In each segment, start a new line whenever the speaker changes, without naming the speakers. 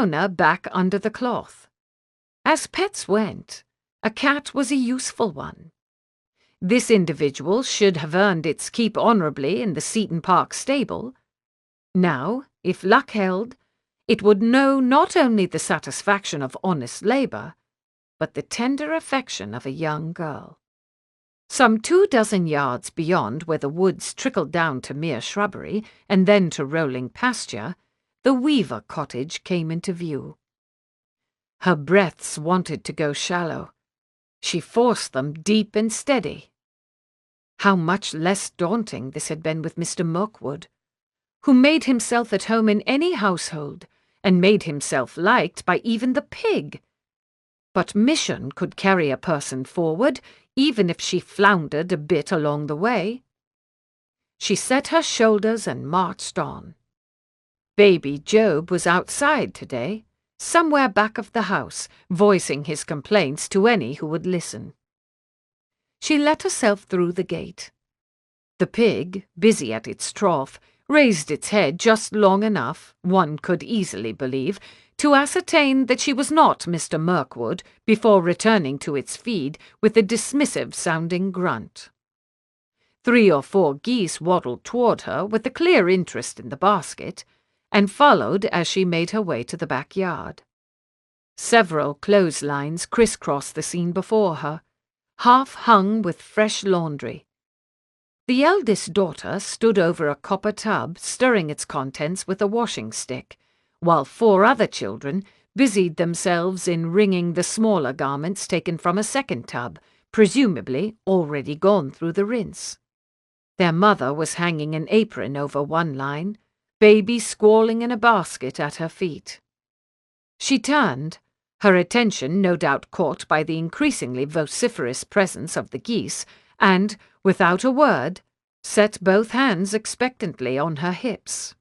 owner back under the cloth. As pets went, a cat was a useful one. This individual should have earned its keep honourably in the Seton Park stable. Now, if luck held, it would know not only the satisfaction of honest labour, but the tender affection of a young girl. Some 24 yards beyond, where the woods trickled down to mere shrubbery and then to rolling pasture, the Weaver cottage came into view. Her breaths wanted to go shallow. She forced them deep and steady. How much less daunting this had been with Mr. Mirkwood, who made himself at home in any household, and made himself liked by even the pig. But mission could carry a person forward, even if she floundered a bit along the way. She set her shoulders and marched on. Baby Job was outside today, somewhere back of the house, voicing his complaints to any who would listen. She let herself through the gate. The pig, busy at its trough, raised its head just long enough, one could easily believe, to ascertain that she was not Mr. Mirkwood before returning to its feed with a dismissive-sounding grunt. 3 or 4 geese waddled toward her with a clear interest in the basket, and followed as she made her way to the backyard. Several clotheslines crisscrossed the scene before her, half hung with fresh laundry. The eldest daughter stood over a copper tub, stirring its contents with a washing stick, while 4 other children busied themselves in wringing the smaller garments taken from a second tub, presumably already gone through the rinse. Their mother was hanging an apron over one line, baby squalling in a basket at her feet. She turned, her attention no doubt caught by the increasingly vociferous presence of the geese, and, without a word, set both hands expectantly on her hips.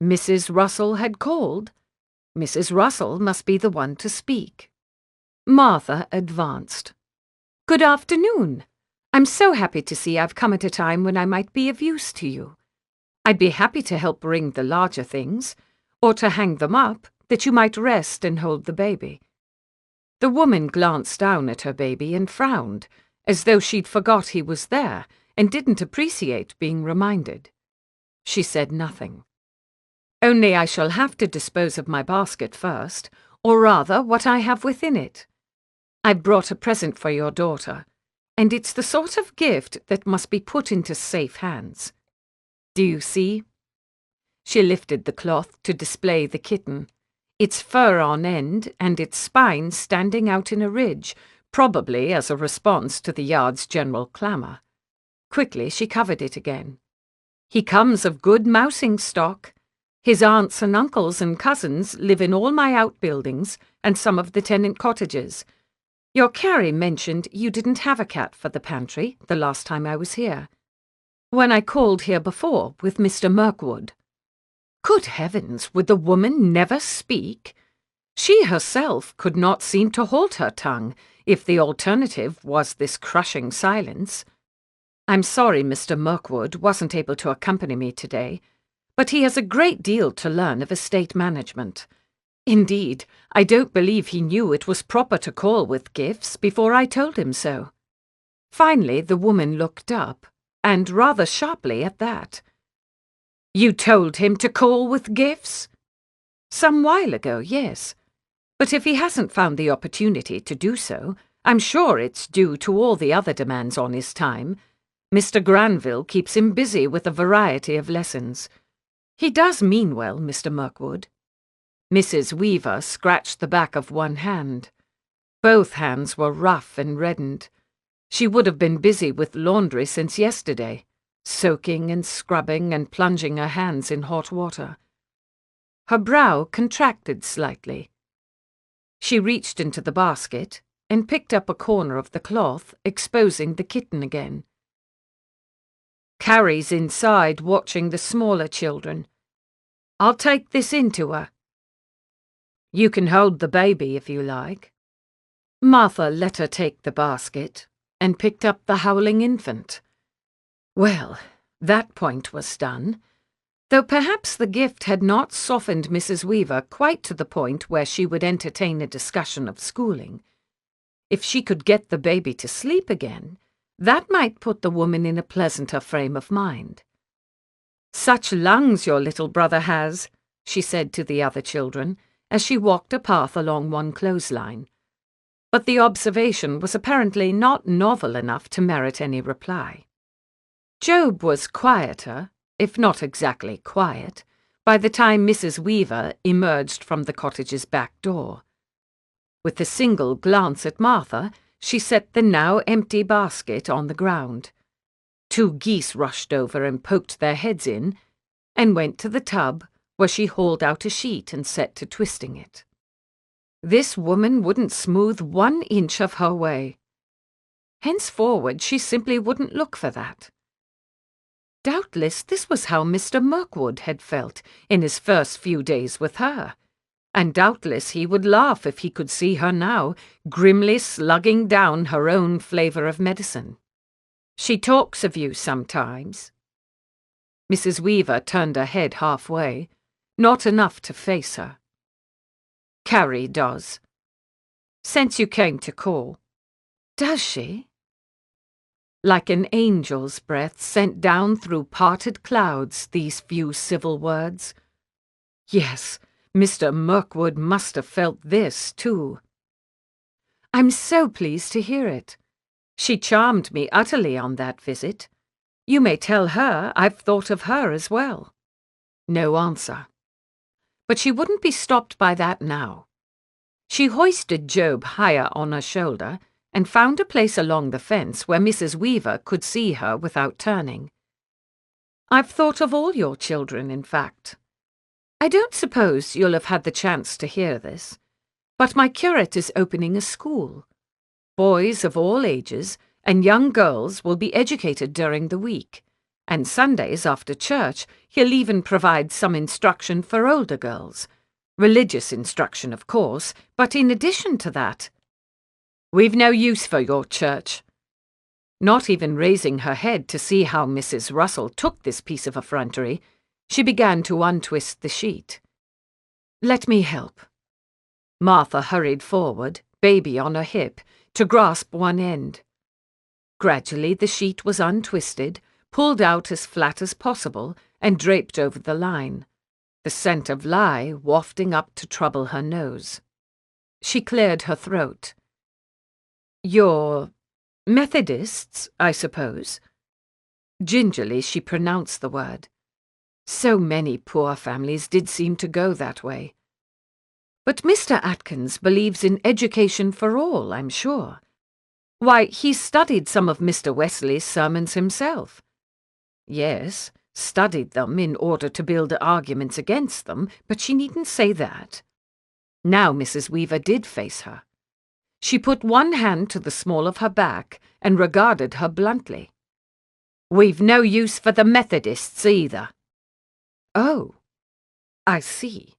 Mrs. Russell had called. Mrs. Russell must be the one to speak. Martha advanced. "Good afternoon. I'm so happy to see I've come at a time when I might be of use to you. I'd be happy to help bring the larger things, or to hang them up, that you might rest and hold the baby." The woman glanced down at her baby and frowned, as though she'd forgot he was there and didn't appreciate being reminded. She said nothing. "Only I shall have to dispose of my basket first, or rather what I have within it. I've brought a present for your daughter, and it's the sort of gift that must be put into safe hands. Do you see?" She lifted the cloth to display the kitten, its fur on end and its spine standing out in a ridge, probably as a response to the yard's general clamour. Quickly she covered it again. "He comes of good mousing stock. His aunts and uncles and cousins live in all my outbuildings and some of the tenant cottages. Your Carrie mentioned you didn't have a cat for the pantry the last time I was here. When I called here before with Mr. Mirkwood." Good heavens, would the woman never speak? She herself could not seem to hold her tongue, if the alternative was this crushing silence. "I'm sorry Mr. Mirkwood wasn't able to accompany me today, but he has a great deal to learn of estate management. Indeed, I don't believe he knew it was proper to call with gifts before I told him so." Finally the woman looked up, and rather sharply at that. "You told him to call with gifts?" "Some while ago, yes. But if he hasn't found the opportunity to do so, I'm sure it's due to all the other demands on his time. Mr. Granville keeps him busy with a variety of lessons. He does mean well, Mr. Mirkwood." Mrs. Weaver scratched the back of one hand. Both hands were rough and reddened. She would have been busy with laundry since yesterday, soaking and scrubbing and plunging her hands in hot water. Her brow contracted slightly. She reached into the basket and picked up a corner of the cloth, exposing the kitten again. "Carrie's inside watching the smaller children. I'll take this into her. You can hold the baby if you like." Martha let her take the basket and picked up the howling infant. Well, that point was done. though perhaps the gift had not softened Mrs. Weaver quite to the point where she would entertain a discussion of schooling. If she could get the baby to sleep again, that might put the woman in a pleasanter frame of mind. "Such lungs your little brother has," she said to the other children, as she walked a path along one clothesline. But the observation was apparently not novel enough to merit any reply. Job was quieter, if not exactly quiet, by the time Mrs. Weaver emerged from the cottage's back door. With a single glance at Martha, she set the now empty basket on the ground. 2 geese rushed over and poked their heads in, and went to the tub, where she hauled out a sheet and set to twisting it. This woman wouldn't smooth 1 inch of her way. Henceforward she simply wouldn't look for that. Doubtless this was how Mr. Mirkwood had felt in his first few days with her, and doubtless he would laugh if he could see her now, grimly slugging down her own flavour of medicine. "She talks of you sometimes." Mrs. Weaver turned her head halfway, not enough to face her. "Carrie does. Since you came to call." "Does she?" Like an angel's breath sent down through parted clouds, these few civil words. Yes, Mr. Mirkwood must have felt this, too. "I'm so pleased to hear it. She charmed me utterly on that visit. You may tell her I've thought of her as well." No answer. But she wouldn't be stopped by that now. She hoisted Job higher on her shoulder and found a place along the fence where Mrs. Weaver could see her without turning. "I've thought of all your children, in fact. I don't suppose you'll have had the chance to hear this, but my curate is opening a school. Boys of all ages and young girls will be educated during the week, and Sundays after church he'll even provide some instruction for older girls. Religious instruction, of course, but in addition to that—" "We've no use for your church." Not even raising her head to see how Mrs. Russell took this piece of effrontery, she began to untwist the sheet. "Let me help." Martha hurried forward, baby on her hip, to grasp one end. Gradually the sheet was untwisted, pulled out as flat as possible, and draped over the line, the scent of lye wafting up to trouble her nose. She cleared her throat. "You're Methodists, I suppose?" Gingerly she pronounced the word. So many poor families did seem to go that way. "But Mr. Atkins believes in education for all, I'm sure. Why, he's studied some of Mr. Wesley's sermons himself." "Yes, studied them in order to build arguments against them, but she needn't say that." Now Mrs. Weaver did face her. She put one hand to the small of her back and regarded her bluntly. "We've no use for the Methodists either." "Oh, I see."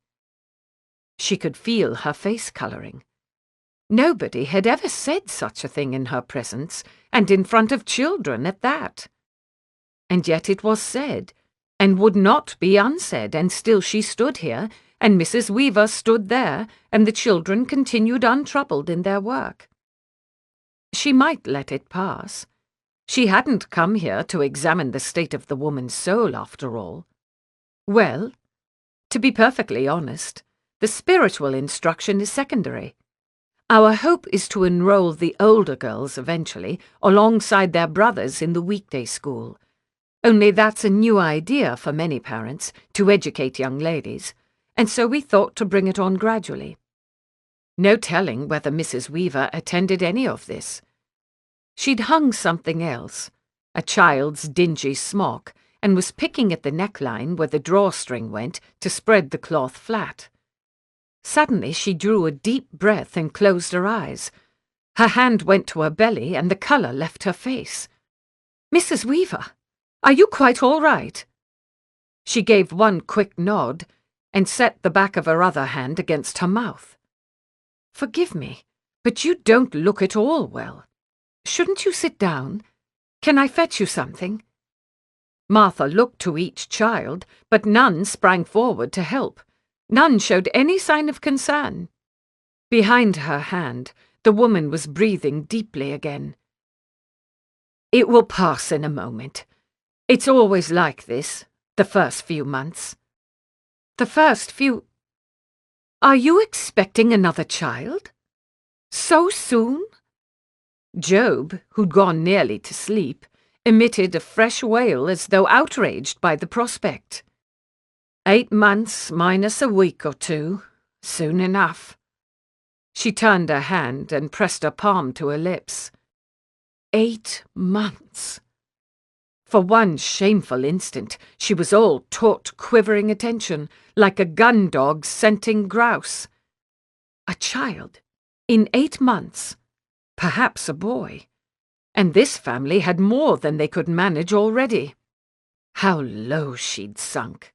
She could feel her face colouring. Nobody had ever said such a thing in her presence, and in front of children at that. And yet it was said, and would not be unsaid, and still she stood here, and Mrs. Weaver stood there, and the children continued untroubled in their work. She might let it pass. She hadn't come here to examine the state of the woman's soul, after all. Well, to be perfectly honest, the spiritual instruction is secondary. Our hope is to enroll the older girls eventually, alongside their brothers in the weekday school. Only that's a new idea for many parents, to educate young ladies, and so we thought to bring it on gradually. No telling whether Mrs. Weaver attended any of this. She'd hung something else, a child's dingy smock, and was picking at the neckline where the drawstring went to spread the cloth flat. Suddenly she drew a deep breath and closed her eyes. Her hand went to her belly and the colour left her face. "Mrs. Weaver, are you quite all right?" She gave one quick nod and set the back of her other hand against her mouth. "Forgive me, but you don't look at all well. Shouldn't you sit down? Can I fetch you something?" Martha looked to each child, but none sprang forward to help. None showed any sign of concern. Behind her hand, the woman was breathing deeply again. "It will pass in a moment. It's always like this, the first few months." "The first few—" "Are you expecting another child? So soon?" Job, who'd gone nearly to sleep, emitted a fresh wail as though outraged by the prospect. 8 months minus a week or two. Soon enough." She turned her hand and pressed her palm to her lips. 8 months. For one shameful instant, she was all taut, quivering attention, like a gun dog scenting grouse. A child, in 8 months, perhaps a boy, and this family had more than they could manage already. How low she'd sunk.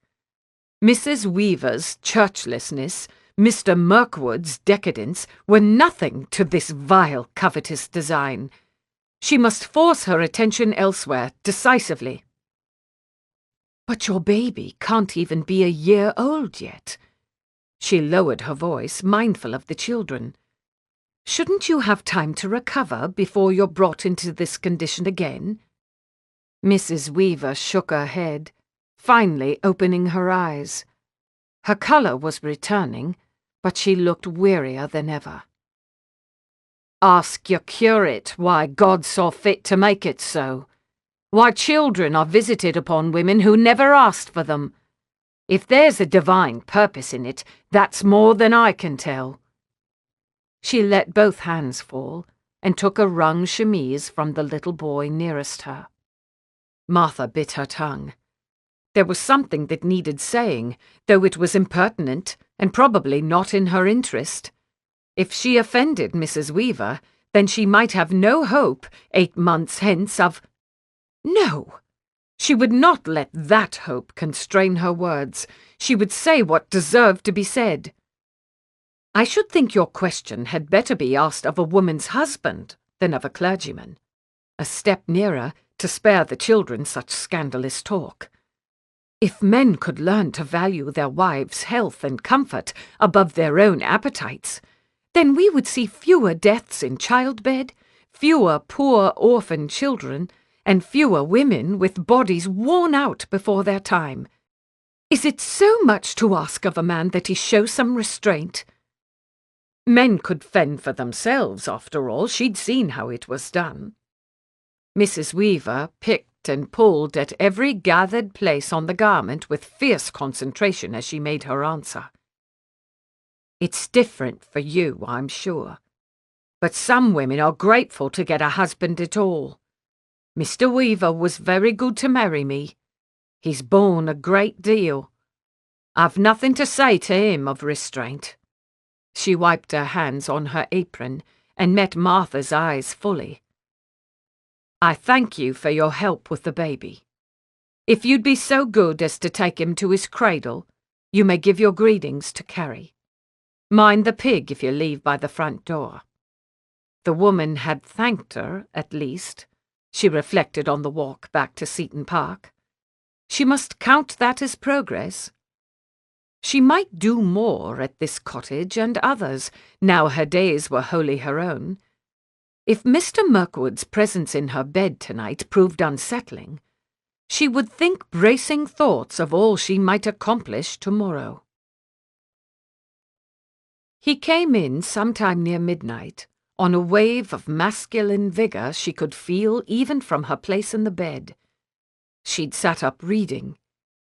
Mrs. Weaver's churchlessness, Mr. Mirkwood's decadence, were nothing to this vile, covetous design. She must force her attention elsewhere, decisively. "But your baby can't even be a year old yet." She lowered her voice, mindful of the children. "Shouldn't you have time to recover before you're brought into this condition again?" Mrs. Weaver shook her head, finally opening her eyes. Her colour was returning, but she looked wearier than ever. "Ask your curate why God saw fit to make it so. Why children are visited upon women who never asked for them. If there's a divine purpose in it, that's more than I can tell." She let both hands fall and took a wrung chemise from the little boy nearest her. Martha bit her tongue. There was something that needed saying, though it was impertinent and probably not in her interest. If she offended Mrs. Weaver, then she might have no hope, 8 months hence, of— No! She would not let that hope constrain her words. She would say what deserved to be said. "I should think your question had better be asked of a woman's husband than of a clergyman." A step nearer, to spare the children such scandalous talk. If men could learn to value their wives' health and comfort above their own appetites, then we would see fewer deaths in childbed, fewer poor orphan children, and fewer women with bodies worn out before their time. Is it so much to ask of a man that he show some restraint? Men could fend for themselves, after all. She'd seen how it was done. Mrs. Weaver picked and pulled at every gathered place on the garment with fierce concentration as she made her answer. "It's different for you, I'm sure. But some women are grateful to get a husband at all. Mr. Weaver was very good to marry me. He's borne a great deal. I've nothing to say to him of restraint." She wiped her hands on her apron and met Martha's eyes fully. "I thank you for your help with the baby. If you'd be so good as to take him to his cradle, you may give your greetings to Carrie. Mind the pig if you leave by the front door." The woman had thanked her, at least. She reflected on the walk back to Seton Park. She must count that as progress. She might do more at this cottage and others, now her days were wholly her own. If Mr. Mirkwood's presence in her bed tonight proved unsettling, she would think bracing thoughts of all she might accomplish tomorrow. He came in sometime near midnight, on a wave of masculine vigour she could feel even from her place in the bed. She'd sat up reading.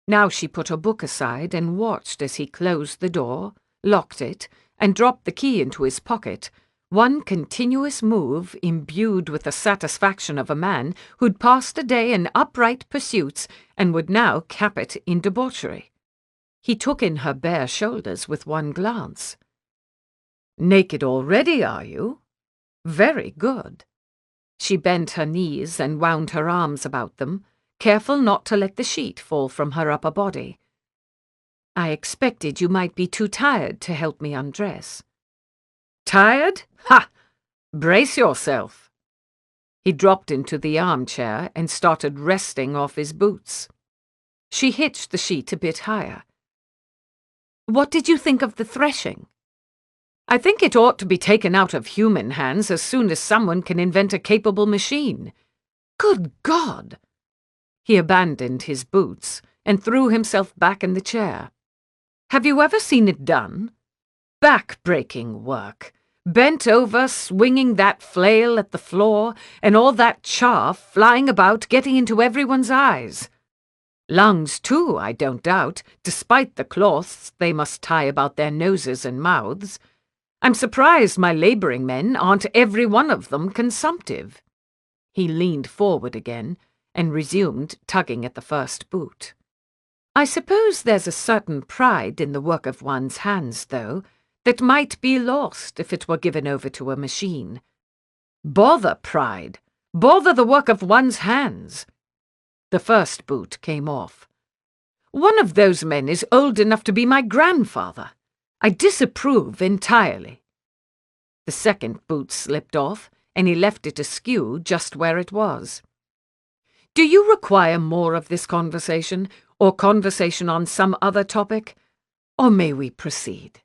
Now she put her book aside and watched as he closed the door, locked it, and dropped the key into his pocket, one continuous move imbued with the satisfaction of a man who'd passed a day in upright pursuits and would now cap it in debauchery. He took in her bare shoulders with one glance. "Naked already, are you? Very good." She bent her knees and wound her arms about them, careful not to let the sheet fall from her upper body. "I expected you might be too tired to help me undress." "Tired? Ha! Brace yourself." He dropped into the armchair and started resting off his boots. She hitched the sheet a bit higher. "What did you think of the threshing?" "I think it ought to be taken out of human hands as soon as someone can invent a capable machine." "Good God!" He abandoned his boots and threw himself back in the chair. "Have you ever seen it done? Back-breaking work. Bent over, swinging that flail at the floor, and all that chaff flying about, getting into everyone's eyes. Lungs, too, I don't doubt, despite the cloths they must tie about their noses and mouths. I'm surprised my labouring men aren't every one of them consumptive." He leaned forward again and resumed tugging at the first boot. "I suppose there's a certain pride in the work of one's hands, though, that might be lost if it were given over to a machine." "Bother pride! Bother the work of one's hands!" The first boot came off. "One of those men is old enough to be my grandfather. I disapprove entirely." The second boot slipped off, and he left it askew just where it was. "Do you require more of this conversation, or conversation on some other topic? Or may we proceed?"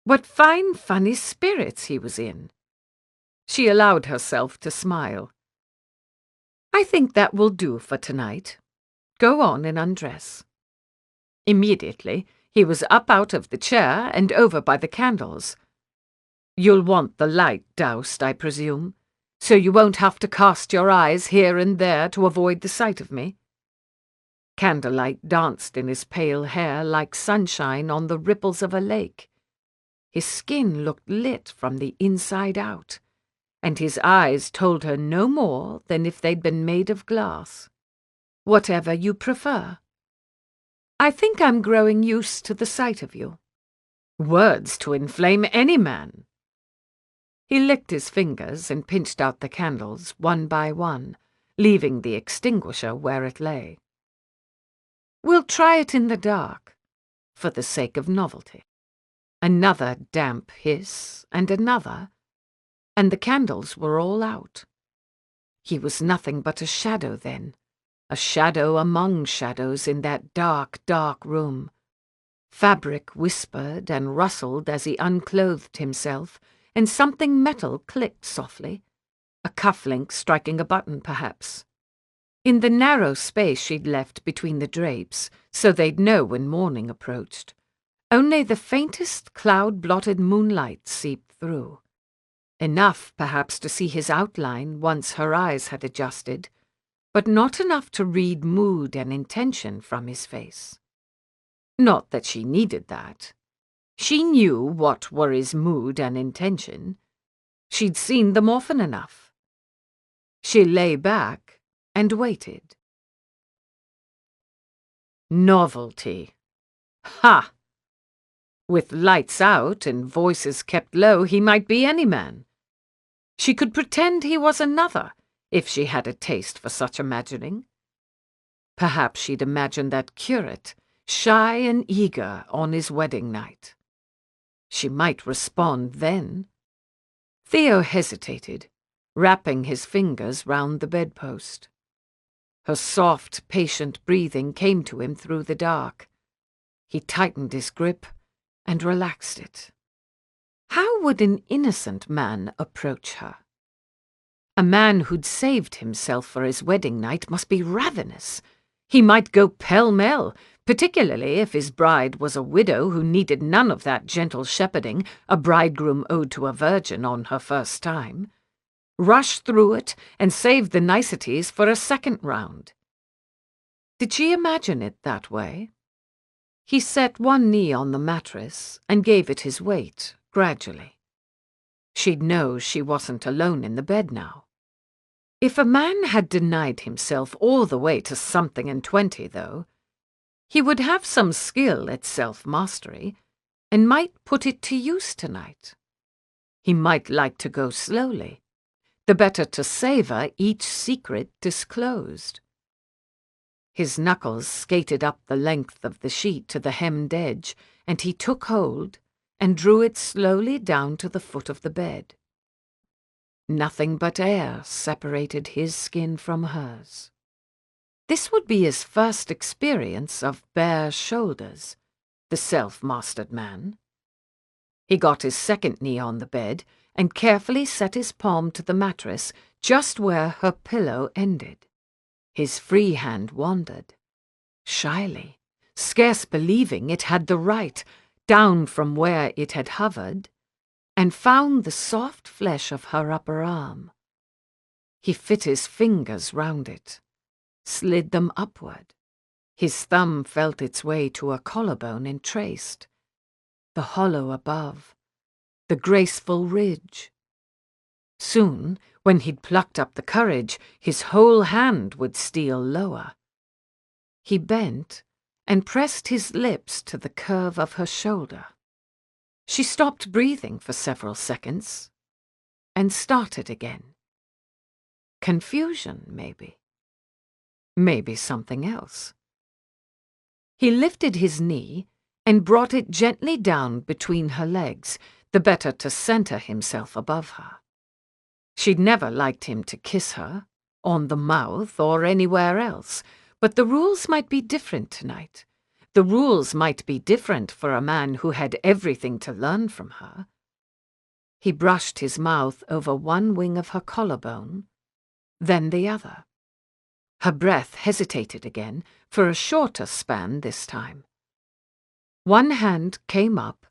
What fine, funny spirits he was in. She allowed herself to smile. "I think that will do for tonight. Go on and undress." Immediately, he was up out of the chair and over by the candles. "You'll want the light doused, I presume, so you won't have to cast your eyes here and there to avoid the sight of me." Candlelight danced in his pale hair like sunshine on the ripples of a lake. His skin looked lit from the inside out, and his eyes told her no more than if they'd been made of glass. "Whatever you prefer. I think I'm growing used to the sight of you." "Words to inflame any man." He licked his fingers and pinched out the candles one by one, leaving the extinguisher where it lay. "We'll try it in the dark, for the sake of novelty." Another damp hiss, and another, and the candles were all out. He was nothing but a shadow then, a shadow among shadows in that dark, dark room. Fabric whispered and rustled as he unclothed himself, and something metal clicked softly, a cuff-link striking a button, perhaps. In the narrow space she'd left between the drapes, so they'd know when morning approached, only the faintest cloud-blotted moonlight seeped through. Enough, perhaps, to see his outline once her eyes had adjusted, but not enough to read mood and intention from his face. Not that she needed that. She knew what were his mood and intention. She'd seen them often enough. She lay back and waited. Novelty. Ha! With lights out and voices kept low, he might be any man. She could pretend he was another, if she had a taste for such imagining. Perhaps she'd imagine that curate, shy and eager, on his wedding night. She might respond then. Theo hesitated, wrapping his fingers round the bedpost. Her soft, patient breathing came to him through the dark. He tightened his grip and relaxed it. How would an innocent man approach her? A man who'd saved himself for his wedding night must be ravenous. He might go pell-mell, particularly if his bride was a widow who needed none of that gentle shepherding a bridegroom owed to a virgin on her first time. Rush through it and save the niceties for a second round. Did she imagine it that way? He set one knee on the mattress and gave it his weight, gradually. She'd know she wasn't alone in the bed now. If a man had denied himself all the way to something and 20, though, he would have some skill at self-mastery and might put it to use tonight. He might like to go slowly, the better to savour each secret disclosed. His knuckles skated up the length of the sheet to the hemmed edge, and he took hold and drew it slowly down to the foot of the bed. Nothing but air separated his skin from hers. This would be his first experience of bare shoulders, the self-mastered man. He got his second knee on the bed and carefully set his palm to the mattress just where her pillow ended. His free hand wandered, shyly, scarce believing it had the right, down from where it had hovered, and found the soft flesh of her upper arm. He fit his fingers round it, slid them upward. His thumb felt its way to a collarbone and traced the hollow above, the graceful ridge. Soon, when he'd plucked up the courage, his whole hand would steal lower. He bent and pressed his lips to the curve of her shoulder. She stopped breathing for several seconds and started again. Confusion, maybe. Maybe something else. He lifted his knee and brought it gently down between her legs, the better to center himself above her. She'd never liked him to kiss her, on the mouth or anywhere else, but the rules might be different tonight. The rules might be different for a man who had everything to learn from her. He brushed his mouth over one wing of her collarbone, then the other. Her breath hesitated again, for a shorter span this time. One hand came up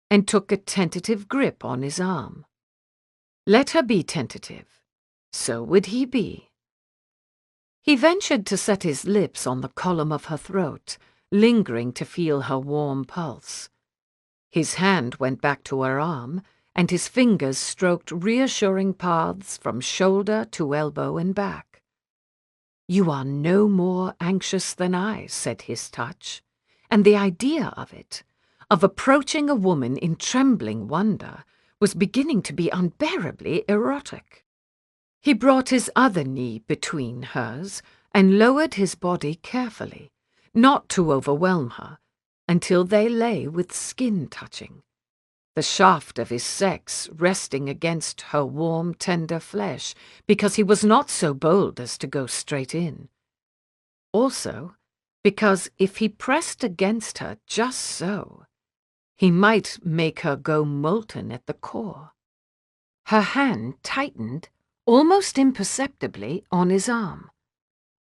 and took a tentative grip on his arm. Let her be tentative. So would he be. He ventured to set his lips on the column of her throat, lingering to feel her warm pulse. His hand went back to her arm, and his fingers stroked reassuring paths from shoulder to elbow and back. "You are no more anxious than I," said his touch, and the idea of it, of approaching a woman in trembling wonder, was beginning to be unbearably erotic. He brought his other knee between hers and lowered his body carefully, not to overwhelm her, until they lay with skin touching, the shaft of his sex resting against her warm, tender flesh, because he was not so bold as to go straight in. Also, because if he pressed against her just so, he might make her go molten at the core. Her hand tightened, almost imperceptibly, on his arm.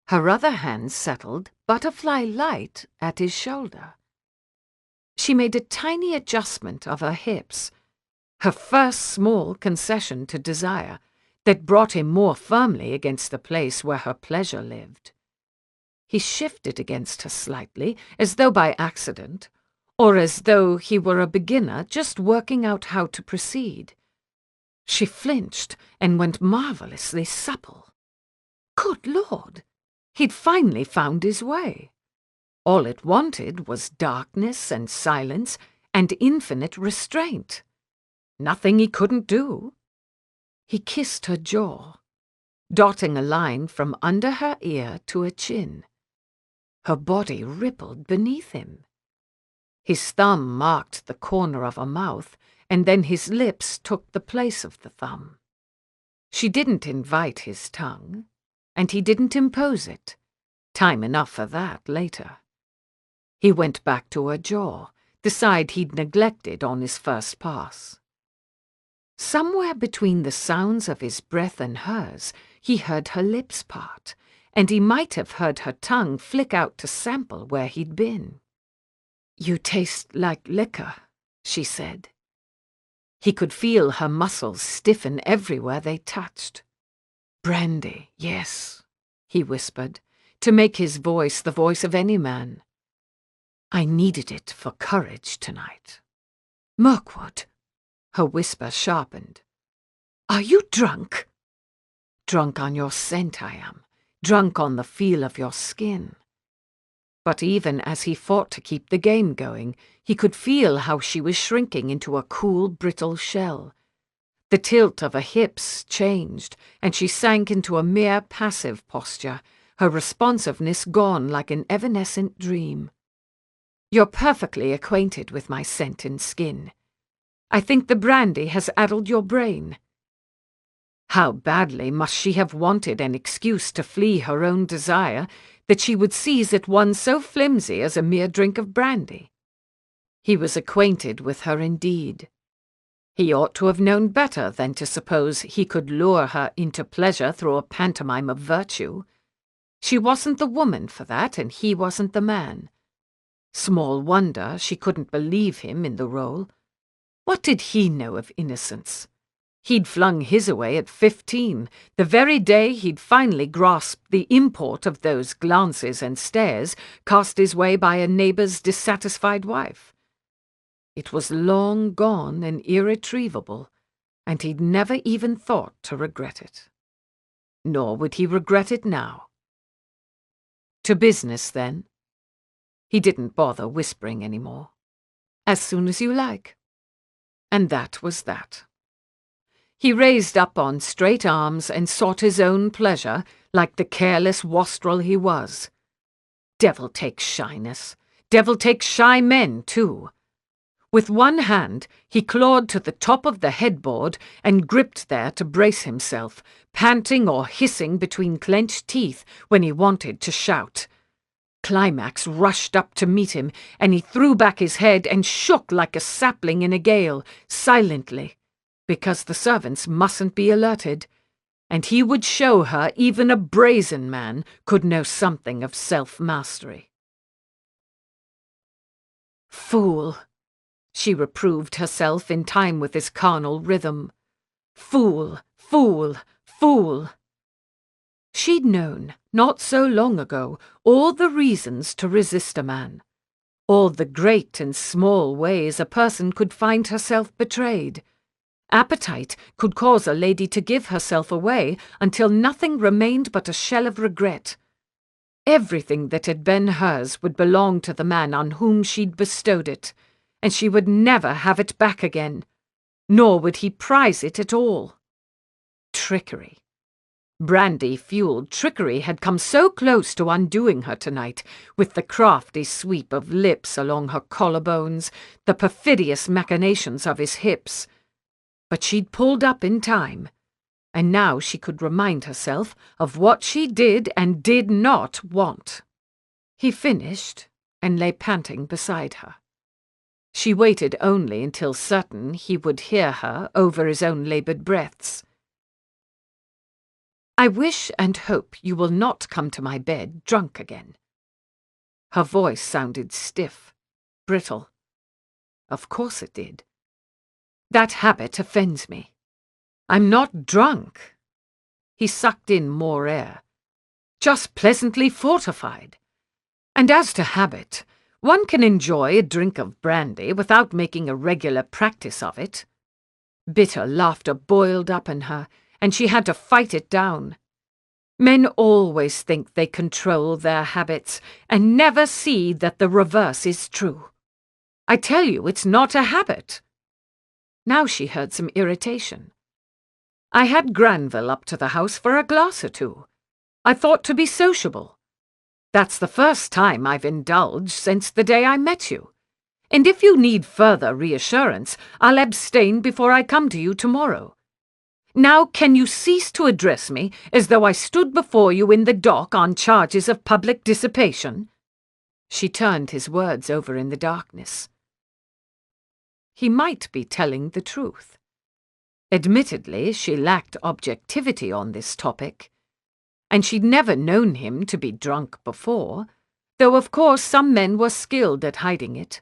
Her other hand settled, butterfly-light, at his shoulder. She made a tiny adjustment of her hips, her first small concession to desire that brought him more firmly against the place where her pleasure lived. He shifted against her slightly, as though by accident, or as though he were a beginner just working out how to proceed. She flinched and went marvelously supple. Good Lord! He'd finally found his way. All it wanted was darkness and silence and infinite restraint. Nothing he couldn't do. He kissed her jaw, dotting a line from under her ear to her chin. Her body rippled beneath him. His thumb marked the corner of her mouth, and then his lips took the place of the thumb. She didn't invite his tongue, and he didn't impose it. Time enough for that later. He went back to her jaw, the side he'd neglected on his first pass. Somewhere between the sounds of his breath and hers, he heard her lips part, and he might have heard her tongue flick out to sample where he'd been. "You taste like liquor," she said. He could feel her muscles stiffen everywhere they touched. "Brandy, yes," he whispered, to make his voice the voice of any man. "I needed it for courage tonight." "Mirkwood," her whisper sharpened. "Are you drunk?" "Drunk on your scent, I am. Drunk on the feel of your skin." But even as he fought to keep the game going, he could feel how she was shrinking into a cool, brittle shell. The tilt of her hips changed, and she sank into a mere passive posture, her responsiveness gone like an evanescent dream. "You're perfectly acquainted with my scent and skin. I think the brandy has addled your brain." How badly must she have wanted an excuse to flee her own desire that she would seize at one so flimsy as a mere drink of brandy? He was acquainted with her indeed. He ought to have known better than to suppose he could lure her into pleasure through a pantomime of virtue. She wasn't the woman for that, and he wasn't the man. Small wonder she couldn't believe him in the role. What did he know of innocence? He'd flung his away at 15, the very day he'd finally grasped the import of those glances and stares cast his way by a neighbour's dissatisfied wife. It was long gone and irretrievable, and he'd never even thought to regret it. Nor would he regret it now. To business, then. He didn't bother whispering any more. As soon as you like. And that was that. He raised up on straight arms and sought his own pleasure like the careless wastrel he was. Devil take shyness. Devil take shy men, too. With one hand, he clawed to the top of the headboard and gripped there to brace himself, panting or hissing between clenched teeth when he wanted to shout. Climax rushed up to meet him, and he threw back his head and shook like a sapling in a gale, silently, because the servants mustn't be alerted, and he would show her even a brazen man could know something of self-mastery. Fool! She reproved herself in time with his carnal rhythm. Fool, fool, fool! She'd known, not so long ago, all the reasons to resist a man, all the great and small ways a person could find herself betrayed. Appetite could cause a lady to give herself away until nothing remained but a shell of regret. Everything that had been hers would belong to the man on whom she'd bestowed it, and she would never have it back again, nor would he prize it at all. Trickery. Brandy-fueled trickery had come so close to undoing her tonight, with the crafty sweep of lips along her collarbones, the perfidious machinations of his hips. But she'd pulled up in time, and now she could remind herself of what she did and did not want. He finished and lay panting beside her. She waited only until certain he would hear her over his own laboured breaths. "I wish and hope you will not come to my bed drunk again." Her voice sounded stiff, brittle. Of course it did. "That habit offends me. I'm not drunk." He sucked in more air. "Just pleasantly fortified. And as to habit, one can enjoy a drink of brandy without making a regular practice of it." Bitter laughter boiled up in her, and she had to fight it down. Men always think they control their habits, and never see that the reverse is true. I tell you, it's not a habit. Now she heard some irritation. "I had Granville up to the house for a glass or two. I thought to be sociable. That's the first time I've indulged since the day I met you. And if you need further reassurance, I'll abstain before I come to you tomorrow. Now can you cease to address me as though I stood before you in the dock on charges of public dissipation?" She turned his words over in the darkness. He might be telling the truth. Admittedly, she lacked objectivity on this topic, and she'd never known him to be drunk before, though of course some men were skilled at hiding it.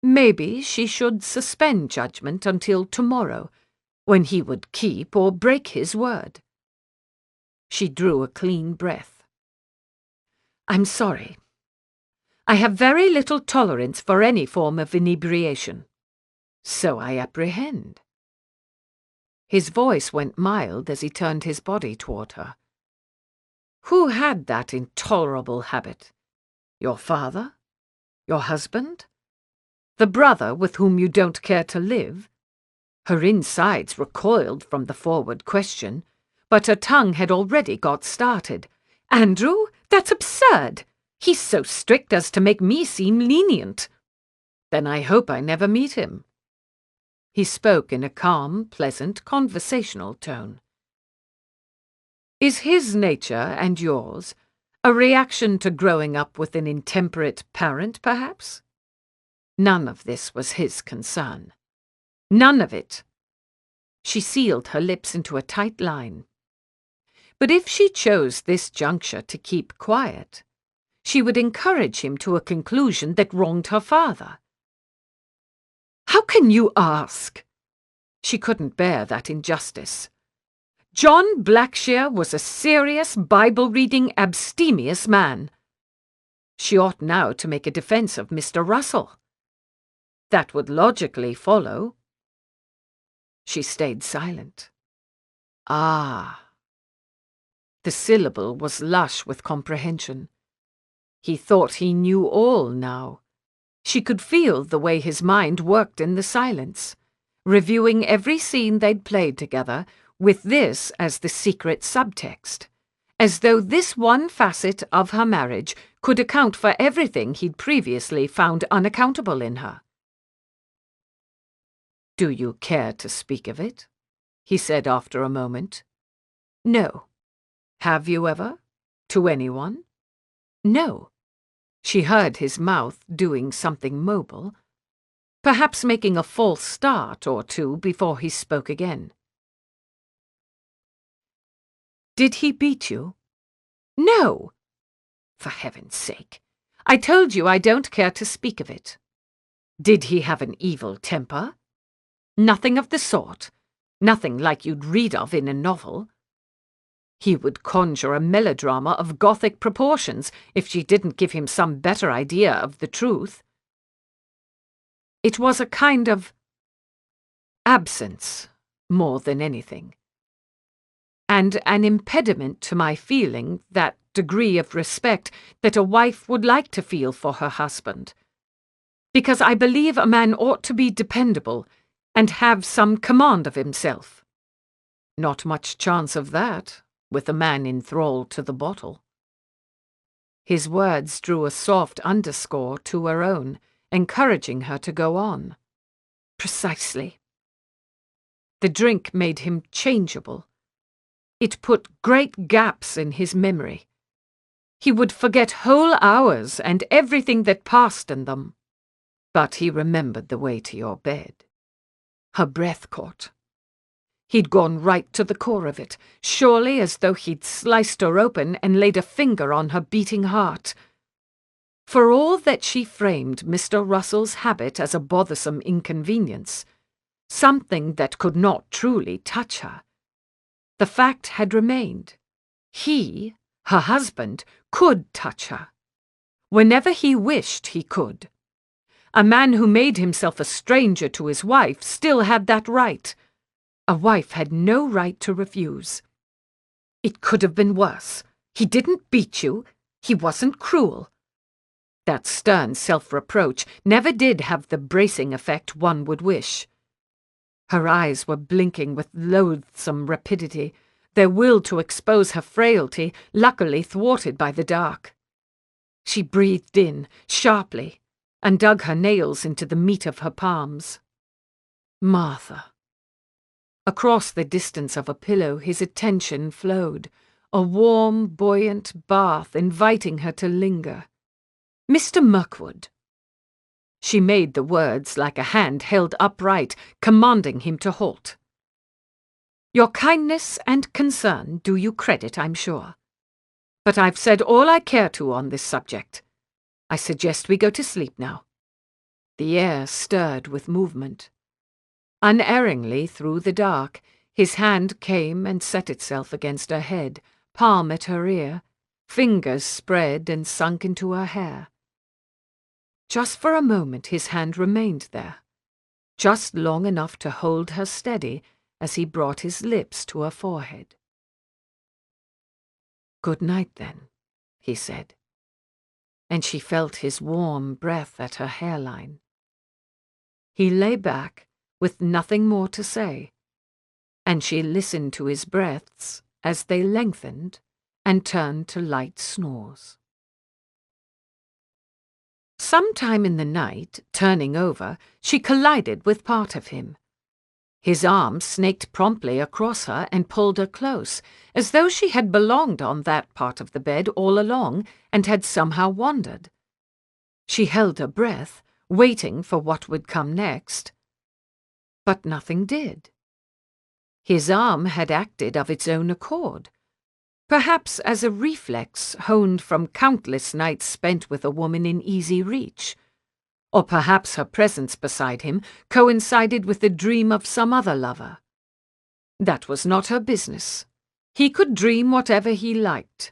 Maybe she should suspend judgment until tomorrow, when he would keep or break his word. She drew a clean breath. "I'm sorry. I have very little tolerance for any form of inebriation." "So I apprehend." His voice went mild as he turned his body toward her. "Who had that intolerable habit? Your father? Your husband? The brother with whom you don't care to live?" Her insides recoiled from the forward question, but her tongue had already got started. "Andrew, that's absurd. He's so strict as to make me seem lenient." "Then I hope I never meet him." He spoke in a calm, pleasant, conversational tone. Is his nature and yours a reaction to growing up with an intemperate parent, perhaps? None of this was his concern. None of it. She sealed her lips into a tight line. But if she chose this juncture to keep quiet, she would encourage him to a conclusion that wronged her father. How can you ask? She couldn't bear that injustice. John Blackshear was a serious, Bible-reading, abstemious man. She ought now to make a defense of Mr. Russell. That would logically follow. She stayed silent. Ah. The syllable was lush with comprehension. He thought he knew all now. She could feel the way his mind worked in the silence, reviewing every scene they'd played together, with this as the secret subtext, as though this one facet of her marriage could account for everything he'd previously found unaccountable in her. "Do you care to speak of it?" he said after a moment. "No." "Have you ever? To anyone?" "No." She heard his mouth doing something mobile, perhaps making a false start or two before he spoke again. "Did he beat you?" "No." "For heaven's sake. I told you I don't care to speak of it." "Did he have an evil temper?" "Nothing of the sort. Nothing like you'd read of in a novel." He would conjure a melodrama of Gothic proportions if she didn't give him some better idea of the truth. It was a kind of absence, more than anything, and an impediment to my feeling that degree of respect that a wife would like to feel for her husband. Because I believe a man ought to be dependable and have some command of himself. Not much chance of that, with a man enthralled to the bottle. His words drew a soft underscore to her own, encouraging her to go on. Precisely. The drink made him changeable. It put great gaps in his memory. He would forget whole hours and everything that passed in them. But he remembered the way to your bed. Her breath caught. He'd gone right to the core of it, surely as though he'd sliced her open and laid a finger on her beating heart. For all that she framed Mr. Russell's habit as a bothersome inconvenience, something that could not truly touch her, the fact had remained. He, her husband, could touch her. Whenever he wished, he could. A man who made himself a stranger to his wife still had that right. A wife had no right to refuse. It could have been worse. He didn't beat you. He wasn't cruel. That stern self-reproach never did have the bracing effect one would wish. Her eyes were blinking with loathsome rapidity, their will to expose her frailty luckily thwarted by the dark. She breathed in, sharply, and dug her nails into the meat of her palms. Martha. Across the distance of a pillow his attention flowed, a warm, buoyant bath inviting her to linger. Mr. Mirkwood. She made the words like a hand held upright, commanding him to halt. Your kindness and concern do you credit, I'm sure. But I've said all I care to on this subject. I suggest we go to sleep now. The air stirred with movement. Unerringly through the dark, his hand came and set itself against her head, palm at her ear, fingers spread and sunk into her hair. Just for a moment his hand remained there, just long enough to hold her steady as he brought his lips to her forehead. "Good night, then," he said, and she felt his warm breath at her hairline. He lay back, with nothing more to say, and she listened to his breaths as they lengthened and turned to light snores. Sometime in the night, turning over, she collided with part of him, His arm snaked promptly across her and pulled her close, as though she had belonged on that part of the bed all along and had somehow wandered. She held her breath, waiting for what would come next. But nothing did. His arm had acted of its own accord, perhaps as a reflex honed from countless nights spent with a woman in easy reach. Or perhaps her presence beside him coincided with the dream of some other lover. That was not her business. He could dream whatever he liked.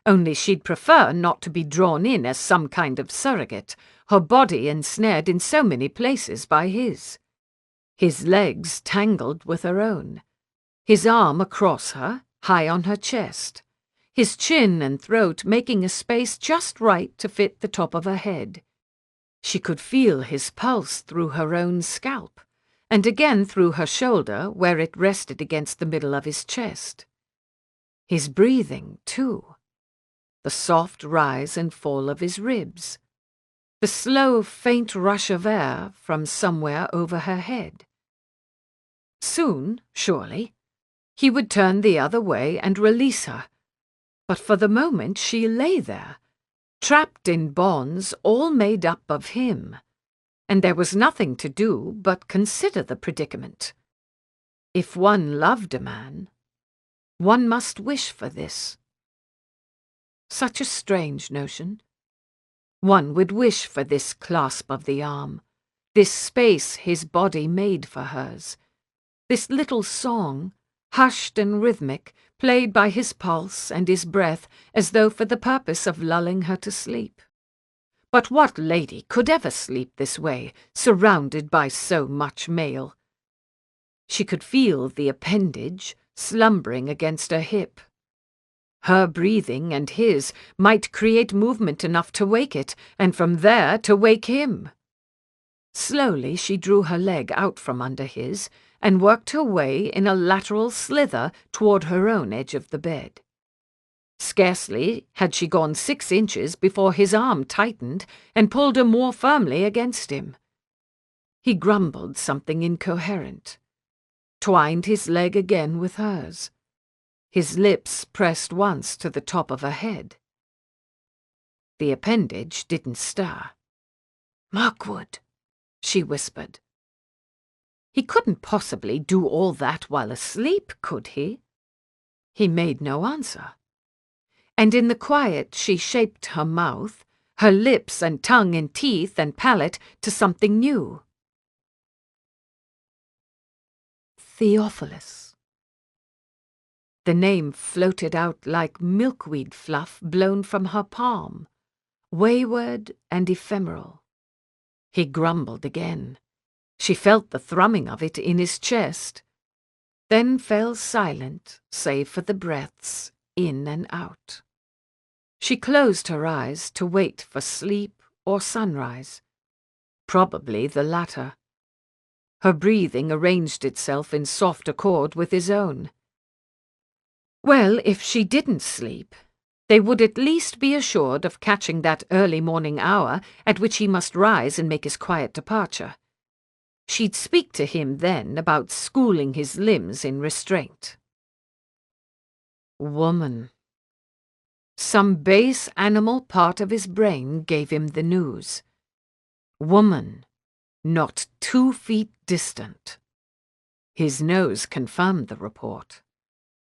Only she'd prefer not to be drawn in as some kind of surrogate, her body ensnared in so many places by his. His legs tangled with her own, his arm across her, high on her chest, his chin and throat making a space just right to fit the top of her head. She could feel his pulse through her own scalp, and again through her shoulder where it rested against the middle of his chest. His breathing, too. The soft rise and fall of his ribs. The slow, faint rush of air from somewhere over her head. Soon, surely, he would turn the other way and release her. But for the moment she lay there, trapped in bonds all made up of him, and there was nothing to do but consider the predicament. If one loved a man, one must wish for this. Such a strange notion. One would wish for this clasp of the arm, this space his body made for hers, this little song, hushed and rhythmic, played by his pulse and his breath as though for the purpose of lulling her to sleep. But what lady could ever sleep this way, surrounded by so much male? She could feel the appendage slumbering against her hip. Her breathing and his might create movement enough to wake it, and from there to wake him. Slowly she drew her leg out from under his, and worked her way in a lateral slither toward her own edge of the bed. Scarcely had she gone 6 inches before his arm tightened and pulled her more firmly against him. He grumbled something incoherent, twined his leg again with hers. His lips pressed once to the top of her head. The appendage didn't stir. "Mirkwood," she whispered. He couldn't possibly do all that while asleep, could he? He made no answer. And in the quiet she shaped her mouth, her lips and tongue and teeth and palate to something new. Theophilus. The name floated out like milkweed fluff blown from her palm, wayward and ephemeral. He grumbled again. She felt the thrumming of it in his chest, then fell silent save for the breaths in and out. She closed her eyes to wait for sleep or sunrise, probably the latter. Her breathing arranged itself in soft accord with his own. Well, if she didn't sleep, they would at least be assured of catching that early morning hour at which he must rise and make his quiet departure. She'd speak to him then about schooling his limbs in restraint. Woman. Some base animal part of his brain gave him the news. Woman, not 2 feet distant. His nose confirmed the report.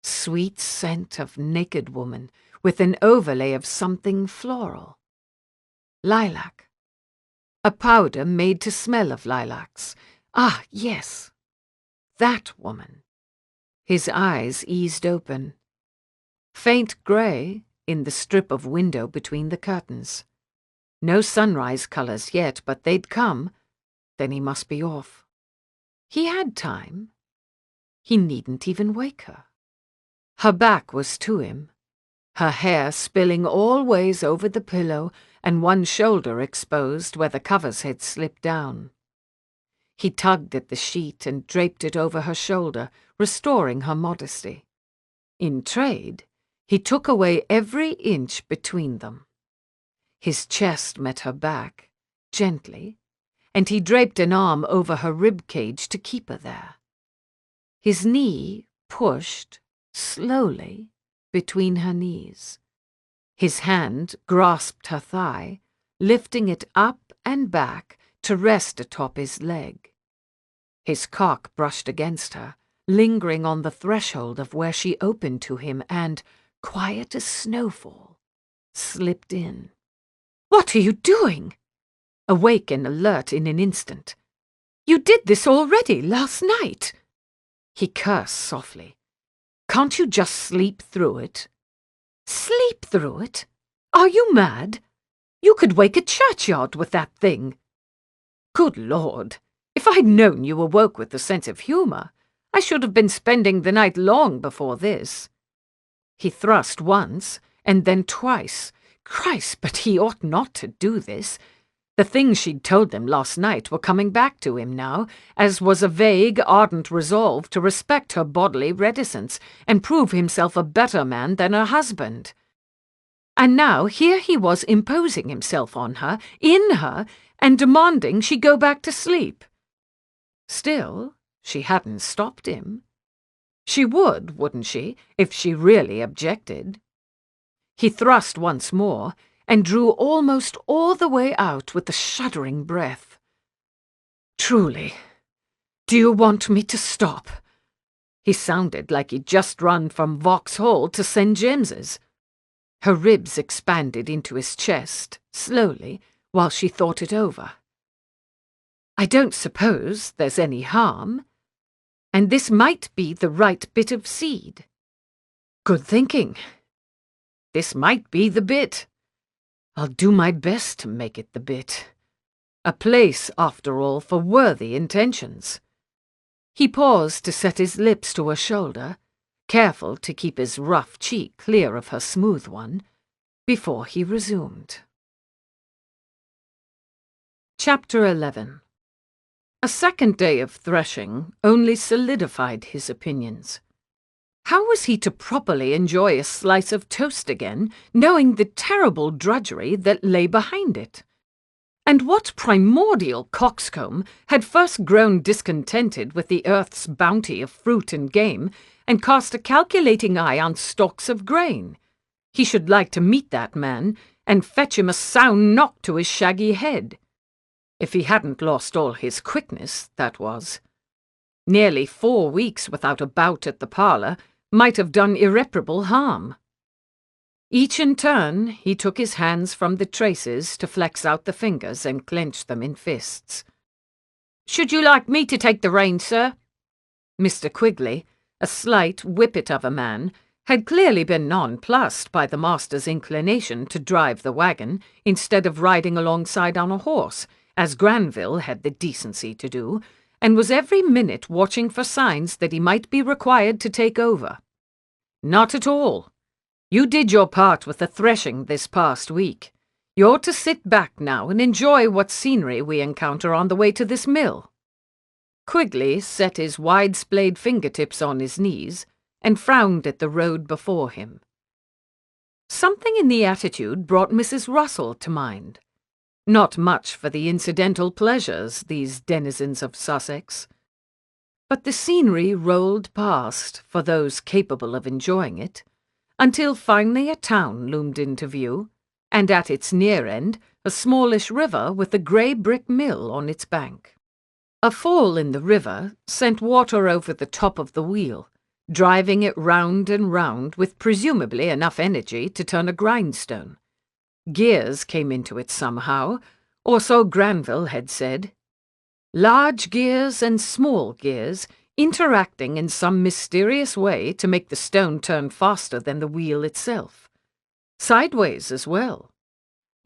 Sweet scent of naked woman with an overlay of something floral. Lilac. A powder made to smell of lilacs. Ah, yes. That woman. His eyes eased open. Faint grey in the strip of window between the curtains. No sunrise colours yet, but they'd come. Then he must be off. He had time. He needn't even wake her. Her back was to him, her hair spilling all ways over the pillow and one shoulder exposed where the covers had slipped down. He tugged at the sheet and draped it over her shoulder, restoring her modesty. In trade, he took away every inch between them. His chest met her back, gently, and he draped an arm over her rib cage to keep her there. His knee pushed, slowly, between her knees. His hand grasped her thigh, lifting it up and back to rest atop his leg. His cock brushed against her, lingering on the threshold of where she opened to him and, quiet as snowfall, slipped in. "What are you doing?" Awake and alert in an instant. "You did this already last night." He cursed softly. "Can't you just sleep through it?" "Sleep through it? Are you mad? You could wake a churchyard with that thing." "Good Lord, if I'd known you awoke with a sense of humour, I should have been spending the night long before this." He thrust once, and then twice. Christ, but he ought not to do this. The things she'd told them last night were coming back to him now, as was a vague, ardent resolve to respect her bodily reticence and prove himself a better man than her husband. And now here he was imposing himself on her, in her, and demanding she go back to sleep. Still, she hadn't stopped him. She would, wouldn't she, if she really objected? He thrust once more, and drew almost all the way out with a shuddering breath. "Truly, do you want me to stop?" He sounded like he'd just run from Vauxhall to St. James's. Her ribs expanded into his chest, slowly, while she thought it over. "I don't suppose there's any harm, and this might be the right bit of seed." "Good thinking. This might be the bit. I'll do my best to make it the bit. A place, after all, for worthy intentions." He paused to set his lips to her shoulder, careful to keep his rough cheek clear of her smooth one, before he resumed. Chapter 11. A second day of threshing only solidified his opinions. How was he to properly enjoy a slice of toast again, knowing the terrible drudgery that lay behind it? And what primordial coxcomb had first grown discontented with the earth's bounty of fruit and game, and cast a calculating eye on stalks of grain? He should like to meet that man, and fetch him a sound knock to his shaggy head. If he hadn't lost all his quickness, that was. Nearly 4 weeks without a bout at the parlour might have done irreparable harm. Each in turn, he took his hands from the traces to flex out the fingers and clench them in fists. "Should you like me to take the reins, sir?" Mr. Quigley, a slight whippet of a man, had clearly been nonplussed by the master's inclination to drive the wagon instead of riding alongside on a horse, as Granville had the decency to do, and was every minute watching for signs that he might be required to take over. "Not at all. You did your part with the threshing this past week. You're to sit back now and enjoy what scenery we encounter on the way to this mill." Quigley set his wide-splayed fingertips on his knees and frowned at the road before him. Something in the attitude brought Mrs. Russell to mind. Not much for the incidental pleasures, these denizens of Sussex. But the scenery rolled past, for those capable of enjoying it, until finally a town loomed into view, and at its near end a smallish river with a grey brick mill on its bank. A fall in the river sent water over the top of the wheel, driving it round and round with presumably enough energy to turn a grindstone. Gears came into it somehow, or so Granville had said. Large gears and small gears interacting in some mysterious way to make the stone turn faster than the wheel itself. Sideways as well.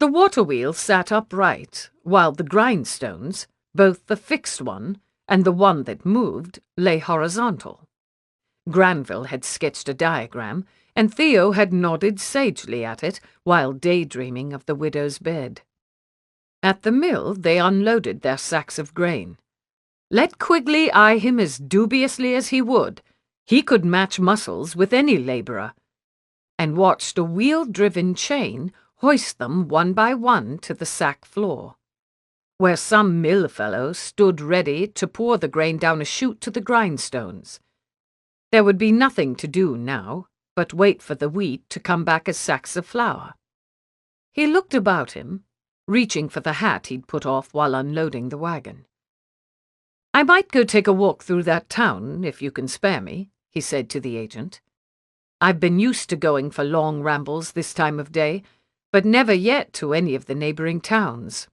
The water wheel sat upright, while the grindstones, both the fixed one and the one that moved, lay horizontal. Granville had sketched a diagram, and Theo had nodded sagely at it while daydreaming of the widow's bed. At the mill they unloaded their sacks of grain. Let Quigley eye him as dubiously as he would, he could match muscles with any labourer, and watched a wheel-driven chain hoist them one by one to the sack floor. where some mill fellow stood ready to pour the grain down a chute to the grindstones. There would be nothing to do now but wait for the wheat to come back as sacks of flour. He looked about him, reaching for the hat he'd put off while unloading the wagon. "I might go take a walk through that town, if you can spare me," he said to the agent. "I've been used to going for long rambles this time of day, but never yet to any of the neighbouring towns."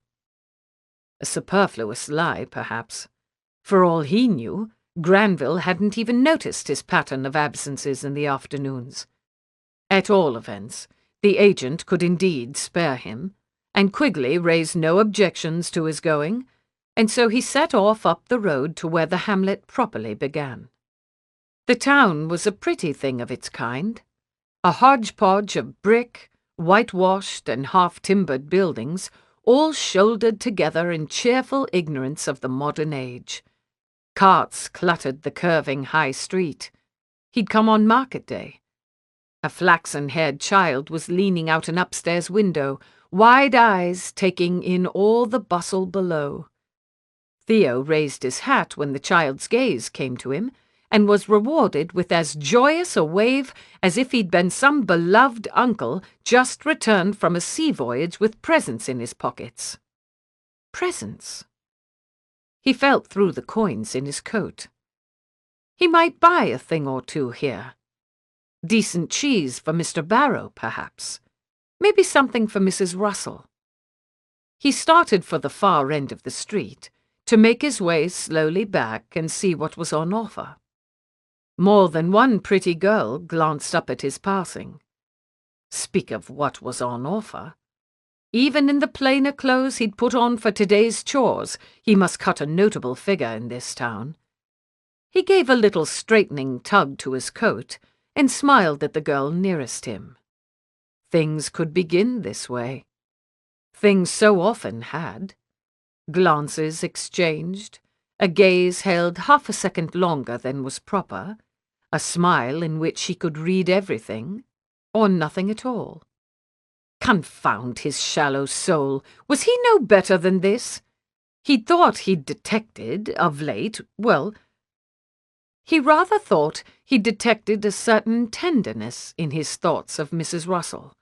A superfluous lie, perhaps. For all he knew, Granville hadn't even noticed his pattern of absences in the afternoons. At all events, the agent could indeed spare him, and Quigley raised no objections to his going, and so he set off up the road to where the hamlet properly began. The town was a pretty thing of its kind, a hodgepodge of brick, whitewashed and half-timbered buildings, all shouldered together in cheerful ignorance of the modern age. Carts cluttered the curving high street. He'd come on market day. A flaxen-haired child was leaning out an upstairs window, wide eyes taking in all the bustle below. Theo raised his hat when the child's gaze came to him, and was rewarded with as joyous a wave as if he'd been some beloved uncle just returned from a sea voyage with presents in his pockets. Presents? He felt through the coins in his coat. He might buy a thing or two here. Decent cheese for Mr. Barrow, perhaps. Maybe something for Mrs. Russell. He started for the far end of the street, to make his way slowly back and see what was on offer. More than one pretty girl glanced up at his passing. Speak of what was on offer. Even in the plainer clothes he'd put on for today's chores, he must cut a notable figure in this town. He gave a little straightening tug to his coat and smiled at the girl nearest him. Things could begin this way. Things so often had. Glances exchanged, a gaze held half a second longer than was proper, a smile in which he could read everything, or nothing at all. Confound his shallow soul! Was he no better than this? He'd thought he'd detected, of late, he rather thought he'd detected a certain tenderness in his thoughts of Mrs. Russell,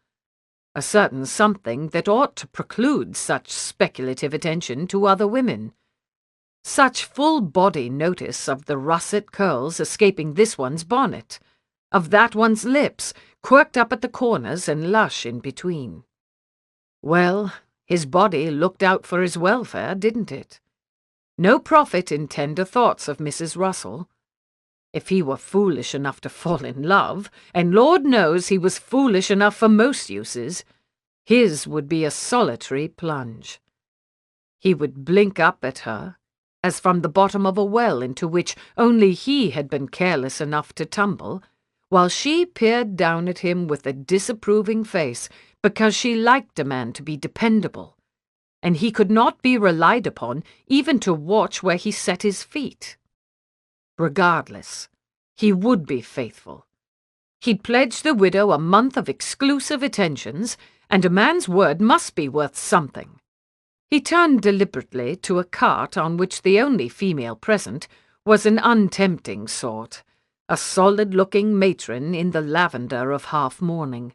a certain something that ought to preclude such speculative attention to other women. Such full-body notice of the russet curls escaping this one's bonnet, of that one's lips, quirked up at the corners and lush in between. Well, his body looked out for his welfare, didn't it? No profit in tender thoughts of Mrs. Russell. If he were foolish enough to fall in love, and Lord knows he was foolish enough for most uses, his would be a solitary plunge. He would blink up at her, as from the bottom of a well into which only he had been careless enough to tumble, while she peered down at him with a disapproving face because she liked a man to be dependable, and he could not be relied upon even to watch where he set his feet. Regardless, he would be faithful. He'd pledged the widow a month of exclusive attentions, and a man's word must be worth something. He turned deliberately to a cart on which the only female present was an untempting sort, a solid-looking matron in the lavender of half-mourning.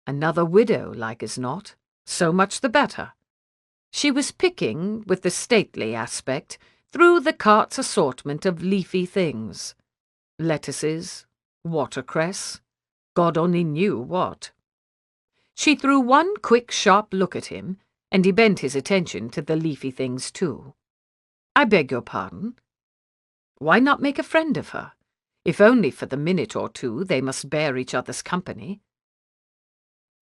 Another widow, like as not, so much the better. She was picking, with the stately aspect, through the cart's assortment of leafy things. Lettuces, watercress, God only knew what. She threw one quick, sharp look at him, and he bent his attention to the leafy things too. "I beg your pardon?" Why not make a friend of her? If only for the minute or two they must bear each other's company.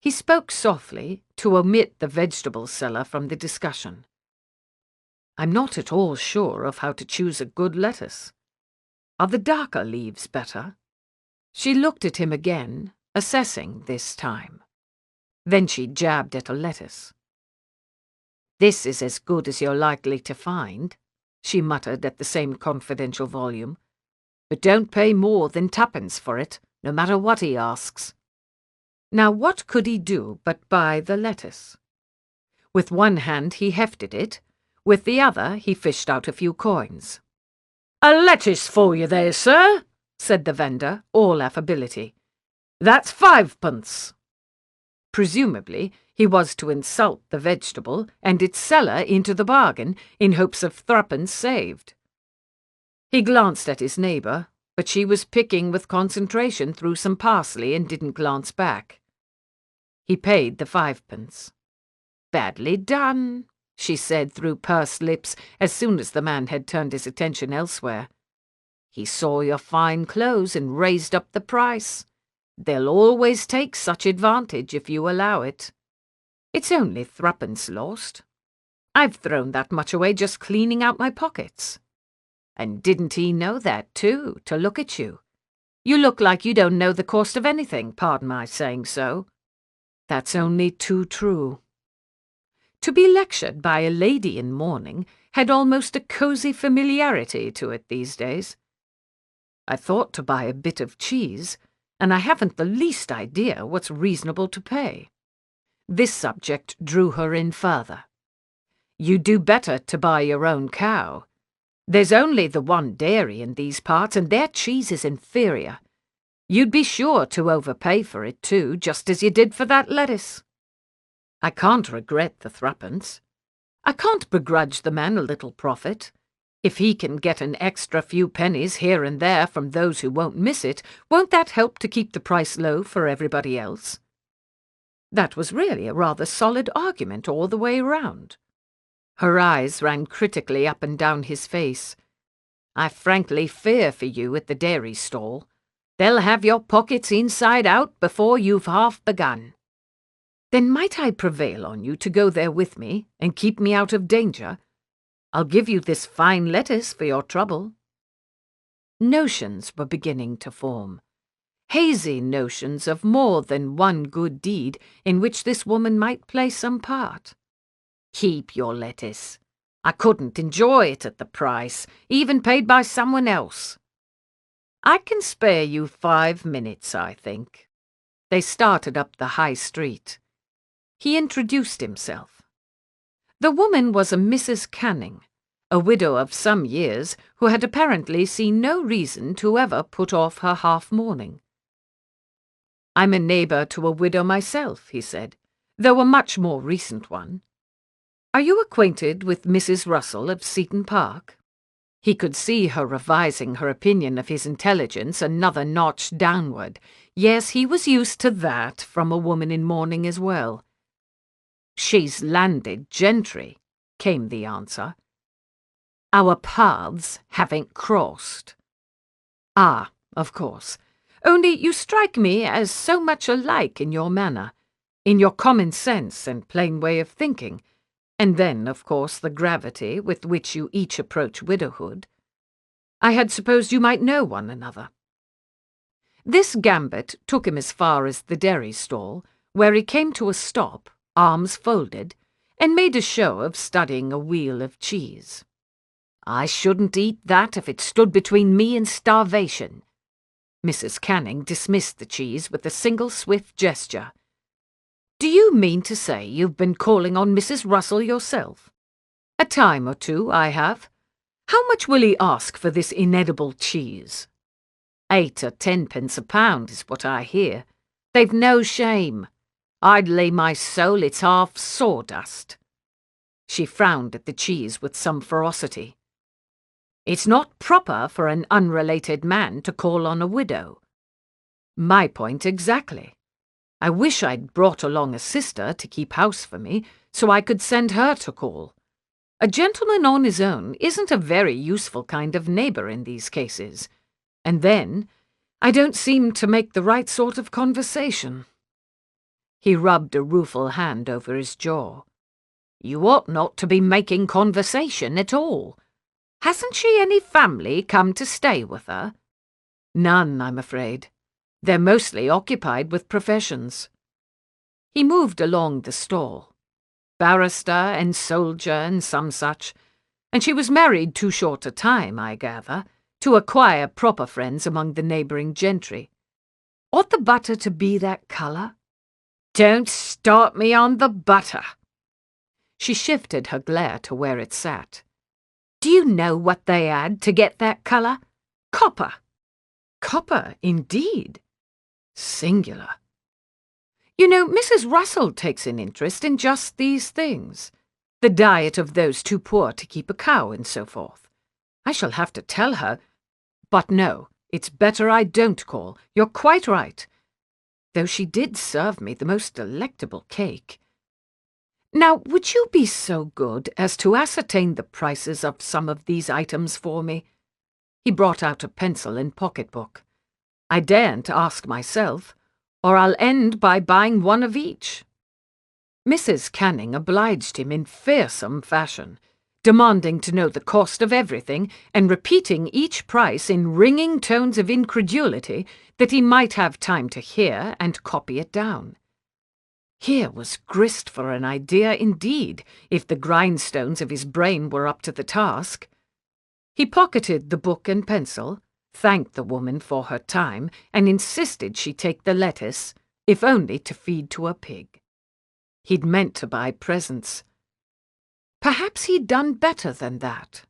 He spoke softly, to omit the vegetable seller from the discussion. "I'm not at all sure of how to choose a good lettuce. Are the darker leaves better?" She looked at him again, assessing this time. Then she jabbed at a lettuce. "This is as good as you're likely to find," she muttered at the same confidential volume. "But don't pay more than twopence for it, no matter what he asks." Now what could he do but buy the lettuce? With one hand he hefted it, With the other he fished out a few coins. "A lettuce for you there, sir," said the vendor, all affability. "That's 5p." Presumably he was to insult the vegetable and its seller into the bargain in hopes of 3d saved. He glanced at his neighbour, but she was picking with concentration through some parsley and didn't glance back. He paid the 5p. "Badly done," she said through pursed lips as soon as the man had turned his attention elsewhere. "He saw your fine clothes and raised up the price. They'll always take such advantage if you allow it. It's only 3d lost. I've thrown that much away just cleaning out my pockets. And didn't he know that, too, to look at you? You look like you don't know the cost of anything, pardon my saying so." "That's only too true." To be lectured by a lady in mourning had almost a cosy familiarity to it these days. "I thought to buy a bit of cheese, and I haven't the least idea what's reasonable to pay." This subject drew her in further. "You'd do better to buy your own cow. There's only the one dairy in these parts, and their cheese is inferior. You'd be sure to overpay for it, too, just as you did for that lettuce." "I can't regret the 3d. I can't begrudge the man a little profit. If he can get an extra few pennies here and there from those who won't miss it, won't that help to keep the price low for everybody else?" That was really a rather solid argument all the way round. Her eyes ran critically up and down his face. "I frankly fear for you at the dairy stall. They'll have your pockets inside out before you've half begun." "Then might I prevail on you to go there with me and keep me out of danger? I'll give you this fine lettuce for your trouble." Notions were beginning to form. Hazy notions of more than one good deed in which this woman might play some part. "Keep your lettuce. I couldn't enjoy it at the price, even paid by someone else." "I can spare you 5 minutes, I think." They started up the high street. He introduced himself. The woman was a Mrs. Canning, a widow of some years who had apparently seen no reason to ever put off her half-mourning. "I'm a neighbour to a widow myself," he said, "though a much more recent one. Are you acquainted with Mrs. Russell of Seaton Park?" He could see her revising her opinion of his intelligence another notch downward. Yes, he was used to that from a woman in mourning as well. "She's landed gentry," came the answer. "Our paths haven't crossed." "Ah, of course. Only you strike me as so much alike in your manner, in your common sense and plain way of thinking, and then, of course, the gravity with which you each approach widowhood. I had supposed you might know one another." This gambit took him as far as the dairy stall, where he came to a stop, arms folded, and made a show of studying a wheel of cheese. "I shouldn't eat that if it stood between me and starvation." Mrs. Canning dismissed the cheese with a single swift gesture. "Do you mean to say you've been calling on Mrs. Russell yourself?" "A time or two, I have. How much will he ask for this inedible cheese?" 8 or 10p a pound is what I hear. They've no shame. I'd lay my soul it's half sawdust." She frowned at the cheese with some ferocity. "It's not proper for an unrelated man to call on a widow." "My point exactly. I wish I'd brought along a sister to keep house for me, so I could send her to call. A gentleman on his own isn't a very useful kind of neighbour in these cases. And then, I don't seem to make the right sort of conversation." He rubbed a rueful hand over his jaw. "You ought not to be making conversation at all. Hasn't she any family come to stay with her?" "None, I'm afraid. They're mostly occupied with professions." He moved along the stall. Barrister and soldier and some such, and she was married too short a time, I gather, to acquire proper friends among the neighbouring gentry. Ought the butter to be that colour? "Don't start me on the butter." She shifted her glare to where it sat. "Do you know what they add to get that colour? Copper." "Copper, indeed. Singular. You know, Mrs. Russell takes an interest in just these things. The diet of those too poor to keep a cow and so forth. I shall have to tell her. But no, it's better I don't call. You're quite right. Though she did serve me the most delectable cake. Now, would you be so good as to ascertain the prices of some of these items for me?" He brought out a pencil and pocketbook. "I daren't ask myself, or I'll end by buying one of each." Mrs. Canning obliged him in fearsome fashion, demanding to know the cost of everything and repeating each price in ringing tones of incredulity that he might have time to hear and copy it down. Here was grist for an idea indeed, if the grindstones of his brain were up to the task. He pocketed the book and pencil, thanked the woman for her time, and insisted she take the lettuce, if only to feed to a pig. He'd meant to buy presents. Perhaps he'd done better than that.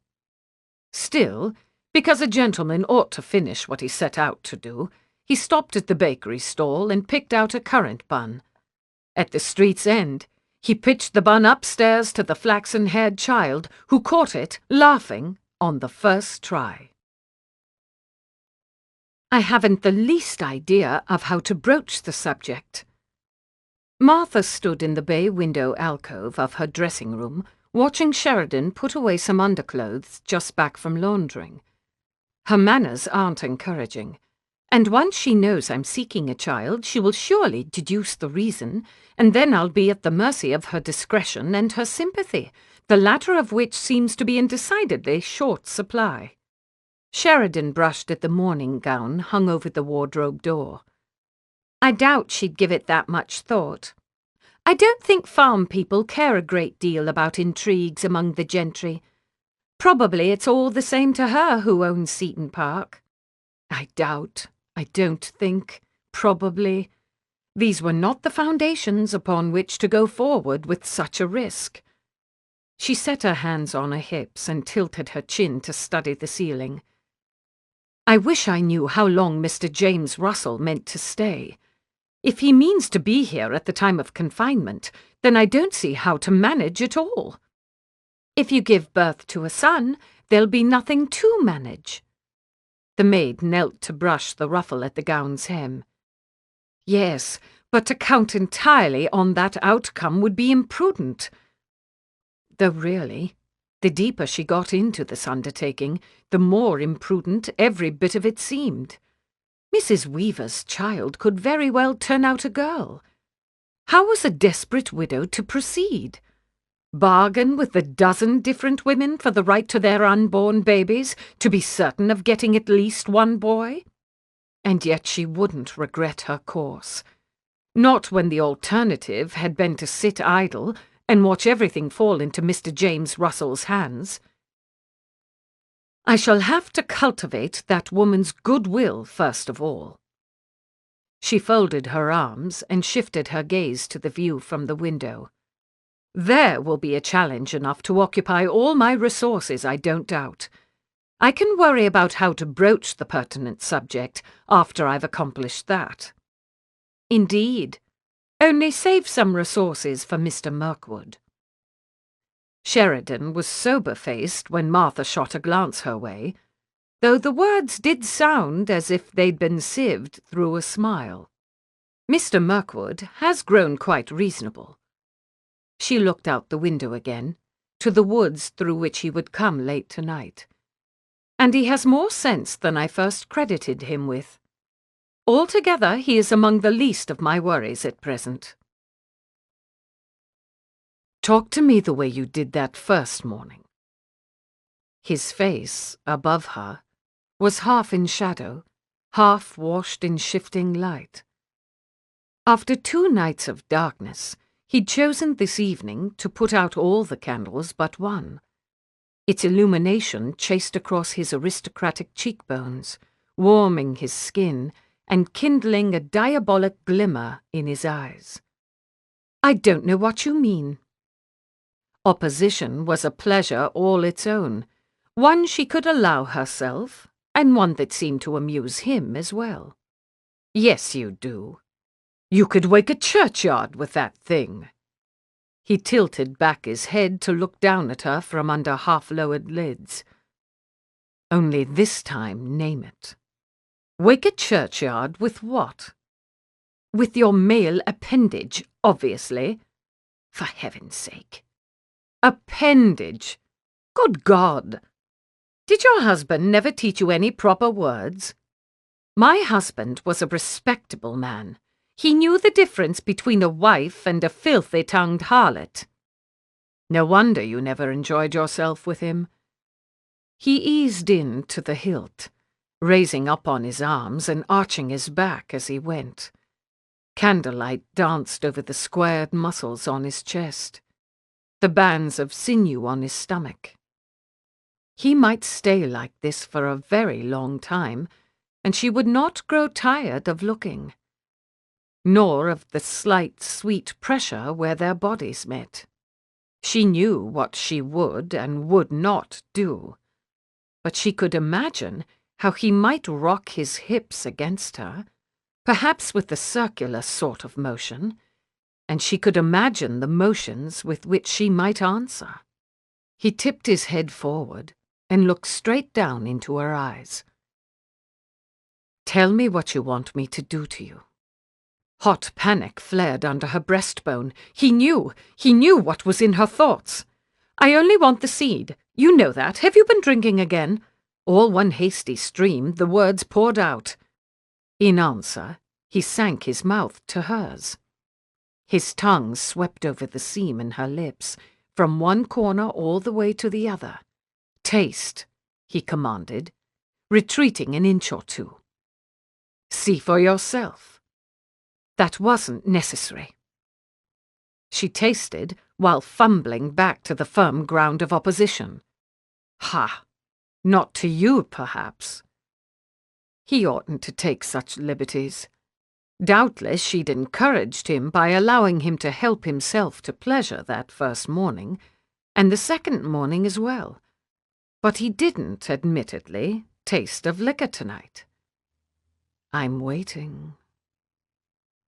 Still, because a gentleman ought to finish what he set out to do, he stopped at the bakery stall and picked out a currant bun. At the street's end, he pitched the bun upstairs to the flaxen-haired child, who caught it, laughing, on the first try. I haven't the least idea of how to broach the subject. Martha stood in the bay window alcove of her dressing-room, watching Sheridan put away some underclothes just back from laundering. Her manners aren't encouraging, and once she knows I'm seeking a child, she will surely deduce the reason, and then I'll be at the mercy of her discretion and her sympathy, the latter of which seems to be in decidedly short supply. Sheridan brushed at the morning gown hung over the wardrobe door. "I doubt she'd give it that much thought. I don't think farm people care a great deal about intrigues among the gentry. Probably it's all the same to her who owns Seaton Park. I doubt, I don't think, probably. These were not the foundations upon which to go forward with such a risk." She set her hands on her hips and tilted her chin to study the ceiling. "I wish I knew how long Mr. James Russell meant to stay. If he means to be here at the time of confinement, then I don't see how to manage at all. If you give birth to a son, there'll be nothing to manage." The maid knelt to brush the ruffle at the gown's hem. "Yes, but to count entirely on that outcome would be imprudent." Though really, the deeper she got into this undertaking, the more imprudent every bit of it seemed. Mrs. Weaver's child could very well turn out a girl. How was a desperate widow to proceed? Bargain with a dozen different women for the right to their unborn babies, to be certain of getting at least one boy? And yet she wouldn't regret her course. Not when the alternative had been to sit idle and watch everything fall into Mr. James Russell's hands. I shall have to cultivate that woman's goodwill first of all. She folded her arms and shifted her gaze to the view from the window. There will be a challenge enough to occupy all my resources, I don't doubt. I can worry about how to broach the pertinent subject after I've accomplished that. Indeed, only save some resources for Mr. Mirkwood. Sheridan was sober-faced when Martha shot a glance her way, though the words did sound as if they'd been sieved through a smile. Mr. Mirkwood has grown quite reasonable. She looked out the window again, to the woods through which he would come late tonight. And he has more sense than I first credited him with. Altogether, he is among the least of my worries at present. Talk to me the way you did that first morning. His face, above her, was half in shadow, half washed in shifting light. After 2 nights of darkness, he'd chosen this evening to put out all the candles but one. Its illumination chased across his aristocratic cheekbones, warming his skin and kindling a diabolic glimmer in his eyes. "I don't know what you mean." Opposition was a pleasure all its own, one she could allow herself, and one that seemed to amuse him as well. Yes, you do. You could wake a churchyard with that thing. He tilted back his head to look down at her from under half-lowered lids. Only this time name it. Wake a churchyard with what? With your male appendage, obviously. For heaven's sake. Appendage! Good God! Did your husband never teach you any proper words? My husband was a respectable man. He knew the difference between a wife and a filthy-tongued harlot. No wonder you never enjoyed yourself with him. He eased in to the hilt, raising up on his arms and arching his back as he went. Candlelight danced over the squared muscles on his chest, the bands of sinew on his stomach. He might stay like this for a very long time, and she would not grow tired of looking, nor of the slight, sweet pressure where their bodies met. She knew what she would and would not do, but she could imagine how he might rock his hips against her, perhaps with a circular sort of motion, and she could imagine the motions with which she might answer. He tipped his head forward and looked straight down into her eyes. Tell me what you want me to do to you. Hot panic flared under her breastbone. He knew what was in her thoughts. I only want the seed. You know that. Have you been drinking again? All one hasty stream, the words poured out. In answer, he sank his mouth to hers. His tongue swept over the seam in her lips, from one corner all the way to the other. Taste, he commanded, retreating an inch or two. See for yourself. That wasn't necessary. She tasted while fumbling back to the firm ground of opposition. Ha! Not to you, perhaps. He oughtn't to take such liberties. Doubtless she'd encouraged him by allowing him to help himself to pleasure that first morning, and the second morning as well. But he didn't, admittedly, taste of liquor tonight. I'm waiting.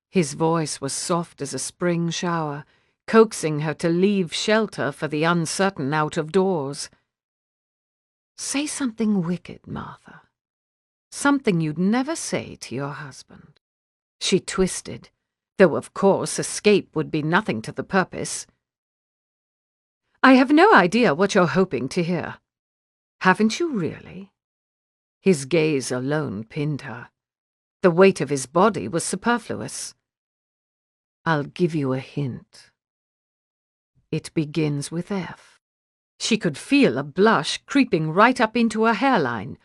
His voice was soft as a spring shower, coaxing her to leave shelter for the uncertain out-of-doors. Say something wicked, Martha. Something you'd never say to your husband. She twisted, though of course escape would be nothing to the purpose. I have no idea what you're hoping to hear. Haven't you really? His gaze alone pinned her. The weight of his body was superfluous. I'll give you a hint. It begins with F. She could feel a blush creeping right up into her hairline.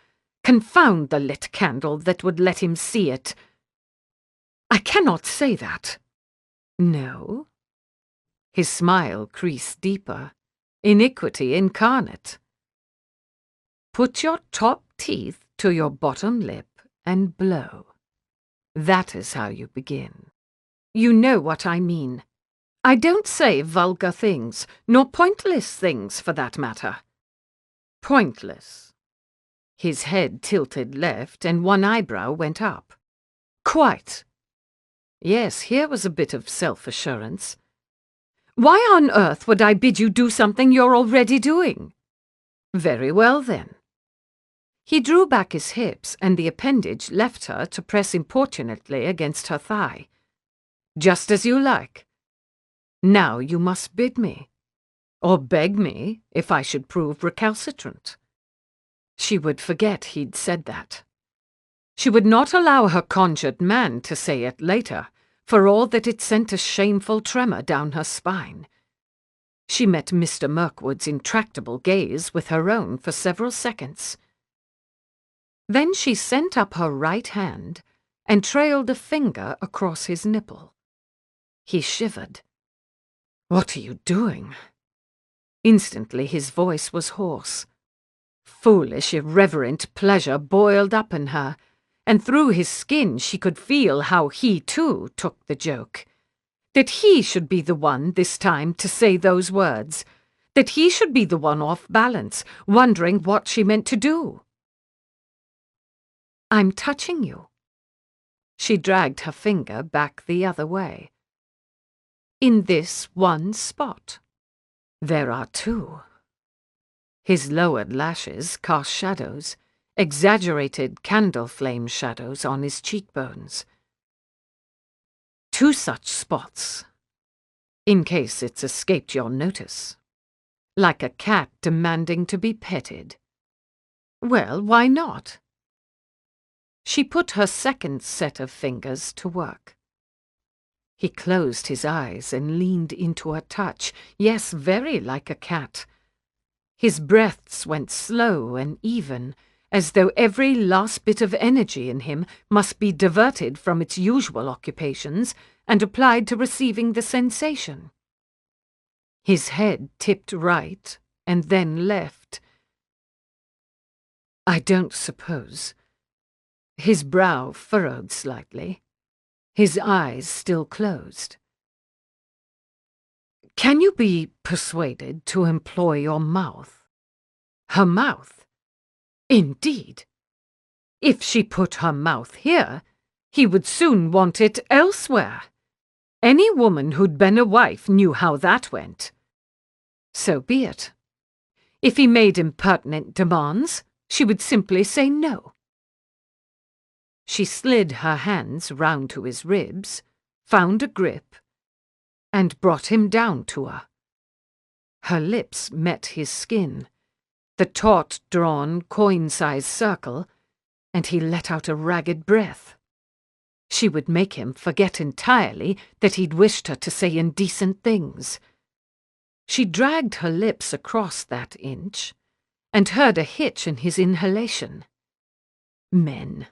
Confound the lit candle that would let him see it. I cannot say that. No? His smile creased deeper. Iniquity incarnate. Put your top teeth to your bottom lip and blow. That is how you begin. You know what I mean. I don't say vulgar things, nor pointless things for that matter. Pointless. His head tilted left and one eyebrow went up. Quite. Yes, here was a bit of self-assurance. Why on earth would I bid you do something you're already doing? Very well, then. He drew back his hips, and the appendage left her to press importunately against her thigh. Just as you like. Now you must bid me, or beg me if I should prove recalcitrant. She would forget he'd said that. She would not allow her conjured man to say it later, for all that it sent a shameful tremor down her spine. She met Mr. Mirkwood's intractable gaze with her own for several seconds. Then she sent up her right hand and trailed a finger across his nipple. He shivered. What are you doing? Instantly his voice was hoarse. Foolish, irreverent pleasure boiled up in her, and through his skin she could feel how he, too, took the joke. That he should be the one, this time, to say those words. that he should be the one off balance, wondering what she meant to do. "I'm touching you." She dragged her finger back the other way. "In this one spot. There are two." His lowered lashes cast shadows, exaggerated candle flame shadows on his cheekbones. "Two such spots, in case it's escaped your notice. Like a cat demanding to be petted. Well, why not?" She put her second set of fingers to work. He closed his eyes and leaned into her touch, yes, very like a cat. His breaths went slow and even, as though every last bit of energy in him must be diverted from its usual occupations and applied to receiving the sensation. His head tipped right and then left. "I don't suppose." His brow furrowed slightly, his eyes still closed. "Can you be persuaded to employ your mouth?" Her mouth? Indeed. If she put her mouth here, he would soon want it elsewhere. Any woman who'd been a wife knew how that went. So be it. If he made impertinent demands, she would simply say no. She slid her hands round to his ribs, found a grip, and brought him down to her. Her lips met his skin, the taut-drawn, coin-sized circle, and he let out a ragged breath. She would make him forget entirely that he'd wished her to say indecent things. She dragged her lips across that inch, and heard a hitch in his inhalation. Men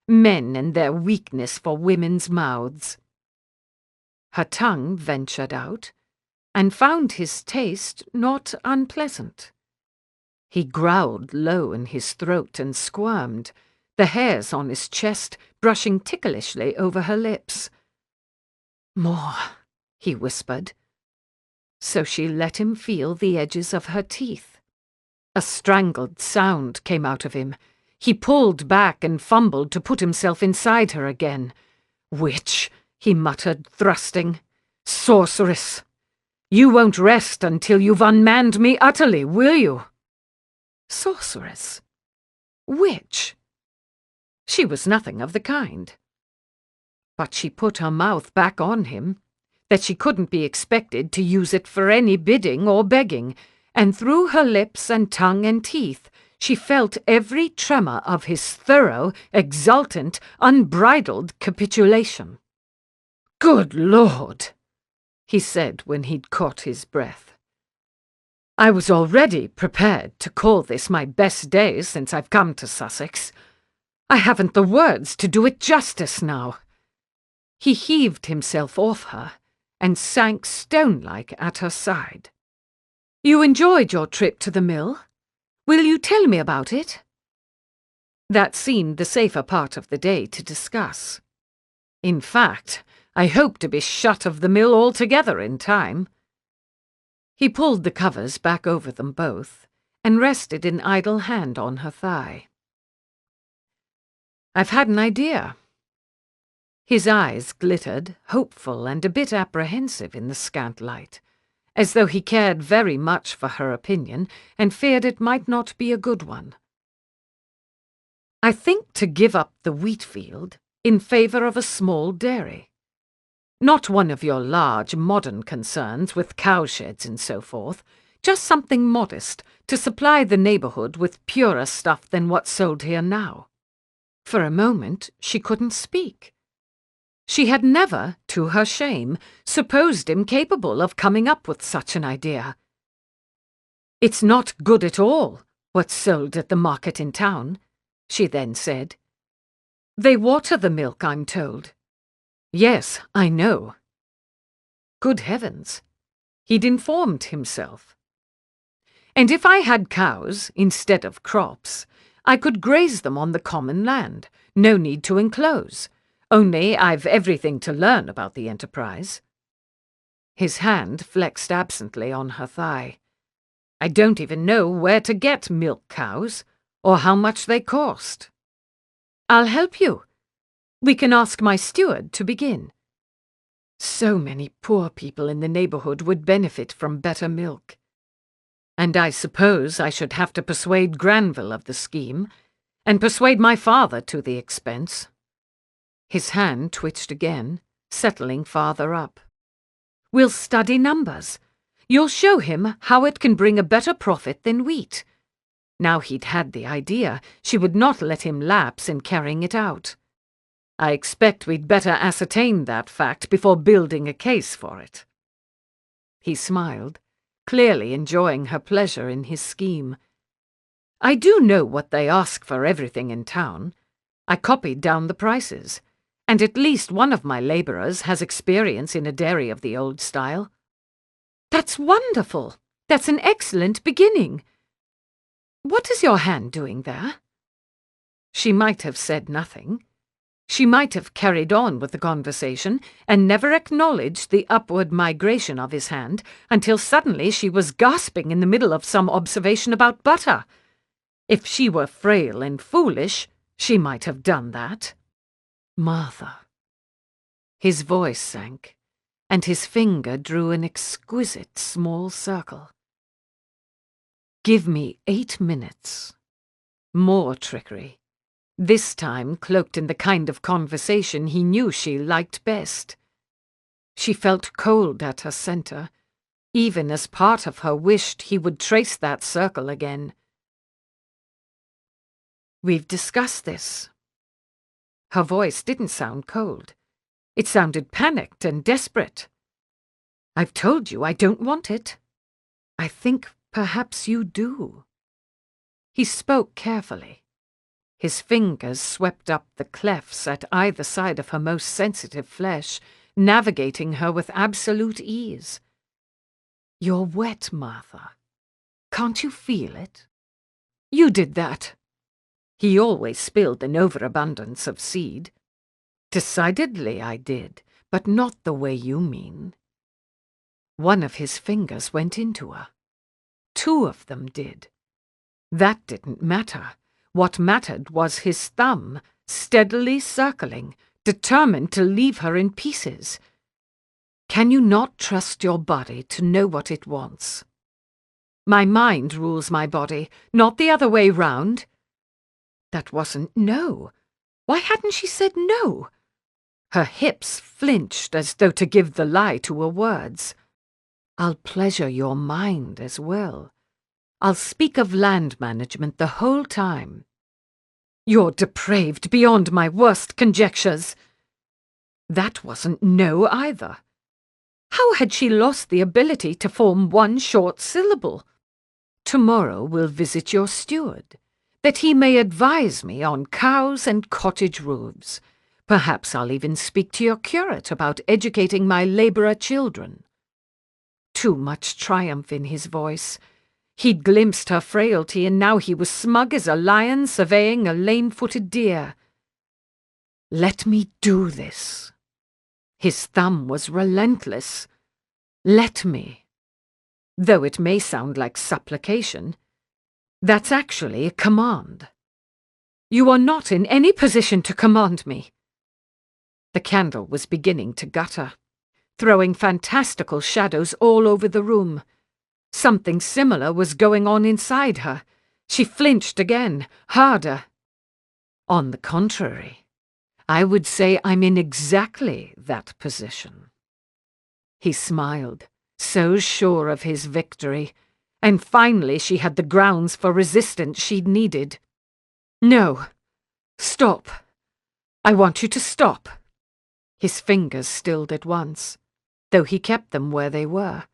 and their weakness for women's mouths. Her tongue ventured out, and found his taste not unpleasant. He growled low in his throat and squirmed, the hairs on his chest brushing ticklishly over her lips. "More," he whispered. So she let him feel the edges of her teeth. A strangled sound came out of him. He pulled back and fumbled to put himself inside her again. "Witch," he muttered, thrusting. "Sorceress! You won't rest until you've unmanned me utterly, will you?" Sorceress? Witch? She was nothing of the kind. But she put her mouth back on him, that she couldn't be expected to use it for any bidding or begging, and through her lips and tongue and teeth she felt every tremor of his thorough, exultant, unbridled capitulation. "Good Lord!" he said when he'd caught his breath. "I was already prepared to call this my best day since I've come to Sussex. I haven't the words to do it justice now." He heaved himself off her and sank stone-like at her side. "You enjoyed your trip to the mill? Will you tell me about it?" That seemed the safer part of the day to discuss. "In fact, I hope to be shut of the mill altogether in time." He pulled the covers back over them both and rested an idle hand on her thigh. "I've had an idea." His eyes glittered, hopeful and a bit apprehensive in the scant light, as though he cared very much for her opinion and feared it might not be a good one. "I think to give up the wheat field in favour of a small dairy. Not one of your large modern concerns with cowsheds and so forth, just something modest to supply the neighbourhood with purer stuff than what's sold here now." For a moment she couldn't speak. She had never, to her shame, supposed him capable of coming up with such an idea. "It's not good at all, what's sold at the market in town," she then said. "They water the milk, I'm told." "Yes, I know." Good heavens! He'd informed himself. "And if I had cows instead of crops, I could graze them on the common land, no need to enclose. Only I've everything to learn about the enterprise." His hand flexed absently on her thigh. I don't even know where to get milk cows, or how much they cost. I'll help you. We can ask my steward to begin. So many poor people in the neighborhood would benefit from better milk. And I suppose I should have to persuade Granville of the scheme, and persuade my father to the expense. His hand twitched again, settling farther up. We'll study numbers. You'll show him how it can bring a better profit than wheat. Now he'd had the idea, she would not let him lapse in carrying it out. I expect we'd better ascertain that fact before building a case for it. He smiled, clearly enjoying her pleasure in his scheme. I do know what they ask for everything in town. I copied down the prices, and at least one of my labourers has experience in a dairy of the old style. That's wonderful. That's an excellent beginning. What is your hand doing there? She might have said nothing. She might have carried on with the conversation and never acknowledged the upward migration of his hand until suddenly she was gasping in the middle of some observation about butter. If she were frail and foolish, she might have done that. Martha. His voice sank, and his finger drew an exquisite small circle. Give me 8 minutes. More trickery. This time cloaked in the kind of conversation he knew she liked best. She felt cold at her centre, even as part of her wished he would trace that circle again. We've discussed this. Her voice didn't sound cold. It sounded panicked and desperate. I've told you I don't want it. I think perhaps you do. He spoke carefully. His fingers swept up the clefts at either side of her most sensitive flesh, navigating her with absolute ease. You're wet, Martha. Can't you feel it? You did that. He always spilled an overabundance of seed. Decidedly I did, but not the way you mean. One of his fingers went into her. 2 of them did. That didn't matter. What mattered was his thumb, steadily circling, determined to leave her in pieces. Can you not trust your body to know what it wants? My mind rules my body, not the other way round. That wasn't no. Why hadn't she said no? Her hips flinched as though to give the lie to her words. I'll pleasure your mind as well. I'll speak of land management the whole time. You're depraved beyond my worst conjectures. That wasn't no either. How had she lost the ability to form one short syllable? Tomorrow we'll visit your steward, that he may advise me on cows and cottage roofs. Perhaps I'll even speak to your curate about educating my labourer children. Too much triumph in his voice. He'd glimpsed her frailty, and now he was smug as a lion surveying a lame-footed deer. Let me do this. His thumb was relentless. Let me. Though it may sound like supplication, that's actually a command. You are not in any position to command me. The candle was beginning to gutter, throwing fantastical shadows all over the room. Something similar was going on inside her. She flinched again, harder. On the contrary, I would say I'm in exactly that position. He smiled, so sure of his victory, and finally she had the grounds for resistance she'd needed. No, stop. I want you to stop. His fingers stilled at once, though he kept them where they were.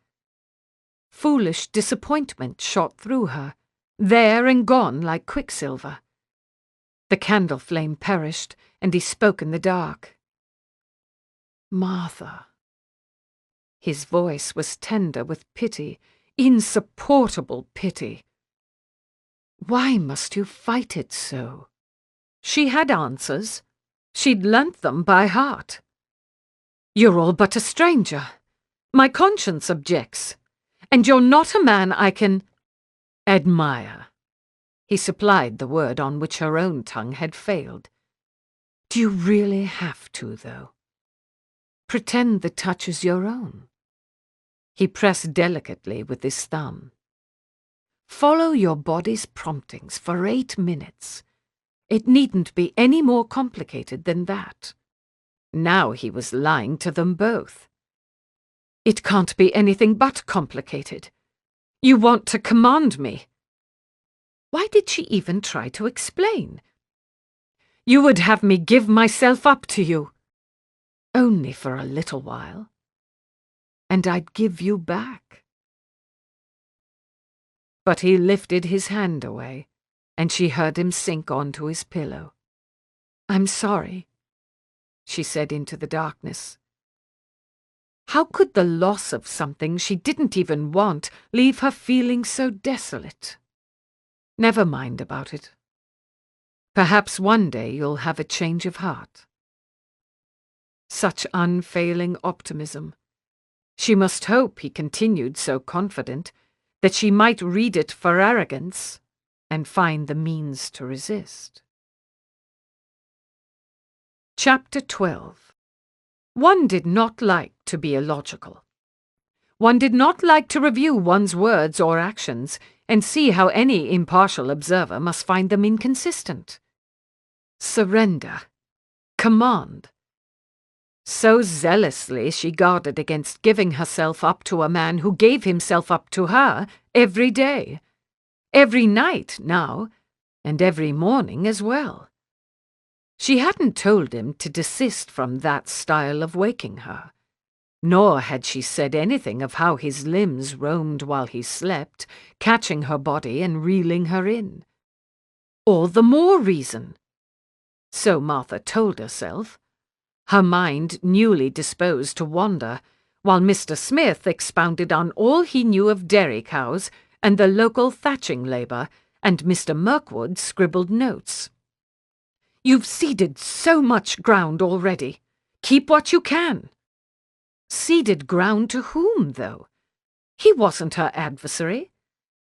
Foolish disappointment shot through her, there and gone like quicksilver. The candle flame perished, and he spoke in the dark. Martha. His voice was tender with pity, insupportable pity. Why must you fight it so? She had answers. She'd learnt them by heart. You're all but a stranger. My conscience objects. And you're not a man I can— Admire. He supplied the word on which her own tongue had failed. Do you really have to, though? Pretend the touch is your own. He pressed delicately with his thumb. Follow your body's promptings for 8 minutes. It needn't be any more complicated than that. Now he was lying to them both. It can't be anything but complicated. You want to command me. Why did she even try to explain? You would have me give myself up to you. Only for a little while. And I'd give you back. But he lifted his hand away, and she heard him sink onto his pillow. I'm sorry, she said into the darkness. How could the loss of something she didn't even want leave her feeling so desolate? Never mind about it. Perhaps one day you'll have a change of heart. Such unfailing optimism. She must hope he continued so confident that she might read it for arrogance and find the means to resist. Chapter 12. One did not like to be illogical. One did not like to review one's words or actions and see how any impartial observer must find them inconsistent. Surrender. Command. So zealously she guarded against giving herself up to a man who gave himself up to her every day, every night now, and every morning as well. She hadn't told him to desist from that style of waking her, nor had she said anything of how his limbs roamed while he slept, catching her body and reeling her in. All the more reason. So Martha told herself, her mind newly disposed to wander, while Mr. Smith expounded on all he knew of dairy cows and the local thatching labour, and Mr. Mirkwood scribbled notes. You've ceded so much ground already. Keep what you can. Ceded ground to whom, though? He wasn't her adversary.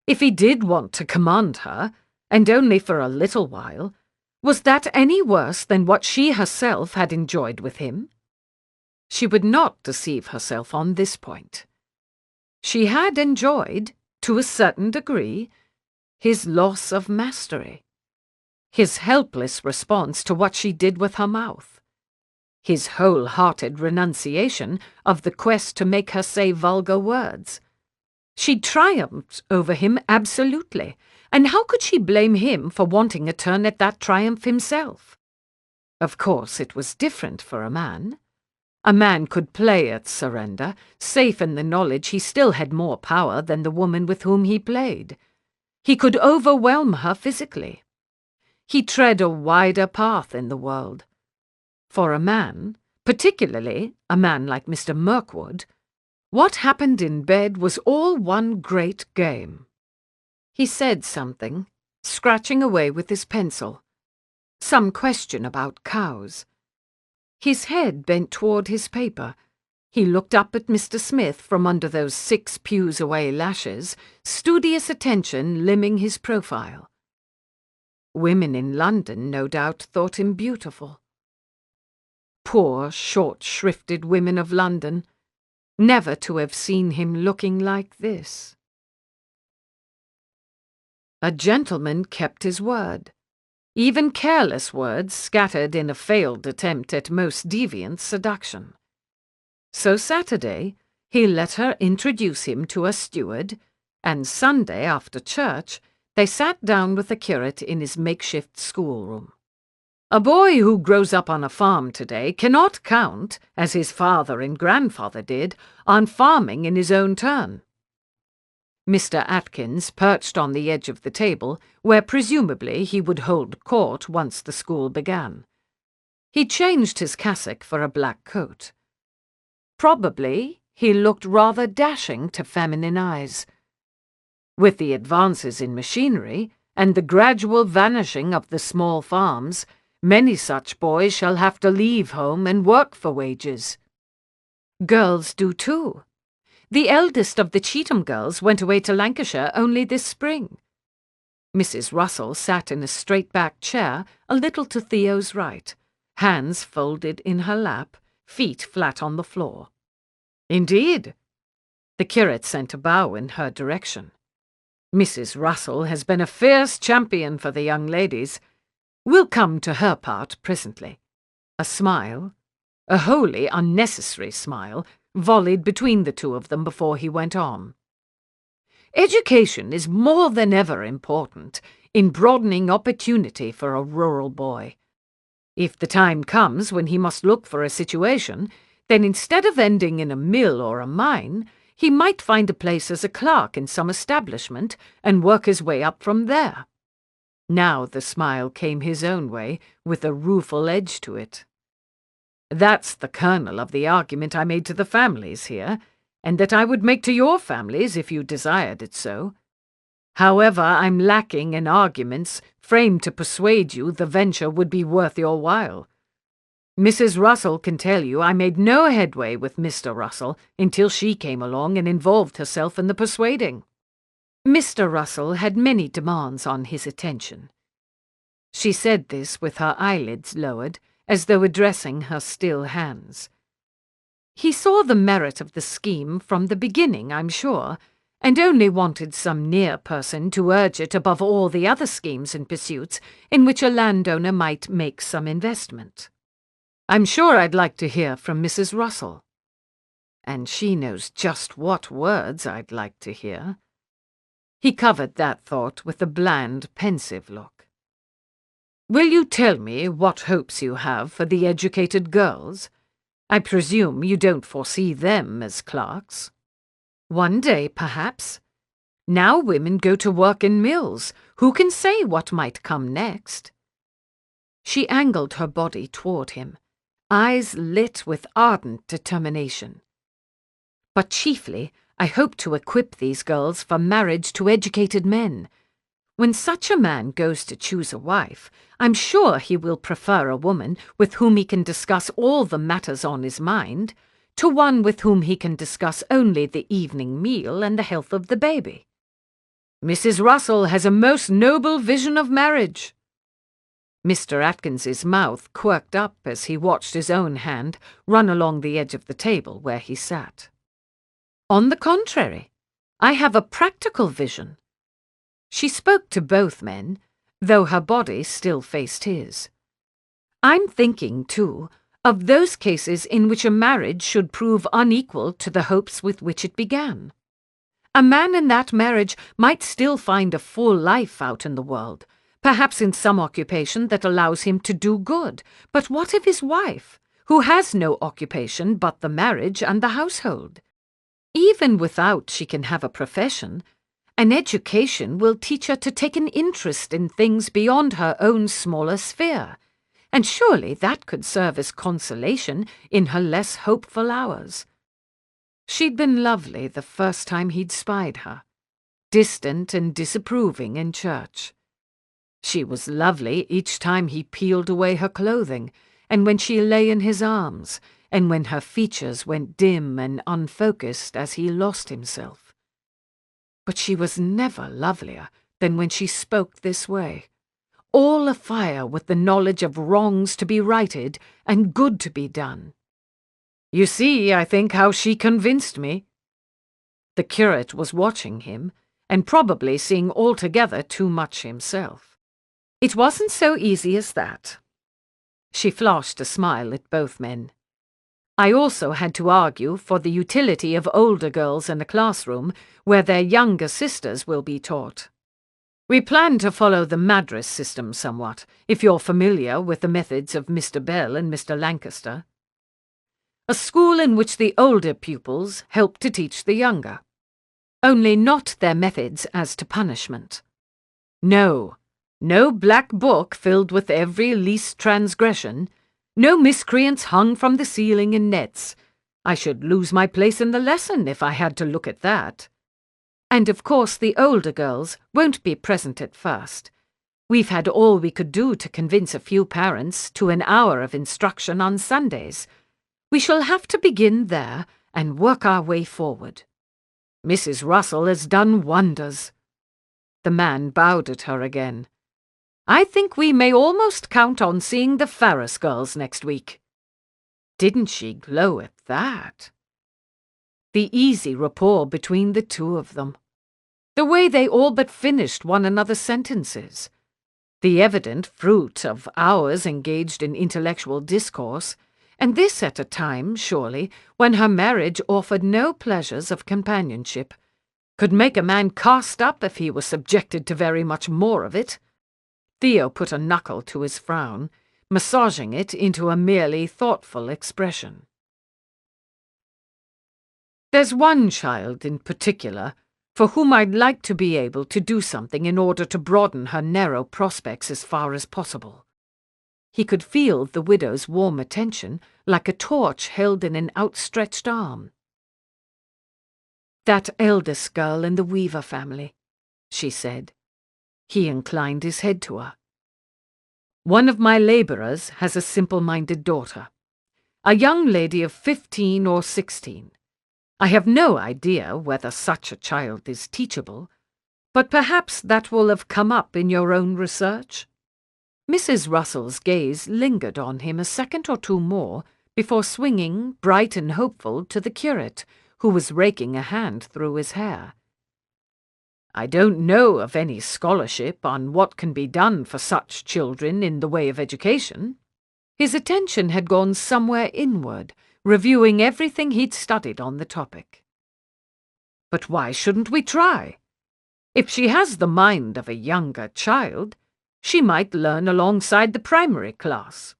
If he did want to command her, and only for a little while, was that any worse than what she herself had enjoyed with him? She would not deceive herself on this point. She had enjoyed, to a certain degree, his loss of mastery, his helpless response to what she did with her mouth, his whole-hearted renunciation of the quest to make her say vulgar words. She triumphed over him absolutely, and how could she blame him for wanting a turn at that triumph himself? Of course, it was different for a man. A man could play at surrender, safe in the knowledge he still had more power than the woman with whom he played. He could overwhelm her physically. He tread a wider path in the world. For a man, particularly a man like Mr. Mirkwood, what happened in bed was all one great game. He said something, scratching away with his pencil. Some question about cows. His head bent toward his paper. He looked up at Mr. Smith from under those 6 pews away lashes, studious attention limning his profile. Women in London, no doubt, thought him beautiful. Poor, short-shrifted women of London, never to have seen him looking like this. A gentleman kept his word, even careless words scattered in a failed attempt at most deviant seduction. So Saturday he let her introduce him to a steward, and Sunday after church they sat down with the curate in his makeshift schoolroom. A boy who grows up on a farm today cannot count, as his father and grandfather did, on farming in his own turn. Mr. Atkins perched on the edge of the table, where presumably he would hold court once the school began. He changed his cassock for a black coat. Probably he looked rather dashing to feminine eyes. With the advances in machinery and the gradual vanishing of the small farms, many such boys shall have to leave home and work for wages. Girls do too. The eldest of the Cheetham girls went away to Lancashire only this spring." Mrs. Russell sat in a straight-backed chair a little to Theo's right, hands folded in her lap, feet flat on the floor. "Indeed?" The curate sent a bow in her direction. "Mrs. Russell has been a fierce champion for the young ladies. We'll come to her part presently." A smile, a wholly unnecessary smile, volleyed between the two of them before he went on. "Education is more than ever important in broadening opportunity for a rural boy. If the time comes when he must look for a situation, then instead of ending in a mill or a mine, he might find a place as a clerk in some establishment and work his way up from there." Now the smile came his own way, with a rueful edge to it. "That's the kernel of the argument I made to the families here, and that I would make to your families if you desired it so. However, I'm lacking in arguments framed to persuade you the venture would be worth your while. Mrs. Russell can tell you I made no headway with Mr. Russell until she came along and involved herself in the persuading." Mr. Russell had many demands on his attention. She said this with her eyelids lowered, as though addressing her still hands. "He saw the merit of the scheme from the beginning, I'm sure, and only wanted some near person to urge it above all the other schemes and pursuits in which a landowner might make some investment. I'm sure I'd like to hear from Mrs. Russell. And she knows just what words I'd like to hear." He covered that thought with a bland, pensive look. "Will you tell me what hopes you have for the educated girls? I presume you don't foresee them as clerks." "One day, perhaps. Now women go to work in mills. Who can say what might come next?" She angled her body toward him, eyes lit with ardent determination. "But chiefly, I hope to equip these girls for marriage to educated men. When such a man goes to choose a wife, I'm sure he will prefer a woman with whom he can discuss all the matters on his mind, to one with whom he can discuss only the evening meal and the health of the baby. Mrs. Russell has a most noble vision of marriage." Mr. Atkins's mouth quirked up as he watched his own hand run along the edge of the table where he sat. "On the contrary, I have a practical vision." She spoke to both men, though her body still faced his. "I'm thinking, too, of those cases in which a marriage should prove unequal to the hopes with which it began. A man in that marriage might still find a full life out in the world, perhaps in some occupation that allows him to do good. But what of his wife, who has no occupation but the marriage and the household? Even without she can have a profession, an education will teach her to take an interest in things beyond her own smaller sphere, and surely that could serve as consolation in her less hopeful hours. She'd been lovely the first time he'd spied her, distant and disapproving in church. She was lovely each time he peeled away her clothing, and when she lay in his arms, and when her features went dim and unfocused as he lost himself. But she was never lovelier than when she spoke this way, all afire with the knowledge of wrongs to be righted and good to be done. "You see, I think, how she convinced me." The curate was watching him, and probably seeing altogether too much himself. "It wasn't so easy as that." She flashed a smile at both men. "I also had to argue for the utility of older girls in a classroom where their younger sisters will be taught. We plan to follow the Madras system somewhat, if you're familiar with the methods of Mr. Bell and Mr. Lancaster. A school in which the older pupils help to teach the younger, only not their methods as to punishment. No black book filled with every least transgression, no miscreants hung from the ceiling in nets. I should lose my place in the lesson if I had to look at that. And of course the older girls won't be present at first. We've had all we could do to convince a few parents to an hour of instruction on Sundays. We shall have to begin there and work our way forward." Mrs. Russell has done wonders." The man bowed at her again. "I think we may almost count on seeing the Ferris girls next week." Didn't she glow at that? The easy rapport between the two of them. The way they all but finished one another's sentences. The evident fruit of hours engaged in intellectual discourse, and this at a time, surely, when her marriage offered no pleasures of companionship, could make a man cast up if he was subjected to very much more of it. Theo put a knuckle to his frown, massaging it into a merely thoughtful expression. "There's one child in particular for whom I'd like to be able to do something in order to broaden her narrow prospects as far as possible." He could feel the widow's warm attention like a torch held in an outstretched arm. "That eldest girl in the Weaver family," she said. He inclined his head to her. "One of my labourers has a simple-minded daughter, a young lady of 15 or 16. I have no idea whether such a child is teachable, but perhaps that will have come up in your own research." Mrs. Russell's gaze lingered on him a second or two more before swinging, bright and hopeful, to the curate, who was raking a hand through his hair. "I don't know of any scholarship on what can be done for such children in the way of education." His attention had gone somewhere inward, reviewing everything he'd studied on the topic. "But why shouldn't we try? If she has the mind of a younger child, she might learn alongside the primary class.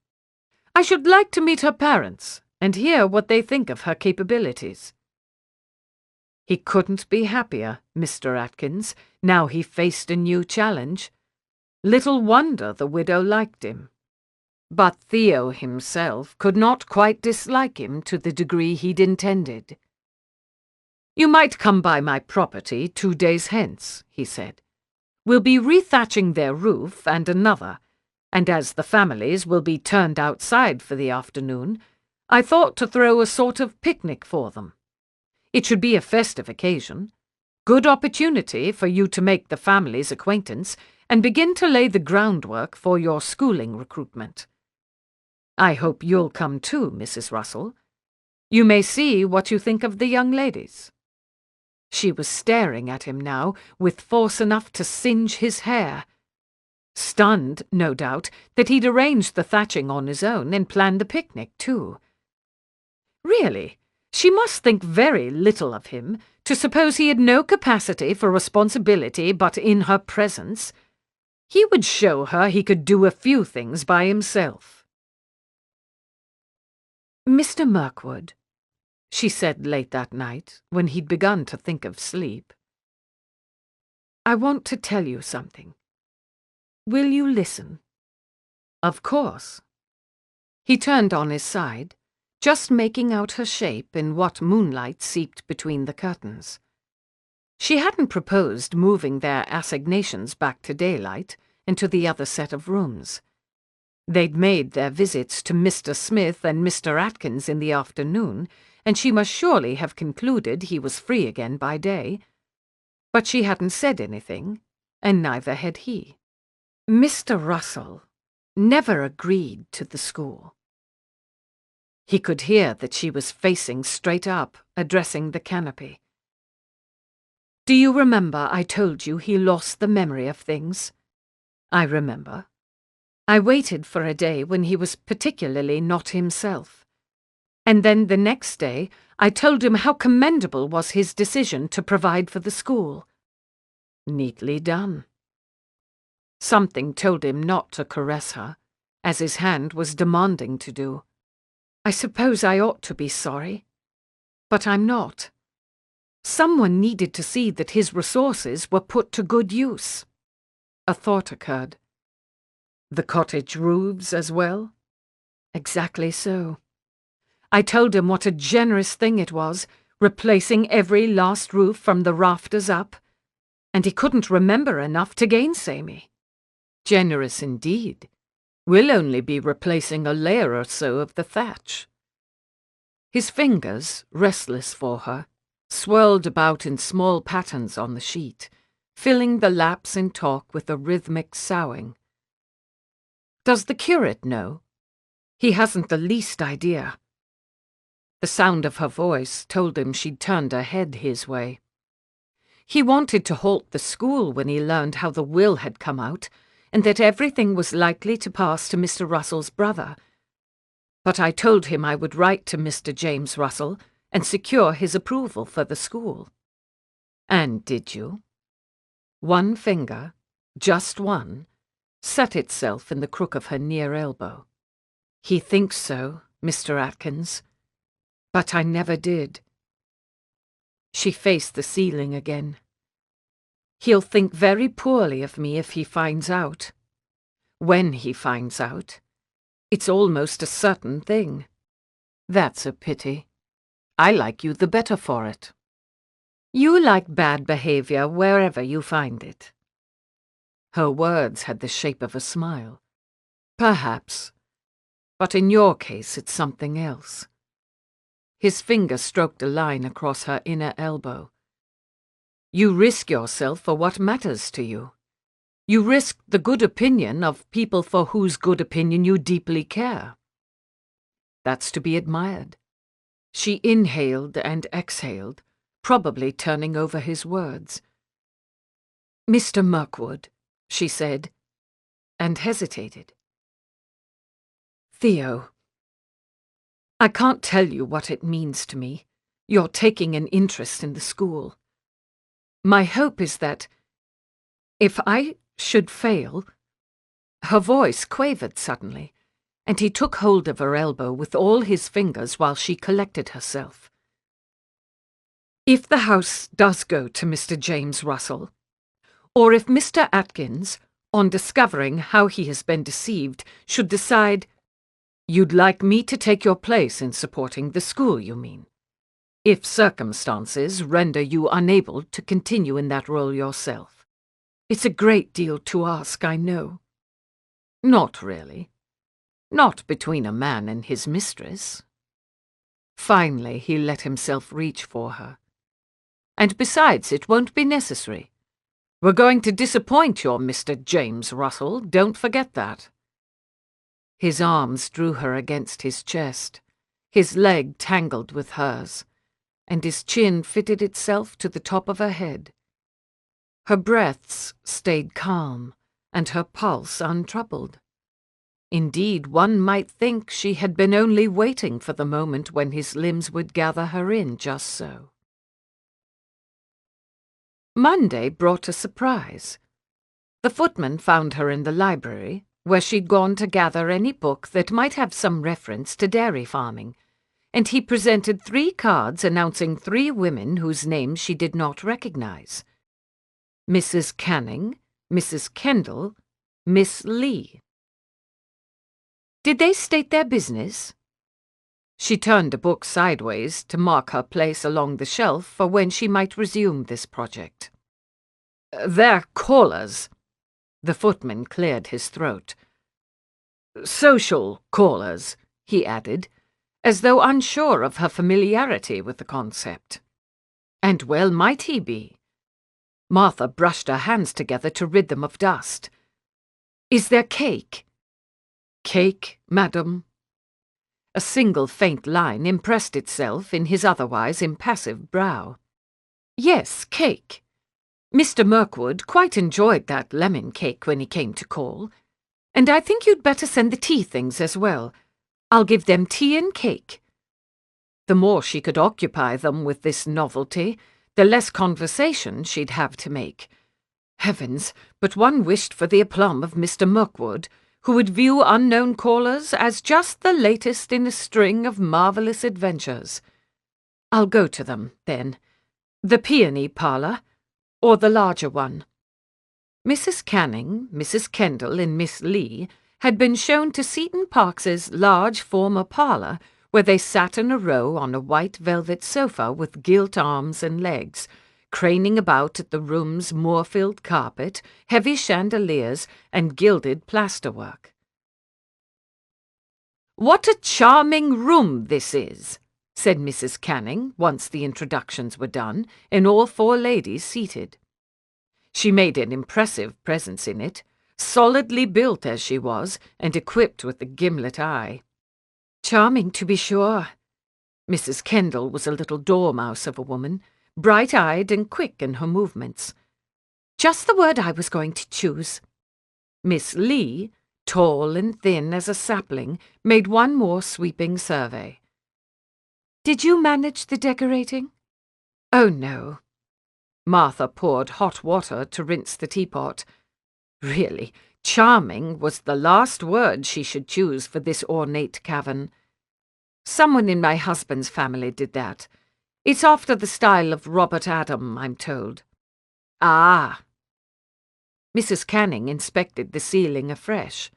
I should like to meet her parents and hear what they think of her capabilities." He couldn't be happier, Mr. Atkins, now he faced a new challenge. Little wonder the widow liked him. But Theo himself could not quite dislike him to the degree he'd intended. "You might come by my property 2 days hence," he said. "We'll be rethatching their roof and another, and as the families will be turned outside for the afternoon, I thought to throw a sort of picnic for them. It should be a festive occasion. Good opportunity for you to make the family's acquaintance and begin to lay the groundwork for your schooling recruitment. I hope you'll come too, Mrs. Russell. You may see what you think of the young ladies." She was staring at him now, with force enough to singe his hair. Stunned, no doubt, that he'd arranged the thatching on his own and planned the picnic too. Really, she must think very little of him to suppose he had no capacity for responsibility but in her presence. He would show her he could do a few things by himself. "Mr. Mirkwood," she said late that night, when he'd begun to think of sleep, "I want to tell you something. Will you listen?" "Of course." He turned on his side, just making out her shape in what moonlight seeped between the curtains. She hadn't proposed moving their assignations back to daylight and to the other set of rooms. They'd made their visits to Mr. Smith and Mr. Atkins in the afternoon, and she must surely have concluded he was free again by day. But she hadn't said anything, and neither had he. Mr. Russell never agreed to the school. He could hear that she was facing straight up, addressing the canopy. "Do you remember I told you he lost the memory of things?" "I remember. I waited for a day when he was particularly not himself. And then the next day I told him how commendable was his decision to provide for the school." Neatly done. Something told him not to caress her, as his hand was demanding to do. "I suppose I ought to be sorry, but I'm not. Someone needed to see that his resources were put to good use." A thought occurred. "The cottage roofs as well?" "Exactly so. I told him what a generous thing it was, replacing every last roof from the rafters up, and he couldn't remember enough to gainsay me." "Generous indeed. We'll only be replacing a layer or so of the thatch." His fingers, restless for her, swirled about in small patterns on the sheet, filling the lapse in talk with a rhythmic soughing. "Does the curate know?" "He hasn't the least idea." The sound of her voice told him she'd turned her head his way. "He wanted to halt the school when he learned how the will had come out, and that everything was likely to pass to Mr. Russell's brother. But I told him I would write to Mr. James Russell and secure his approval for the school." "And did you?" One finger, just one, set itself in the crook of her near elbow. "He thinks so, Mr. Atkins. But I never did." She faced the ceiling again. "He'll think very poorly of me if he finds out. When he finds out. It's almost a certain thing." "That's a pity. I like you the better for it." "You like bad behavior wherever you find it." Her words had the shape of a smile. "Perhaps. But in your case it's something else." His finger stroked a line across her inner elbow. "You risk yourself for what matters to you. You risk the good opinion of people for whose good opinion you deeply care. That's to be admired." She inhaled and exhaled, probably turning over his words. "Mr. Mirkwood," she said, and hesitated. "Theo, I can't tell you what it means to me, your taking an interest in the school. My hope is that, if I should fail—" Her voice quavered suddenly, and he took hold of her elbow with all his fingers while she collected herself. "If the house does go to Mr. James Russell, or if Mr. Atkins, on discovering how he has been deceived, should decide—" "You'd like me to take your place in supporting the school, you mean? If circumstances render you unable to continue in that role yourself. It's a great deal to ask, I know." "Not really. Not between a man and his mistress." Finally he let himself reach for her. "And besides, it won't be necessary. We're going to disappoint your Mr. James Russell, don't forget that." His arms drew her against his chest, his leg tangled with hers, and his chin fitted itself to the top of her head. Her breaths stayed calm, and her pulse untroubled. Indeed, one might think she had been only waiting for the moment when his limbs would gather her in just so. Monday brought a surprise. The footman found her in the library, where she'd gone to gather any book that might have some reference to dairy farming, and he presented 3 cards announcing 3 women whose names she did not recognize: Mrs. Canning, Mrs. Kendall, Miss Lee. Did they state their business? She turned a book sideways to mark her place along the shelf for when she might resume this project. "They're callers." The footman cleared his throat. "Social callers," he added, as though unsure of her familiarity with the concept. And well might he be. Martha brushed her hands together to rid them of dust. "Is there cake?" "Cake, madam?" A single faint line impressed itself in his otherwise impassive brow. "Yes, cake. Mr. Mirkwood quite enjoyed that lemon cake when he came to call. And I think you'd better send the tea things as well. I'll give them tea and cake." The more she could occupy them with this novelty, the less conversation she'd have to make. Heavens, but one wished for the aplomb of Mr. Mirkwood, who would view unknown callers as just the latest in a string of marvellous adventures. "I'll go to them, then. The peony parlour, or the larger one?" Mrs. Canning, Mrs. Kendall, and Miss Lee had been shown to Seton Parks's large former parlour, where they sat in a row on a white velvet sofa with gilt arms and legs, craning about at the room's moor-filled carpet, heavy chandeliers, and gilded plasterwork. "What a charming room this is!" said Mrs. Canning, once the introductions were done, and all four ladies seated. She made an impressive presence in it, solidly built as she was, and equipped with the gimlet eye. Charming, to be sure. Mrs. Kendall was a little dormouse of a woman, bright-eyed and quick in her movements. Just the word I was going to choose. Miss Lee, tall and thin as a sapling, made one more sweeping survey. Did you manage the decorating? Oh, no. Martha poured hot water to rinse the teapot. Really, charming was the last word she should choose for this ornate cavern. Someone in my husband's family did that. It's after the style of Robert Adam, I'm told. Ah. Mrs. Canning inspected the ceiling afresh.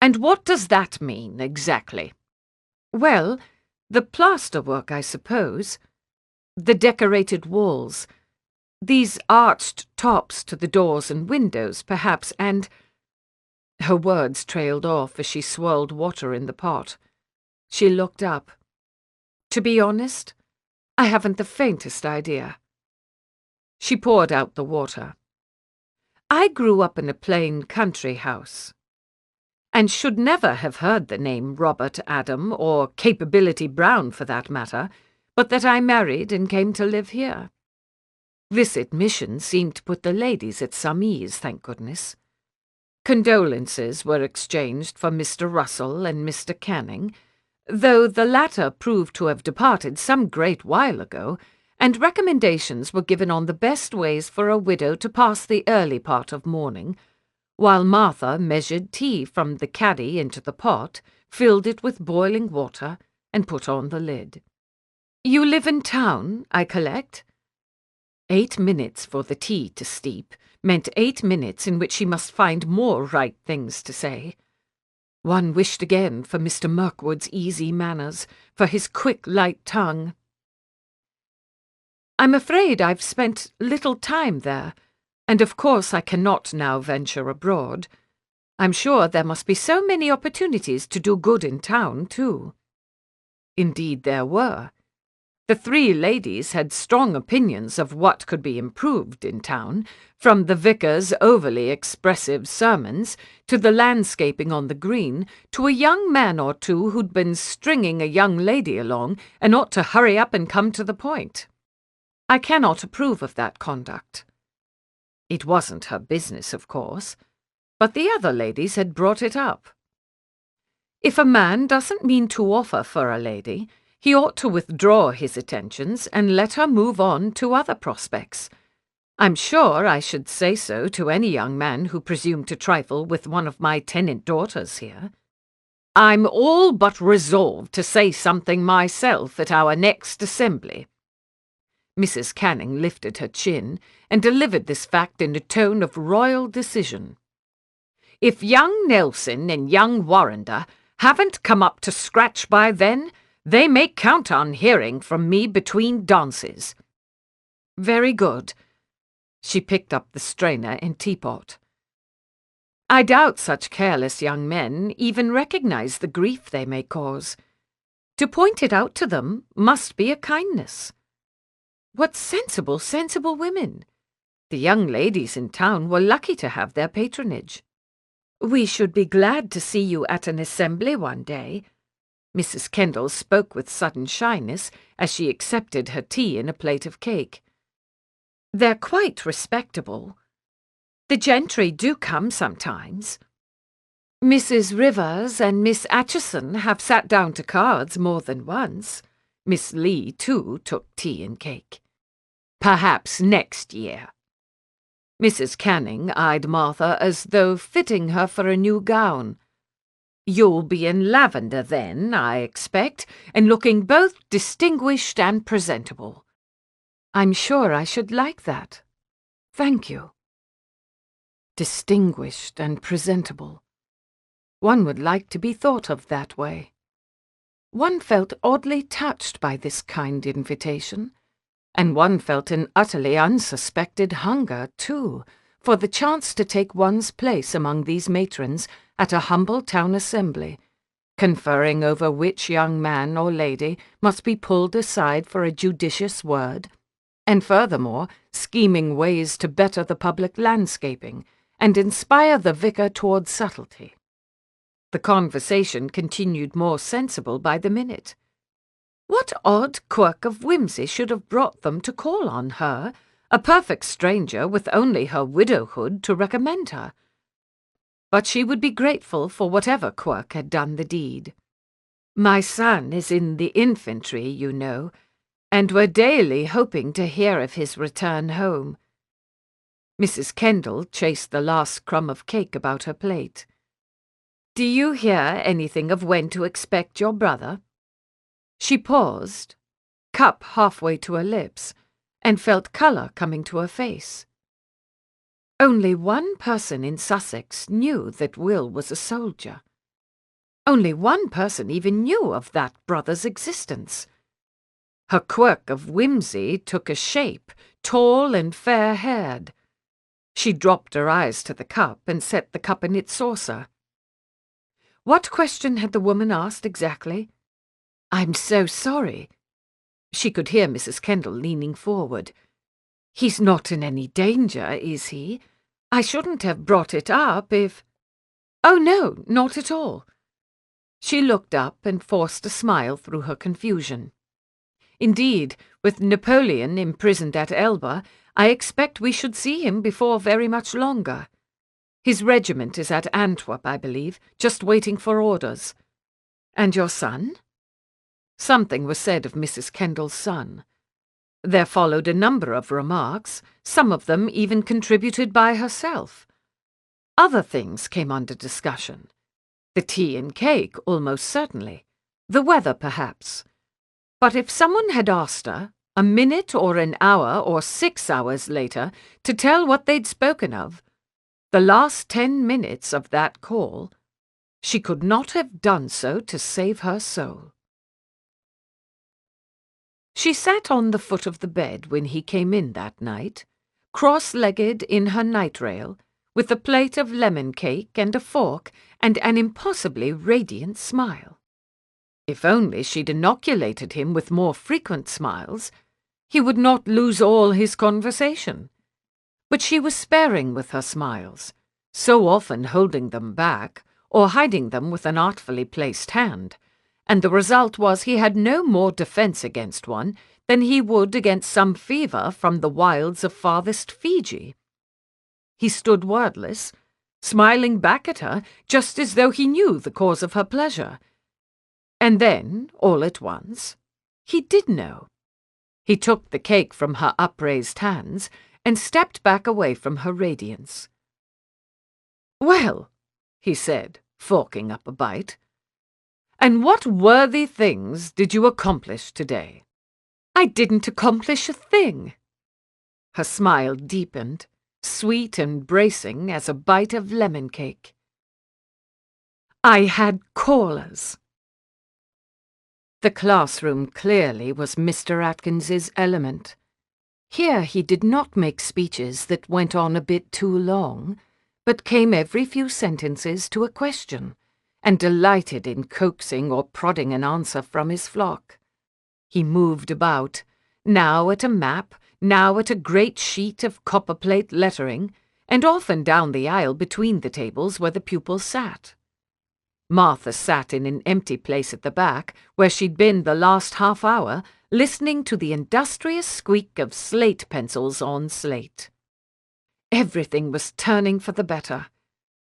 And what does that mean, exactly? Well, the plasterwork, I suppose. The decorated walls. These arched tops to the doors and windows, perhaps, and— Her words trailed off as she swirled water in the pot. She looked up. To be honest, I haven't the faintest idea. She poured out the water. I grew up in a plain country house, and should never have heard the name Robert Adam, or Capability Brown for that matter, but that I married and came to live here. This admission seemed to put the ladies at some ease, thank goodness. Condolences were exchanged for Mr. Russell and Mr. Canning, though the latter proved to have departed some great while ago, and recommendations were given on the best ways for a widow to pass the early part of mourning, while Martha measured tea from the caddy into the pot, filled it with boiling water, and put on the lid. You live in town, I collect? 8 minutes for the tea to steep meant 8 minutes in which she must find more right things to say. One wished again for Mr. Mirkwood's easy manners, for his quick, light tongue. I'm afraid I've spent little time there, and of course I cannot now venture abroad. I'm sure there must be so many opportunities to do good in town, too. Indeed there were. The three ladies had strong opinions of what could be improved in town, from the vicar's overly expressive sermons to the landscaping on the green to a young man or two who'd been stringing a young lady along and ought to hurry up and come to the point. I cannot approve of that conduct. It wasn't her business, of course, but the other ladies had brought it up. If a man doesn't mean to offer for a lady, he ought to withdraw his attentions and let her move on to other prospects. I'm sure I should say so to any young man who presumed to trifle with one of my tenant daughters here. I'm all but resolved to say something myself at our next assembly. Mrs. Canning lifted her chin and delivered this fact in a tone of royal decision. If young Nelson and young Warrender haven't come up to scratch by then, they may count on hearing from me between dances. Very good. She picked up the strainer and teapot. I doubt such careless young men even recognize the grief they may cause. To point it out to them must be a kindness. What sensible, sensible women! The young ladies in town were lucky to have their patronage. We should be glad to see you at an assembly one day. Mrs. Kendall spoke with sudden shyness as she accepted her tea and a plate of cake. They're quite respectable. The gentry do come sometimes. Mrs. Rivers and Miss Acheson have sat down to cards more than once. Miss Lee, too, took tea and cake. Perhaps next year. Mrs. Canning eyed Martha as though fitting her for a new gown. You'll be in lavender then, I expect, and looking both distinguished and presentable. I'm sure I should like that. Thank you. Distinguished and presentable. One would like to be thought of that way. One felt oddly touched by this kind invitation, and one felt an utterly unsuspected hunger, too, for the chance to take one's place among these matrons at a humble town assembly, conferring over which young man or lady must be pulled aside for a judicious word, and furthermore scheming ways to better the public landscaping and inspire the vicar towards subtlety. The conversation continued more sensible by the minute. What odd quirk of whimsy should have brought them to call on her, a perfect stranger with only her widowhood to recommend her? But she would be grateful for whatever quirk had done the deed. "My son is in the infantry, you know, and we're daily hoping to hear of his return home." Mrs. Kendall chased the last crumb of cake about her plate. "Do you hear anything of when to expect your brother?" She paused, cup halfway to her lips, and felt colour coming to her face. Only one person in Sussex knew that Will was a soldier. Only one person even knew of that brother's existence. Her quirk of whimsy took a shape, tall and fair-haired. She dropped her eyes to the cup and set the cup in its saucer. What question had the woman asked exactly? "I'm so sorry." She could hear Mrs. Kendall leaning forward. "He's not in any danger, is he? I shouldn't have brought it up if—" "Oh, no, not at all." She looked up and forced a smile through her confusion. "Indeed, with Napoleon imprisoned at Elba, I expect we should see him before very much longer. His regiment is at Antwerp, I believe, just waiting for orders. And your son?" Something was said of Mrs. Kendall's son. There followed a number of remarks, some of them even contributed by herself. Other things came under discussion. The tea and cake, almost certainly. The weather, perhaps. But if someone had asked her, a minute or an hour or 6 hours later, to tell what they'd spoken of, the last 10 minutes of that call, she could not have done so to save her soul. She sat on the foot of the bed when he came in that night, cross-legged in her night-rail, with a plate of lemon cake and a fork and an impossibly radiant smile. If only she'd inoculated him with more frequent smiles, he would not lose all his conversation. But she was sparing with her smiles, so often holding them back or hiding them with an artfully placed hand, and the result was he had no more defence against one than he would against some fever from the wilds of farthest Fiji. He stood wordless, smiling back at her just as though he knew the cause of her pleasure. And then, all at once, he did know. He took the cake from her upraised hands and stepped back away from her radiance. "Well," he said, forking up a bite, "and what worthy things did you accomplish today?" "I didn't accomplish a thing." Her smile deepened, sweet and bracing as a bite of lemon cake. "I had callers." The classroom clearly was Mr. Atkins's element. Here he did not make speeches that went on a bit too long, but came every few sentences to a question, and delighted in coaxing or prodding an answer from his flock. He moved about, now at a map, now at a great sheet of copperplate lettering, and often down the aisle between the tables where the pupils sat. Martha sat in an empty place at the back, where she'd been the last half-hour, listening to the industrious squeak of slate pencils on slate. Everything was turning for the better.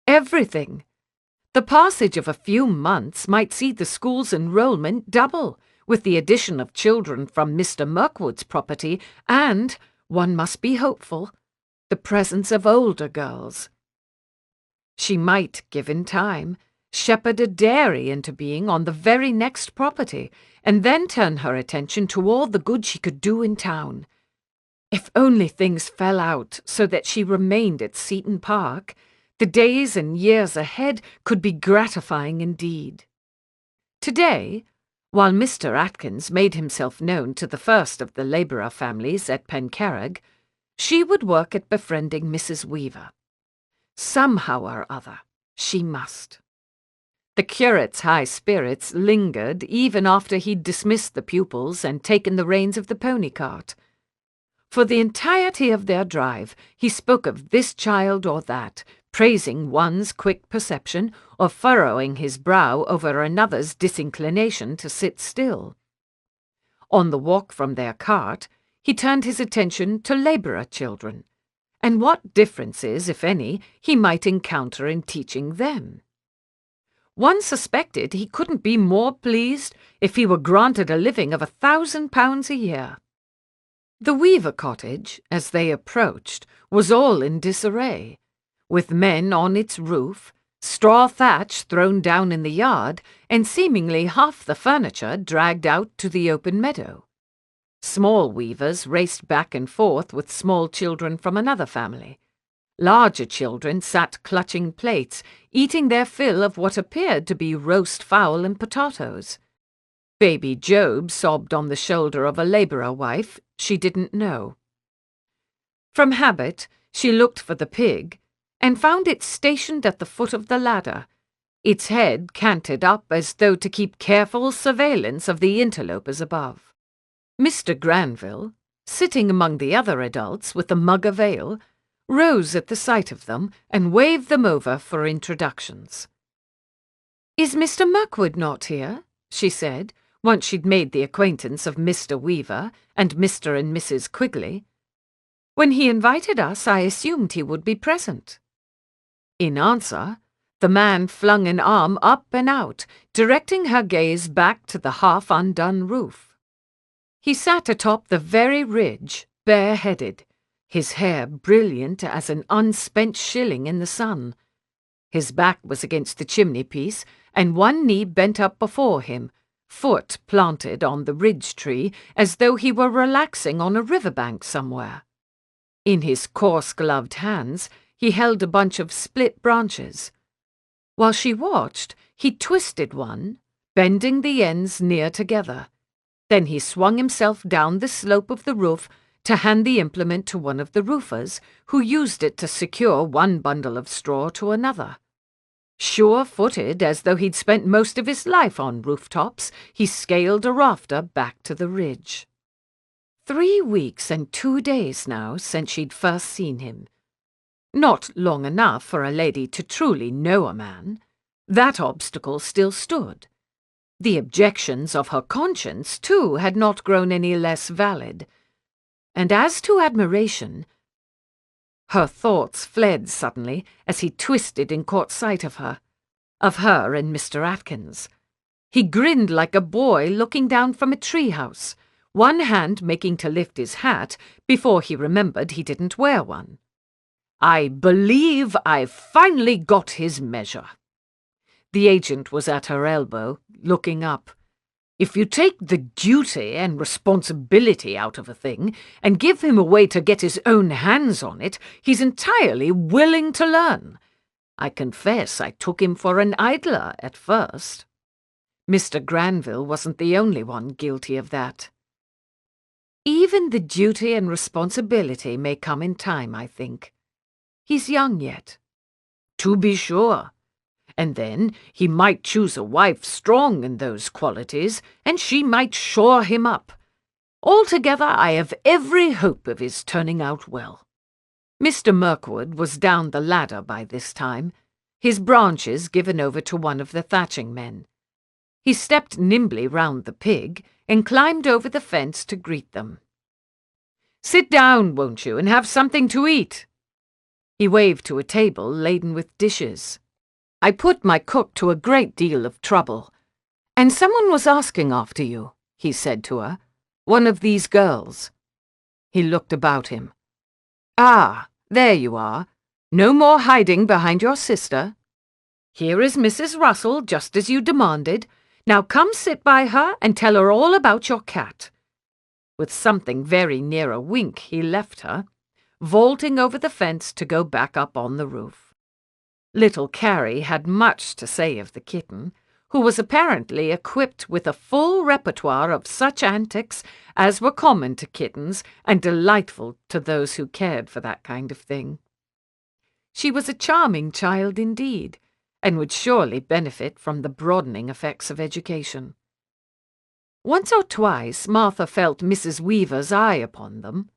Everything. The passage of a few months might see the school's enrollment double, with the addition of children from Mr. Mirkwood's property and, one must be hopeful, the presence of older girls. She might, given time, shepherd a dairy into being on the very next property, and then turn her attention to all the good she could do in town. If only things fell out so that she remained at Seton Park, the days and years ahead could be gratifying indeed. Today, while Mr. Atkins made himself known to the first of the labourer families at Pencarreg, she would work at befriending Mrs. Weaver. Somehow or other, she must. The curate's high spirits lingered even after he'd dismissed the pupils and taken the reins of the pony cart. For the entirety of their drive, he spoke of this child or that, praising one's quick perception or furrowing his brow over another's disinclination to sit still. On the walk from their cart, he turned his attention to labourer children, and what differences, if any, he might encounter in teaching them. One suspected he couldn't be more pleased if he were granted a living of £1,000 a year. The Weaver cottage, as they approached, was all in disarray, with men on its roof, straw thatch thrown down in the yard, and seemingly half the furniture dragged out to the open meadow. Small weavers raced back and forth with small children from another family. Larger children sat clutching plates, eating their fill of what appeared to be roast fowl and potatoes. Baby Job sobbed on the shoulder of a labourer wife she didn't know. From habit, she looked for the pig, and found it stationed at the foot of the ladder, its head canted up as though to keep careful surveillance of the interlopers above. Mr. Granville, sitting among the other adults with a mug of ale, rose at the sight of them and waved them over for introductions. "Is Mr. Mirkwood not here?" she said, once she'd made the acquaintance of Mr. Weaver and Mr. and Mrs. Quigley. "When he invited us, I assumed he would be present." In answer, the man flung an arm up and out, directing her gaze back to the half-undone roof. He sat atop the very ridge, bareheaded, his hair brilliant as an unspent shilling in the sun. His back was against the chimney-piece, and one knee bent up before him, foot planted on the ridge tree, as though he were relaxing on a riverbank somewhere. In his coarse-gloved hands, he held a bunch of split branches. While she watched, he twisted one, bending the ends near together. Then he swung himself down the slope of the roof to hand the implement to one of the roofers, who used it to secure one bundle of straw to another. Sure-footed, as though he'd spent most of his life on rooftops, he scaled a rafter back to the ridge. 3 weeks and 2 days now since she'd first seen him. Not long enough for a lady to truly know a man. That obstacle still stood. The objections of her conscience, too, had not grown any less valid. And as to admiration, her thoughts fled suddenly as he twisted and caught sight of her and Mr. Atkins. He grinned like a boy looking down from a treehouse, one hand making to lift his hat before he remembered he didn't wear one. "I believe I've finally got his measure." The agent was at her elbow, looking up. "If you take the duty and responsibility out of a thing and give him a way to get his own hands on it, he's entirely willing to learn. I confess I took him for an idler at first." Mr. Granville wasn't the only one guilty of that. Even the duty and responsibility may come in time, I think. He's young yet. To be sure. And then he might choose a wife strong in those qualities, and she might shore him up. Altogether, I have every hope of his turning out well. Mr. Mirkwood was down the ladder by this time, his branches given over to one of the thatching men. He stepped nimbly round the pig and climbed over the fence to greet them. "Sit down, won't you, and have something to eat?" He waved to a table laden with dishes. "I put my cook to a great deal of trouble. And someone was asking after you," he said to her. "One of these girls." He looked about him. "Ah, there you are. No more hiding behind your sister. Here is Mrs. Russell, just as you demanded. Now come sit by her and tell her all about your cat." With something very near a wink, he left her, vaulting over the fence to go back up on the roof. Little Carrie had much to say of the kitten, who was apparently equipped with a full repertoire of such antics as were common to kittens and delightful to those who cared for that kind of thing. She was a charming child indeed, and would surely benefit from the broadening effects of education. Once or twice Martha felt Mrs. Weaver's eye upon them,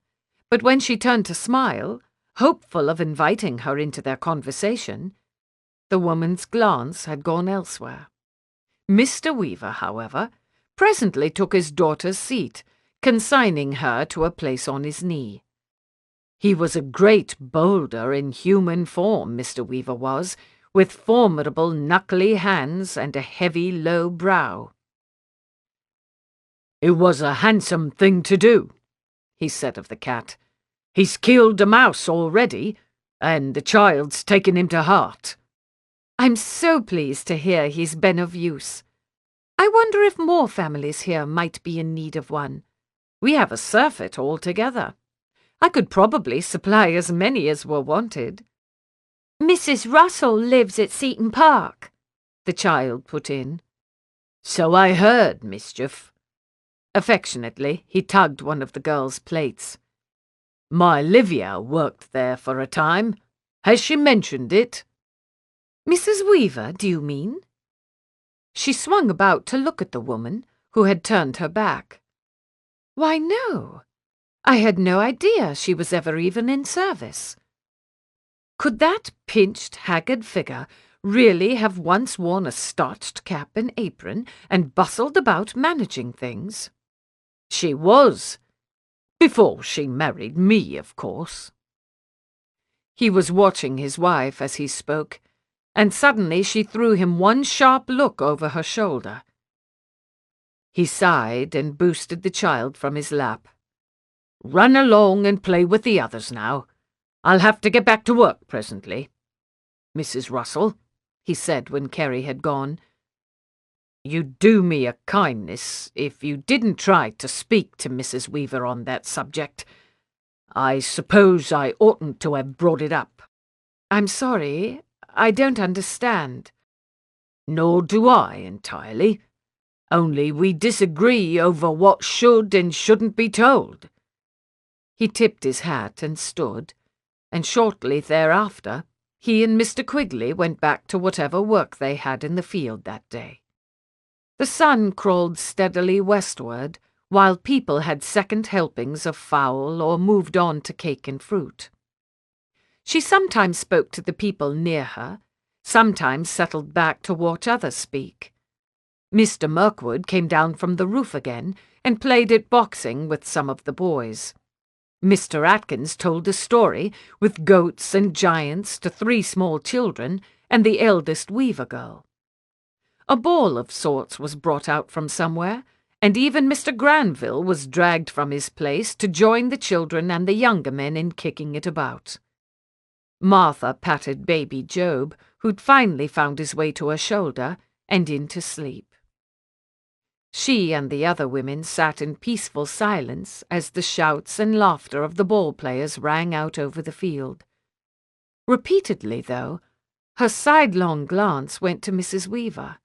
but when she turned to smile, hopeful of inviting her into their conversation, the woman's glance had gone elsewhere. Mr. Weaver, however, presently took his daughter's seat, consigning her to a place on his knee. He was a great boulder in human form, Mr. Weaver was, with formidable knuckly hands and a heavy low brow. "It was a handsome thing to do," he said of the cat. "He's killed a mouse already, and the child's taken him to heart."
"I'm so pleased to hear he's been of use. I wonder if more families here might be in need of one.
We have a surfeit altogether. I could probably supply as many as were wanted."
"Mrs. Russell lives at Seaton Park," the child put in.
"So I heard, mischief." Affectionately, he tugged one of the girl's plaits. "My Livia worked there for a time. Has she mentioned it?"
"Mrs. Weaver, do you mean?" She swung about to look at the woman, who had turned her back. "Why, no. I had no idea she was ever even in service." Could that pinched, haggard figure really have once worn a starched cap and apron and bustled about managing things?
"She was. Before she married me, of course." He was watching his wife as he spoke, and suddenly she threw him one sharp look over her shoulder. He sighed and boosted the child from his lap. "Run along and play with the others now. I'll have to get back to work presently. Mrs. Russell," he said when Kerry had gone, "you'd do me a kindness if you didn't try to speak to Mrs. Weaver on that subject. I suppose I oughtn't to have brought it up."
"I'm sorry. I don't understand."
"Nor do I entirely. Only we disagree over what should and shouldn't be told." He tipped his hat and stood, and shortly thereafter he and Mr. Quigley went back to whatever work they had in the field that day. The sun crawled steadily westward, while people had second helpings of fowl or moved on to cake and fruit. She sometimes spoke to the people near her, sometimes settled back to watch others speak. Mr. Mirkwood came down from the roof again and played at boxing with some of the boys. Mr. Atkins told a story with goats and giants to 3 small children and the eldest Weaver girl. A ball of sorts was brought out from somewhere, and even Mr. Granville was dragged from his place to join the children and the younger men in kicking it about. Martha patted baby Job, who'd finally found his way to her shoulder and into sleep. She and the other women sat in peaceful silence as the shouts and laughter of the ball players rang out over the field. Repeatedly, though, her sidelong glance went to Mrs. Weaver.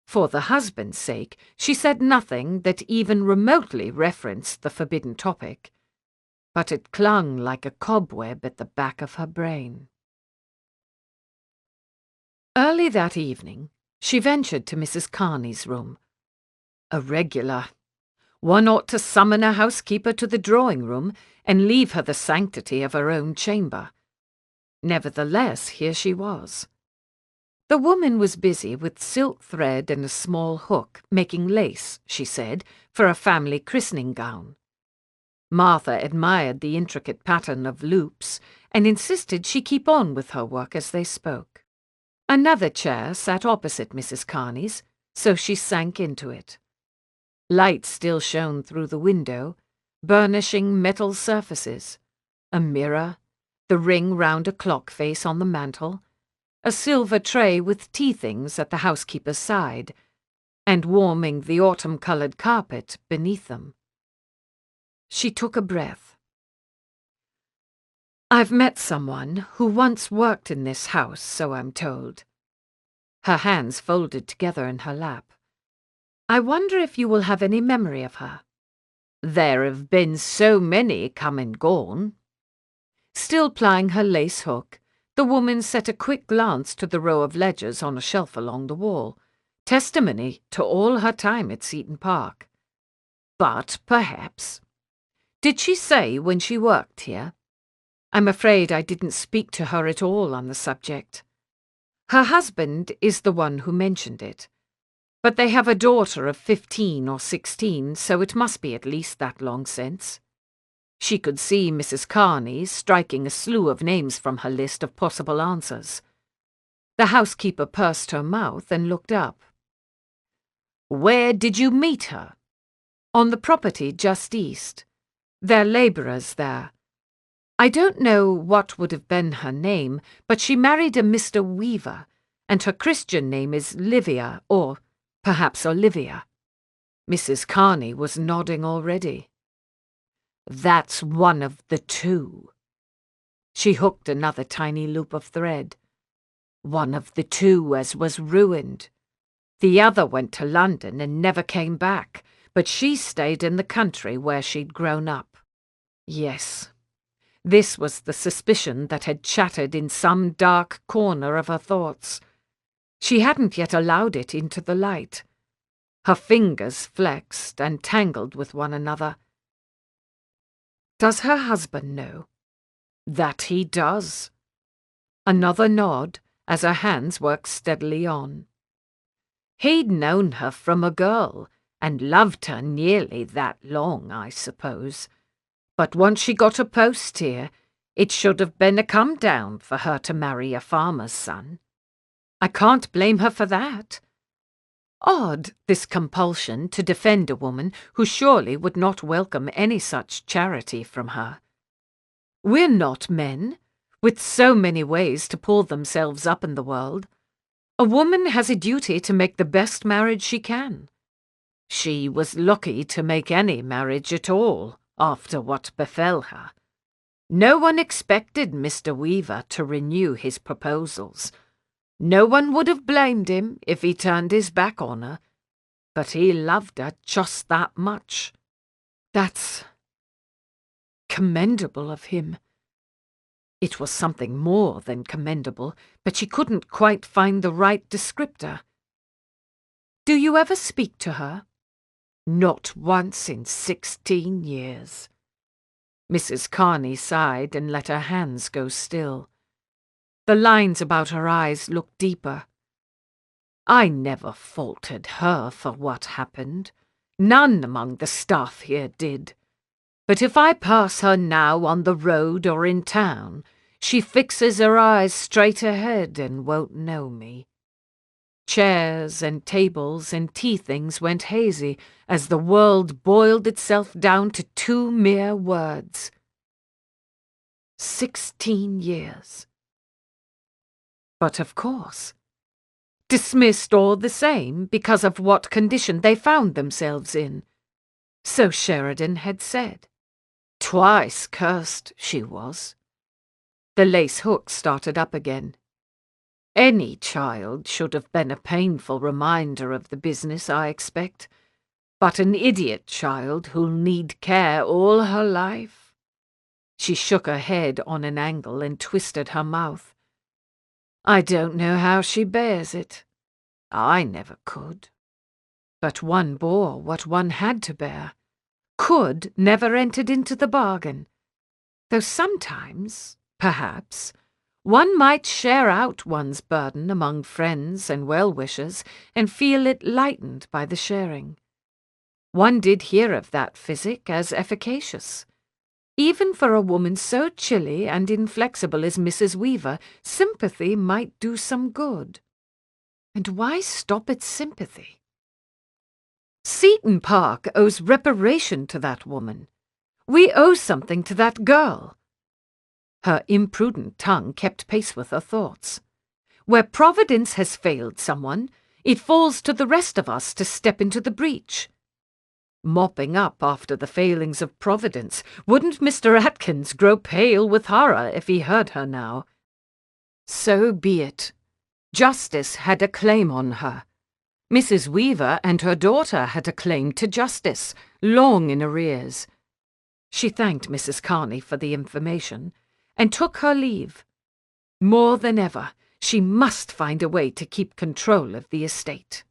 For the husband's sake, she said nothing that even remotely referenced the forbidden topic, but it clung like a cobweb at the back of her brain. Early that evening, she ventured to Mrs. Kearney's room. A regular. One ought to summon a housekeeper to the drawing-room and leave her the sanctity of her own chamber. Nevertheless, here she was. The woman was busy with silk thread and a small hook, making lace, she said, for a family christening gown. Martha admired the intricate pattern of loops and insisted she keep on with her work as they spoke. Another chair sat opposite Mrs. Kearney's, so she sank into it. Light still shone through the window, burnishing metal surfaces, a mirror, the ring round a clock face on the mantel, a silver tray with tea-things at the housekeeper's side, and warming the autumn-coloured carpet beneath them. She took a breath. "I've met someone who once worked in this house, so I'm told." Her hands folded together in her lap. "I wonder if you will have any memory of her." "There have been so many come and gone." Still plying her lace hook,
The woman set a quick glance to the row of ledgers on a shelf along the wall, testimony to all her time at Seton Park. But perhaps. Did she say when she worked here? I'm afraid I didn't speak to her at all on the subject. Her husband is the one who mentioned it, but they have a daughter of 15 or 16, so it must be at least that long since. She could see Mrs. Carney striking a slew of names from her list of possible answers. The housekeeper pursed her mouth and looked up. Where did you meet her? On the property just east. They're labourers there. I don't know what would have been her name, but she married a Mr. Weaver, and her Christian name is Livia, or perhaps Olivia. Mrs. Carney was nodding already. That's one of the two. She hooked another tiny loop of thread. One of the two as was ruined. The other went to London and never came back, but she stayed in the country where she'd grown up. Yes, this was the suspicion that had chattered in some dark corner of her thoughts. She hadn't yet allowed it into the light. Her fingers flexed and tangled with one another. Does her husband know? That he does. Another nod as her hands worked steadily on. He'd known her from a girl and loved her nearly that long, I suppose. But once she got a post here, it should have been a come-down for her to marry a farmer's son. I can't blame her for that. Odd, this compulsion to defend a woman who surely would not welcome any such charity from her. We're not men, with so many ways to pull themselves up in the world. A woman has a duty to make the best marriage she can. She was lucky to make any marriage at all after what befell her. No one expected Mr. Weaver to renew his proposals. No one would have blamed him if he turned his back on her, but he loved her just that much. That's commendable of him. It was something more than commendable, but she couldn't quite find the right descriptor. Do you ever speak to her? Not once in 16 years. Mrs. Carney sighed and let her hands go still. The lines about her eyes looked deeper. I never faulted her for what happened. None among the staff here did. But if I pass her now on the road or in town, she fixes her eyes straight ahead and won't know me. Chairs and tables and tea-things went hazy as the world boiled itself down to 2 mere words. 16 years. But of course, dismissed all the same because of what condition they found themselves in. So Sheridan had said. Twice cursed she was. The lace hook started up again. Any child should have been a painful reminder of the business, I expect, but an idiot child who'll need care all her life. She shook her head on an angle and twisted her mouth. I don't know how she bears it. I never could. But one bore what one had to bear. Could never entered into the bargain. Though sometimes, perhaps, one might share out one's burden among friends and well-wishers and feel it lightened by the sharing. One did hear of that physic as efficacious. Even for a woman so chilly and inflexible as Mrs. Weaver, sympathy might do some good. And why stop at sympathy? Seton Park owes reparation to that woman. We owe something to that girl. Her imprudent tongue kept pace with her thoughts. Where Providence has failed someone, it falls to the rest of us to step into the breach. Mopping up after the failings of Providence, wouldn't Mr. Atkins grow pale with horror if he heard her now? So be it. Justice had a claim on her. Mrs. Weaver and her daughter had a claim to justice, long in arrears. She thanked Mrs. Carney for the information, and took her leave.
More than ever, she must find a way to keep control of the estate.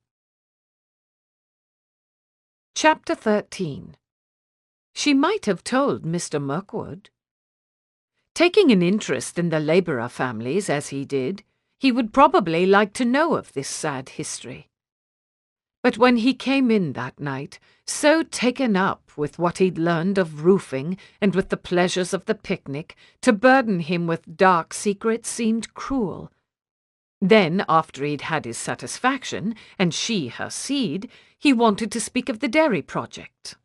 Chapter 13. She might have told Mr. Mirkwood. Taking an interest in the labourer families as he did, he would probably like to know of this sad history. But when he came in that night, so taken up with what he'd learned of roofing and with the pleasures of the picnic, to burden him with dark secrets seemed cruel. Then, after he'd had his satisfaction, and she her seed, he wanted to speak of the dairy project.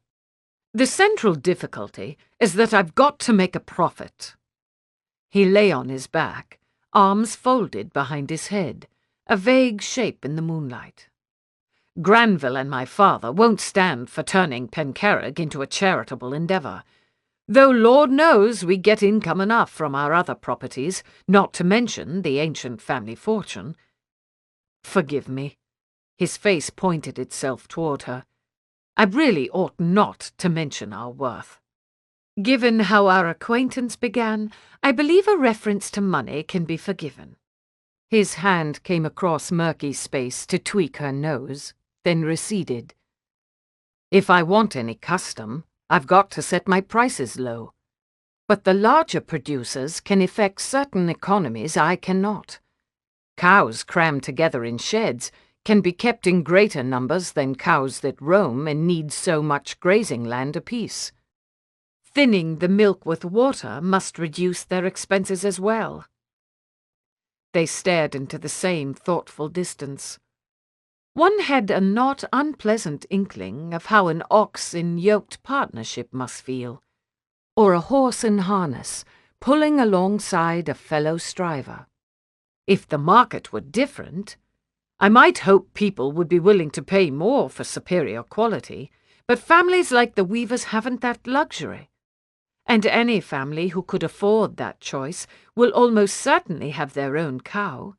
"The central difficulty is that I've got to make a profit." He lay on his back, arms folded behind his head, a vague shape in the moonlight. "Granville and my father won't stand for turning Pencarrig into a charitable endeavour, though Lord knows we get income enough from our other properties, not to mention the ancient family fortune. Forgive me." His face pointed itself toward her. "I really ought not to mention our worth. Given how our acquaintance began, I believe a reference to money can be forgiven." His hand came across murky space to tweak her nose, then receded. "If I want any custom, I've got to set my prices low. But the larger producers can effect certain economies I cannot. Cows crammed together in sheds can be kept in greater numbers than cows that roam and need so much grazing land apiece. Thinning the milk with water must reduce their expenses as well." They stared into the same thoughtful distance. One had a not unpleasant inkling of how an ox in yoked partnership must feel, or a horse in harness, pulling alongside a fellow striver. If the market were different, I might hope people would be willing to pay more for superior quality, but families like the Weavers haven't that luxury. And any family who could afford that choice will almost certainly have their own cow.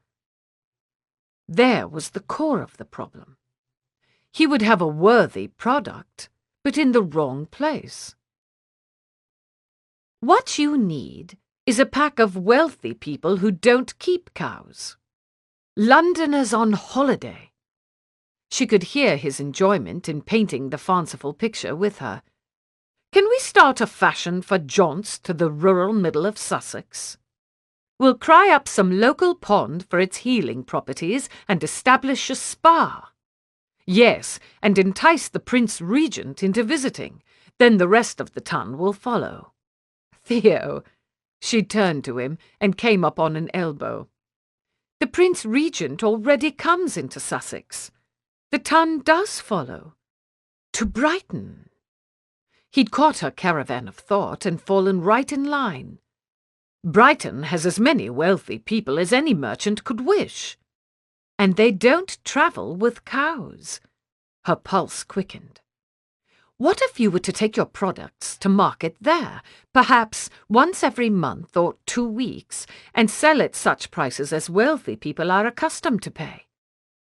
There was the core of the problem. He would have a worthy product, but in the wrong place. "What you need is a pack of wealthy people who don't keep cows. Londoners on holiday." She could hear his enjoyment in painting the fanciful picture with her. "Can we start a fashion for jaunts to the rural middle of Sussex? We'll cry up some local pond for its healing properties and establish a spa. Yes, and entice the Prince Regent into visiting. Then the rest of the ton will follow. Theo," she turned to him and came up on an elbow, "the Prince Regent already comes into Sussex. The ton does follow. To Brighton." He'd caught her caravan of thought and fallen right in line. "Brighton has as many wealthy people as any merchant could wish. And they don't travel with cows." Her pulse quickened. "What if you were to take your products to market there, perhaps once every month or 2 weeks, and sell at such prices as wealthy people are accustomed to pay?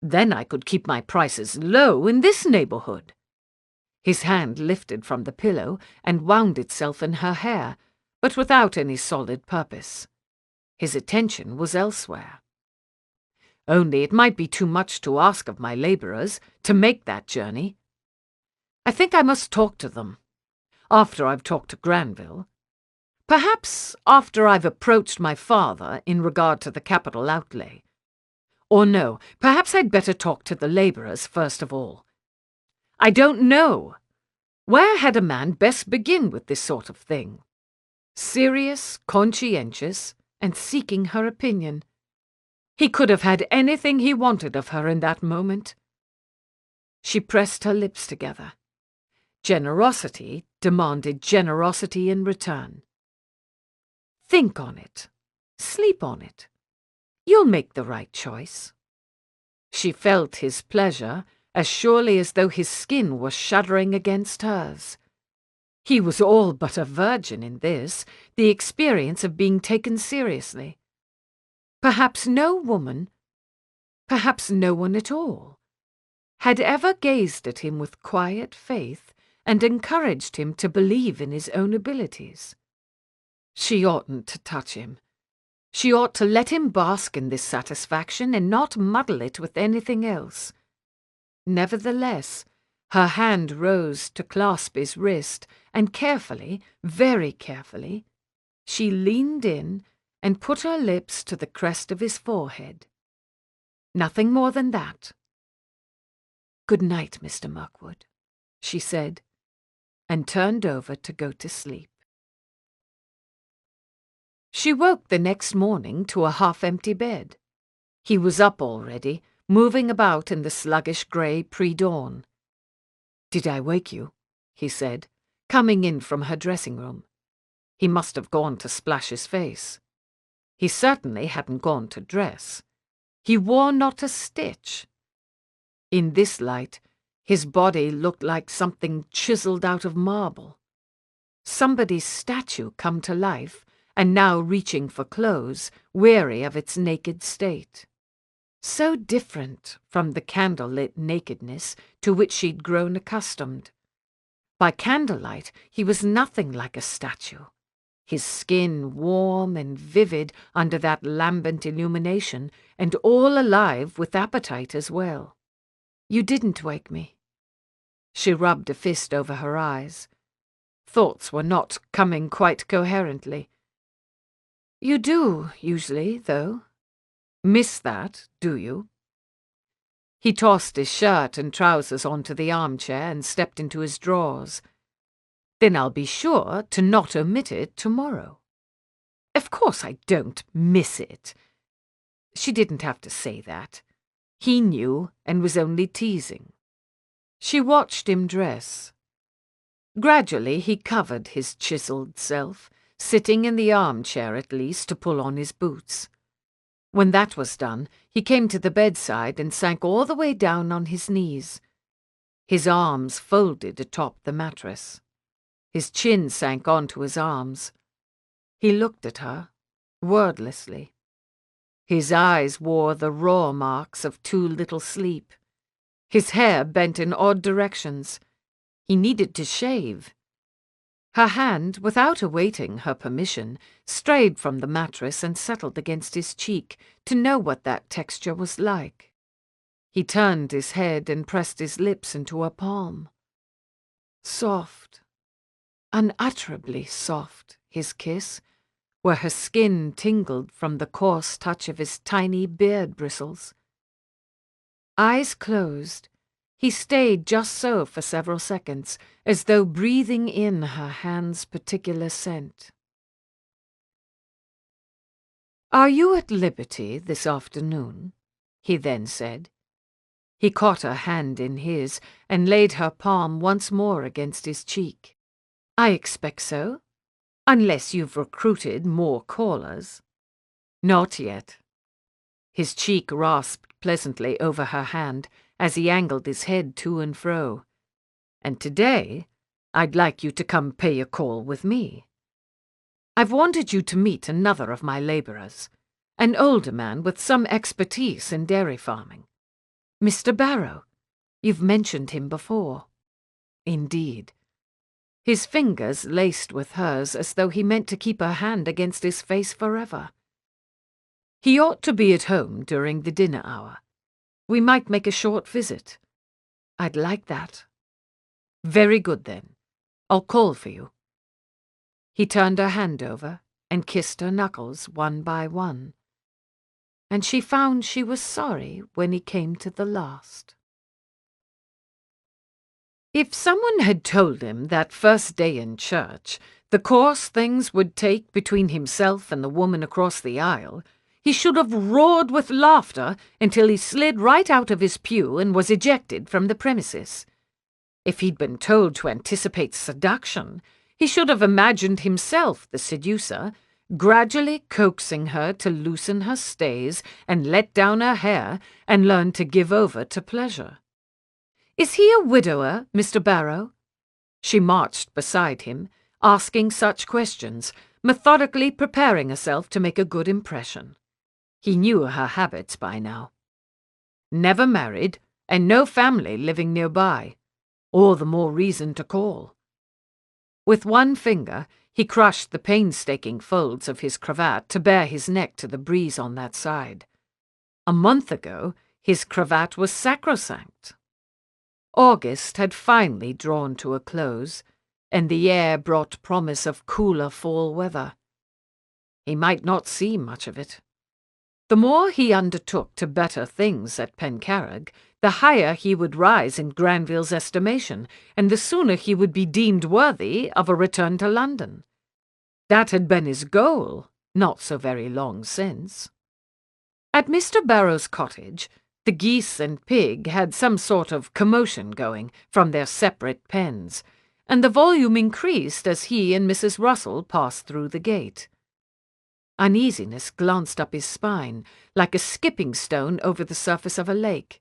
Then I could keep my prices low in this neighbourhood." His hand lifted from the pillow and wound itself in her hair, but without any solid purpose. His attention was elsewhere. "Only it might be too much to ask of my labourers to make that journey. I think I must talk to them, after I've talked to Granville. Perhaps after I've approached my father in regard to the capital outlay. Or no, perhaps I'd better talk to the labourers first of all. I don't know. Where had a man best begin with this sort of thing? Serious, conscientious, and seeking her opinion. He could have had anything he wanted of her in that moment." She pressed her lips together. Generosity demanded generosity in return. "Think on it. Sleep on it. You'll make the right choice." She felt his pleasure as surely as though his skin was shuddering against hers. He was all but a virgin in this, the experience of being taken seriously. Perhaps no woman, perhaps no one at all, had ever gazed at him with quiet faith and encouraged him to believe in his own abilities. She oughtn't to touch him.
She ought to let him bask in this satisfaction and not muddle it with anything else. Nevertheless, her hand rose to clasp his wrist, and carefully, very carefully, she leaned in and put her lips to the crest of his forehead. Nothing more than that. "Good night, Mr. Mirkwood," she said, and turned over to go to sleep. She woke the next morning to a half-empty bed. He was up already, moving about in the sluggish grey pre-dawn. "Did I wake you?" he said, coming in from her dressing-room. He must have gone to splash his face. He certainly hadn't gone to dress. He wore not a stitch. In this light, his body looked like something chiselled out of marble. Somebody's statue come to life, and now reaching for clothes, weary of its naked state. So different from the candle-lit nakedness to which she'd grown accustomed. By candlelight he was nothing like a statue, his skin warm and vivid under that lambent illumination, and all alive with appetite as well. "You didn't wake me." She rubbed a fist over her eyes. Thoughts were not coming quite coherently. "You do, usually, though. Miss that, do you?" He tossed his shirt and trousers onto the armchair and stepped into his drawers. "Then I'll be sure to not omit it tomorrow." "Of course I don't miss it." She didn't have to say that. He knew and was only teasing. She watched him dress. Gradually he covered his chiselled self, sitting in the armchair at least to pull on his boots. When that was done, he came to the bedside and sank all the way down on his knees. His arms folded atop the mattress. His chin sank onto his arms. He looked at her, wordlessly. His eyes wore the raw marks of too little sleep. His hair bent in odd directions. He needed to shave. Her hand, without awaiting her permission, strayed from the mattress and settled against his cheek to know what that texture was like. He turned his head and pressed his lips into her palm. Soft, unutterably soft, his kiss, where her skin tingled from the coarse touch of his tiny beard bristles. Eyes closed, he stayed just so for several seconds, as though breathing in her hand's particular scent. "Are you at liberty this afternoon?" he then said. He caught her hand in his and laid her palm once more against his cheek. "I expect so, unless you've recruited more callers." "Not yet." His cheek rasped pleasantly over her hand as he angled his head to and fro. "And today, I'd like you to come pay a call with me. I've wanted you to meet another of my labourers, an older man with some expertise in dairy farming. Mr. Barrow. You've mentioned him before." "Indeed." His fingers laced with hers as though he meant to keep her hand against his face forever. "He ought to be at home during the dinner hour. We might make a short visit." "I'd like that." "Very good, then. I'll call for you." He turned her hand over and kissed her knuckles one by one. And she found she was sorry when he came to the last. If someone had told him that first day in church the course things would take between himself and the woman across the aisle, he should have roared with laughter until he slid right out of his pew and was ejected from the premises. If he'd been told to anticipate seduction, he should have imagined himself the seducer, gradually coaxing her to loosen her stays and let down her hair and learn to give over to pleasure. "Is he a widower, Mr. Barrow?" She marched beside him, asking such questions, methodically preparing herself to make a good impression. He knew her habits by now. "Never married, and no family living nearby. All the more reason to call." With one finger, He crushed the painstaking folds of his cravat to bare his neck to the breeze on that side. A month ago, his cravat was sacrosanct. August had finally drawn to a close, and the air brought promise of cooler fall weather. He might not see much of it. The more he undertook to better things at Pencarreg, the higher he would rise in Granville's estimation, and the sooner he would be deemed worthy of a return to London. That had been his goal, not so very long since. At Mr. Barrow's cottage, the geese and pig had some sort of commotion going from their separate pens, and the volume increased as he and Mrs. Russell passed through the gate. Uneasiness glanced up his spine, like a skipping stone over the surface of a lake.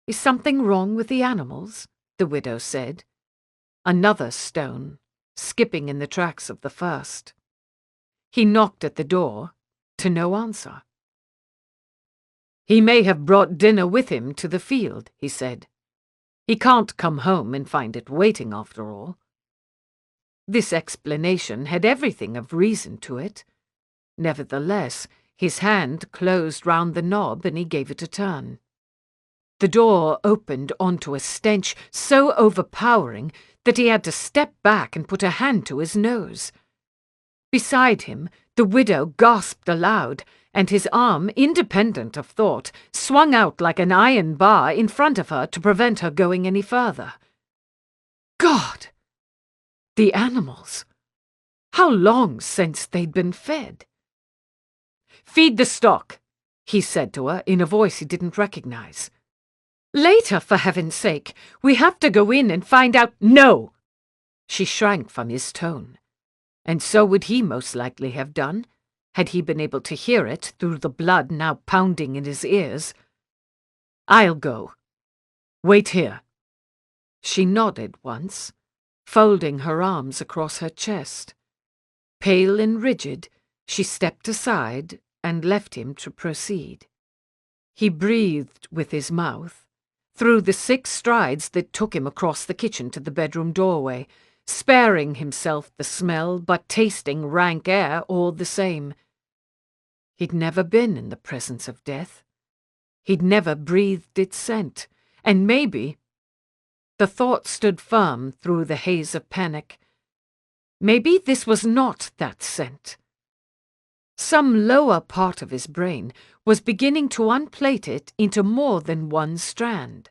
"Is something wrong with the animals?" the widow said. Another stone, skipping in the tracks of the first. He knocked at the door, to no answer. "He may have brought dinner with him to the field," he said. "He can't come home and find it waiting after all." This explanation had everything of reason to it. Nevertheless, his hand closed round the knob and he gave it a turn. The door opened onto a stench so overpowering that he had to step back and put a hand to his nose. Beside him, the widow gasped aloud, and his arm, independent of thought, swung out like an iron bar in front of her to prevent her going any further. God! The animals! How long since they'd been fed? "Feed the stock," he said to her in a voice he didn't recognize. "Later, for heaven's sake. We have to go in and find out—" "No!" She shrank from his tone. And so would he most likely have done, had he been able to hear it through the blood now pounding in his ears. "I'll go. Wait here." She nodded once, folding her arms across her chest. Pale and rigid, she stepped aside and left him to proceed. He breathed with his mouth, through the 6 strides that took him across the kitchen to the bedroom doorway, sparing himself the smell but tasting rank air all the same. He'd never been in the presence of death. He'd never breathed its scent, and maybe— the thought stood firm through the haze of panic. Maybe this was not that scent. Some lower part of his brain was beginning to unplate it into more than one strand.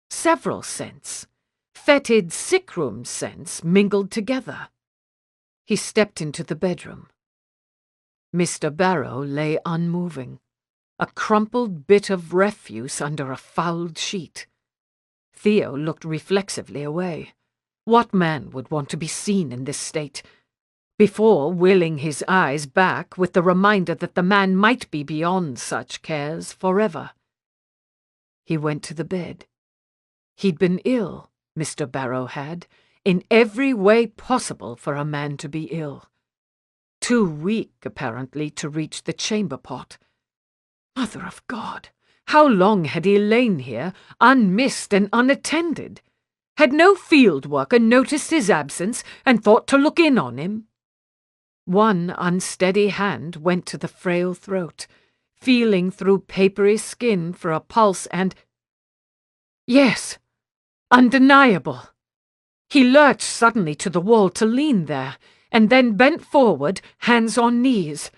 Several scents, fetid sickroom scents mingled together. He stepped into the bedroom. Mr. Barrow lay unmoving, a crumpled bit of refuse under a fouled sheet. Theo looked reflexively away. What man would want to be seen in this state? Before wheeling his eyes back with the reminder that the man might be beyond such cares forever. He went to the bed. He'd been ill, Mr. Barrow had, in every way possible for a man to be ill. Too weak, apparently, to reach the chamber pot. Mother of God! How long had he lain here, unmissed and unattended? Had no field worker noticed his absence and thought to look in on him? One unsteady hand went to the frail throat, feeling through papery skin for a pulse and— Yes! Undeniable! He lurched suddenly to the wall to lean there, and then bent forward, hands on knees.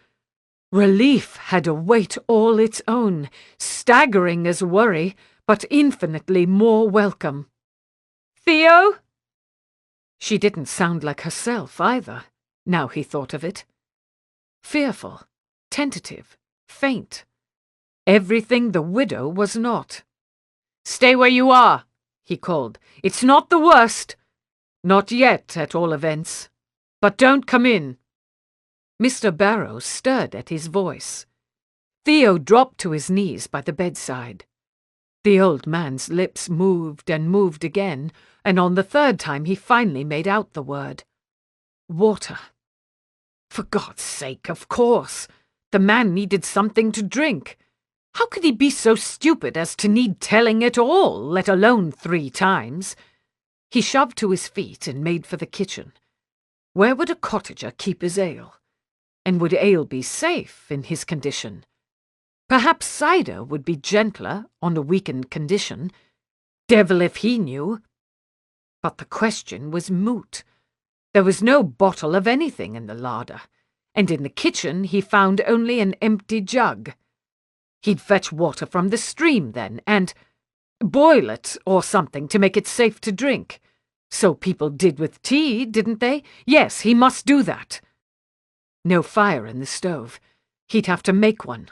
Relief had a weight all its own, staggering as worry, but infinitely more welcome. "Theo?" She didn't sound like herself either, now he thought of it. Fearful, tentative, faint. Everything the widow was not. "Stay where you are," he called. "It's not the worst. Not yet, at all events. But don't come in." Mr. Barrow stirred at his voice. Theo dropped to his knees by the bedside. The old man's lips moved and moved again, and on the 3rd time he finally made out the word. Water. For God's sake, of course. The man needed something to drink. How could he be so stupid as to need telling at all, let alone 3 times? He shoved to his feet and made for the kitchen. Where would a cottager keep his ale? And would ale be safe in his condition? Perhaps cider would be gentler on a weakened condition. Devil if he knew. But the question was moot. There was no bottle of anything in the larder, and in the kitchen he found only an empty jug. He'd fetch water from the stream then, and boil it or something to make it safe to drink. So people did with tea, didn't they? Yes, he must do that. No fire in the stove. He'd have to make one.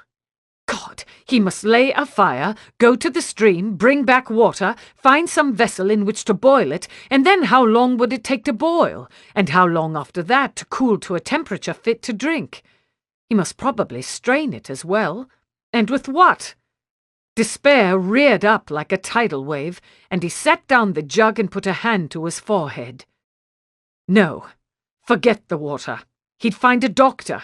God, he must lay a fire, go to the stream, bring back water, find some vessel in which to boil it, and then how long would it take to boil, and how long after that to cool to a temperature fit to drink? He must probably strain it as well. And with what? Despair reared up like a tidal wave, and he set down the jug and put a hand to his forehead. No, forget the water. He'd find a doctor.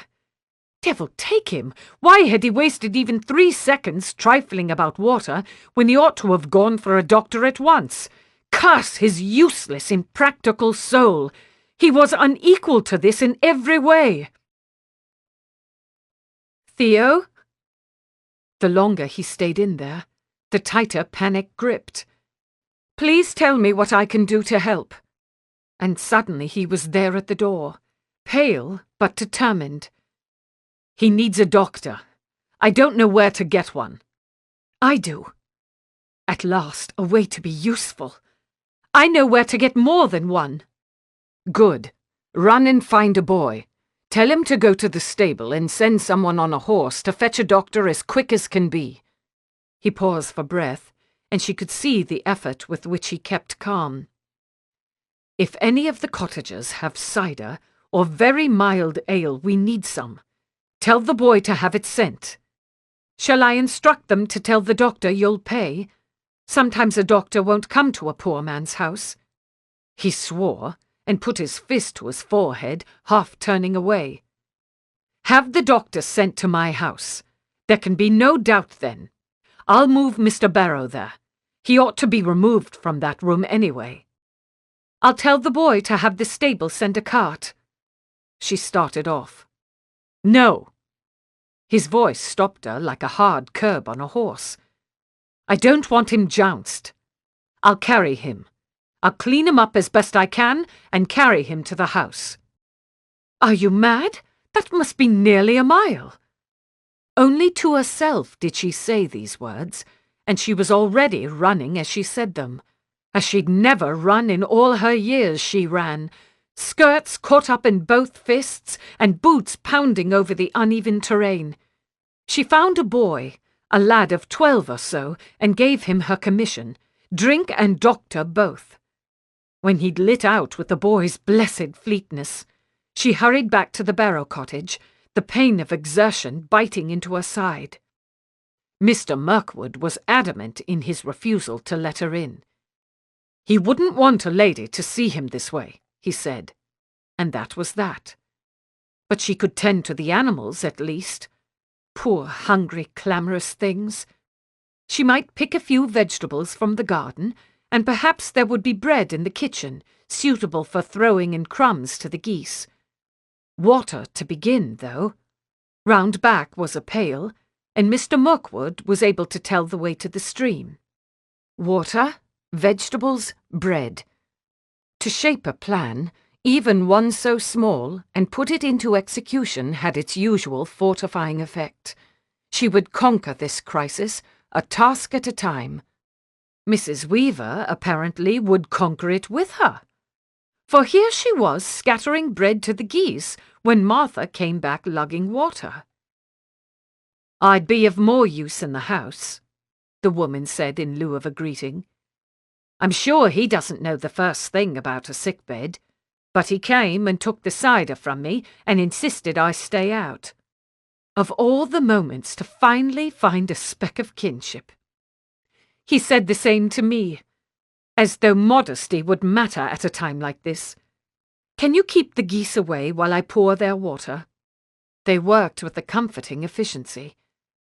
Devil take him! Why had he wasted even 3 seconds trifling about water when he ought to have gone for a doctor at once? Curse his useless, impractical soul! He was unequal to this in every way. Theo? The longer he stayed in there, the tighter panic gripped. Please tell me what I can do to help. And suddenly he was there at the door, pale but determined. He needs a doctor. I don't know where to get one. I do. At last, a way to be useful. I know where to get more than one. Good. Run and find a boy. Tell him to go to the stable and send someone on a horse to fetch a doctor as quick as can be. He paused for breath, and she could see the effort with which he kept calm. If any of the cottagers have cider or very mild ale, we need some. Tell the boy to have it sent. Shall I instruct them to tell the doctor you'll pay? Sometimes a doctor won't come to a poor man's house. He swore and put his fist to his forehead, half turning away. Have the doctor sent to my house. There can be no doubt then. I'll move Mr. Barrow there. He ought to be removed from that room anyway. I'll tell the boy to have the stable send a cart. She started off. No. His voice stopped her like a hard curb on a horse. I don't want him jounced. I'll carry him. I'll clean him up as best I can and carry him to the house. Are you mad? That must be nearly a mile. Only to herself did she say these words, and she was already running as she said them. As she'd never run in all her years she ran, skirts caught up in both fists and boots pounding over the uneven terrain. She found a boy, a lad of 12 or so, and gave him her commission, drink and doctor both. When he'd lit out with the boy's blessed fleetness, she hurried back to the Barrow cottage, the pain of exertion biting into her side. Mr. Mirkwood was adamant in his refusal to let her in. He wouldn't want a lady to see him this way, he said, and that was that. But she could tend to the animals at least. Poor, hungry, clamorous things. She might pick a few vegetables from the garden, and perhaps there would be bread in the kitchen, suitable for throwing in crumbs to the geese. Water to begin, though. Round back was a pail, and Mr. Mirkwood was able to tell the way to the stream. Water, vegetables, bread. To shape a plan, even one so small, and put it into execution had its usual fortifying effect. She would conquer this crisis, a task at a time. Mrs. Weaver, apparently, would conquer it with her. For here she was scattering bread to the geese when Martha came back lugging water. I'd be of more use in the house, the woman said in lieu of a greeting. I'm sure he doesn't know the first thing about a sick bed, but he came and took the cider from me and insisted I stay out. Of all the moments to finally find a speck of kinship. He said the same to me, as though modesty would matter at a time like this. Can you keep the geese away while I pour their water? They worked with a comforting efficiency,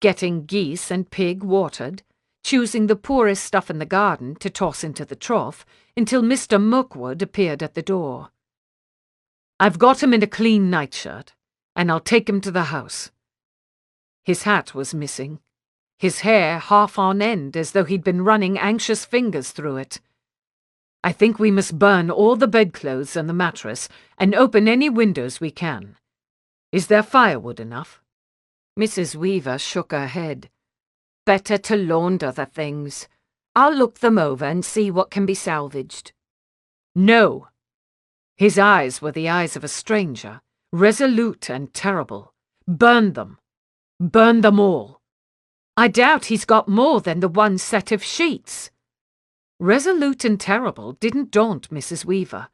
getting geese and pig watered, choosing the poorest stuff in the garden to toss into the trough until Mr. Mirkwood appeared at the door. I've got him in a clean nightshirt, and I'll take him to the house. His hat was missing, his hair half on end as though he'd been running anxious fingers through it. I think we must burn all the bedclothes and the mattress and open any windows we can. Is there firewood enough?"
Mrs. Weaver shook her head. "Better to launder the things. I'll look them over and see what can be salvaged."
"No!" His eyes were the eyes of a stranger, resolute and terrible. "Burn them. Burn them all."
"I doubt he's got more than the one set of sheets."
Resolute and terrible didn't daunt Mrs. Weaver.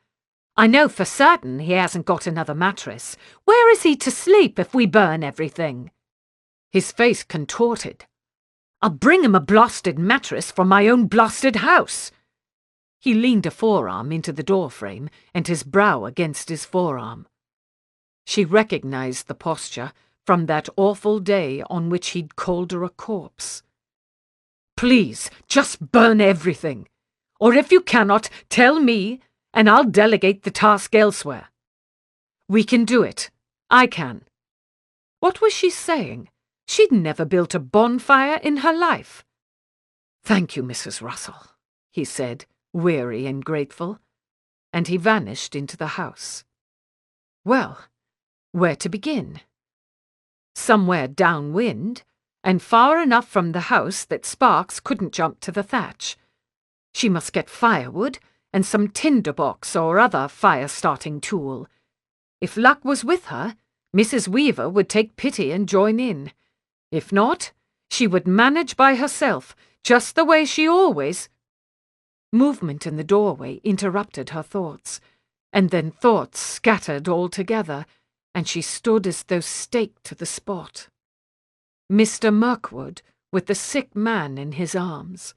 "I know for certain he hasn't got another mattress. Where is he to sleep if we burn everything?"
His face contorted. "I'll bring him a blasted mattress from my own blasted house." He leaned a forearm into the doorframe and his brow against his forearm. She recognized the posture from that awful day on which he'd called her a corpse. "Please, just burn everything. Or if you cannot, tell me, and I'll delegate the task elsewhere. We can do it. I can." What was she saying? She'd never built a bonfire in her life. "Thank you, Mrs. Russell," he said, weary and grateful, and he vanished into the house. Well, where to begin? Somewhere downwind, and far enough from the house that Sparks couldn't jump to the thatch. She must get firewood and some tinderbox or other fire-starting tool. If luck was with her, Mrs. Weaver would take pity and join in. If not, she would manage by herself, just the way she always— Movement in the doorway interrupted her thoughts, and then thoughts scattered altogether, and she stood as though staked to the spot. Mr. Mirkwood, with the sick man in his arms.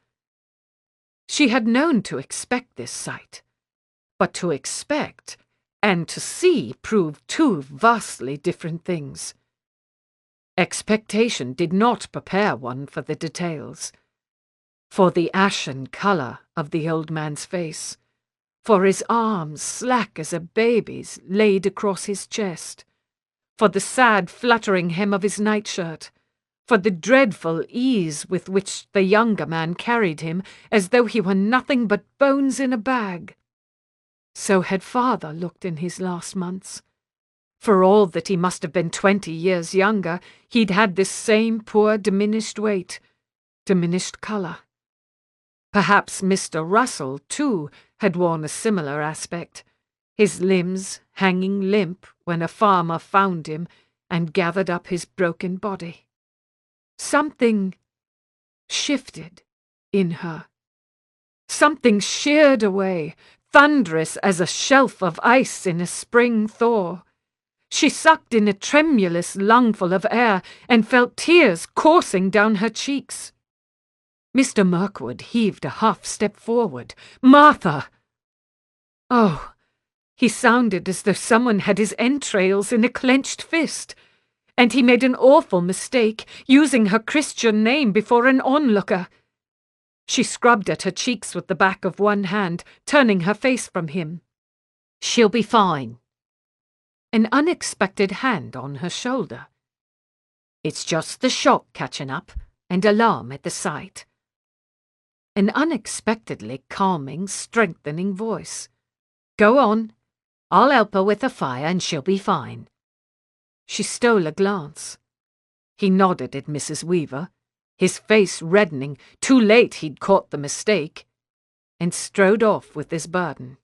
She had known to expect this sight, but to expect and to see proved two vastly different things. Expectation did not prepare one for the details, for the ashen colour of the old man's face, for his arms slack as a baby's laid across his chest, for the sad fluttering hem of his nightshirt, for the dreadful ease with which the younger man carried him as though he were nothing but bones in a bag. So had father looked in his last months. For all that he must have been 20 years younger, he'd had this same poor diminished weight, diminished colour. Perhaps Mr. Russell, too, had worn a similar aspect, his limbs hanging limp when a farmer found him and gathered up his broken body. Something shifted in her. Something sheared away, thunderous as a shelf of ice in a spring thaw. She sucked in a tremulous lungful of air and felt tears coursing down her cheeks. Mr. Mirkwood heaved a half-step forward. "Martha!" Oh, he sounded as though someone had his entrails in a clenched fist, and he made an awful mistake, using her Christian name before an onlooker. She scrubbed at her cheeks with the back of one hand, turning her face from him. "She'll be fine." An unexpected hand on her shoulder. "It's just the shock catching up, and alarm at the sight." An unexpectedly calming, strengthening voice. "Go on. I'll help her with the fire and she'll be fine." She stole a glance. He nodded at Mrs. Weaver, his face reddening, too late he'd caught the mistake, and strode off with his burden.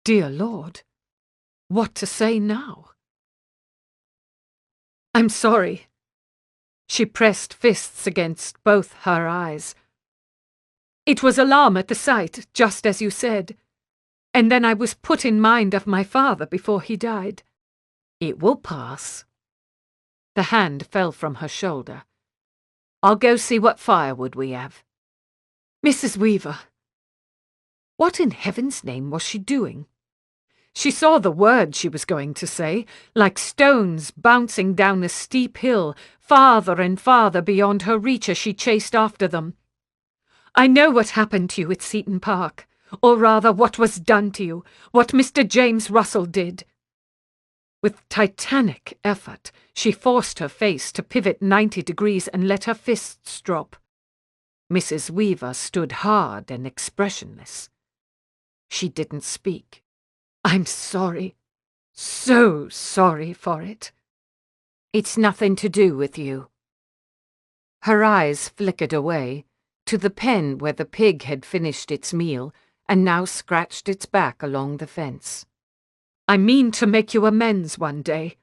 Dear Lord, what to say now? "I'm sorry." She pressed fists against both her eyes. "It was alarm at the sight, just as you said, and then I was put in mind of my father before he died." "It will pass." The hand fell from her shoulder. "I'll go see what firewood we have." Mrs. Weaver! What in heaven's name was she doing? She saw the words she was going to say, like stones bouncing down a steep hill, farther and farther beyond her reach as she chased after them. "I know what happened to you at Seton Park, or rather what was done to you, what Mr. James Russell did." With titanic effort, she forced her face to pivot 90 degrees and let her fists drop. Mrs. Weaver stood hard and expressionless. She didn't speak. "I'm sorry. So sorry for it." "It's nothing to do with you." Her eyes flickered away, to the pen where the pig had finished its meal and now scratched its back along the fence. "I mean to make you amends one day,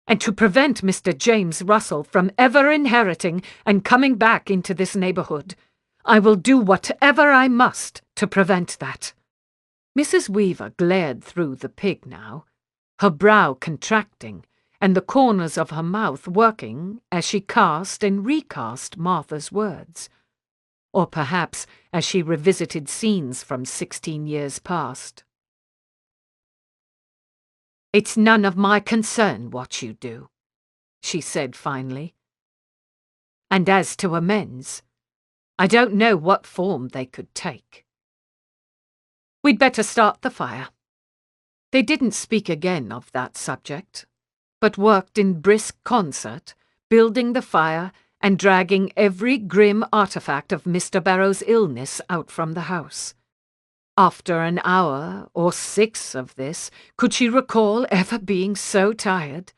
and to prevent Mr. James Russell from ever inheriting and coming back into this neighborhood. I will do whatever I must to prevent that." Mrs. Weaver glared through the pig now, her brow contracting and the corners of her mouth working as she cast and recast Martha's words, or perhaps as she revisited scenes from 16 years past. "It's none of my concern what you do," she said finally. "And as to amends, I don't know what form they could take. We'd better start the fire." They didn't speak again of that subject, but worked in brisk concert, building the fire and dragging every grim artifact of Mr. Barrow's illness out from the house. After an hour or 6 of this, could she recall ever being so tired?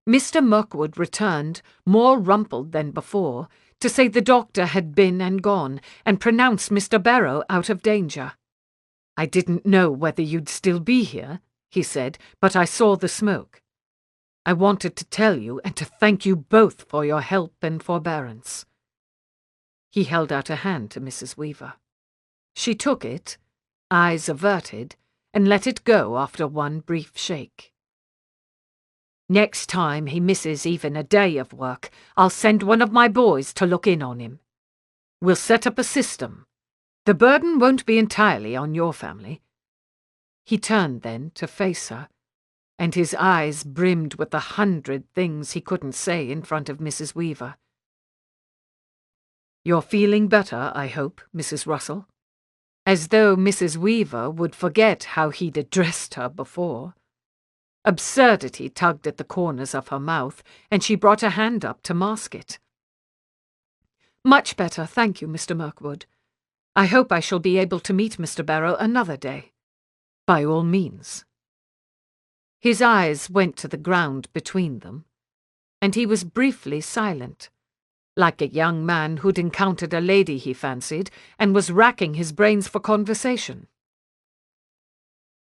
Mr. Mirkwood returned, more rumpled than before, to say the doctor had been and gone, and pronounced Mr. Barrow out of danger. "I didn't know whether you'd still be here," he said, "but I saw the smoke. I wanted to tell you and to thank you both for your help and forbearance." He held out a hand to Mrs. Weaver. She took it, eyes averted, and let it go after one brief shake. "Next time he misses even a day of work, I'll send one of my boys to look in on him. We'll set up a system. The burden won't be entirely on your family." He turned then to face her, and his eyes brimmed with 100 things he couldn't say in front of Mrs. Weaver. "You're feeling better, I hope, Mrs. Russell?" As though Mrs. Weaver would forget how he'd addressed her before. Absurdity tugged at the corners of her mouth, and she brought a hand up to mask it. "Much better, thank you, Mr. Mirkwood. I hope I shall be able to meet Mr. Barrow another day." "By all means." His eyes went to the ground between them, and he was briefly silent, like a young man who'd encountered a lady he fancied and was racking his brains for conversation.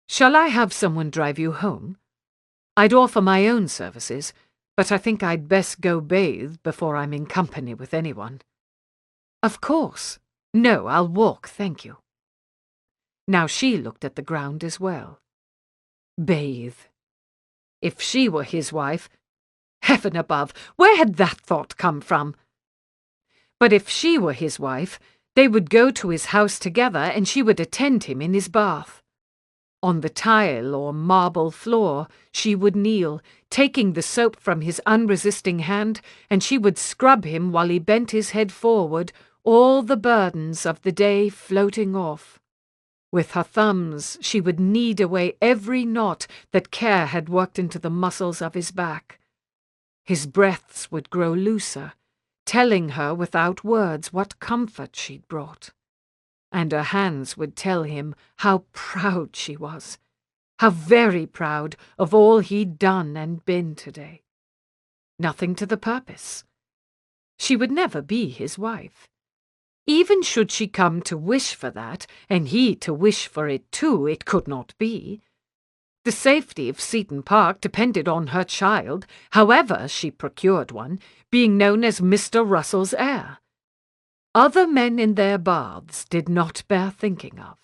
"Shall I have someone drive you home? I'd offer my own services, but I think I'd best go bathe before I'm in company with anyone." "Of course. No, I'll walk, thank you." Now she looked at the ground as well. Bathe. If she were his wife, heaven above, where had that thought come from? But if she were his wife, they would go to his house together and she would attend him in his bath. On the tile or marble floor she would kneel, taking the soap from his unresisting hand, and she would scrub him while he bent his head forward, all the burdens of the day floating off. With her thumbs she would knead away every knot that care had worked into the muscles of his back. His breaths would grow looser, telling her without words what comfort she'd brought. And her hands would tell him how proud she was, how very proud of all he'd done and been today. Nothing to the purpose. She would never be his wife. Even should she come to wish for that, and he to wish for it too, it could not be. The safety of Seton Park depended on her child, however she procured one, being known as Mr. Russell's heir. Other men in their baths did not bear thinking of.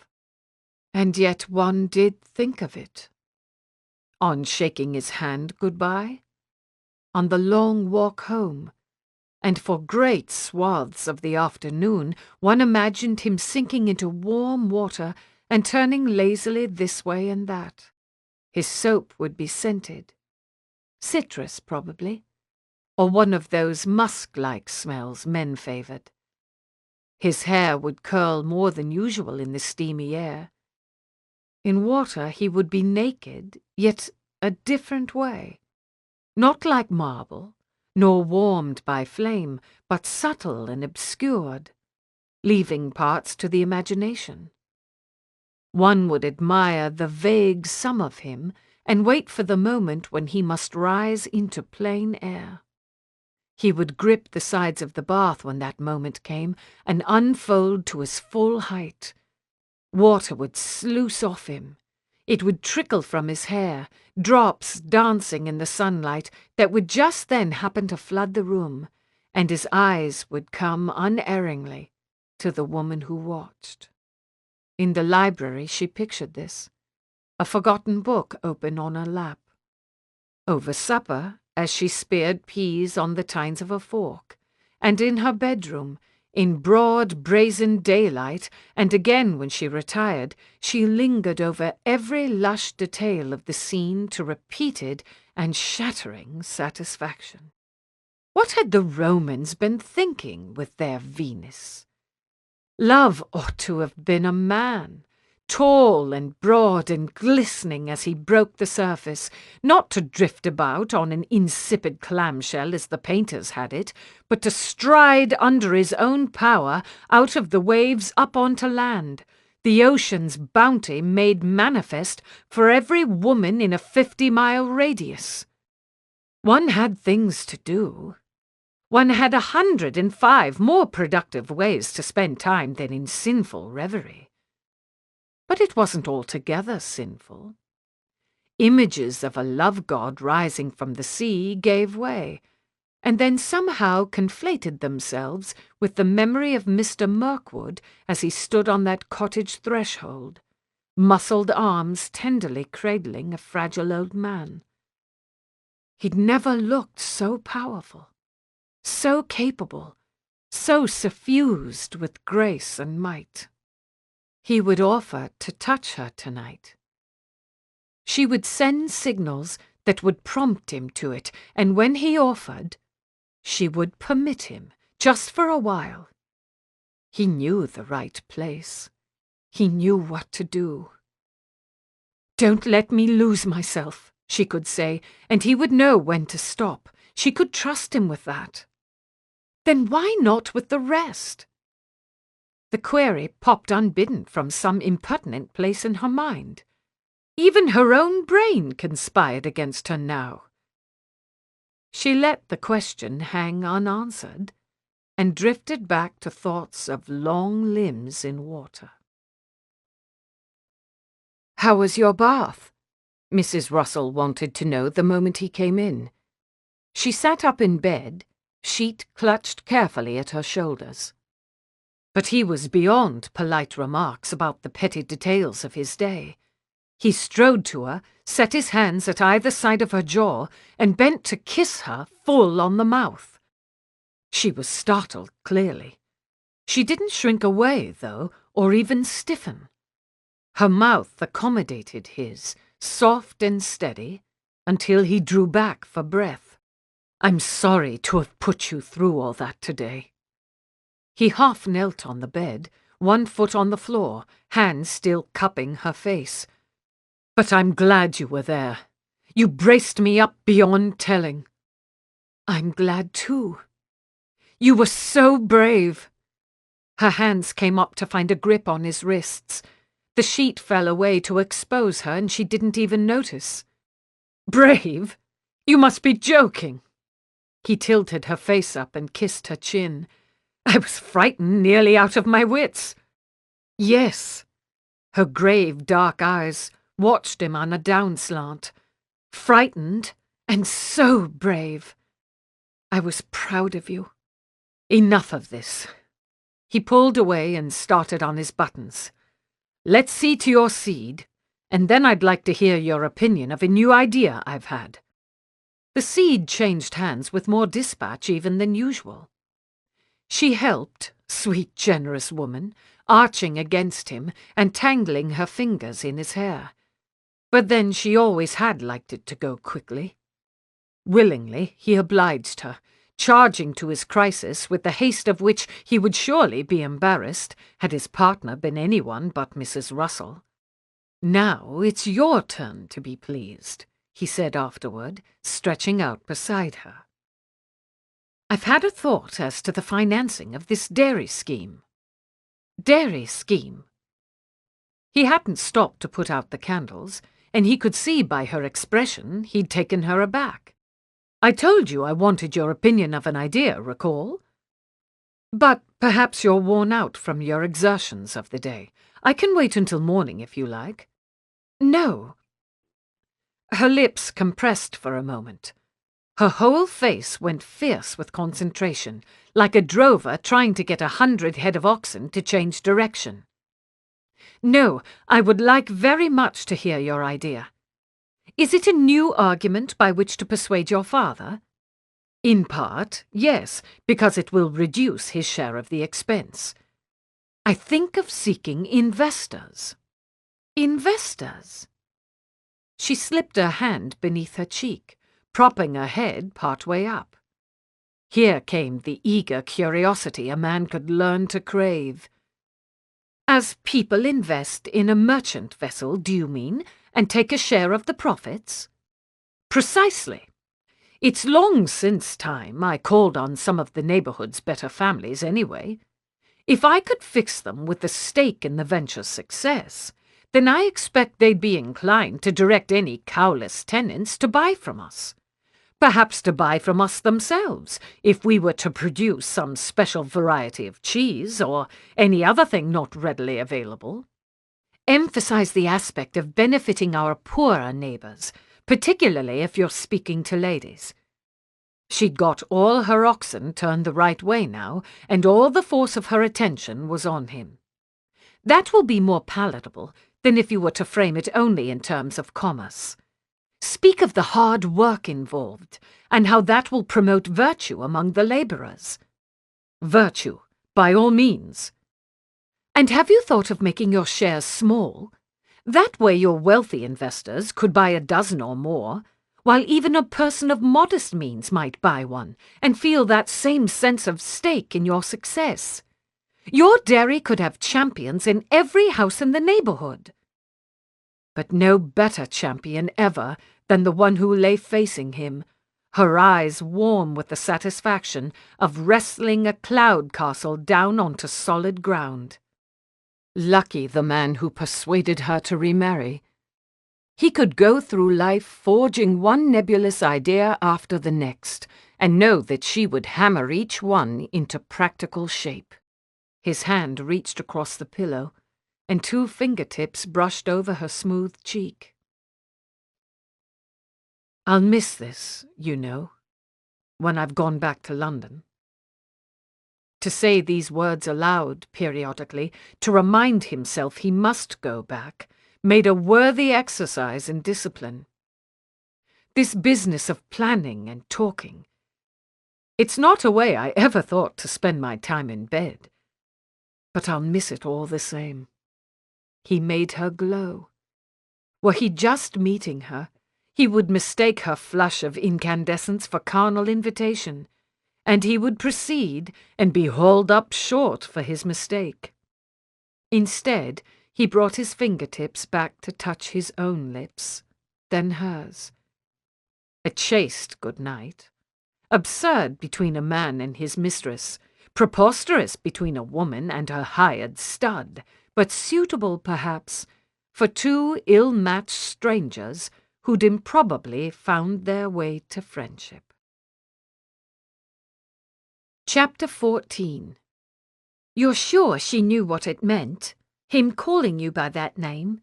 And yet one did think of it. On shaking his hand goodbye, on the long walk home, and for great swaths of the afternoon one imagined him sinking into warm water and turning lazily this way and that. His soap would be scented. Citrus, probably, or one of those musk-like smells men favoured. His hair would curl more than usual in the steamy air. In water he would be naked, yet a different way. Not like marble, nor warmed by flame, but subtle and obscured, leaving parts to the imagination. One would admire the vague sum of him and wait for the moment when he must rise into plain air. He would grip the sides of the bath when that moment came and unfold to his full height. Water would sluice off him. It would trickle from his hair, drops dancing in the sunlight that would just then happen to flood the room, and his eyes would come unerringly to the woman who watched. In the library she pictured this, a forgotten book open on her lap. Over supper, as she speared peas on the tines of a fork, and in her bedroom, in broad brazen daylight, and again when she retired, she lingered over every lush detail of the scene to repeated and shattering satisfaction. What had the Romans been thinking with their Venus? Love ought to have been a man, tall and broad and glistening as he broke the surface, not to drift about on an insipid clamshell as the painters had it, but to stride under his own power out of the waves up onto land, the ocean's bounty made manifest for every woman in a 50-mile radius. One had things to do. One had 105 more productive ways to spend time than in sinful reverie. But it wasn't altogether sinful. Images of a love god rising from the sea gave way, and then somehow conflated themselves with the memory of Mr. Mirkwood as he stood on that cottage threshold, muscled arms tenderly cradling a fragile old man. He'd never looked so powerful, so capable, so suffused with grace and might. He would offer to touch her tonight. She would send signals that would prompt him to it, and when he offered, she would permit him, just for a while. He knew the right place. He knew what to do. "Don't let me lose myself," she could say, and he would know when to stop. She could trust him with that. Then why not with the rest? The query popped unbidden from some impertinent place in her mind. Even her own brain conspired against her now. She let the question hang unanswered, and drifted back to thoughts of long limbs in water. "How was your bath?" Mrs. Russell wanted to know the moment he came in. She sat up in bed, sheet clutched carefully at her shoulders. But he was beyond polite remarks about the petty details of his day. He strode to her, set his hands at either side of her jaw, and bent to kiss her full on the mouth. She was startled, clearly. She didn't shrink away, though, or even stiffen. Her mouth accommodated his, soft and steady, until he drew back for breath. "I'm sorry to have put you through all that today." He half knelt on the bed, one foot on the floor, hands still cupping her face. "But I'm glad you were there. You braced me up beyond telling." "I'm glad too. You were so brave." Her hands came up to find a grip on his wrists. The sheet fell away to expose her, and she didn't even notice. "Brave? You must be joking." He tilted her face up and kissed her chin. "I was frightened nearly out of my wits." "Yes." Her grave, dark eyes watched him on a downslant. "Frightened and so brave. I was proud of you." "Enough of this." He pulled away and started on his buttons. "Let's see to your seed, and then I'd like to hear your opinion of a new idea I've had." The seed changed hands with more dispatch even than usual. She helped, sweet, generous woman, arching against him and tangling her fingers in his hair. But then she always had liked it to go quickly. Willingly, he obliged her, charging to his crisis with the haste of which he would surely be embarrassed had his partner been anyone but Mrs. Russell. "Now it's your turn to be pleased," he said afterward, stretching out beside her. "I've had a thought as to the financing of this dairy scheme." Dairy scheme. He hadn't stopped to put out the candles, and he could see by her expression he'd taken her aback. "I told you I wanted your opinion of an idea, recall? But perhaps you're worn out from your exertions of the day. I can wait until morning if you like." "No." Her lips compressed for a moment. Her whole face went fierce with concentration, like a drover trying to get 100 head of oxen to change direction. "No, I would like very much to hear your idea. Is it a new argument by which to persuade your father?" "In part, yes, because it will reduce his share of the expense. I think of seeking investors." "Investors?" She slipped her hand beneath her cheek, propping her head part way up. Here came the eager curiosity a man could learn to crave. "As people invest in a merchant vessel, do you mean, and take a share of the profits?" "Precisely. It's long since time I called on some of the neighbourhood's better families anyway. If I could fix them with a stake in the venture's success, then I expect they'd be inclined to direct any cowless tenants to buy from us. Perhaps to buy from us themselves, if we were to produce some special variety of cheese or any other thing not readily available. Emphasize the aspect of benefiting our poorer neighbours, particularly if you're speaking to ladies." She'd got all her oxen turned the right way now, and all the force of her attention was on him. "That will be more palatable than if you were to frame it only in terms of commerce. Speak of the hard work involved, and how that will promote virtue among the labourers." "Virtue, by all means." "And have you thought of making your shares small? That way your wealthy investors could buy a dozen or more, while even a person of modest means might buy one and feel that same sense of stake in your success. Your dairy could have champions in every house in the neighbourhood." But no better champion ever than the one who lay facing him, her eyes warm with the satisfaction of wrestling a cloud castle down onto solid ground. Lucky the man who persuaded her to remarry. He could go through life forging one nebulous idea after the next, and know that she would hammer each one into practical shape. His hand reached across the pillow, and 2 fingertips brushed over her smooth cheek. "I'll miss this, you know, when I've gone back to London." To say these words aloud periodically, to remind himself he must go back, made a worthy exercise in discipline. This business of planning and talking. It's not a way I ever thought to spend my time in bed. But I'll miss it all the same. He made her glow. Were he just meeting her, he would mistake her flush of incandescence for carnal invitation, and he would proceed and be hauled up short for his mistake. Instead, he brought his fingertips back to touch his own lips, then hers. A chaste good night. Absurd between a man and his mistress, preposterous between a woman and her hired stud, but suitable, perhaps, for 2 ill-matched strangers who'd improbably found their way to friendship. Chapter 14. "You're sure she knew what it meant? Him calling you by that name?"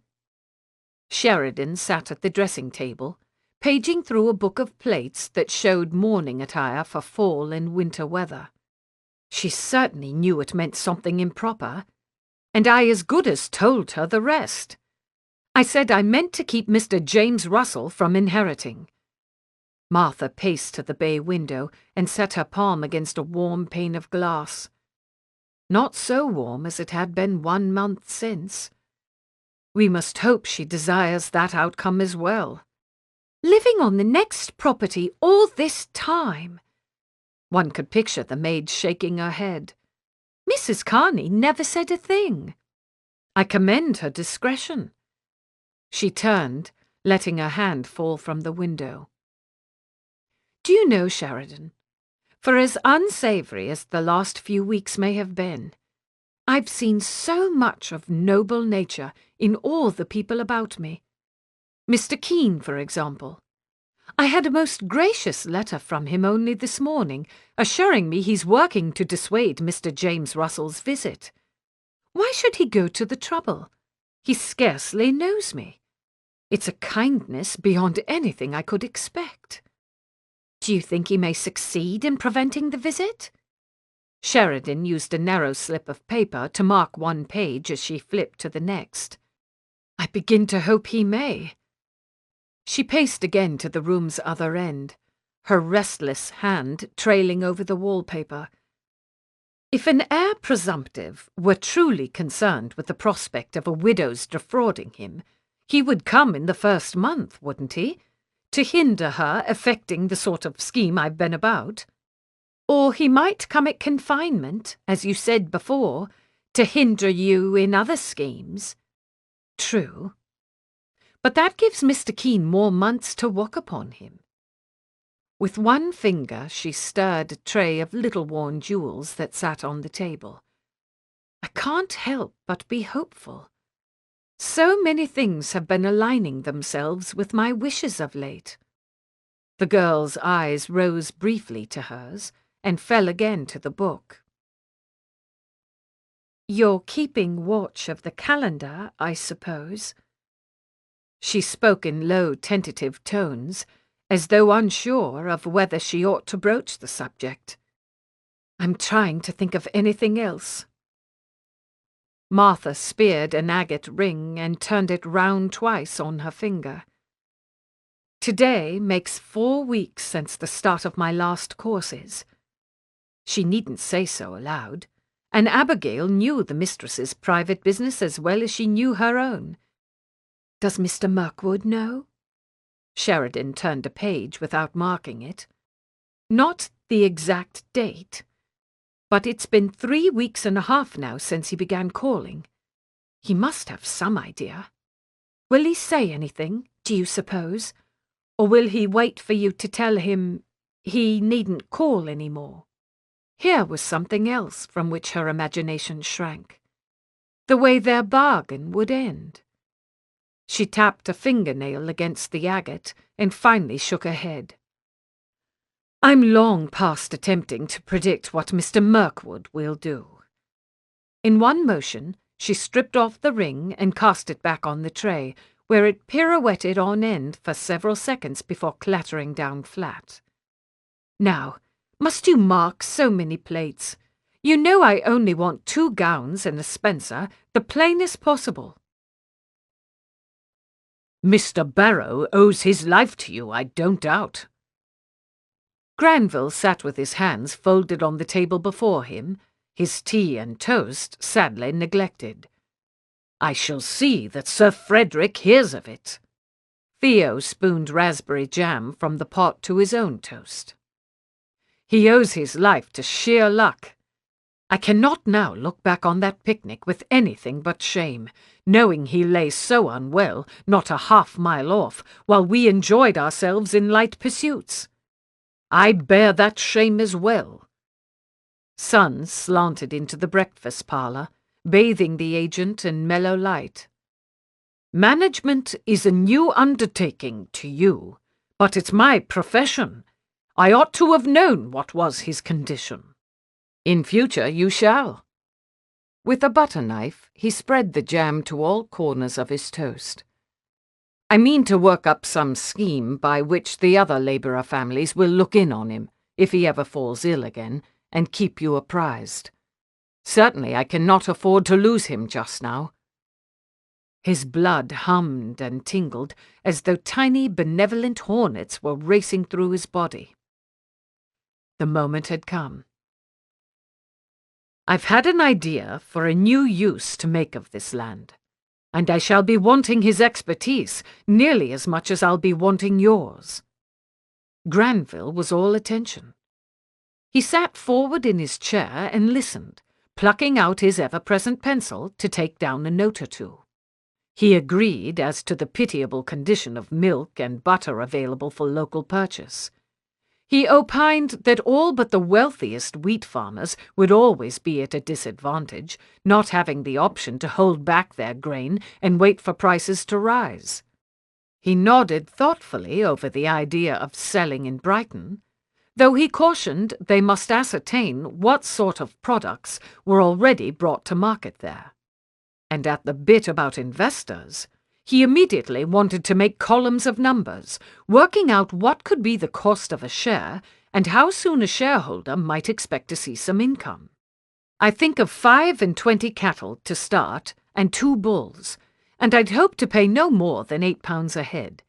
Sheridan sat at the dressing table, paging through a book of plates that showed mourning attire for fall and winter weather. "She certainly knew it meant something improper, and I as good as told her the rest. I said I meant to keep Mr. James Russell from inheriting." Martha paced to the bay window and set her palm against a warm pane of glass. Not so warm as it had been 1 month since. We must hope she desires that outcome as well. Living on the next property all this time! One could picture the maid shaking her head. Mrs. Carney never said a thing. I commend her discretion. She turned, letting her hand fall from the window. "Do you know, Sheridan, for as unsavoury as the last few weeks may have been, I've seen so much of noble nature in all the people about me. Mr. Keene, for example. I had a most gracious letter from him only this morning, assuring me he's working to dissuade Mr. James Russell's visit. Why should he go to the trouble? He scarcely knows me. It's a kindness beyond anything I could expect. Do you think he may succeed in preventing the visit?" Sheridan used a narrow slip of paper to mark one page as she flipped to the next. "I begin to hope he may." She paced again to the room's other end, her restless hand trailing over the wallpaper. If an heir presumptive were truly concerned with the prospect of a widow's defrauding him, he would come in the first month, wouldn't he, to hinder her effecting the sort of scheme I've been about? Or he might come at confinement, as you said before, to hinder you in other schemes. True. But that gives Mr. Keene more months to work upon him. With one finger she stirred a tray of little worn jewels that sat on the table. I can't help but be hopeful. So many things have been aligning themselves with my wishes of late. The girl's eyes rose briefly to hers and fell again to the book. "You're keeping watch of the calendar, I suppose?" She spoke in low, tentative tones, as though unsure of whether she ought to broach the subject. "I'm trying to think of anything else." Martha speared an agate ring and turned it round twice on her finger. "Today makes 4 weeks since the start of my last courses." She needn't say so aloud, and Abigail knew the mistress's private business as well as she knew her own. "Does Mr. Mirkwood know?" Sheridan turned a page without marking it. "Not the exact date, but it's been 3 weeks and a half now since he began calling. He must have some idea. Will he say anything, do you suppose? Or will he wait for you to tell him he needn't call any more?" Here was something else from which her imagination shrank. The way their bargain would end. She tapped a fingernail against the agate and finally shook her head. "I'm long past attempting to predict what Mr. Mirkwood will do." In one motion, she stripped off the ring and cast it back on the tray, where it pirouetted on end for several seconds before clattering down flat. "Now, must you mark so many plates? You know I only want 2 gowns and a spencer, the plainest possible."
"Mr. Barrow owes his life to you, I don't doubt."
Granville sat with his hands folded on the table before him, his tea and toast sadly neglected.
"I shall see that Sir Frederick hears of it."
Theo spooned raspberry jam from the pot to his own toast. "He owes his life to sheer luck. I cannot now look back on that picnic with anything but shame, knowing he lay so unwell, not a half-mile off, while we enjoyed ourselves in light pursuits. I bear that shame as well." Sun slanted into the breakfast parlour, bathing the agent in mellow light.
"Management is a new undertaking to you, but it's my profession. I ought to have known what was his condition."
"In future you shall." With a butter knife, he spread the jam to all corners of his toast. "I mean to work up some scheme by which the other labourer families will look in on him, if he ever falls ill again, and keep you apprised. Certainly I cannot afford to lose him just now." His blood hummed and tingled as though tiny benevolent hornets were racing through his body. The moment had come. "I've had an idea for a new use to make of this land, and I shall be wanting his expertise nearly as much as I'll be wanting yours." Granville was all attention. He sat forward in his chair and listened, plucking out his ever-present pencil to take down a note or two.
He agreed as to the pitiable condition of milk and butter available for local purchase. He opined that all but the wealthiest wheat farmers would always be at a disadvantage, not having the option to hold back their grain and wait for prices to rise. He nodded thoughtfully over the idea of selling in Brighton, though he cautioned they must ascertain what sort of products were already brought to market there. And at the bit about investors, he immediately wanted to make columns of numbers, working out what could be the cost of a share and how soon a shareholder might expect to see some income. I think of 5 and 20 cattle to start and 2 bulls, and I'd hope to pay no more than £8 a head.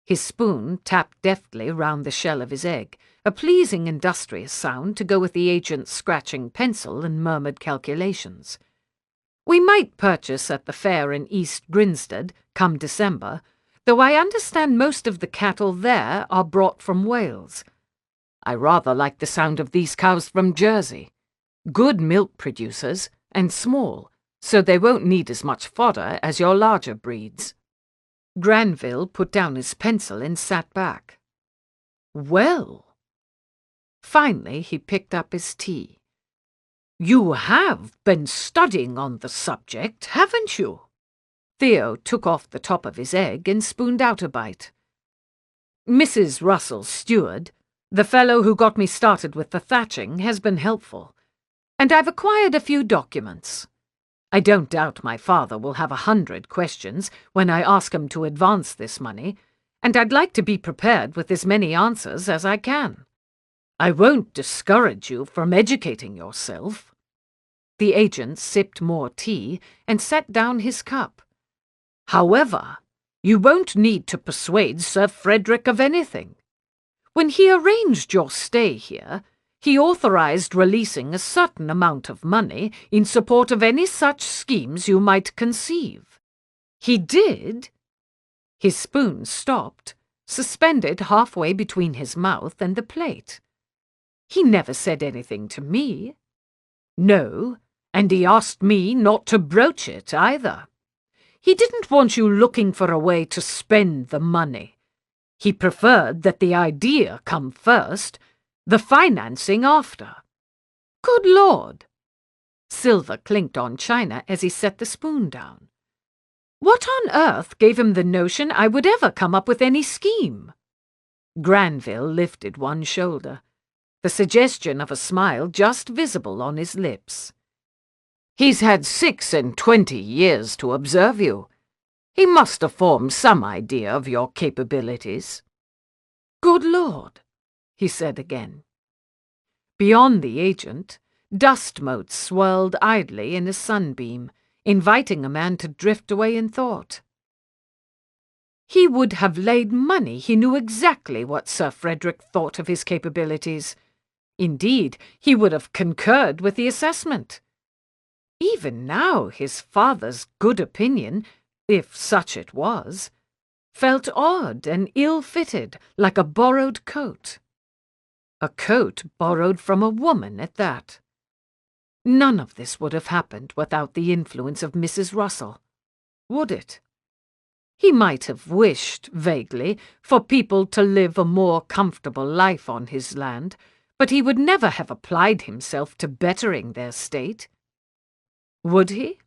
His spoon tapped deftly round the shell of his egg, a pleasing industrious sound to go with the agent's scratching pencil and murmured calculations. We might purchase at the fair in East Grinstead, come December, though I understand most of the cattle there are brought from Wales. I rather like the sound of these cows from Jersey. Good milk producers, and small, so they won't need as much fodder as your larger breeds. Granville put down his pencil and sat back. Well. Finally he picked up his tea. You have been studying on the subject, haven't you? Theo took off the top of his egg and spooned out a bite. Mrs. Russell's steward, the fellow who got me started with the thatching, has been helpful, and I've acquired a few documents. I don't doubt my father will have 100 questions when I ask him to advance this money, and I'd like to be prepared with as many answers as I can. I won't discourage you from educating yourself. The agent sipped more tea and set down his cup. However, you won't need to persuade Sir Frederick of anything. When he arranged your stay here, he authorized releasing a certain amount of money in support of any such schemes you might conceive. He did. His spoon stopped, suspended halfway between his mouth and the plate. He never said anything to me. No, and he asked me not to broach it either. He didn't want you looking for a way to spend the money. He preferred that the idea come first, the financing after. Good Lord! Silver clinked on china as he set the spoon down. What on earth gave him the notion I would ever come up with any scheme? Granville lifted one shoulder, the suggestion of a smile just visible on his lips. He's had 26 years to observe you. He must have formed some idea of your capabilities. Good Lord, he said again. Beyond the agent, dust motes swirled idly in a sunbeam, inviting a man to drift away in thought. He would have laid money he knew exactly what Sir Frederick thought of his capabilities. Indeed, he would have concurred with the assessment. Even now his father's good opinion, if such it was, felt odd and ill-fitted, like a borrowed coat. A coat borrowed from a woman at that. None of this would have happened without the influence of Mrs. Russell, would it? He might have wished, vaguely, for people to live a more comfortable life on his land, but he would never have applied himself to bettering their state. Would he?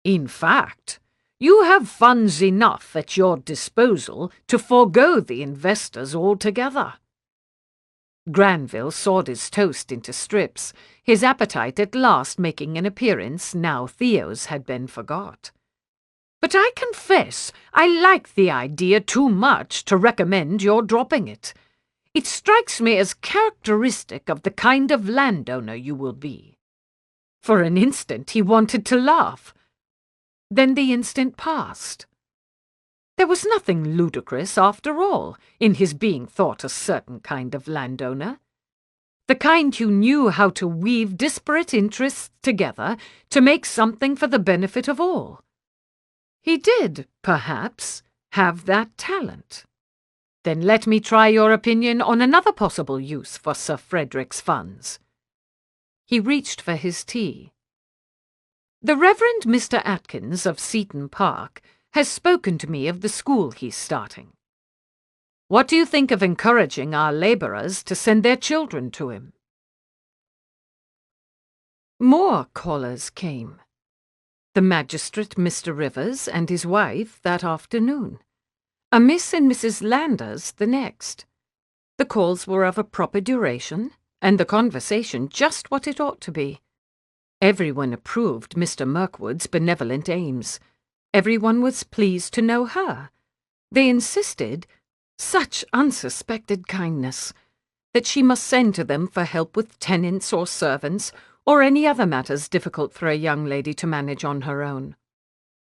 In fact, you have funds enough at your disposal to forego the investors altogether. Granville sawed his toast into strips, his appetite at last making an appearance now Theo's had been forgot. But I confess I like the idea too much to recommend your dropping it. It strikes me as characteristic of the kind of landowner you will be. For an instant he wanted to laugh. Then the instant passed. There was nothing ludicrous, after all, in his being thought a certain kind of landowner. The kind who knew how to weave disparate interests together to make something for the benefit of all. He did, perhaps, have that talent. Then let me try your opinion on another possible use for Sir Frederick's funds. He reached for his tea.
The Reverend Mr. Atkins of Seaton Park has spoken to me of the school he's starting. What do you think of encouraging our labourers to send their children to him?" More callers came. The magistrate, Mr. Rivers, and his wife that afternoon. A Miss and Mrs. Landers the next. The calls were of a proper duration, and the conversation just what it ought to be. Everyone approved Mr. Mirkwood's benevolent aims. Everyone was pleased to know her. They insisted, such unsuspected kindness, that she must send to them for help with tenants or servants, or any other matters difficult for a young lady to manage on her own.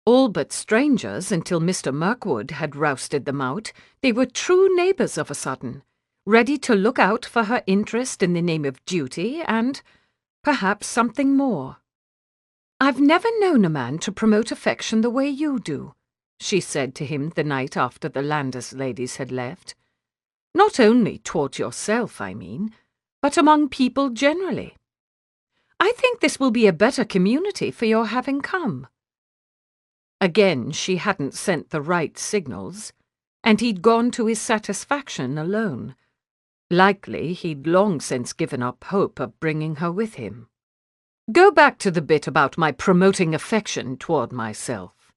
All but strangers until Mr. Mirkwood had rousted them out, they were true neighbours of a sudden, ready to look out for her interest in the name of duty and, perhaps, something more. "I've never known a man to promote affection the way you do," she said to him the night after the Landers ladies had left. "Not only toward yourself, I mean, but among people generally. I think this will be a better community for your having come." Again she hadn't sent the right signals, and he'd gone to his satisfaction alone. Likely he'd long since given up hope of bringing her with him. "Go back to the bit about my promoting affection toward myself."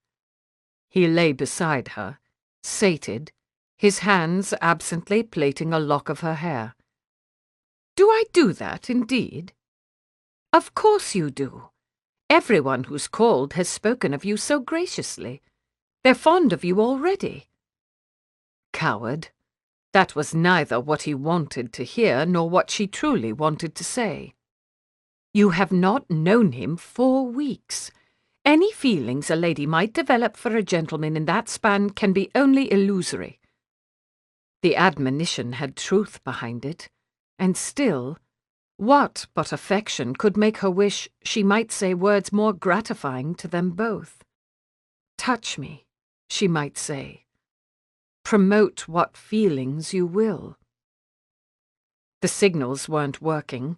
He lay beside her, sated, his hands absently plaiting a lock of her hair. "Do I do that, indeed?" "Of course you do. Everyone who's called has spoken of you so graciously. They're fond of you already." Coward. That was neither what he wanted to hear nor what she truly wanted to say. "You have not known him 4 weeks. Any feelings a lady might develop for a gentleman in that span can be only illusory." The admonition had truth behind it, and still, what but affection could make her wish she might say words more gratifying to them both? "Touch me," she might say. "Promote what feelings you will." The signals weren't working,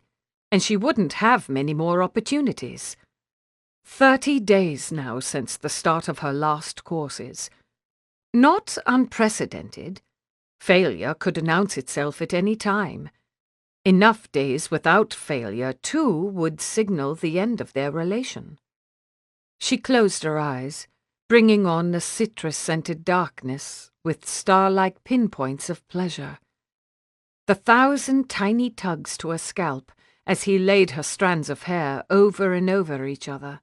and she wouldn't have many more opportunities. 30 days now since the start of her last courses. Not unprecedented. Failure could announce itself at any time. Enough days without failure, too, would signal the end of their relation. She closed her eyes, bringing on a citrus-scented darkness with star-like pinpoints of pleasure. The 1,000 tiny tugs to her scalp as he laid her strands of hair over and over each other.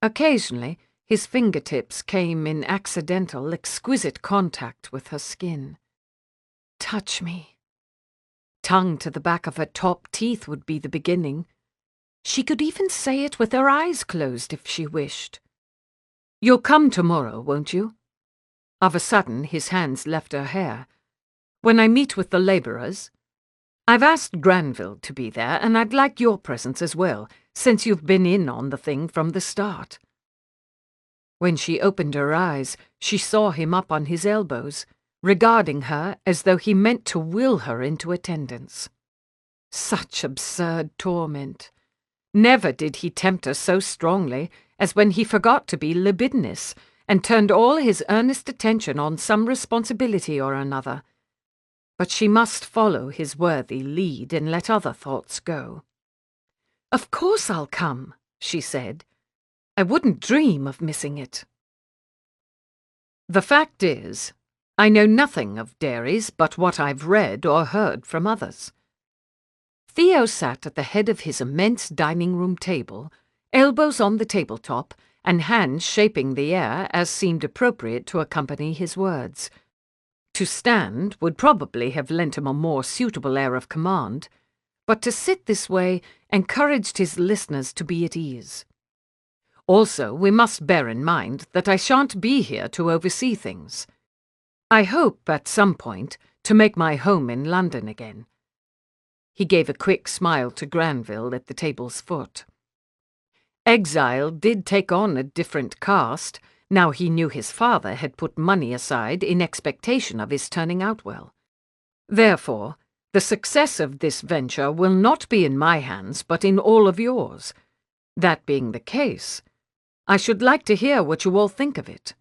Occasionally, his fingertips came in accidental, exquisite contact with her skin. "Touch me." Tongue to the back of her top teeth would be the beginning. She could even say it with her eyes closed if she wished. "You'll come tomorrow, won't you?" Of a sudden, his hands left her hair. "When I meet with the labourers? I've asked Granville to be there, and I'd like your presence as well, since you've been in on the thing from the start." When she opened her eyes, she saw him up on his elbows, regarding her as though he meant to will her into attendance. Such absurd torment. Never did he tempt her so strongly as when he forgot to be libidinous and turned all his earnest attention on some responsibility or another. But she must follow his worthy lead and let other thoughts go. "Of course I'll come," she said. "I wouldn't dream of missing it." "The fact is, I know nothing of dairies but what I've read or heard from others." Theo sat at the head of his immense dining-room table, elbows on the tabletop, and hands shaping the air as seemed appropriate to accompany his words. To stand would probably have lent him a more suitable air of command, but to sit this way encouraged his listeners to be at ease. "Also, we must bear in mind that I shan't be here to oversee things. I hope, at some point, to make my home in London again." He gave a quick smile to Granville at the table's foot. Exile did take on a different cast, now he knew his father had put money aside in expectation of his turning out well. "Therefore, the success of this venture will not be in my hands, but in all of yours. That being the case, I should like to hear what you all think of it.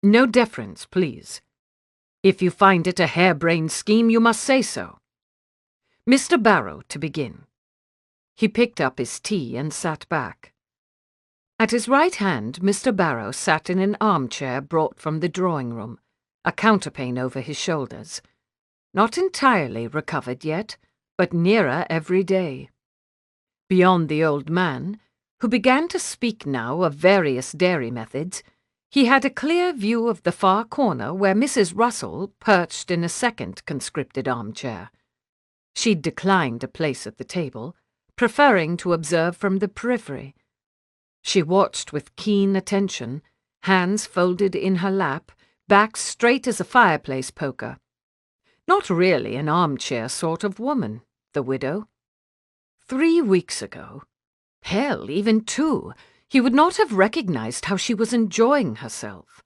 No deference, please. If you find it a harebrained scheme, you must say so. Mr. Barrow, to begin." He picked up his tea and sat back. At his right hand, Mr. Barrow sat in an armchair brought from the drawing-room, a counterpane over his shoulders. Not entirely recovered yet, but nearer every day. Beyond the old man, who began to speak now of various dairy methods, he had a clear view of the far corner where Mrs. Russell perched in a second conscripted armchair. She'd declined a place at the table, preferring to observe from the periphery. She watched with keen attention, hands folded in her lap, back straight as a fireplace poker. Not really an armchair sort of woman, the widow. 3 weeks ago, hell, even 2, he would not have recognized how she was enjoying herself.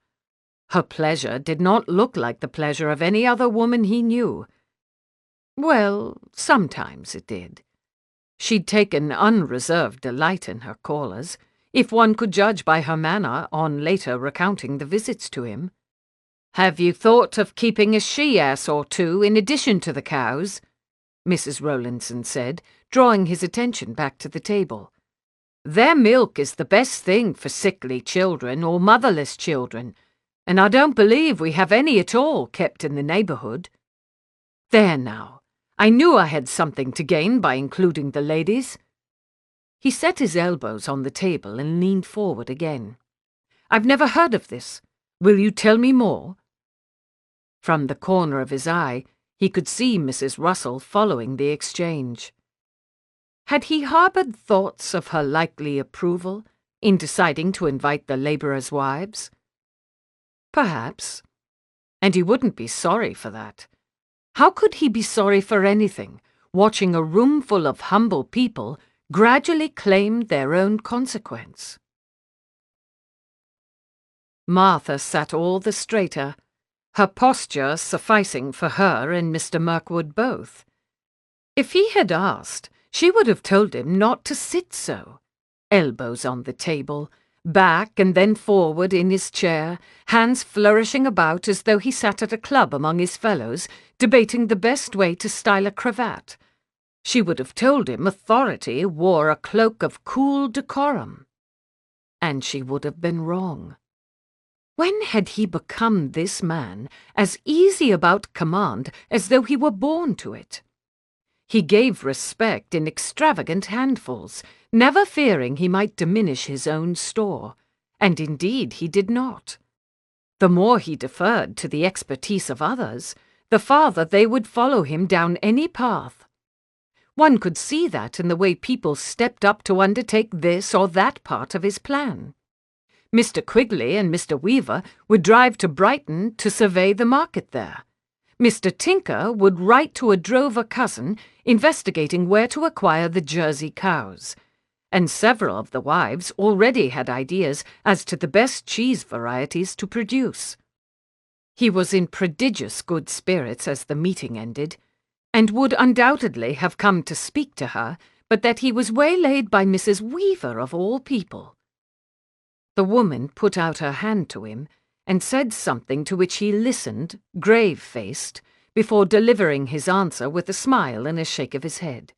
Her pleasure did not look like the pleasure of any other woman he knew. Well, sometimes it did. She'd taken unreserved delight in her callers, if one could judge by her manner on later recounting the visits to him. "Have you thought of keeping a she-ass or 2 in addition to the cows?" Mrs. Rowlandson said, drawing his attention back to the table. "Their milk is the best thing for sickly children or motherless children, and I don't believe we have any at all kept in the neighbourhood. There now, I knew I had something to gain by including the ladies." He set his elbows on the table and leaned forward again. "I've never heard of this. Will you tell me more?" From the corner of his eye, he could see Mrs. Russell following the exchange. Had he harboured thoughts of her likely approval in deciding to invite the labourers' wives? Perhaps. And he wouldn't be sorry for that. How could he be sorry for anything, watching a room full of humble people gradually claim their own consequence? Martha sat all the straighter, her posture sufficing for her and Mr. Mirkwood both. If he had asked, she would have told him not to sit so. Elbows on the table, back and then forward in his chair, hands flourishing about as though he sat at a club among his fellows, debating the best way to style a cravat. She would have told him authority wore a cloak of cool decorum. And she would have been wrong. When had he become this man, as easy about command as though he were born to it? He gave respect in extravagant handfuls, never fearing he might diminish his own store, and indeed he did not. The more he deferred to the expertise of others, the farther they would follow him down any path. One could see that in the way people stepped up to undertake this or that part of his plan. Mr. Quigley and Mr. Weaver would drive to Brighton to survey the market there. Mr. Tinker would write to a drover cousin investigating where to acquire the Jersey cows, and several of the wives already had ideas as to the best cheese varieties to produce. He was in prodigious good spirits as the meeting ended, and would undoubtedly have come to speak to her, but that he was waylaid by Mrs. Weaver of all people. The woman put out her hand to him, and said something to which he listened, grave-faced, before delivering his answer with a smile and a shake of his head.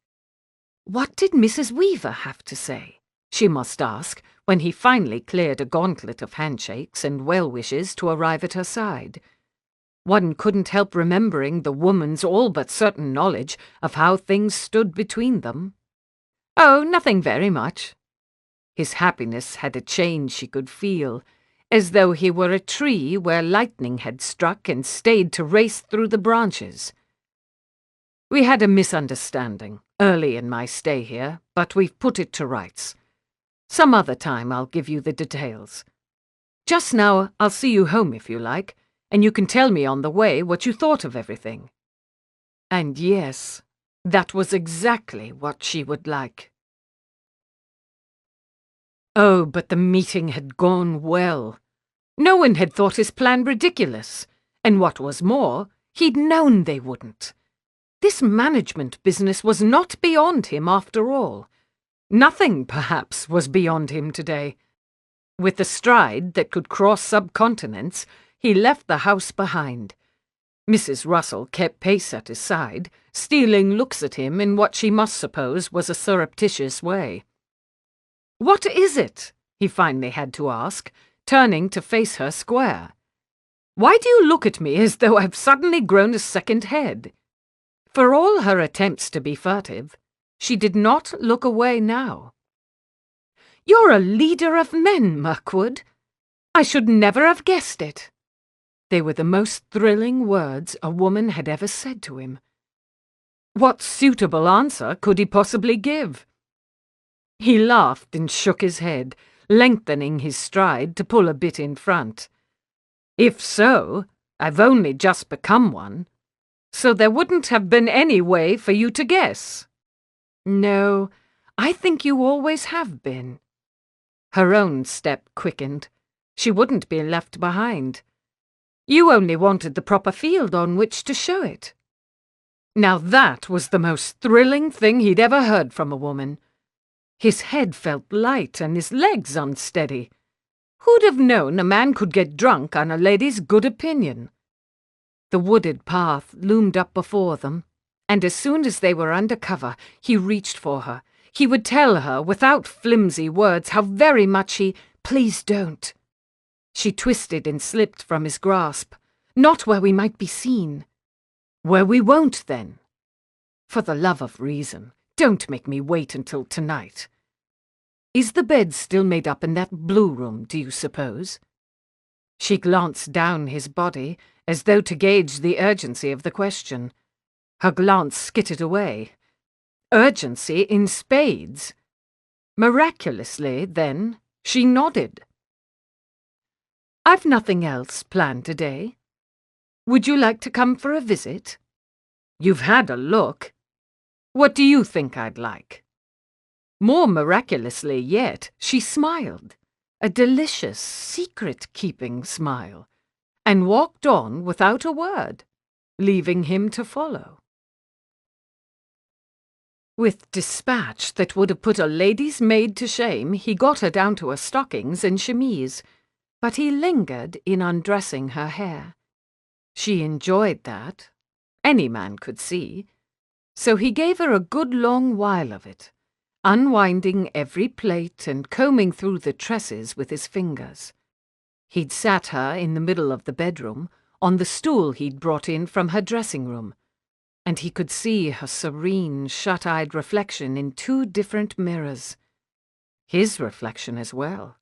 What did Mrs. Weaver have to say? She must ask, when he finally cleared a gauntlet of handshakes and well-wishes to arrive at her side. One couldn't help remembering the woman's all but certain knowledge of how things stood between them. "Oh, nothing very much." His happiness had a change she could feel, as though he were a tree where lightning had struck and stayed to race through the branches. "We had a misunderstanding early in my stay here, but we've put it to rights. Some other time I'll give you the details. Just now I'll see you home if you like, and you can tell me on the way what you thought of everything." And yes, that was exactly what she would like. Oh, but the meeting had gone well. No one had thought his plan ridiculous, and what was more, he'd known they wouldn't. This management business was not beyond him after all.
Nothing, perhaps, was beyond him today. With a stride that could cross subcontinents, he left the house behind. Mrs. Russell kept pace at his side, stealing looks at him in what she must suppose was a surreptitious way. "What is it?" he finally had to ask, turning to face her square. "Why do you look at me as though I've suddenly grown a second head?" For all her attempts to be furtive, she did not look away now. "You're a leader of men, Mirkwood. I should never have guessed it." They were the most thrilling words a woman had ever said to him. What suitable answer could he possibly give? He laughed and shook his head, lengthening his stride to pull a bit in front. "If so, I've only just become one, so there wouldn't have been any way for you to guess." "No, I think you always have been." Her own step quickened. She wouldn't be left behind. "You only wanted the proper field on which to show it." Now that was the most thrilling thing he'd ever heard from a woman. His head felt light and his legs unsteady. Who'd have known a man could get drunk on a lady's good opinion? The wooded path loomed up before them, and as soon as they were under cover, he reached for her. He would tell her, without flimsy words, how very much he— "Please don't." She twisted and slipped from his grasp. "Not where we might be seen." "Where we won't, then." "For the love of reason, don't make me wait until tonight." "Is the bed still made up in that blue room, do you suppose?" She glanced down his body, as though to gauge the urgency of the question. Her glance skittered away. Urgency in spades. Miraculously, then, she nodded. "I've nothing else planned today. Would you like to come for a visit? You've had a look. What do you think I'd like?" More miraculously yet, she smiled, a delicious, secret-keeping smile, and walked on without a word, leaving him to follow. With dispatch that would have put a lady's maid to shame, he got her down to her stockings and chemise, but he lingered in undressing her hair. She enjoyed that. Any man could see. So he gave her a good long while of it, unwinding every plait and combing through the tresses with his fingers. He'd sat her in the middle of the bedroom, on the stool he'd brought in from her dressing-room, and he could see her serene, shut-eyed reflection in two different mirrors. His reflection as well.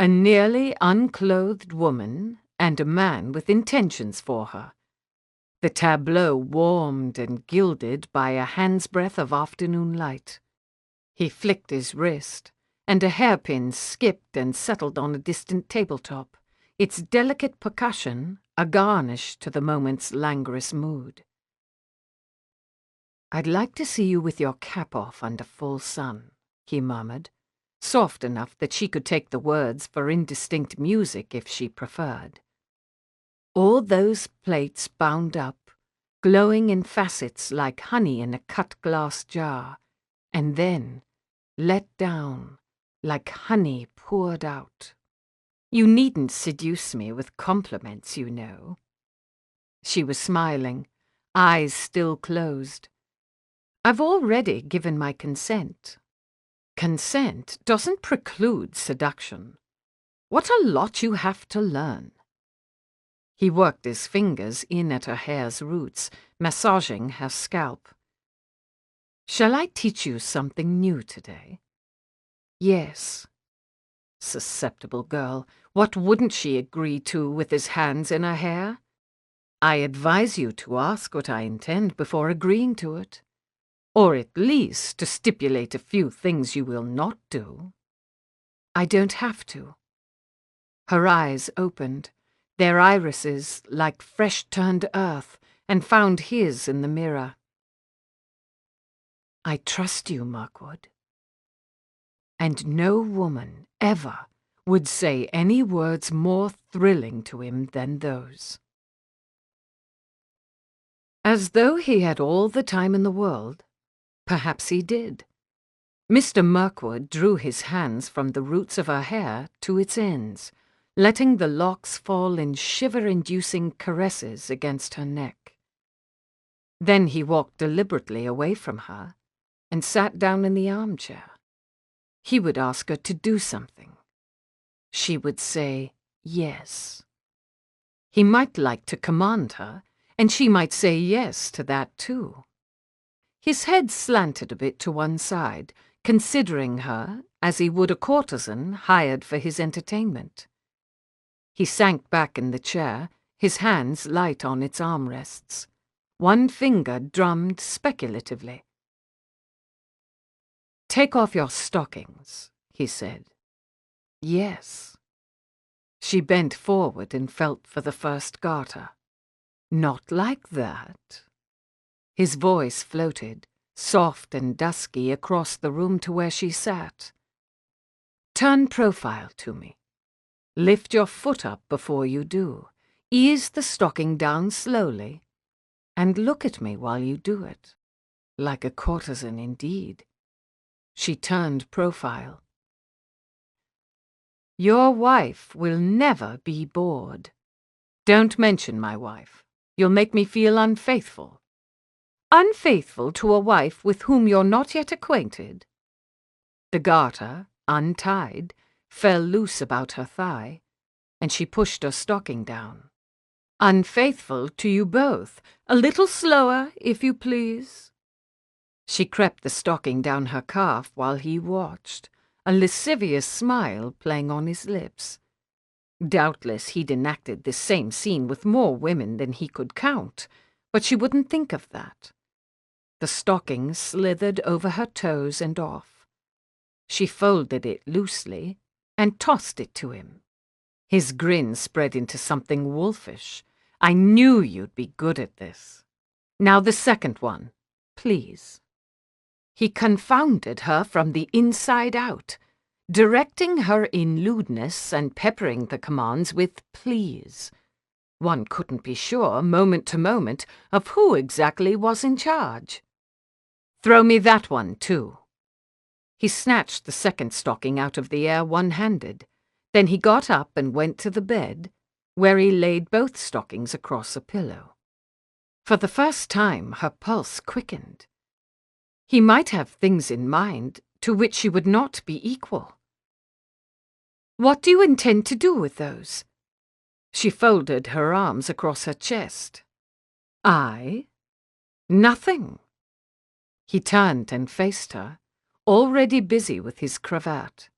A nearly unclothed woman and a man with intentions for her. The tableau warmed and gilded by a hand's breadth of afternoon light. He flicked his wrist, and a hairpin skipped and settled on a distant tabletop, its delicate percussion a garnish to the moment's languorous mood. "I'd like to see you with your cap off under full sun," he murmured, soft enough that she could take the words for indistinct music if she preferred. All those plates bound up, glowing in facets like honey in a cut-glass jar, and then let down like honey poured out. "You needn't seduce me with compliments, you know." She was smiling, eyes still closed. "I've already given my consent." "Consent doesn't preclude seduction. What a lot you have to learn." He worked his fingers in at her hair's roots, massaging her scalp. "Shall I teach you something new today?" "Yes." Susceptible girl, what wouldn't she agree to with his hands in her hair? "I advise you to ask what I intend before agreeing to it. Or at least to stipulate a few things you will not do." "I don't have to." Her eyes opened, their irises like fresh-turned earth, and found his in the mirror. "I trust you, Mirkwood." And no woman ever would say any words more thrilling to him than those. As though he had all the time in the world, perhaps he did.
Mr. Mirkwood drew his hands from the roots of her hair to its ends, letting the locks fall in shiver-inducing caresses against her neck. Then he walked deliberately away from her and sat down in the armchair. He would ask her to do something. She would say yes. He might like to command her, and she might say yes to that too. His head slanted a bit to one side, considering her as he would a courtesan hired for his entertainment. He sank back in the chair, his hands light on its armrests. One finger drummed speculatively. "Take off your stockings," he said. Yes. She bent forward and felt for the first garter. "Not like that." His voice floated, soft and dusky, across the room to where she sat. "Turn profile to me. Lift your foot up before you do. Ease the stocking down slowly. And look at me while you do it. Like a courtesan indeed." She turned profile. "Your wife will never be bored. Don't mention my wife. You'll make me feel unfaithful." "Unfaithful to a wife with whom you're not yet acquainted?" The garter, untied, fell loose about her thigh, and she pushed her stocking down. "Unfaithful to you both. A little slower, if you please." She crept the stocking down her calf while he watched, a lascivious smile playing on his lips. Doubtless he'd enacted this same scene with more women than he could count, but she wouldn't think of that. The stocking slithered over her toes and off. She folded it loosely and tossed it to him. His grin spread into something wolfish. "I knew you'd be good at this. Now the second one, please." He confounded her from the inside out, directing her in lewdness and peppering the commands with please. One couldn't be sure, moment to moment, of who exactly was in charge. "Throw me that one, too." He snatched the second stocking out of the air one-handed. Then he got up and went to the bed, where he laid both stockings across a pillow. For the first time, her pulse quickened. He might have things in mind to which she would not be equal. "What do you intend to do with those?" She folded her arms across her chest. "I? Nothing." He turned and faced her, already busy with his cravat.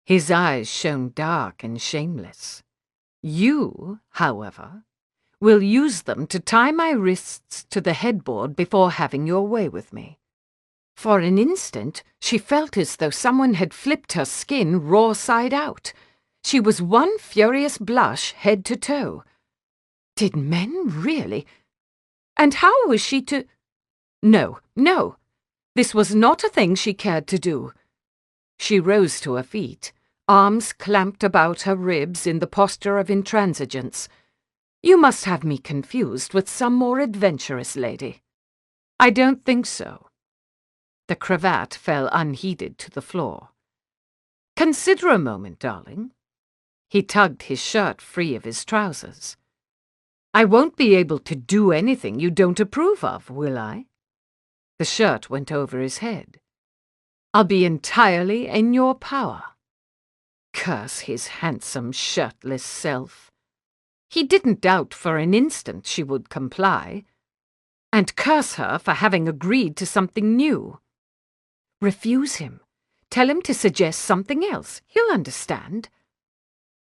His eyes shone dark and shameless. "You, however, will use them to tie my wrists to the headboard before having your way with me." For an instant, she felt as though someone had flipped her skin raw side out. She was one furious blush head to toe. Did men really? And how was she to... No, no. This was not a thing she cared to do. She rose to her feet, arms clamped about her ribs in the posture of intransigence. "You must have me confused with some more adventurous lady." "I don't think so." The cravat fell unheeded to the floor. "Consider a moment, darling." He tugged his shirt free of his trousers. "I won't be able to do anything you don't approve of, will I?" The shirt went over his head. "I'll be entirely in your power." Curse his handsome, shirtless self. He didn't doubt for an instant she would comply. And curse her for having agreed to something new. Refuse him. Tell him to suggest something else. He'll understand.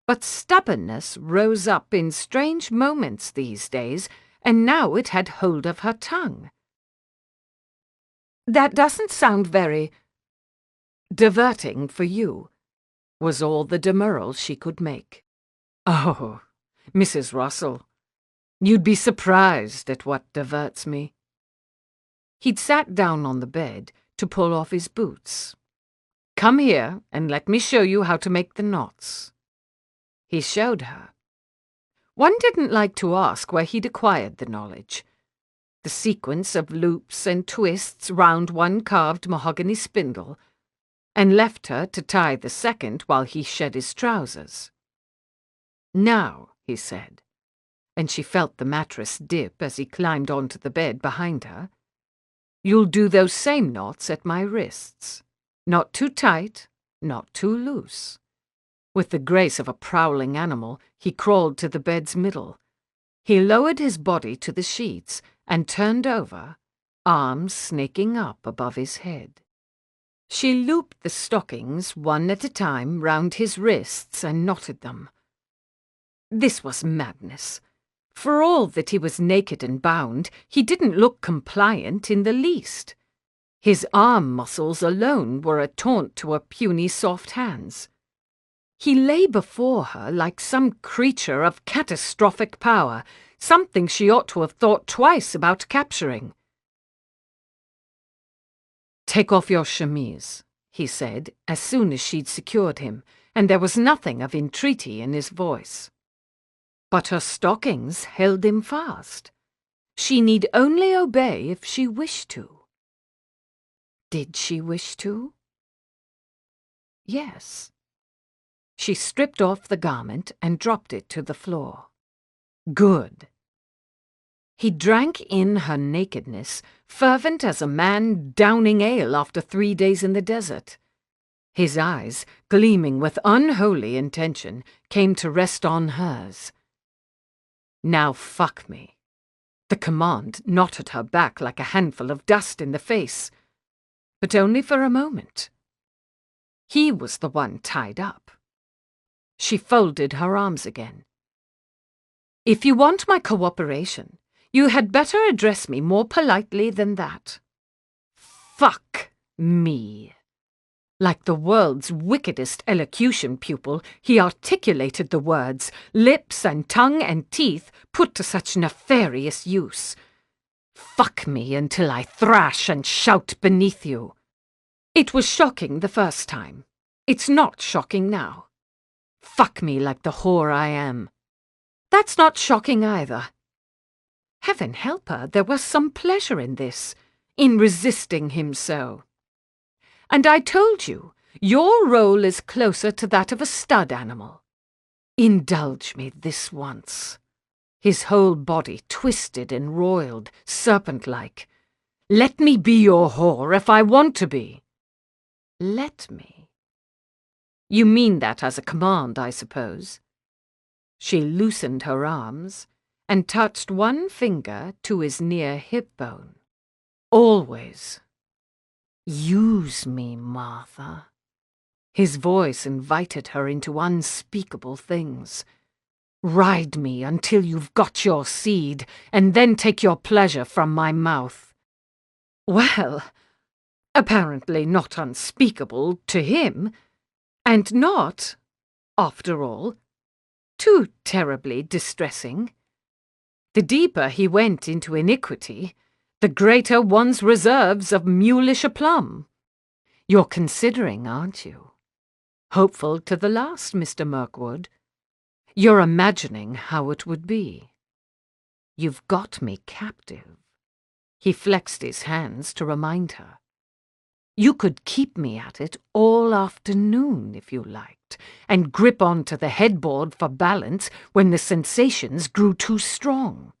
But stubbornness rose up in strange moments these days, and now it had hold of her tongue. "That doesn't sound very diverting for you," was all the demurral she could make. "Oh, Mrs. Russell, you'd be surprised at what diverts me." He'd sat down on the bed to pull off his boots. "Come here and let me show you how to make the knots." He showed her. One didn't like to ask where he'd acquired the knowledge. The sequence of loops and twists round one carved mahogany spindle, and left her to tie the second while he shed his trousers. "Now," he said, and she felt the mattress dip as he climbed onto the bed behind her, "you'll do those same knots at my wrists. Not too tight, not too loose." With the grace of a prowling animal, he crawled to the bed's middle. He lowered his body to the sheets and turned over, arms snaking up above his head. She looped the stockings one at a time round his wrists and knotted them. This was madness. For all that he was naked and bound, he didn't look compliant in the least. His arm muscles alone were a taunt to her puny soft hands. He lay before her like some creature of catastrophic power, something she ought to have thought twice about capturing. "Take off your chemise," he said, as soon as she'd secured him, and there was nothing of entreaty in his voice. But her stockings held him fast. She need only obey if she wished to. Did she wish to? Yes. She stripped off the garment and dropped it to the floor. Good. He drank in her nakedness, fervent as a man downing ale after 3 days in the desert. His eyes, gleaming with unholy intention, came to rest on hers. "Now fuck me." The command knotted her back like a handful of dust in the face. But only for a moment. He was the one tied up. She folded her arms again. "If you want my cooperation, you had better address me more politely than that. Fuck me." Like the world's wickedest elocution pupil, he articulated the words, lips and tongue and teeth put to such nefarious use. "Fuck me until I thrash and shout beneath you." It was shocking the first time. It's not shocking now. Fuck me like the whore I am. That's not shocking either. Heaven help her, there was some pleasure in this, in resisting him so. "And I told you, your role is closer to that of a stud animal. Indulge me this once." His whole body twisted and roiled, serpent-like. "Let me be your whore if I want to be." "Let me." You mean that as a command, I suppose. She loosened her arms and touched one finger to his near hip bone. "Always. Use me, Martha." His voice invited her into unspeakable things. "Ride me until you've got your seed, and then take your pleasure from my mouth." Well, apparently not unspeakable to him, and not, after all, too terribly distressing. The deeper he went into iniquity, the greater one's reserves of mulish aplomb. You're considering, aren't you? Hopeful to the last, Mr. Mirkwood. You're imagining how it would be. You've got me captive. He flexed his hands to remind her. You could keep me at it all afternoon if you liked, and grip onto the headboard for balance when the sensations grew too strong.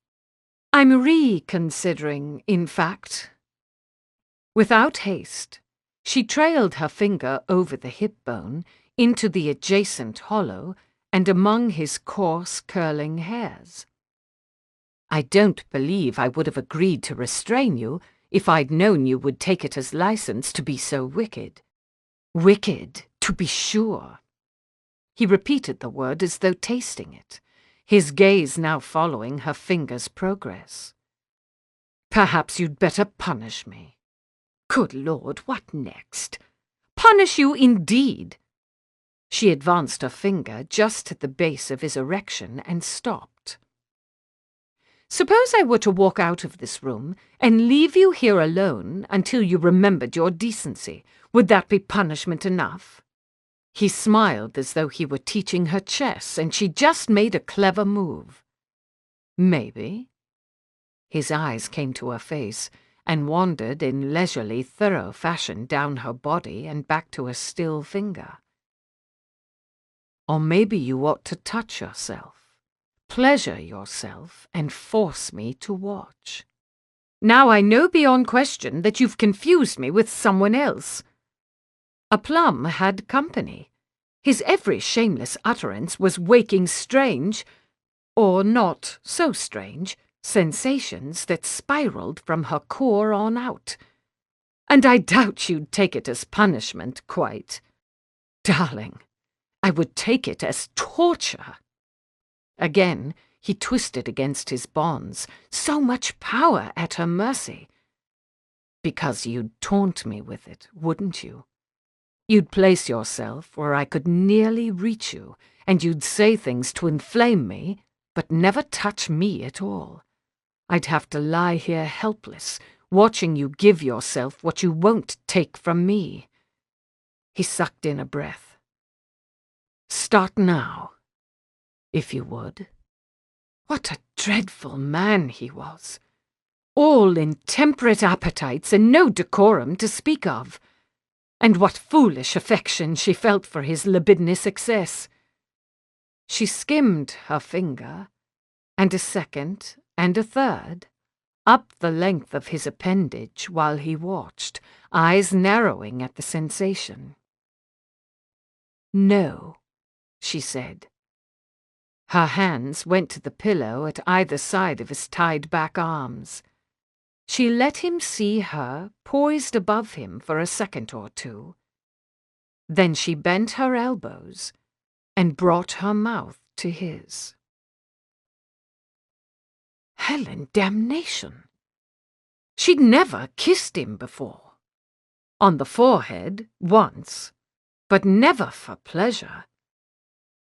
I'm reconsidering, in fact. Without haste, she trailed her finger over the hip bone into the adjacent hollow and among his coarse, curling hairs. I don't believe I would have agreed to restrain you if I'd known you would take it as license to be so wicked. Wicked, to be sure. He repeated the word as though tasting it, his gaze now following her finger's progress. Perhaps you'd better punish me. Good Lord, what next? Punish you indeed. She advanced her finger just at the base of his erection and stopped. Suppose I were to walk out of this room and leave you here alone until you remembered your decency. Would that be punishment enough? He smiled as though he were teaching her chess and she just made a clever move. Maybe. His eyes came to her face, and wandered in leisurely, thorough fashion down her body and back to a still finger. Or maybe you ought to touch yourself, pleasure yourself, and force me to watch. Now I know beyond question that you've confused me with someone else. A plum had company. His every shameless utterance was waking strange, or not so strange, sensations that spiraled from her core on out. And I doubt you'd take it as punishment, quite. Darling, I would take it as torture. Again, he twisted against his bonds, so much power at her mercy. Because you'd taunt me with it, wouldn't you? You'd place yourself where I could nearly reach you, and you'd say things to inflame me, but never touch me at all. I'd have to lie here helpless, watching you give yourself what you won't take from me. He sucked in a breath. Start now, if you would. What a dreadful man he was. All intemperate appetites and no decorum to speak of. And what foolish affection she felt for his libidinous excess. She skimmed her finger, and a second, and a third, up the length of his appendage while he watched, eyes narrowing at the sensation. No, she said. Her hands went to the pillow at either side of his tied-back arms. She let him see her poised above him for a second or two. Then she bent her elbows and brought her mouth to his. Hell and damnation! She'd never kissed him before. On the forehead, once, but never for pleasure.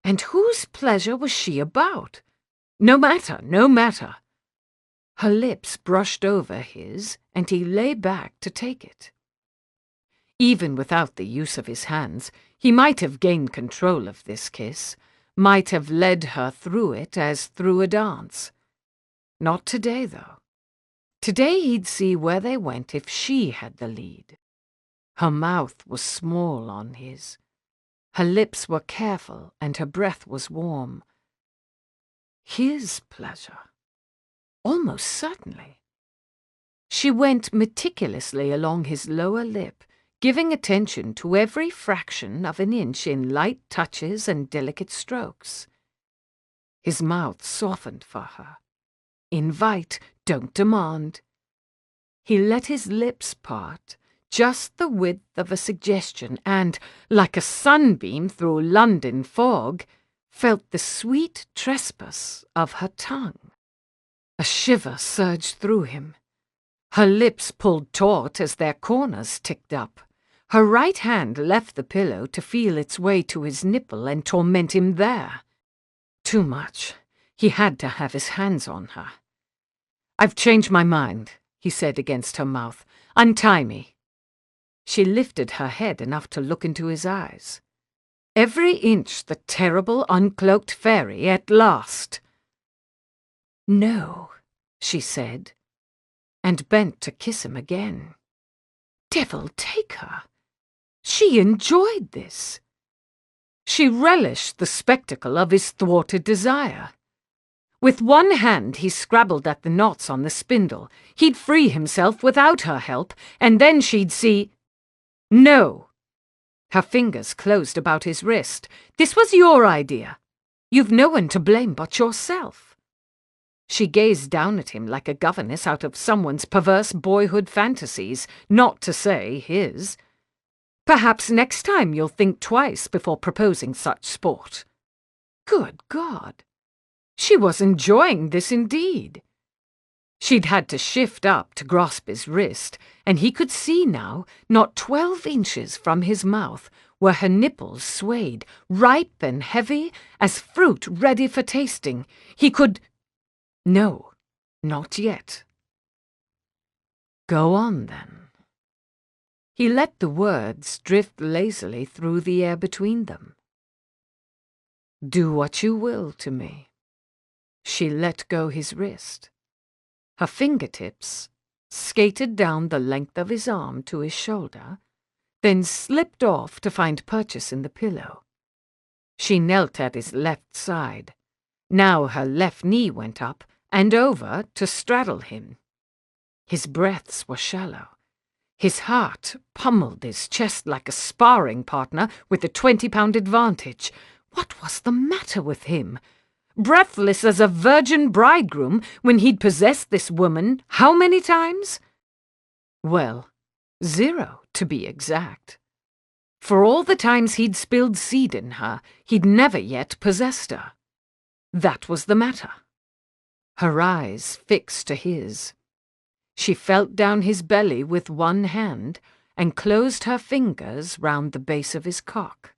And whose pleasure was she about? No matter, no matter. Her lips brushed over his, and he lay back to take it. Even without the use of his hands, he might have gained control of this kiss, might have led her through it as through a dance. Not today, though. Today he'd see where they went if she had the lead. Her mouth was small on his. Her lips were careful, and her breath was warm. His pleasure. Almost certainly. She went meticulously along his lower lip, giving attention to every fraction of an inch in light touches and delicate strokes. His mouth softened for her. Invite, don't demand. He let his lips part, just the width of a suggestion, and, like a sunbeam through London fog, felt the sweet trespass of her tongue. A shiver surged through him. Her lips pulled taut as their corners ticked up. Her right hand left the pillow to feel its way to his nipple and torment him there. Too much. He had to have his hands on her. I've changed my mind, he said against her mouth. Untie me. She lifted her head enough to look into his eyes. Every inch the terrible, uncloaked fairy at last. No, she said, and bent to kiss him again. Devil take her! She enjoyed this. She relished the spectacle of his thwarted desire. With one hand he scrabbled at the knots on the spindle. He'd free himself without her help, and then she'd see— No! Her fingers closed about his wrist. This was your idea. You've no one to blame but yourself. She gazed down at him like a governess out of someone's perverse boyhood fantasies, not to say his. Perhaps next time you'll think twice before proposing such sport. Good God! She was enjoying this indeed. She'd had to shift up to grasp his wrist, and he could see now, not 12 inches from his mouth, where her nipples swayed, ripe and heavy as fruit ready for tasting. He could— No, not yet. Go on, then. He let the words drift lazily through the air between them. Do what you will to me. She let go his wrist. Her fingertips, skated down the length of his arm to his shoulder, then slipped off to find purchase in the pillow. She knelt at his left side. Now her left knee went up and over to straddle him. His breaths were shallow. His heart pummeled his chest like a sparring partner with a 20-pound advantage. What was the matter with him? Breathless as a virgin bridegroom when he'd possessed this woman how many times? Well, 0 to be exact. For all the times he'd spilled seed in her, he'd never yet possessed her. That was the matter. Her eyes fixed to his. She felt down his belly with one hand and closed her fingers round the base of his cock.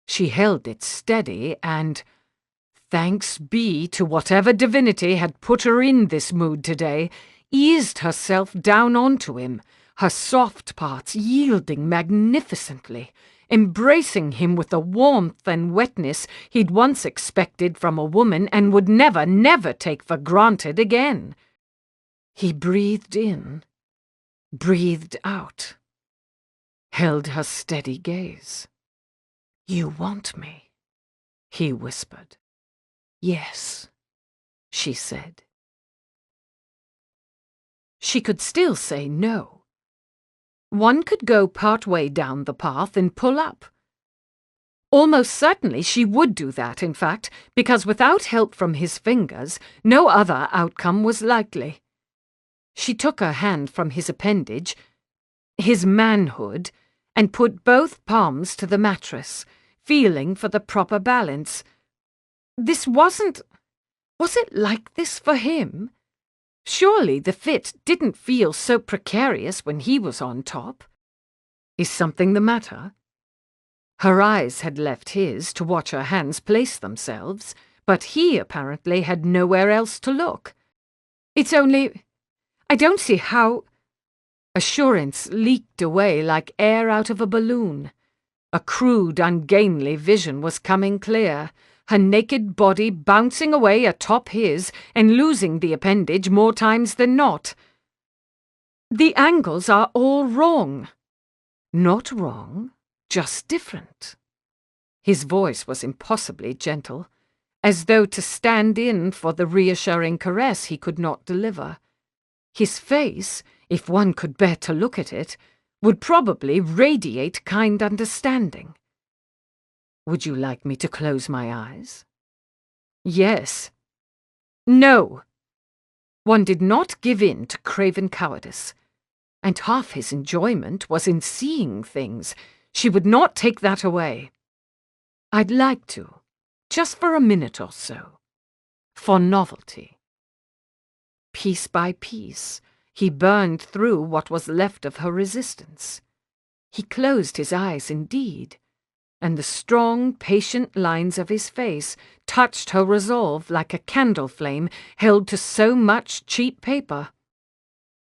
She held it steady and, thanks be to whatever divinity had put her in this mood today, eased herself down onto him, her soft parts yielding magnificently, embracing him with a warmth and wetness he'd once expected from a woman and would never, never take for granted again. He breathed in, breathed out, held her steady gaze. "You want me?" he whispered. "Yes," she said. She could still say no. One could go part way down the path and pull up. Almost certainly she would do that, in fact, because without help from his fingers, no other outcome was likely. She took her hand from his appendage, his manhood, and put both palms to the mattress, feeling for the proper balance. This wasn't... Was it like this for him? Surely the fit didn't feel so precarious when he was on top. Is something the matter? Her eyes had left his to watch her hands place themselves, but he apparently had nowhere else to look. "It's only... I don't see how..." Assurance leaked away like air out of a balloon. A crude, ungainly vision was coming clear, her naked body bouncing away atop his and losing the appendage more times than not. "The angles are all wrong." Not wrong, just different. His voice was impossibly gentle, as though to stand in for the reassuring caress he could not deliver. His face, if one could bear to look at it, would probably radiate kind understanding. "Would you like me to close my eyes?" "Yes." "No." One did not give in to craven cowardice, and half his enjoyment was in seeing things. She would not take that away. "I'd like to, just for a minute or so. For novelty." Piece by piece, he burned through what was left of her resistance. He closed his eyes indeed, and the strong, patient lines of his face touched her resolve like a candle flame held to so much cheap paper.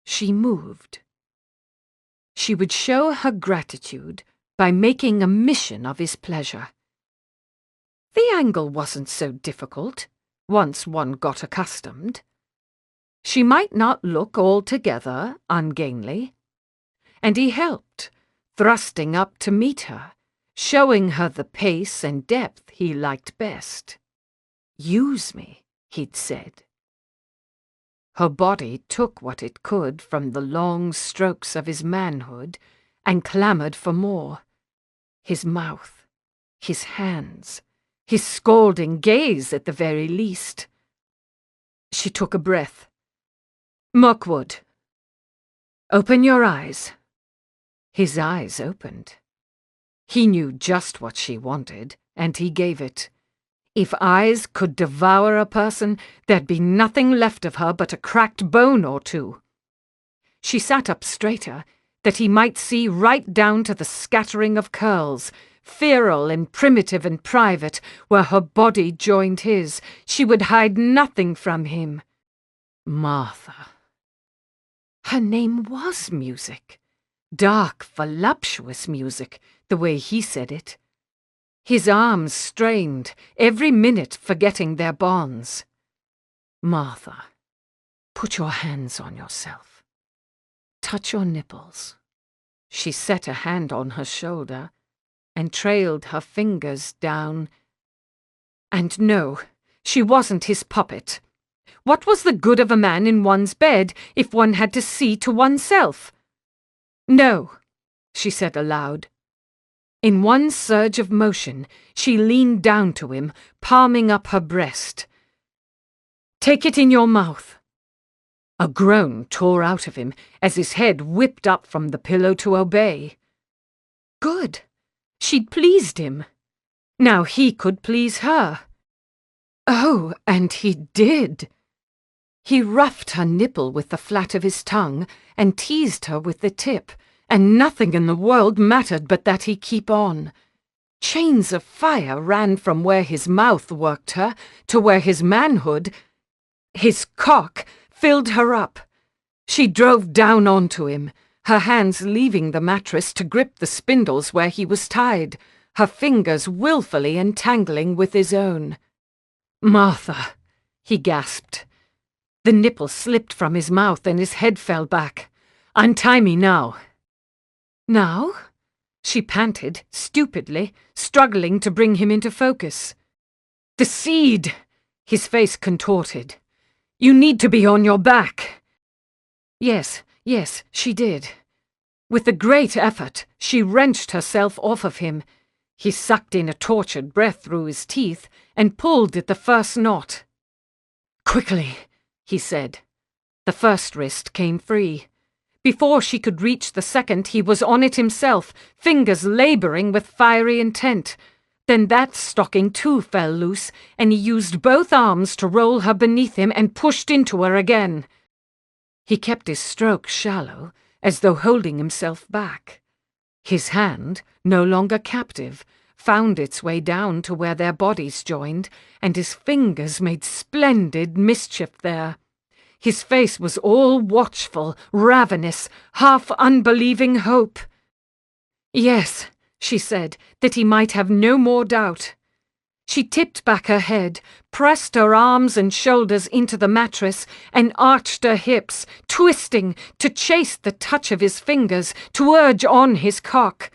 She moved. She would show her gratitude by making a mission of his pleasure. The angle wasn't so difficult, once one got accustomed. She might not look altogether ungainly, and he helped, thrusting up to meet her, showing her the pace and depth he liked best. "Use me," he'd said. Her body took what it could from the long strokes of his manhood and clamoured for more. His mouth, his hands, his scalding gaze at the very least. She took a breath. "Mirkwood, open your eyes." His eyes opened. He knew just what she wanted, and he gave it. If eyes could devour a person, there'd be nothing left of her but a cracked bone or two. She sat up straighter, that he might see right down to the scattering of curls, feral and primitive and private, where her body joined his. She would hide nothing from him. Martha. Her name was music. Dark, voluptuous music, the way he said it. His arms strained, every minute forgetting their bonds. "Martha, put your hands on yourself." touch your nipples?" She set a hand on her shoulder and trailed her fingers down. And no, she wasn't his puppet. What was the good of a man in one's bed if one had to see to oneself? "No," she said aloud. In one surge of motion, she leaned down to him, palming up her breast. "Take it in your mouth." A groan tore out of him as his head whipped up from the pillow to obey. Good. She'd pleased him. Now he could please her. Oh, and he did. He roughed her nipple with the flat of his tongue and teased her with the tip, and nothing in the world mattered but that he keep on. Chains of fire ran from where his mouth worked her to where his manhood, his cock, filled her up. She drove down onto him, her hands leaving the mattress to grip the spindles where he was tied, her fingers willfully entangling with his own. "Martha," he gasped. The nipple slipped from his mouth and his head fell back. "Untie me now." "Now?" she panted, stupidly, struggling to bring him into focus. "The seed!" His face contorted. "You need to be on your back." Yes, she did. With a great effort, she wrenched herself off of him. He sucked in a tortured breath through his teeth and pulled at the first knot. "Quickly," he said. The first wrist came free. Before she could reach the second, he was on it himself, fingers labouring with fiery intent. Then that stocking too fell loose, and he used both arms to roll her beneath him and pushed into her again. He kept his stroke shallow, as though holding himself back. His hand, no longer captive, found its way down to where their bodies joined, and his fingers made splendid mischief there. His face was all watchful, ravenous, half-unbelieving hope. "Yes," she said, that he might have no more doubt. She tipped back her head, pressed her arms and shoulders into the mattress, and arched her hips, twisting, to chase the touch of his fingers, to urge on his cock.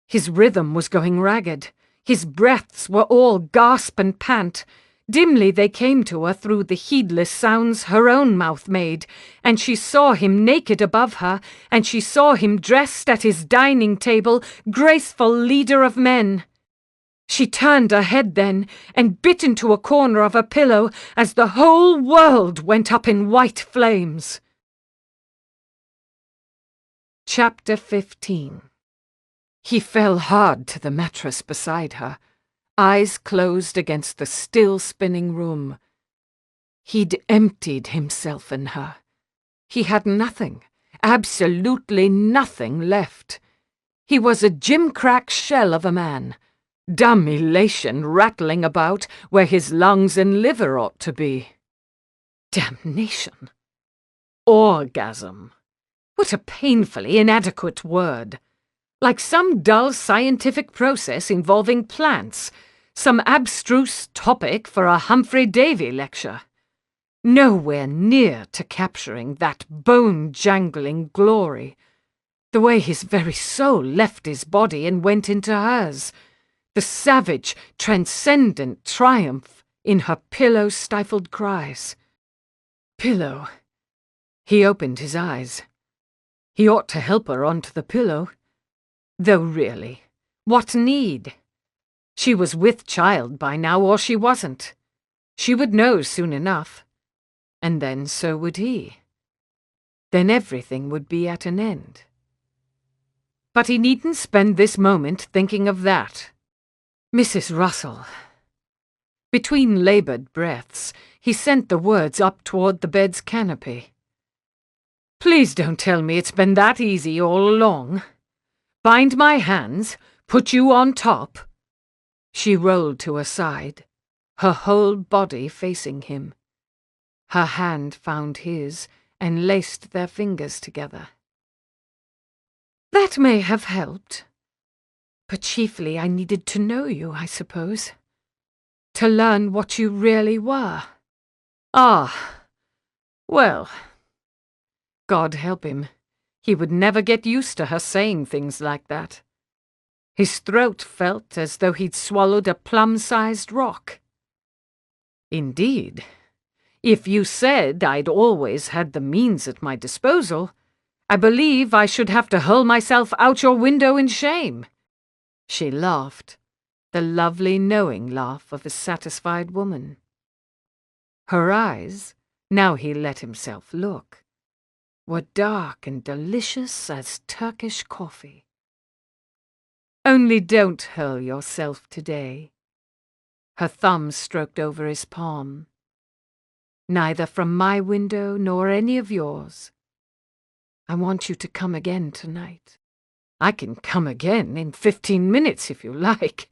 His rhythm was going ragged. His breaths were all gasp and pant. Dimly they came to her through the heedless sounds her own mouth made, and she saw him naked above her, and she saw him dressed at his dining table, graceful leader of men. She turned her head then, and bit into a corner of her pillow as the whole world went up in white flames. Chapter 15. He fell hard to the mattress beside her, eyes closed against the still spinning room. He'd emptied himself in her. He had nothing, absolutely nothing left. He was a gimcrack shell of a man, dumb elation rattling about where his lungs and liver ought to be. Damnation! Orgasm! What a painfully inadequate word! Like some dull scientific process involving plants, some abstruse topic for a Humphrey Davy lecture. Nowhere near to capturing that bone-jangling glory, the way his very soul left his body and went into hers, the savage, transcendent triumph in her pillow-stifled cries. Pillow. He opened his eyes. He ought to help her onto the pillow. Though really, what need? She was with child by now, or she wasn't. She would know soon enough. And then so would he. Then everything would be at an end. But he needn't spend this moment thinking of that. Mrs. Russell. Between laboured breaths, he sent the words up toward the bed's canopy. "Please don't tell me it's been that easy all along. Bind my hands, put you on top." She rolled to her side, her whole body facing him. Her hand found his and laced their fingers together. "That may have helped. But chiefly I needed to know you, I suppose. To learn what you really were." "Ah, well." God help him.
He would never get used to her saying things like that. His throat felt as though he'd swallowed a plum-sized rock. Indeed, if you said I'd always had the means at my disposal, I believe I should have to hurl myself out your window in shame. She laughed, the lovely knowing laugh of a satisfied woman. Her eyes, now he let himself look, were dark and delicious as Turkish coffee. Only don't hurl yourself today. Her thumb stroked over his palm. Neither from my window nor any of yours. I want you to come again tonight. I can come again in 15 minutes if you like.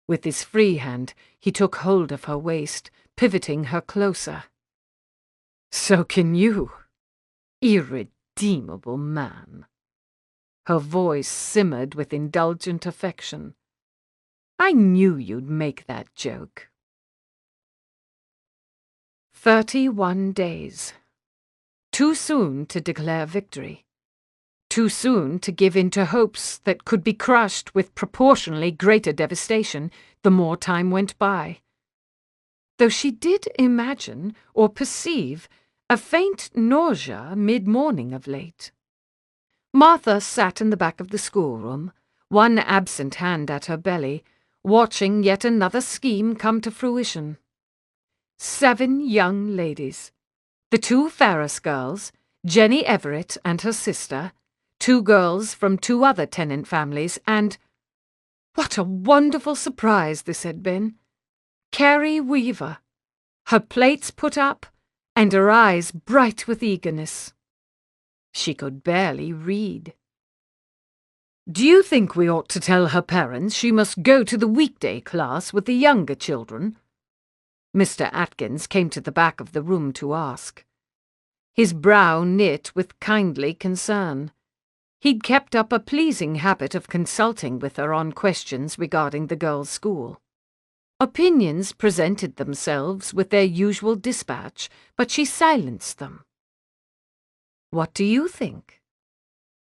With his free hand, he took hold of her waist, pivoting her closer. So can you, irredeemable man. Her voice simmered with indulgent affection. I knew you'd make that joke. 31 days. Too soon to declare victory. Too soon to give in to hopes that could be crushed with proportionally greater devastation the more time went by. Though she did imagine or perceive a faint nausea mid-morning of late. Martha sat in the back of the schoolroom, one absent hand at her belly, watching yet another scheme come to fruition. 7 young ladies. The 2 Ferris girls, Jenny Everett and her sister, 2 girls from 2 other tenant families, and— what a wonderful surprise this had been! Carrie Weaver, her plates put up, and her eyes bright with eagerness. She could barely read. Do you think we ought to tell her parents she must go to the weekday class with the younger children? Mr. Atkins came to the back of the room to ask. His brow knit with kindly concern. He'd kept up a pleasing habit of consulting with her on questions regarding the girls' school. Opinions presented themselves with their usual dispatch, but she silenced them. What do you think?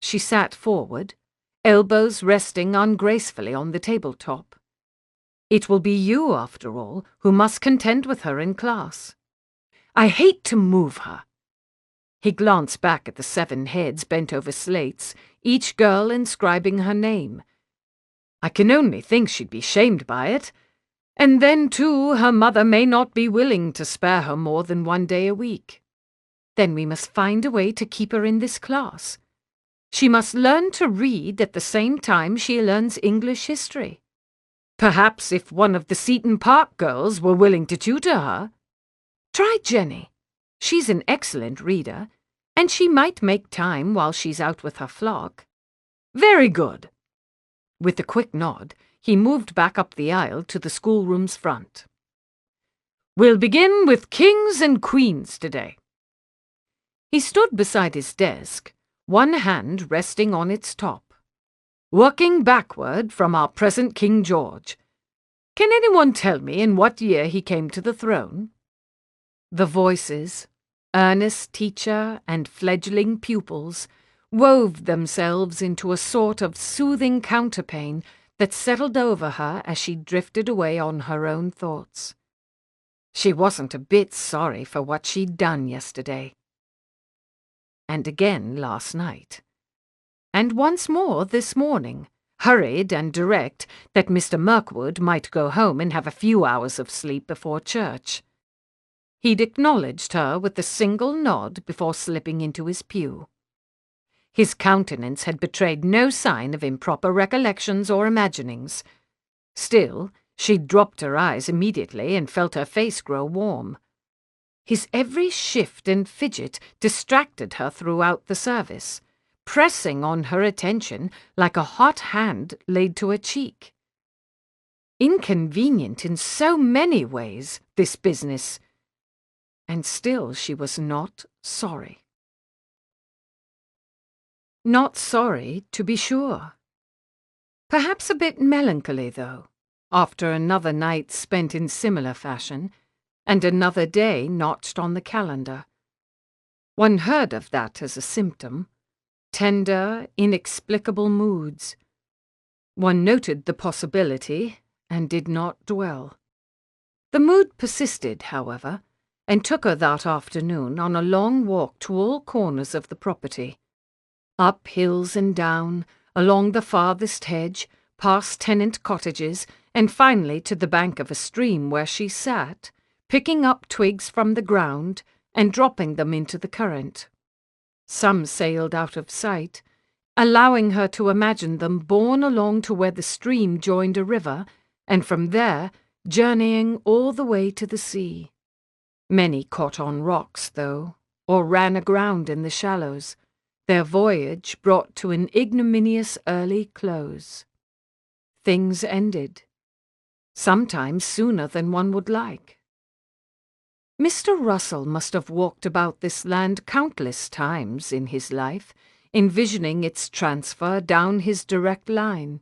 She sat forward, elbows resting ungracefully on the tabletop. It will be you, after all, who must contend with her in class. I hate to move her. He glanced back at the 7 heads bent over slates, each girl inscribing her name. I can only think she'd be shamed by it. And then, too, her mother may not be willing to spare her more than 1 day a week. Then we must find a way to keep her in this class. She must learn to read at the same time she learns English history. Perhaps if one of the Seton Park girls were willing to tutor her. Try Jenny. She's an excellent reader, and she might make time while she's out with her flock. Very good. With a quick nod, he moved back up the aisle to the schoolroom's front. We'll begin with kings and queens today. He stood beside his desk, one hand resting on its top. Working backward from our present King George. Can anyone tell me in what year he came to the throne? The voices, earnest teacher and fledgling pupils, wove themselves into a sort of soothing counterpane that settled over her as she drifted away on her own thoughts. She wasn't a bit sorry for what she'd done yesterday. And again last night. And once more this morning, hurried and direct that Mr. Mirkwood might go home and have a few hours of sleep before church. He'd acknowledged her with a single nod before slipping into his pew. His countenance had betrayed no sign of improper recollections or imaginings. Still, she dropped her eyes immediately and felt her face grow warm. His every shift and fidget distracted her throughout the service, pressing on her attention like a hot hand laid to her cheek. Inconvenient in so many ways, this business. And still she was not sorry. Not sorry, to be sure. Perhaps a bit melancholy, though, after another night spent in similar fashion, and another day notched on the calendar. One heard of that as a symptom.
tender, inexplicable moods. One noted the possibility and did not dwell. The mood persisted, however, and took her that afternoon on a long walk to all corners of the property. Up hills and down, along the farthest hedge, past tenant cottages, and finally to the bank of a stream where she sat, picking up twigs from the ground and dropping them into the current. Some sailed out of sight, allowing her to imagine them borne along to where the stream joined a river, and from there journeying all the way to the sea. Many caught on rocks, though, or ran aground in the shallows, their voyage brought to an ignominious early close. Things ended, sometimes sooner than one would like. Mr. Russell must have walked about this land countless times in his life, envisioning its transfer down his direct line,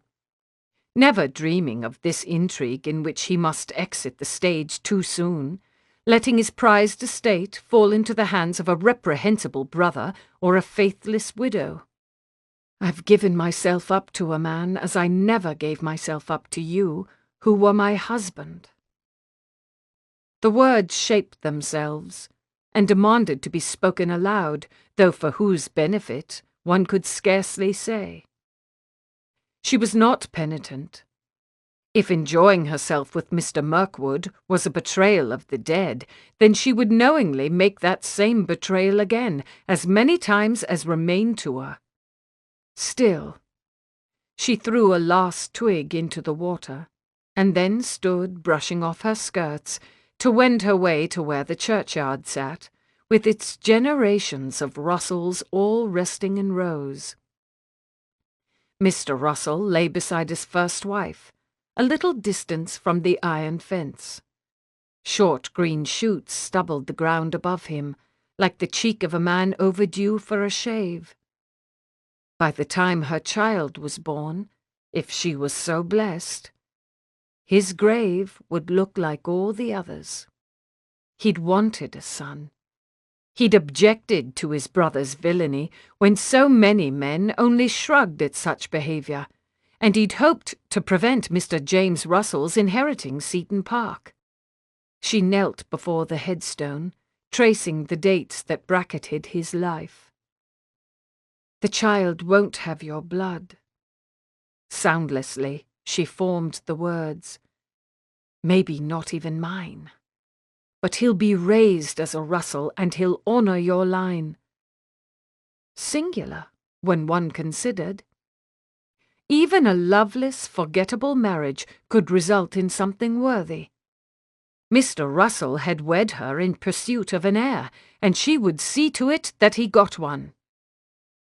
never dreaming of this intrigue in which he must exit the stage too soon, letting his prized estate fall into the hands of a reprehensible brother or a faithless widow. I've given myself up to a man as I never gave myself up to you, who were my husband. The words shaped themselves, and demanded to be spoken aloud, though for whose benefit one could scarcely say. She was not penitent. If enjoying herself with Mr. Mirkwood was a betrayal of the dead, then she would knowingly make that same betrayal again, as many times as remained to her. Still, she threw a last twig into the water, and then stood brushing off her skirts to wend her way to where the churchyard sat, with its generations of Russells all resting in rows. Mr. Russell lay beside his first wife, a little distance from the iron fence. Short green shoots stubbled the ground above him, like the cheek of a man overdue for a shave. By the time her child was born, if she was so blessed, his grave would look like all the others. He'd wanted a son. He'd objected to his brother's villainy when so many men only shrugged at such behaviour, and he'd hoped to prevent Mr. James Russell's inheriting Seaton Park. She knelt before the headstone, tracing the dates that bracketed his life. The child won't have your blood. Soundlessly, she formed the words. Maybe not even mine. But he'll be raised as a Russell, and he'll honour your line. Singular, when one considered. Even a loveless, forgettable marriage could result in something worthy. Mr. Russell had wed her in pursuit of an heir, and she would see to it that he got one.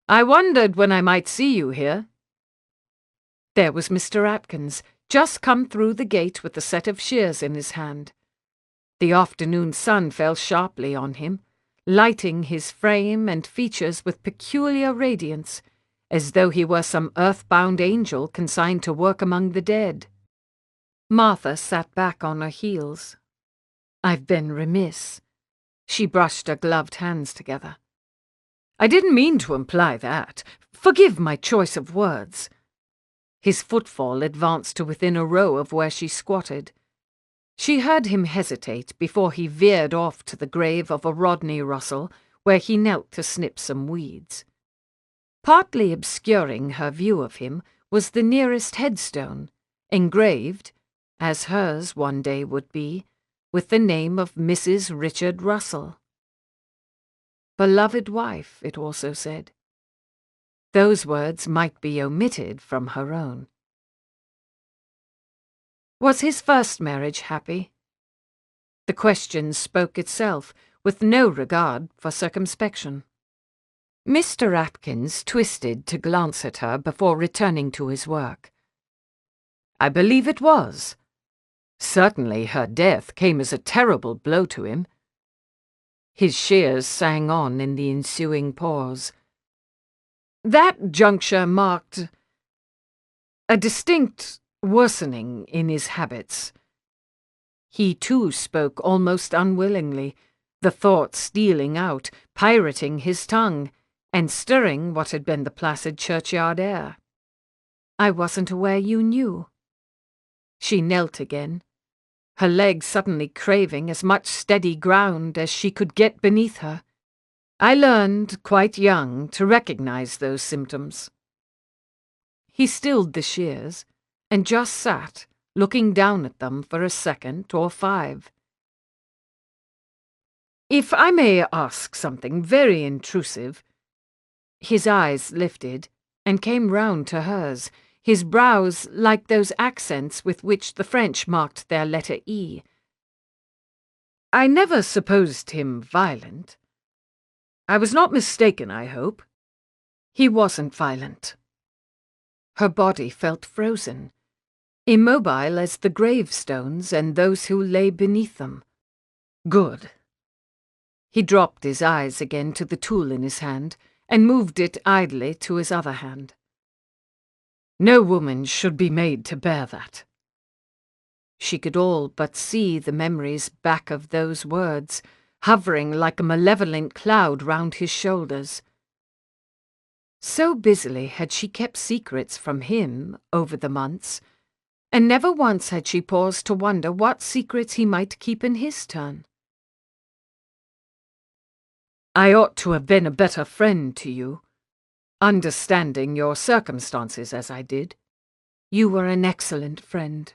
I wondered when I might see you here. There was Mr. Atkins, just come through the gate with a set of shears in his hand. The afternoon sun fell sharply on him, lighting his frame and features with peculiar radiance, as though he were some earth-bound angel consigned to work among the dead. Martha sat back on her heels. I've been remiss. She brushed her gloved hands together. I didn't mean to imply that. Forgive my choice of words. His footfall advanced to within a row of where she squatted. She heard him hesitate before he veered off to the grave of a Rodney Russell, where he knelt to snip some weeds. Partly obscuring her view of him was the nearest headstone, engraved, as hers one day would be, with the name of Mrs. Richard Russell. Beloved wife, it also said. Those words might be omitted from her own. Was his first marriage happy? The question spoke itself, with no regard for circumspection. Mr. Atkins twisted to glance at her before returning to his work. I believe it was. Certainly her death came as a terrible blow to him. His shears sang on in the ensuing pause. That juncture marked a distinct worsening in his habits. He too spoke almost unwillingly, the thought stealing out, pirating his tongue,
and stirring what had been the placid churchyard air. "I wasn't aware you knew." She knelt again, her legs suddenly craving as much steady ground as she could get beneath her. "I learned, quite young, to recognize those symptoms." He stilled the shears, and just sat, looking down at them for a second or 5. "If I may ask something very intrusive—" His eyes lifted, and came round to hers, his brows like those accents with which the French marked their letter E. "I never supposed him violent. I was not mistaken, I hope." "He wasn't violent." Her body felt frozen, immobile as the gravestones and those who lay beneath them. "Good." He dropped his eyes again to the tool in his hand, and moved it idly to his other hand. "No woman should be made to bear that." She could all but see the memories back of those words, hovering like a malevolent cloud round his shoulders. So busily had she kept secrets from him over the months, and never once had she paused to wonder what secrets he might keep in his turn. "I ought to have been a better friend to you, understanding your circumstances as I did." "You were an excellent friend."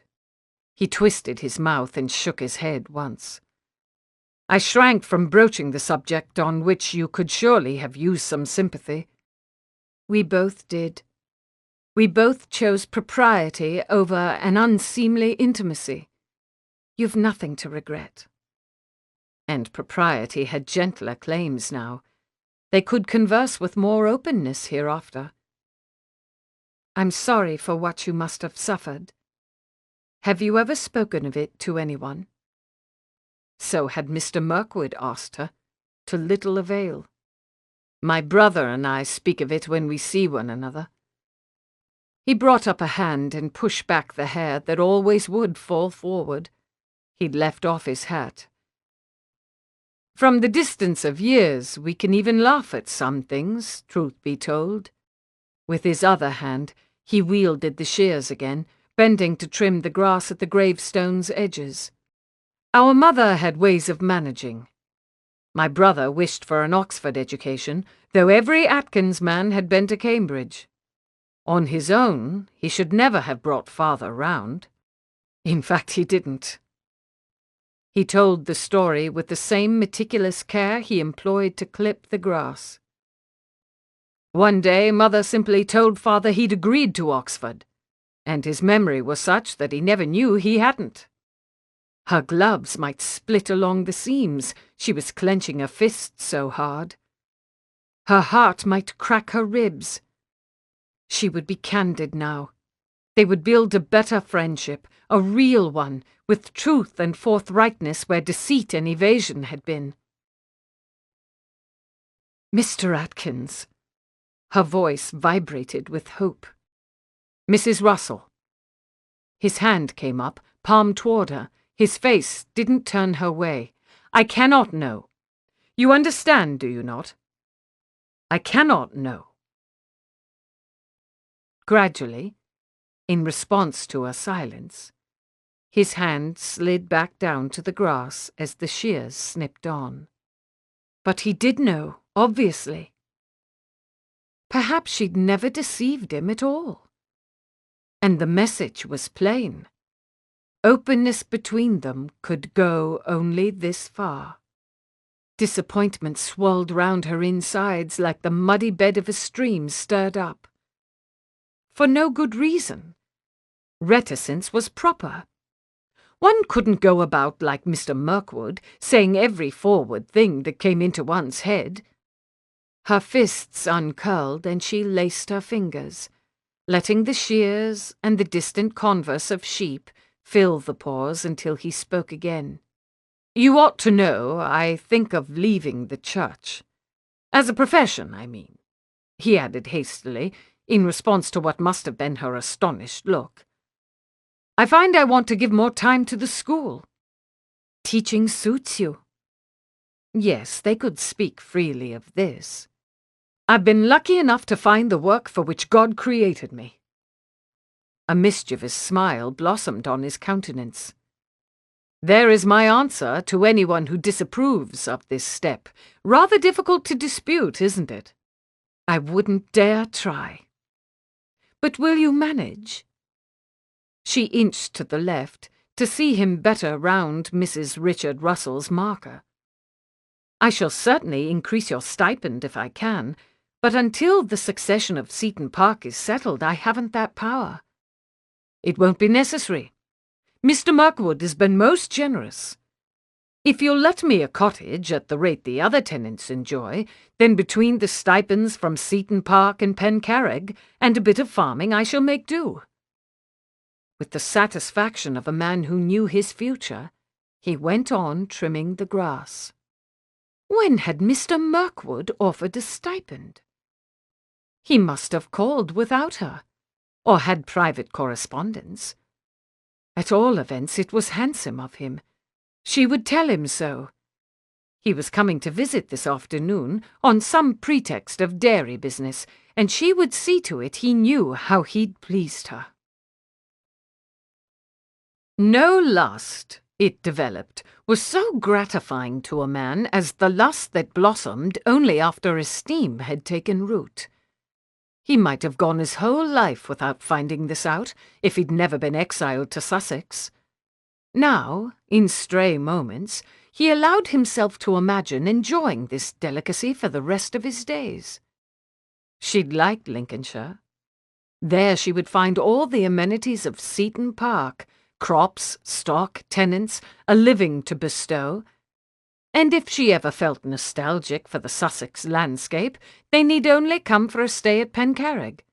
He twisted his mouth and shook his head once. "I shrank from broaching the subject on which you could surely have used some sympathy." "We both did. We both chose propriety over an unseemly intimacy. You've nothing to regret." And propriety had gentler claims now. They could converse with more openness hereafter. "I'm sorry for what you must have suffered. Have you ever spoken of it to anyone?" So had Mr. Mirkwood asked her, to little avail. "My brother and I speak of it when we see one another." He brought up a hand and pushed back the hair that always would fall forward. He'd left off his hat. "From the distance of years, we can even laugh at some things, truth be told." With his other hand, he wielded the shears again, bending to trim the grass at the gravestone's edges. "Our mother had ways of managing. My brother wished for an Oxford education, though every Atkins man had been to Cambridge. On his own, he should never have brought father round. In fact, he didn't." He told the story with the same meticulous care he employed to clip the grass. "One day mother simply told father he'd agreed to Oxford, and his memory was such that he never knew he hadn't. Her gloves might split along the seams, she was clenching her fists so hard. Her heart might crack her ribs. She would be candid now. They would build a better friendship, a real one, with truth and forthrightness where deceit and evasion had been." "Mr. Atkins." Her voice vibrated with hope. "Mrs. Russell." His hand came up, palm toward her. His face didn't turn her way. "I cannot know. You understand, do you not? I cannot know." Gradually, in response to her silence, his hand slid back down to the grass as the shears snipped on. But he did know, obviously. Perhaps she'd never deceived him at all. And the message was plain. Openness between them could go only this far. Disappointment swirled round her insides like the muddy bed of a stream stirred up. For no good reason. Reticence was proper. One couldn't go about like Mr. Mirkwood, saying every forward thing that came into one's head. Her fists uncurled and she laced her fingers, letting the shears and the distant converse of sheep fill the pause until he spoke again. "You ought to know I think of leaving the church. As a profession, I mean," he added hastily, in response to what must have been her astonished look. "I find I want to give more time to the school." "Teaching suits you." Yes, they could speak freely of this. I've been lucky enough to find the work for which God created me." A mischievous smile blossomed on his countenance. "There is my answer to anyone who disapproves of this step. Rather difficult to dispute, isn't it?" "I wouldn't dare try." "But will you manage?" She inched to the left to see him better round Mrs. Richard Russell's marker. "I shall certainly increase your stipend if I can, but until the succession of Seton Park is settled, I haven't that power." "It won't be necessary. Mr. Mirkwood has been most generous. If you'll let me a cottage at the rate the other tenants enjoy, then between the stipends from Seton Park and Pencarrig and a bit of farming I shall make do." With the satisfaction of a man who knew his future, he went on trimming the grass. When had Mr. Mirkwood offered a stipend? He must have called without her, or had private correspondence. At all events, it was handsome of him. She would tell him so. He was coming to visit this afternoon on some pretext of dairy business, and she would see to it he knew how he'd pleased her. No lust, it developed, was so gratifying to a man as the lust that blossomed only after esteem had taken root. He might have gone his whole life without finding this out if he'd never been exiled to Sussex. Now, in stray moments, he allowed himself to imagine enjoying this delicacy for the rest of his days. She'd liked Lincolnshire. There she would find all the amenities of Seton Park, crops, stock, tenants, a living to bestow. And if she ever felt nostalgic for the Sussex landscape, they need only come for a stay at Pencarrig.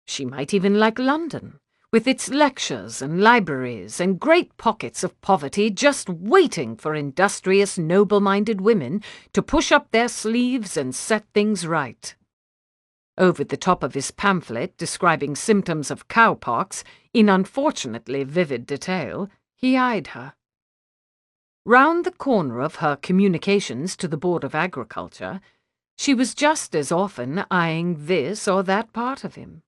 She might even like London, with its lectures and libraries and great pockets of poverty just waiting for industrious, noble-minded women to push up their sleeves and set things right. Over the top of his pamphlet describing symptoms of cowpox in unfortunately vivid detail, he eyed her. Round the corner of her communications to the Board of Agriculture, she was just as often eyeing this or that part of him.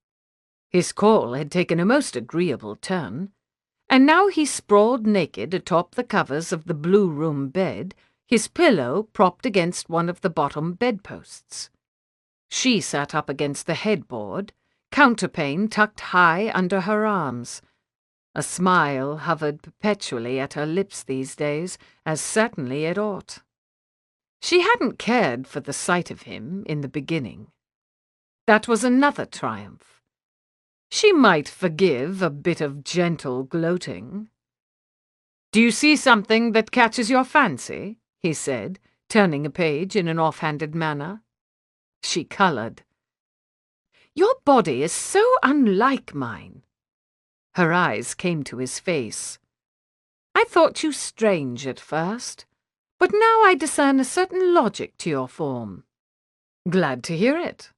His call had taken a most agreeable turn, and now he sprawled naked atop the covers of the blue-room bed, his pillow propped against one of the bottom bedposts. She sat up against the headboard, counterpane tucked high under her arms. A smile hovered perpetually at her lips these days, as certainly it ought. She hadn't cared for the sight of him in the beginning. That was another triumph. She might forgive a bit of gentle gloating. "Do you see something that catches your fancy?" he said, turning a page in an offhanded manner. She coloured. "Your body is so unlike mine." Her eyes came to his face. "I thought you strange at first, but now I discern a certain logic to your form." "Glad to hear it."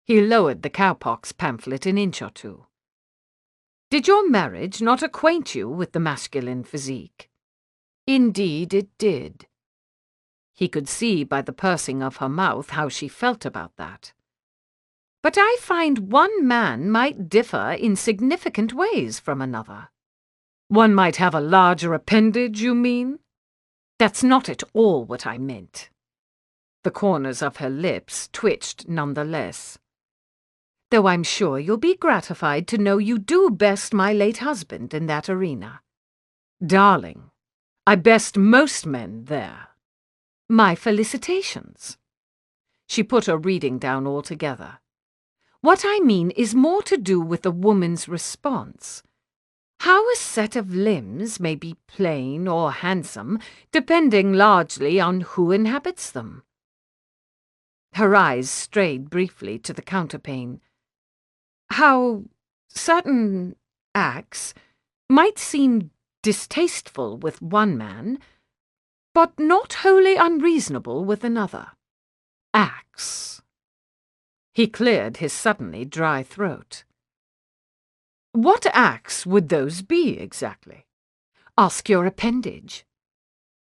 He lowered the cowpox pamphlet an inch or two. "Did your marriage not acquaint you with the masculine physique?" "Indeed it did." He could see by the pursing of her mouth how she felt about that. "But I find one man might differ in significant ways from another." "One might have a larger appendage, you mean?" "That's not at all what I meant." The corners of her lips twitched nonetheless. "Though I'm sure you'll be gratified to know you do best my late husband in that arena." "Darling, I best most men there." "My felicitations." She put her reading down altogether. "What I mean is more to do with a woman's response. How a set of limbs may be plain or handsome, depending largely on who inhabits them." Her eyes strayed briefly to the counterpane. "How certain acts might seem distasteful with one man, but not wholly unreasonable with another. Acts." He cleared his suddenly dry throat. "What acts would those be, exactly?" "Ask your appendage."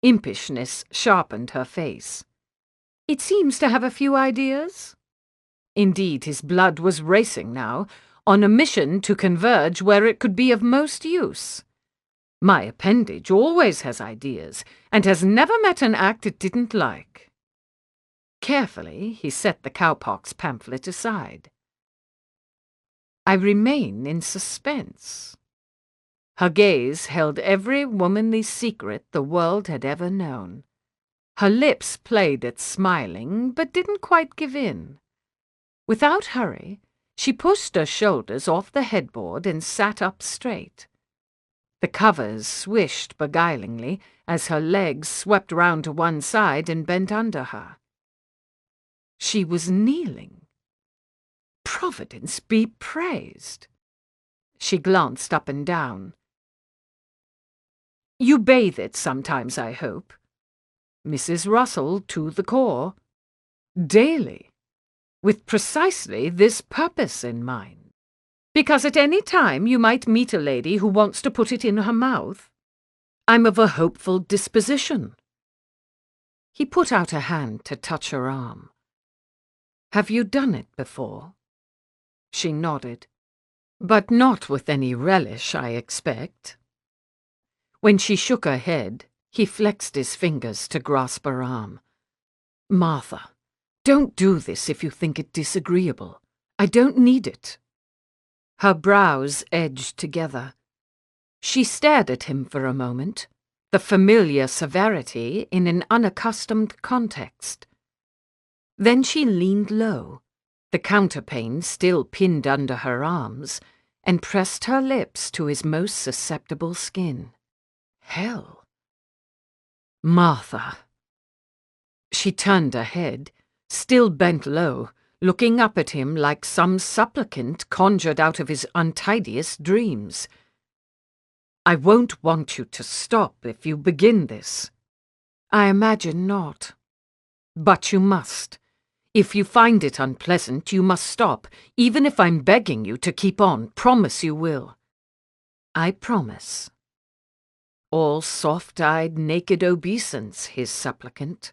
Impishness sharpened her face. "It seems to have a few ideas." Indeed, his blood was racing now, on a mission to converge where it could be of most use. My appendage always has ideas, and has never met an act it didn't like. Carefully, he set the cowpox pamphlet aside. I remain in suspense. Her gaze held every womanly secret the world had ever known. Her lips played at smiling, but didn't quite give in. Without hurry, she pushed her shoulders off the headboard and sat up straight. The covers swished beguilingly as her legs swept round to one side and bent under her. She was kneeling. Providence be praised! She glanced up and down. You bathe it sometimes, I hope. Mrs. Russell to the core. Daily. With precisely this purpose in mind. Because at any time you might meet a lady who wants to put it in her mouth. I'm of a hopeful disposition. He put out a hand to touch her arm. Have you done it before? She nodded. But not with any relish, I expect. When she shook her head, he flexed his fingers to grasp her arm. Martha, don't do this if you think it disagreeable. I don't need it. Her brows edged together. She stared at him for a moment, the familiar severity in an unaccustomed context. Then she leaned low, the counterpane still pinned under her arms, and pressed her lips to his most susceptible skin. Hell! Martha! She turned her head, still bent low, looking up at him like some supplicant conjured out of his untidiest dreams. I won't want you to stop if you begin this. I imagine not. But you must. If you find it unpleasant, you must stop, even if I'm begging you to keep on. Promise you will. I promise. All soft-eyed, naked obeisance, his supplicant.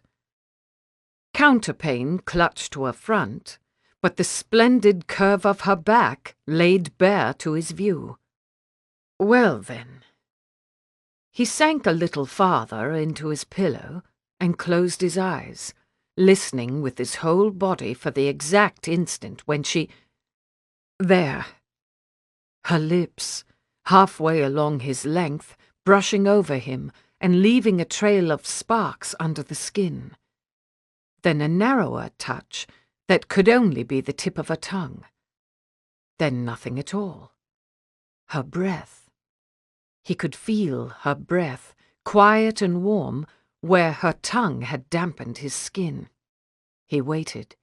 Counterpane clutched to her front, but the splendid curve of her back laid bare to his view. Well, then. He sank a little farther into his pillow and closed his eyes, listening with his whole body for the exact instant when she... There. Her lips, halfway along his length, brushing over him and leaving a trail of sparks under the skin. Then a narrower touch that could only be the tip of her tongue. Then nothing at all. Her breath. He could feel her breath, quiet and warm, where her tongue had dampened his skin. He waited.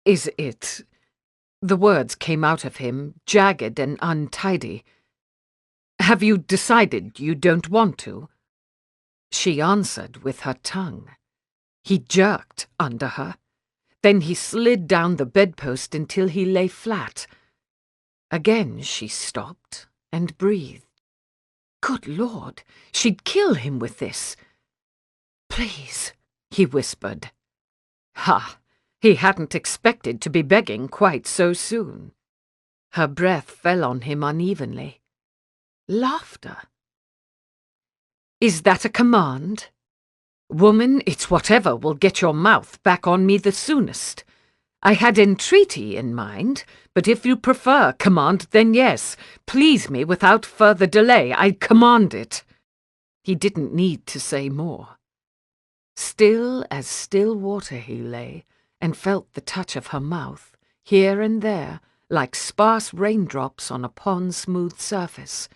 Is it... The words came out of him, jagged and untidy. Have you decided you don't want to? She answered with her tongue. He jerked under her. Then he slid down the bedpost until he lay flat. Again she stopped and breathed. Good Lord, she'd kill him with this. Please, he whispered. Ha! He hadn't expected to be begging quite so soon. Her breath fell on him unevenly. Laughter. Is that a command? Woman, it's whatever will get your mouth back on me the soonest. I had entreaty in mind, but if you prefer command, then yes, please me without further delay, I command it. He didn't need to say more. Still as still water he lay, and felt the touch of her mouth, here and there, like sparse raindrops on a pond-smooth surface,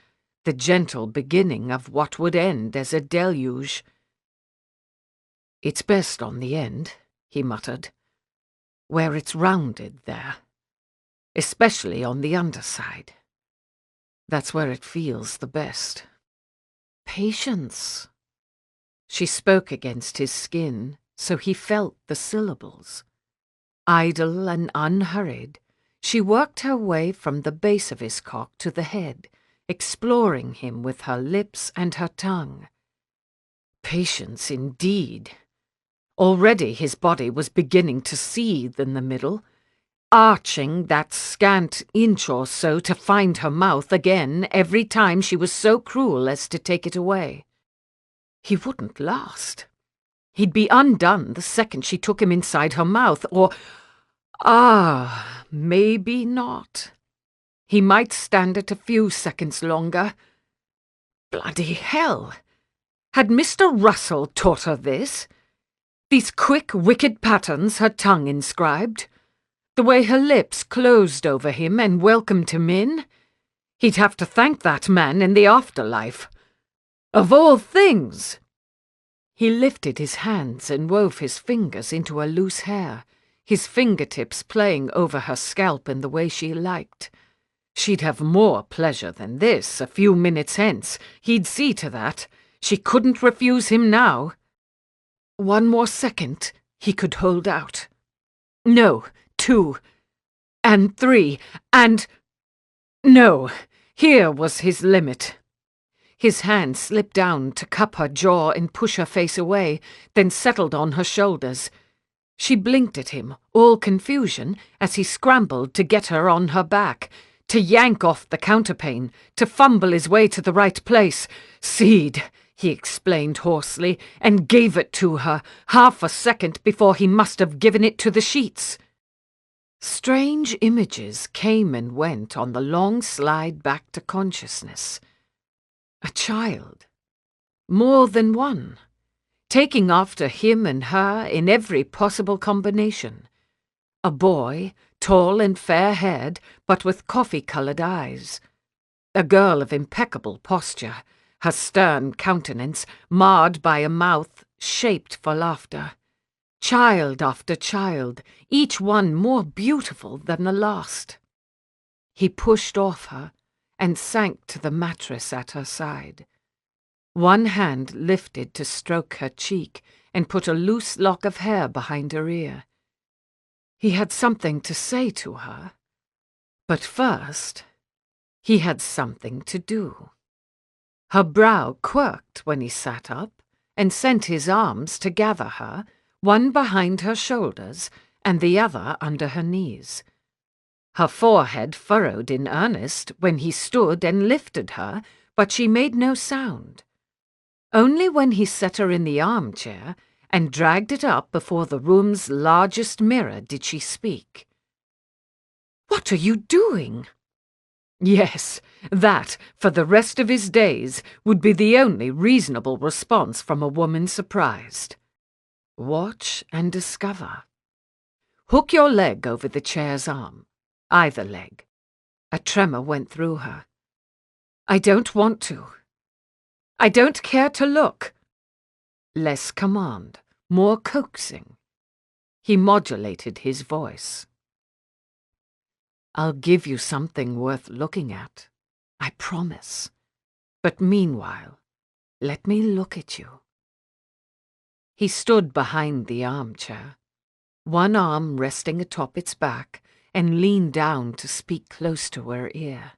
the gentle beginning of what would end as a deluge. It's best on the end, he muttered, where it's rounded there, especially on the underside. That's where it feels the best. Patience. She spoke against his skin, so he felt the syllables. Idle and unhurried, she worked her way from the base of his cock to the head, exploring him with her lips and her tongue. Patience indeed.
Already his body was beginning to seethe in the middle, arching that scant inch or so to find her mouth again every time she was so cruel as to take it away. He wouldn't last. He'd be undone the second she took him inside her mouth, or... maybe not. He might stand it a few seconds longer. Bloody hell! Had Mr. Russell taught her this? These quick, wicked patterns her tongue inscribed? The way her lips closed over him and welcomed him in? He'd have to thank that man in the afterlife. Of all things! He lifted his hands and wove his fingers into her loose hair, his fingertips playing over her scalp in the way she liked. She'd have more pleasure than this a few minutes hence. He'd see to that. She couldn't refuse him now. One more second he could hold out. No, 2, and 3, and... No, here was his limit. His hand slipped down to cup her jaw and push her face away, then settled on her shoulders. She blinked at him, all confusion, as he scrambled to get her on her back, to yank off the counterpane, to fumble his way to the right place. Seed, he explained hoarsely, and gave it to her, half a second before he must have given it to the sheets. Strange images came and went on the long slide back to consciousness. A child. More than one. Taking after him and her in every possible combination. A boy, tall and fair-haired, but with coffee-coloured eyes. A girl of impeccable posture, her stern countenance marred by a mouth shaped for laughter. Child after child, each one more beautiful than the last. He pushed off her and sank to the mattress at her side. One hand lifted to stroke her cheek and put a loose lock of hair behind her ear. He had something to say to her, but first he had something to do. Her brow quirked when he sat up and sent his arms to gather her, one behind her shoulders and the other under her knees. Her forehead furrowed in earnest when he stood and lifted her, but she made no sound. Only when he set her in the armchair and dragged it up before the room's largest mirror did she speak. "What are you doing?" Yes, that, for the rest of his days, would be the only reasonable response from a woman surprised. Watch and discover. Hook your leg over the chair's arm. Either leg. A tremor went through her. I don't want to. I don't care to look. Less command, more coaxing. He modulated his voice. I'll give you something worth looking at. I promise. But meanwhile, let me look at you. He stood behind the armchair, one arm resting atop its back, and leaned down to speak close to her ear.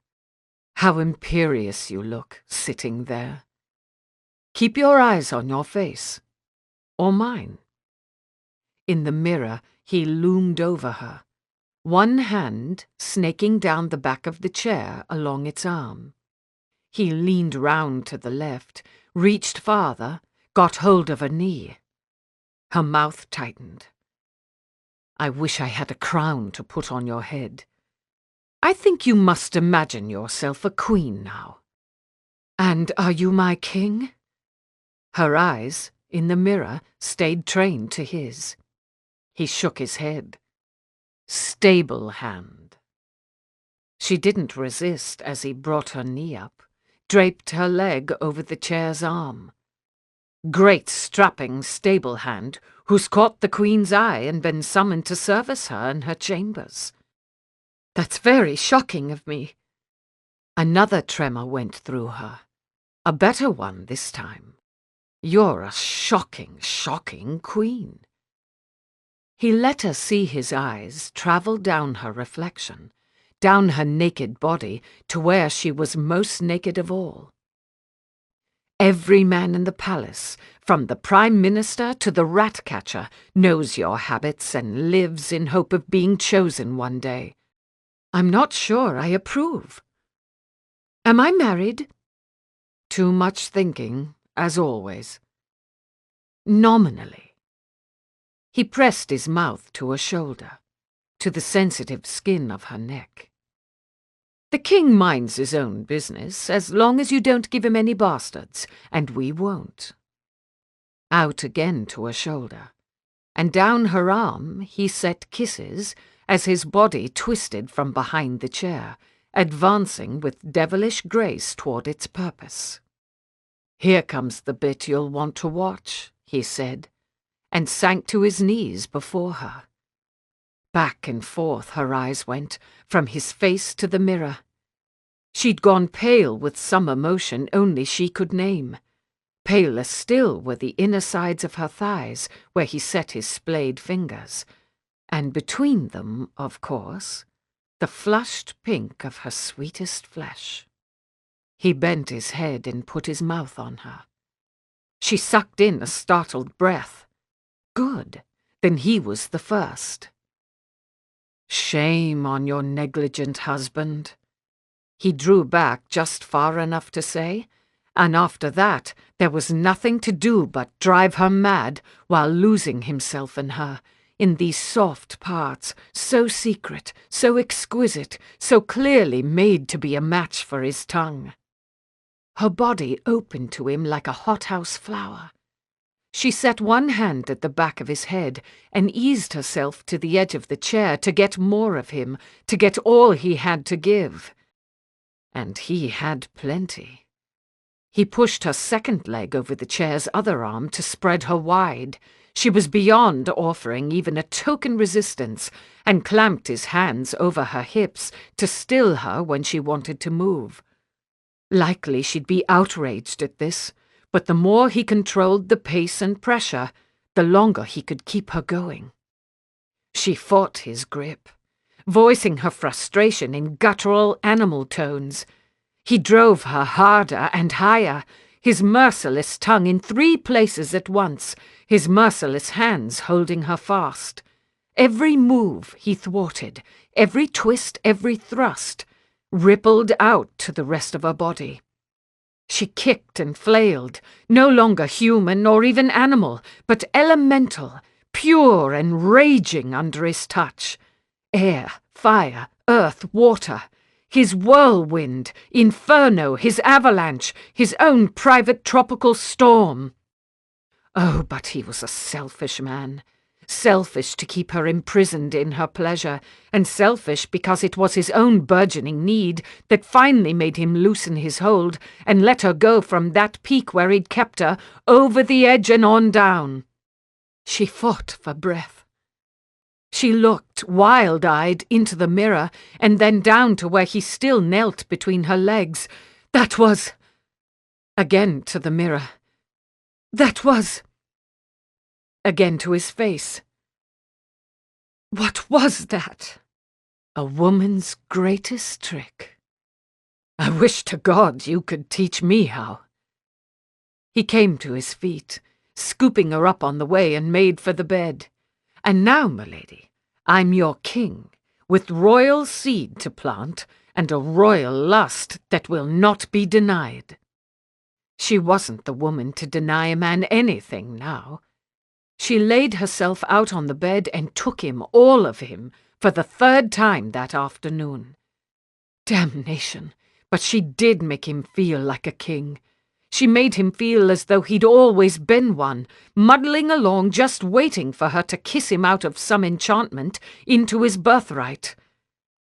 How imperious you look, sitting there. Keep your eyes on your face. Or mine. In the mirror, he loomed over her, one hand snaking down the back of the chair along its arm. He leaned round to the left, reached farther, got hold of her knee. Her mouth tightened. I wish I had a crown to put on your head. I think you must imagine yourself a queen now. And are you my king? Her eyes, in the mirror, stayed trained to his. He shook his head. Stable hand. She didn't resist as he brought her knee up, draped her leg over the chair's arm. Great strapping stable hand, who's caught the Queen's eye and been summoned to service her in her chambers. That's very shocking of me. Another tremor went through her. A better one this time. You're a shocking, shocking queen. He let her see his eyes travel down her reflection, down her naked body to where she was most naked of all.
Every man in the palace, from the Prime Minister to the rat-catcher, knows your habits and lives in hope of being chosen one day. I'm not sure I approve. Am I married? Too much thinking, as always. Nominally. He pressed his mouth to her shoulder, to the sensitive skin of her neck. The king minds his own business, as long as you don't give him any bastards, and we won't. Out again to her shoulder, and down her arm he set kisses as his body twisted from behind the chair, advancing with devilish grace toward its purpose. "Here comes the bit you'll want to watch," he said, and sank to his knees before her. Back and forth her eyes went, from his face to the mirror. She'd gone pale with some emotion only she could name. Paler still were the inner sides of her thighs, where he set his splayed fingers, and between them, of course, the flushed pink of her sweetest flesh. He bent his head and put his mouth on her. She sucked in a startled breath. Good, then he was the first. "Shame on your negligent husband." He drew back just far enough to say, and after that there was nothing to do but drive her mad while losing himself in her, in these soft parts, so secret, so exquisite, so clearly made to be a match for his tongue. Her body opened to him like a hothouse flower. She set one hand at the back of his head and eased herself to the edge of the chair to get more of him, to get all he had to give. And he had plenty. He pushed her second leg over the chair's other arm to spread her wide. She was beyond offering even a token resistance, and clamped his hands over her hips to still her when she wanted to move. Likely she'd be outraged at this, but the more he controlled the pace and pressure, the longer he could keep her going. She fought his grip, voicing her frustration in guttural animal tones. He drove her harder and higher, his merciless tongue in 3 places at once, his merciless hands holding her fast. Every move he thwarted, every twist, every thrust, rippled out to the rest of her body. She kicked and flailed, no longer human or even animal, but elemental, pure and raging under his touch. Air, fire, earth, water, his whirlwind, inferno, his avalanche, his own private tropical storm. Oh, but he was a selfish man. Selfish to keep her imprisoned in her pleasure, and selfish because it was his own burgeoning need that finally made him loosen his hold and let her go from that peak where he'd kept her, over the edge and on down. She fought for breath. She looked, wild-eyed, into the mirror, and then down to where he still knelt between her legs. That was... Again to the mirror. That was... Again to his face. What was that? A woman's greatest trick. I wish to God you could teach me how. He came to his feet, scooping her up on the way, and made for the bed. And now, m'lady, I'm your king, with royal seed to plant, and a royal lust that will not be denied. She wasn't the woman to deny a man anything now. She laid herself out on the bed and took him, all of him, for the 3rd time that afternoon. Damnation, but she did make him feel like a king. She made him feel as though he'd always been one, muddling along just waiting for her to kiss him out of some enchantment into his birthright.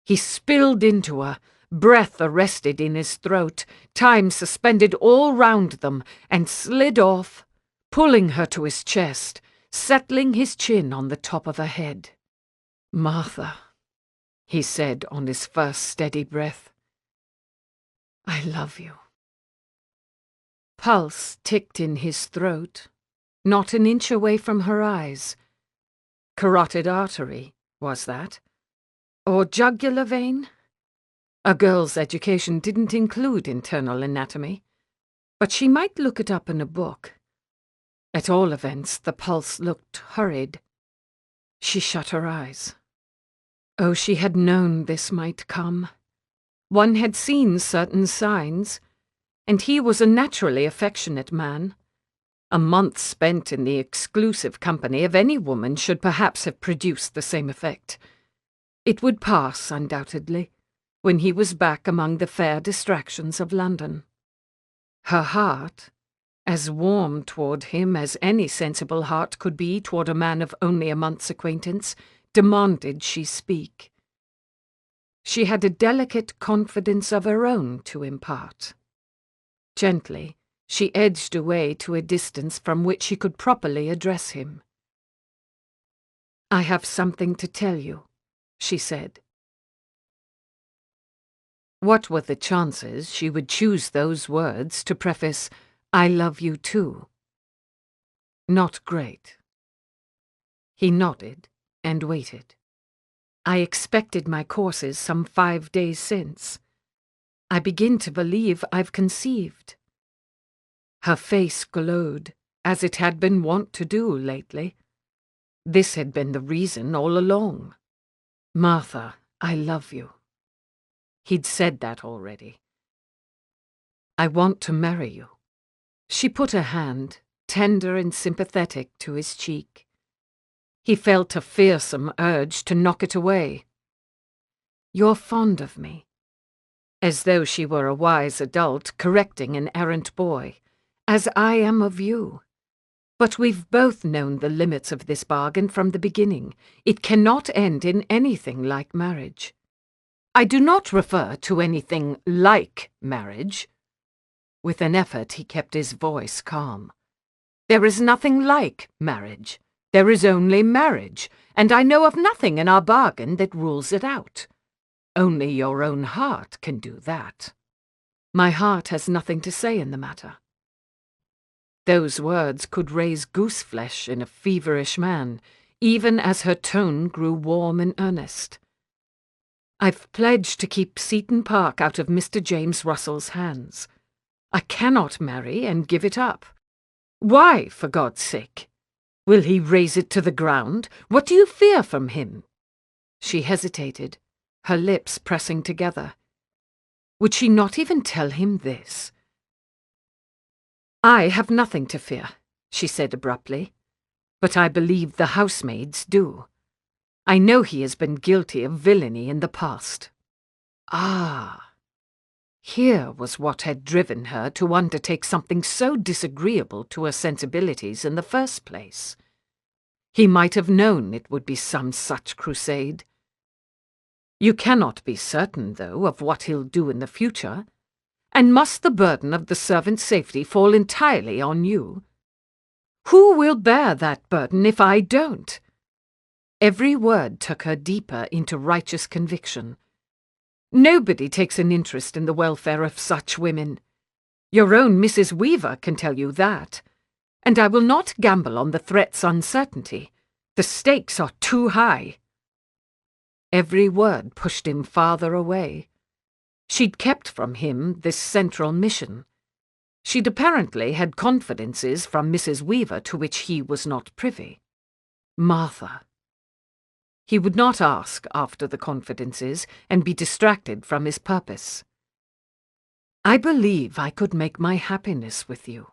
He spilled into her, breath arrested in his throat, time suspended all round them, and slid off, pulling her to his chest, settling his chin on the top of her head. "Martha," he said on his first steady breath, "I love you." Pulse ticked in his throat, not an inch away from her eyes. Carotid artery, was that? Or jugular vein? A girl's education didn't include internal anatomy.
But she might look it up in a book. At all events, the pulse looked hurried. She shut her eyes. Oh, she had known this might come. One had seen certain signs, and he was a naturally affectionate man. A month spent in the exclusive company of any woman should perhaps have produced the same effect. It would pass, undoubtedly, when he was back among the fair distractions of London. Her heart, as warm toward him as any sensible heart could be toward a man of only a month's acquaintance, demanded she speak. She had a delicate confidence of her own to impart. Gently, she edged away to a distance from which she could properly address him. "I have something to tell you," she said. What were the chances she would choose those words to preface, "I love you too"? Not great. He nodded and waited. "I expected my courses some 5 days since. I begin to believe I've conceived." Her face glowed, as it had been wont to do lately. This had been the reason all along. "Martha, I love you." He'd said that already. "I want to marry you." She put a hand, tender and sympathetic, to his cheek. He felt a fearsome urge to knock it away. "You're fond of me." As though she were a wise adult correcting an errant boy. "As I am of you. But we've both known the limits of this bargain from the beginning. It cannot end in anything like marriage. I do not refer to anything like marriage." With an effort he kept his voice calm. "There is nothing like marriage. There is only marriage, and I know of nothing in our bargain that rules it out. Only your own heart can do that." "My heart has nothing to say in the matter." Those words could raise gooseflesh in a feverish man, even as her tone grew warm and earnest. "I've pledged to keep Seaton Park out of Mr. James Russell's hands. I cannot marry and give it up." "Why, for God's sake? Will he raze it to the ground? What do you fear from him?" She hesitated, her lips pressing together. Would she not even tell him this? "I have nothing to fear," she said abruptly. "But I believe the housemaids do. I know he has been guilty of villainy in the past." Ah! Here was what had driven her to undertake something so disagreeable to her sensibilities in the first place. He might have known it would be some such crusade. "You cannot be certain, though, of what he'll do in the future. And must the burden of the servant's safety fall entirely on you?" "Who will bear that burden if I don't?" Every word took her deeper into righteous conviction. "Nobody takes an interest in the welfare of such women. Your own Mrs. Weaver can tell you that. And I will not gamble on the threat's uncertainty. The stakes are too high." Every word pushed him farther away. She'd kept from him this central mission. She'd apparently had confidences from Mrs. Weaver to which he was not privy. Martha. He would not ask after the confidences and be distracted from his purpose. "I believe I could make my happiness with you.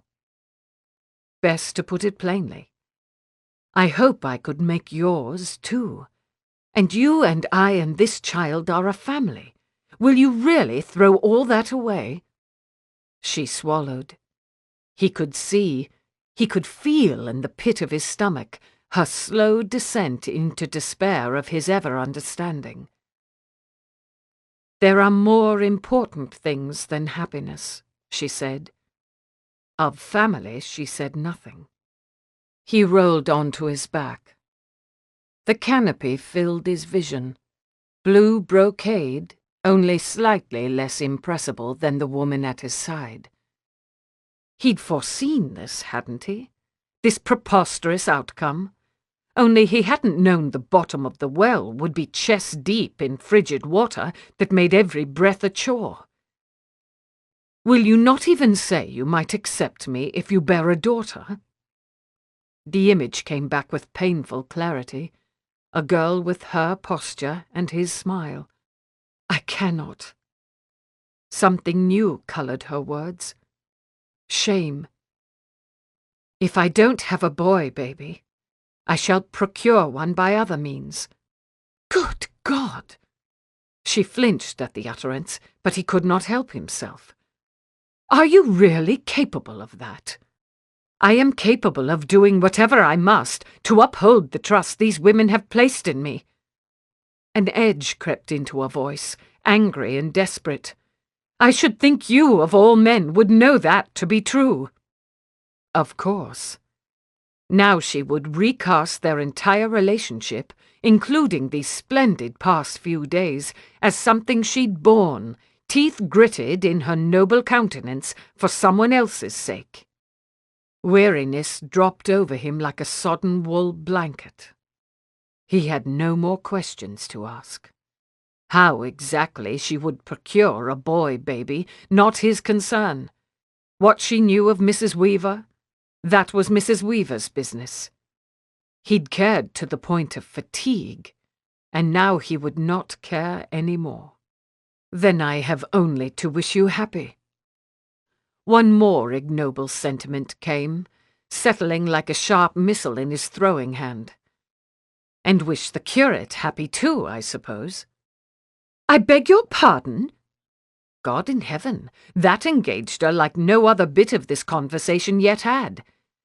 Best to put it plainly. I hope I could make yours, too. And you and I and this child are a family. Will you really throw all that away?" She swallowed. He could see, he could feel in the pit of his stomach, her slow descent into despair of his ever understanding. "There are more important things than happiness," she said. Of family she said nothing. He rolled onto his back. The canopy filled his vision. Blue brocade, only slightly less impressible than the woman at his side. He'd foreseen this, hadn't he? This preposterous outcome? Only he hadn't known the bottom of the well would be chest-deep in frigid water that made every breath a chore. Will you not even say you might accept me if you bear a daughter?" The image came back with painful clarity, a girl with her posture and his smile. "I cannot." Something new coloured her words. Shame. "If I don't have a boy, baby, I shall procure one by other means." Good God! She flinched at the utterance, but he could not help himself. "Are you really capable of that?" "I am capable of doing whatever I must to uphold the trust these women have placed in me." An edge crept into her voice, angry and desperate. "I should think you, of all men, would know that to be true." Of course. Now she would recast their entire relationship, including these splendid past few days, as something she'd borne, teeth gritted in her noble countenance, for someone else's sake. Weariness dropped over him like a sodden wool blanket. He had no more questions to ask. How exactly she would procure a boy baby, not his concern. What she knew of Mrs. Weaver, that was Mrs. Weaver's business. He'd cared to the point of fatigue, and now he would not care any more. "Then I have only to wish you happy." One more ignoble sentiment came, settling like a sharp missile in his throwing hand. "And wish the curate happy too, I suppose." "I beg your pardon?" God in heaven, that engaged her like no other bit of this conversation yet had.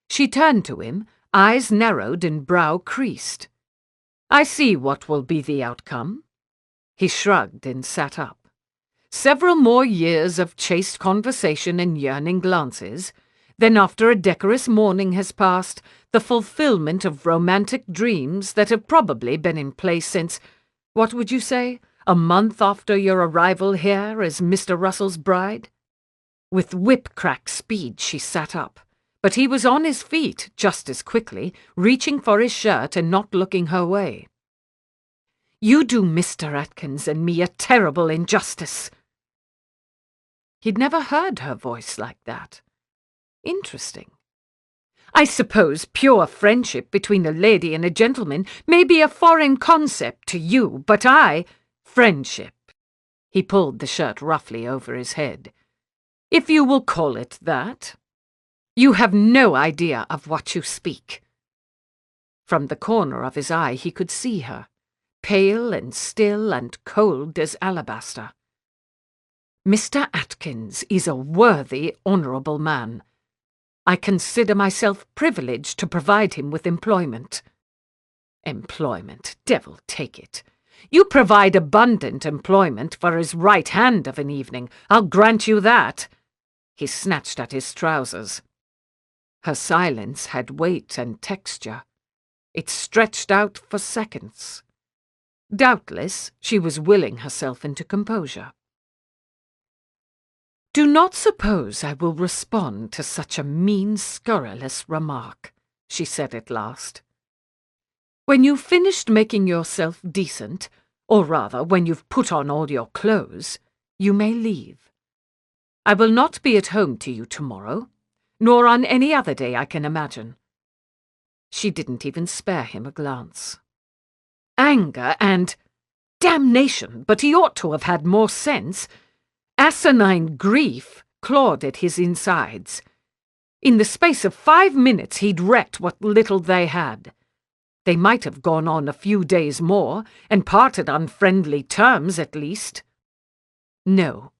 She turned to him, eyes narrowed and brow creased. "I see what will be the outcome." He shrugged and sat up. Several more years of chaste conversation and yearning glances, then after a decorous morning has passed, the fulfillment of romantic dreams that have probably been in place since, what would you say, a month after your arrival here as Mr. Russell's bride? With whip-crack speed she sat up, but he was on his feet just as quickly, reaching for his shirt and not looking her way. "You do Mr. Atkins and me a terrible injustice." He'd never heard her voice like that. Interesting. "I suppose pure friendship between a lady and a gentleman may be a foreign concept to you, but friendship." He pulled the shirt roughly over his head. "If you will call it that. You have no idea of what you speak." From the corner of his eye he could see her, pale and still and cold as alabaster. "Mr. Atkins is a worthy, honourable man. I consider myself privileged to provide him with employment." "Employment, devil take it. You provide abundant employment for his right hand of an evening, I'll grant you that." He snatched at his trousers. Her silence had weight and texture. It stretched out for seconds. Doubtless she was willing herself into composure. "Do not suppose I will respond to such a mean, scurrilous remark," she said at last. "When you've finished making yourself decent, or rather, when you've put on all your clothes, you may leave. I will not be at home to you tomorrow, nor on any other day I can imagine." She didn't even spare him a glance. Anger and damnation, but he ought to have had more sense. Asinine grief clawed at his insides. In the space of 5 minutes he'd wrecked what little they had. They might have gone on a few days more, and parted on friendly terms at least. No.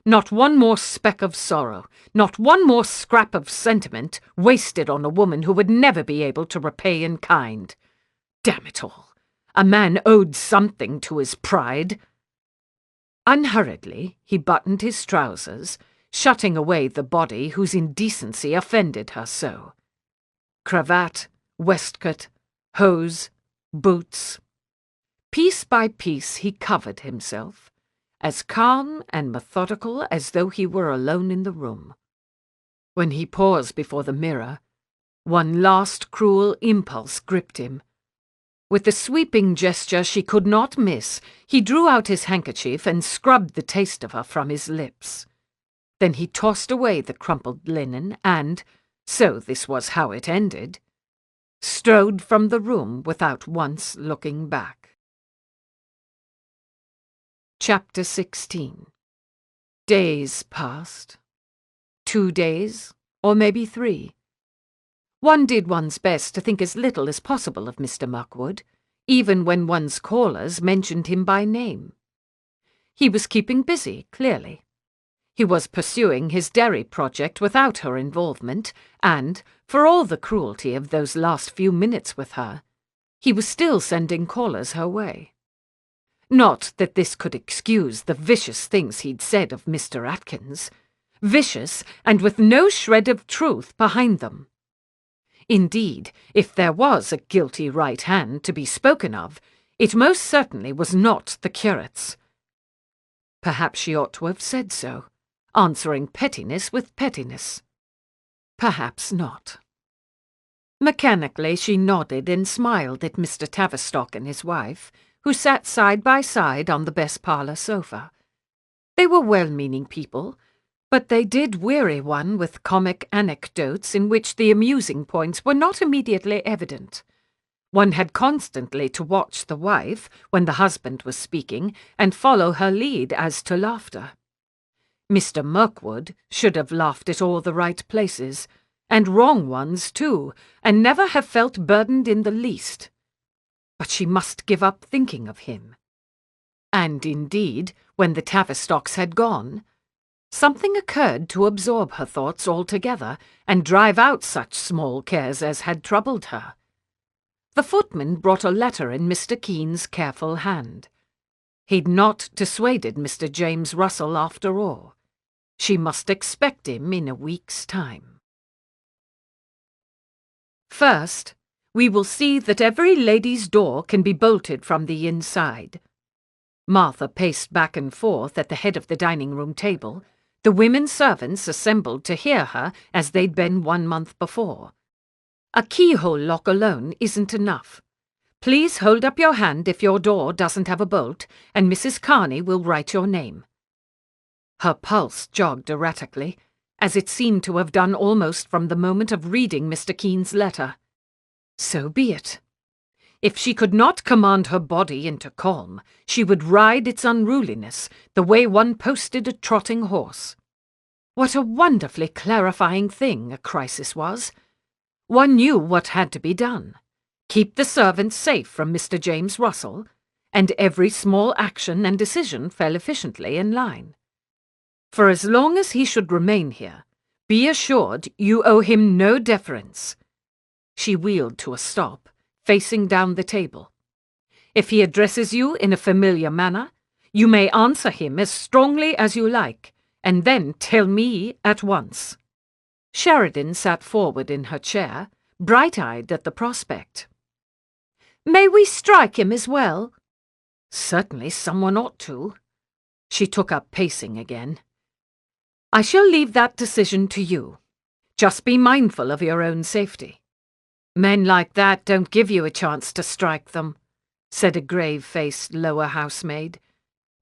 Not one more speck of sorrow, not one more scrap of sentiment wasted on a woman who would never be able to repay in kind. Damn it all! A man owed something to his pride. Unhurriedly, he buttoned his trousers, shutting away the body whose indecency offended her so. Cravat, waistcoat, hose, boots. Piece by piece he covered himself, as calm and methodical as though he were alone in the room. When he paused before the mirror, one last cruel impulse gripped him. With a sweeping gesture she could not miss, he drew out his handkerchief and scrubbed the taste of her from his lips.
Then he tossed away the crumpled linen and, so this was how it ended, strode from the room without once looking back. Chapter 16. Days passed. 2 days, or maybe 3. One did one's best to think as little as possible of Mr. Mirkwood, even when one's callers mentioned him by name. He was keeping busy, clearly. He was pursuing his dairy project without her involvement, and, for all the cruelty of those last few minutes with her, he was still sending callers her way. Not that this could excuse the vicious things he'd said of Mr. Atkins. Vicious, and with no shred of truth behind them. Indeed, if there was a guilty right hand to be spoken of, it most certainly was not the curate's. Perhaps she ought to have said so, answering pettiness with pettiness. Perhaps not. Mechanically she nodded and smiled at Mr. Tavistock and his wife, who sat side by side on the best parlour sofa. They were well-meaning people, but they did weary one with comic anecdotes in which the amusing points were not immediately evident. One had constantly to watch the wife, when the husband was speaking, and follow her lead as to laughter. Mr. Mirkwood should have laughed at all the right places, and wrong ones too, and never have felt burdened in the least. But she must give up thinking of him. And indeed, when the Tavistocks had gone, something occurred to absorb her thoughts altogether and drive out such small cares as had troubled her. The footman brought a letter in Mr. Keen's careful hand. He'd not dissuaded Mr. James Russell after all. She must expect him in a week's time. First, we will see that every lady's door can be bolted from the inside. Martha paced back and forth at the head of the dining-room table, the women servants assembled to hear her as they'd been 1 month before. A keyhole lock alone isn't enough. Please hold up your hand if your door doesn't have a bolt, and Mrs. Carney will write your name. Her pulse jogged erratically, as it seemed to have done almost from the moment of reading Mr. Keen's letter. So be it. If she could not command her body into calm, she would ride its unruliness the way one posted a trotting horse. What a wonderfully clarifying thing a crisis was. One knew what had to be done. Keep the servants safe from Mr. James Russell, and every small action and decision fell efficiently in line. For as long as he should remain here, be assured you owe him no deference. She wheeled to a stop, facing down the table. If he addresses you in a familiar manner, you may answer him as strongly as you like, and then tell me at once. Sheridan sat forward in her chair, bright-eyed at the prospect. May we strike him as well? Certainly someone ought to. She took up pacing again. I shall leave that decision to you. Just be mindful of your own safety. Men like that don't give you a chance to strike them, said a grave-faced lower housemaid.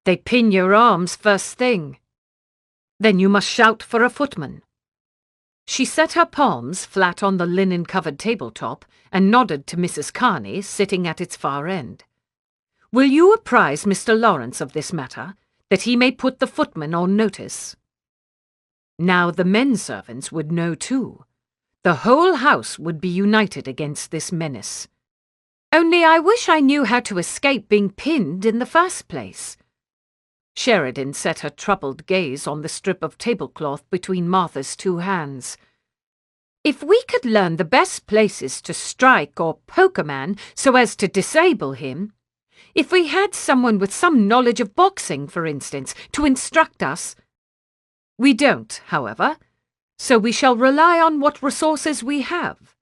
They pin your arms first thing. Then you must shout for a footman. She set her palms flat on the linen-covered tabletop and nodded to Mrs. Carney, sitting at its far end. Will you apprise Mr. Lawrence of this matter, that he may put the footman on notice? Now the men servants would know too. The whole house would be united against this menace. Only I wish I knew how to escape being pinned in the first place. Sheridan set her troubled gaze on the strip of tablecloth between Martha's 2 hands. If we could learn the best places to strike or poke a man so as to disable him, if we had someone with some knowledge of boxing, for instance, to instruct us. We don't, however, so we shall rely on what resources we have.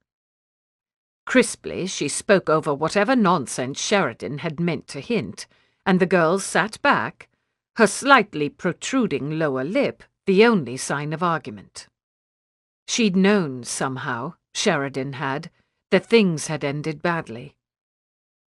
Crisply she spoke over whatever nonsense Sheridan had meant to hint, and the girls sat back, her slightly protruding lower lip the only sign of argument. She'd known, somehow, Sheridan had, that things had ended badly.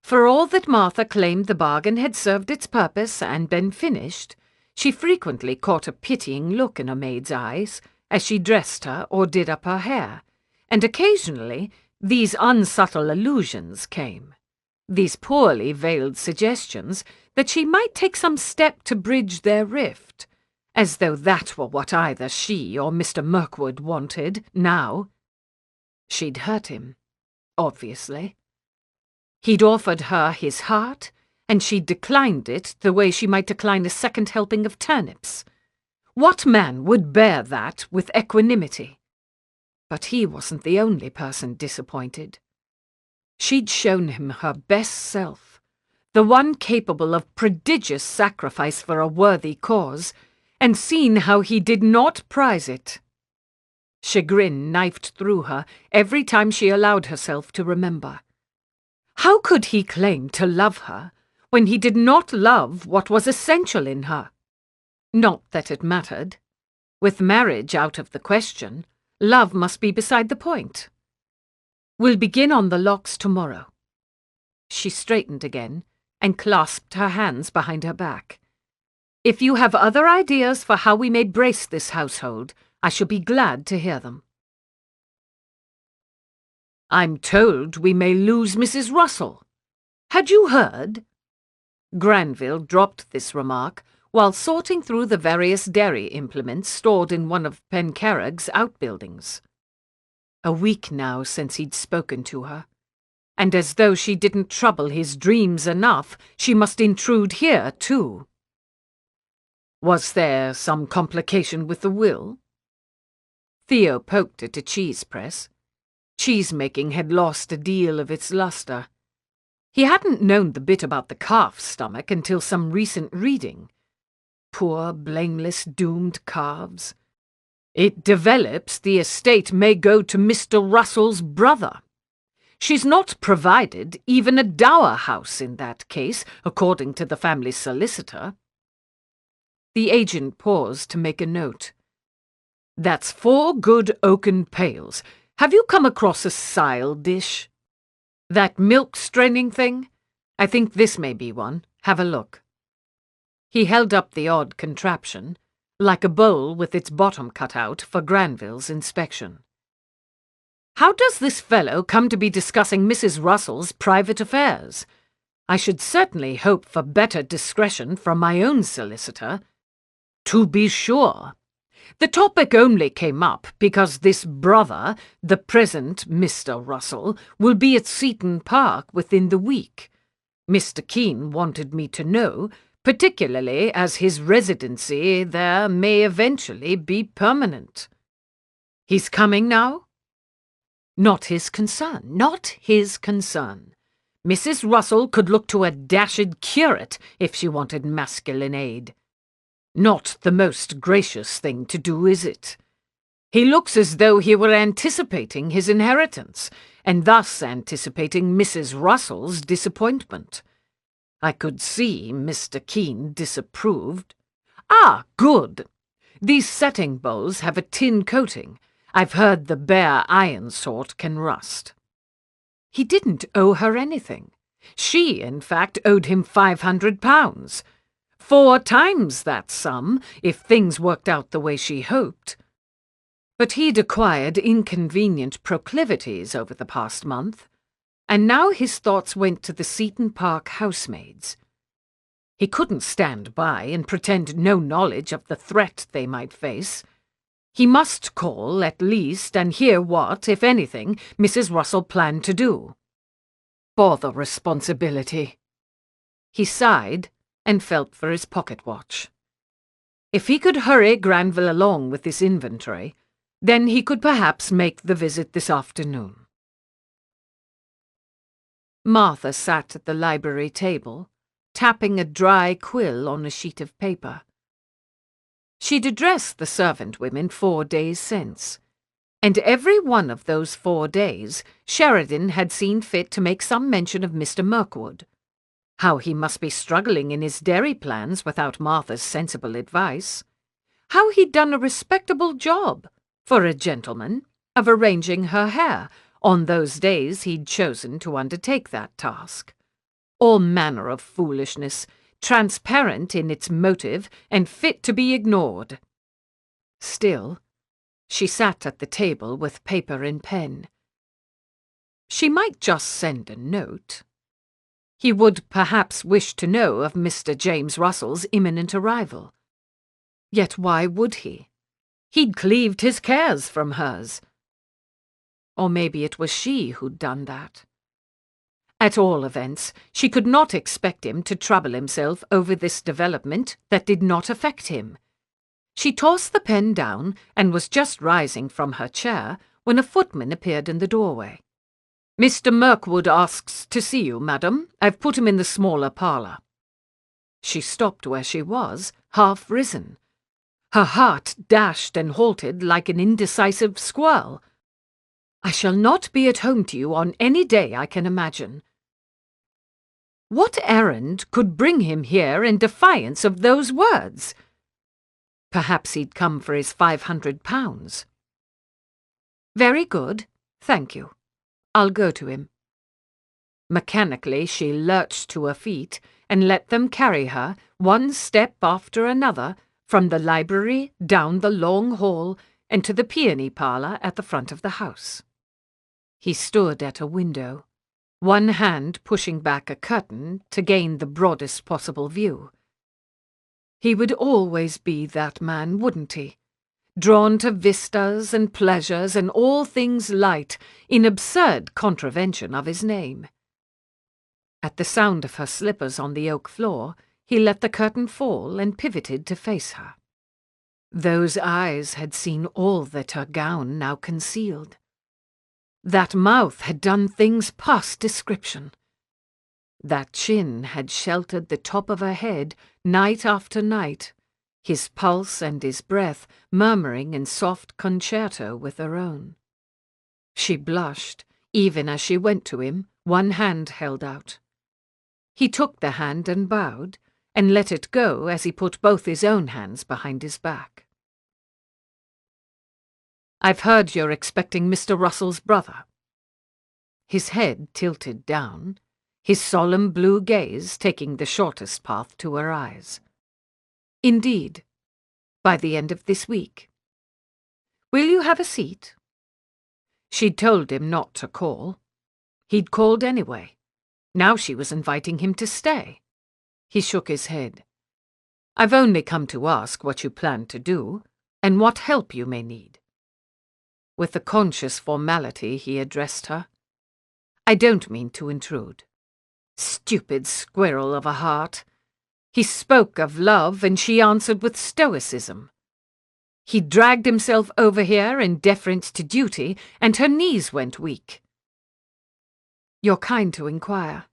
For all that Martha claimed the bargain had served its purpose and been finished,
She frequently caught a pitying look in her maid's eyes as she dressed her or did up her hair, and occasionally these unsubtle allusions came, these poorly veiled suggestions that she might take some step to bridge their rift, as though that were what either she or Mr. Mirkwood wanted now. She'd hurt him, obviously. He'd offered her his heart, and she'd declined it the way she might decline a second helping of turnips. What man would bear that with equanimity? But he wasn't the only person disappointed. She'd shown him her best self, the one capable of prodigious sacrifice for a worthy cause, and seen how he did not prize it. Chagrin knifed through her every time she allowed herself to remember. How could he claim to love her when he did not love what was essential in her? Not that it mattered. With marriage out of the question, love must be beside the point. We'll begin on the locks tomorrow. She straightened again and clasped her hands behind her back. If you have other ideas for how we may brace this household, I shall be glad to hear them. I'm told we may lose Mrs. Russell. Had you heard? Granville dropped this remark while sorting through the various dairy implements stored in one of Pencarrag's outbuildings. A week now since he'd spoken to her, and as though she didn't trouble his dreams enough, she must intrude here too. Was there some complication with the will? Theo poked at a cheese press. Cheese-making had lost a deal of its luster. He hadn't known the bit about the calf stomach until some recent reading. Poor, blameless, doomed calves. It develops the estate may go to Mr. Russell's brother. She's not provided even a dower house in that case, according to the family solicitor. The agent paused to make a note. That's 4 good oaken pails. Have you come across a sile dish? That milk straining thing? I think this may be one. Have a look. He held up the odd contraption, like a bowl with its bottom cut out, for Granville's inspection. How does this fellow come to be discussing Mrs. Russell's private affairs? I should certainly hope for better discretion from my own solicitor. To be sure. The topic only came up because this brother, the present Mr. Russell, will be at Seaton Park within the week. Mr. Keene wanted me to know, particularly as his residency there may eventually be permanent. He's coming now? Not his concern, not his concern. Mrs. Russell could look to a dashed curate if she wanted masculine aid. Not the most gracious thing to do, is it? He looks as though he were anticipating his inheritance, and thus anticipating Mrs. Russell's disappointment. I could see Mr. Keene disapproved. Ah, good! These setting bowls have a tin coating. I've heard the bare iron sort can rust. He didn't owe her anything. She, in fact, owed him £500. 4 times that sum, if things worked out the way she hoped. But he'd acquired inconvenient proclivities over the past month, and now his thoughts went to the Seaton Park housemaids. He couldn't stand by and pretend no knowledge of the threat they might face. He must call, at least, and hear what, if anything, Mrs. Russell planned to do. Bother responsibility. He sighed and felt for his pocket watch. If he could hurry Granville along with this inventory, then he could perhaps make the visit this afternoon. Martha sat at the library table, tapping a dry quill on a sheet of paper. She'd addressed the servant women 4 days since, and every one of those 4 days Sheridan had seen fit to make some mention of Mr. Mirkwood. How he must be struggling in his dairy plans without Martha's sensible advice. How he'd done a respectable job, for a gentleman, of arranging her hair on those days he'd chosen to undertake that task. All manner of foolishness,
transparent in its motive and fit to be ignored. Still, she sat at the table with paper and pen. She might just send a note. He would perhaps wish to know of Mr. James Russell's imminent arrival. Yet why would he? He'd cleaved his cares from hers. Or maybe it was she who'd done that. At all events, she could not expect him to trouble himself over this development that did not affect him. She tossed the pen down and was just rising from her chair when a footman appeared in the doorway. "Mr. Mirkwood asks to see you, madam. I've put him in the smaller parlour." She stopped where she was, half risen. Her heart dashed and halted like an indecisive squirrel. "I shall not be at home to you on any day I can imagine." What errand could bring him here in defiance of those words? Perhaps he'd come for his £500. "Very good, thank you. I'll go to him." Mechanically she lurched to her feet and let them carry her, one step after another, from the library, down the long hall, and to the peony parlour at the front of the house. He stood at a window, one hand pushing back a curtain to gain the broadest possible view. He would always be that man, wouldn't he? Drawn to vistas and pleasures and all things light, in absurd contravention of his name. At the sound of her slippers on the oak floor, he let the curtain fall and pivoted to face her. Those eyes had seen all that her gown now concealed. That mouth had done things past description. That chin had sheltered the top of her head night after night, his pulse and his breath murmuring in soft concerto with her own. She blushed, even as she went to him, one hand held out. He took the hand and bowed, and let it go as he put both his own hands behind his back. "I've heard you're expecting Mr. Russell's brother." His head tilted down, his solemn blue gaze taking the shortest path to her eyes. "Indeed, by the end of this week. Will you have a seat?" She'd told him not to call. He'd called anyway. Now she was inviting him to stay. He shook his head. "I've only come to ask what you plan to do, and what help you may need." With a conscious formality he addressed her. "I don't mean to intrude." Stupid squirrel of a heart. He spoke of love, and she answered with stoicism. He dragged himself over here in deference to duty, and her knees went weak. "You're kind to inquire."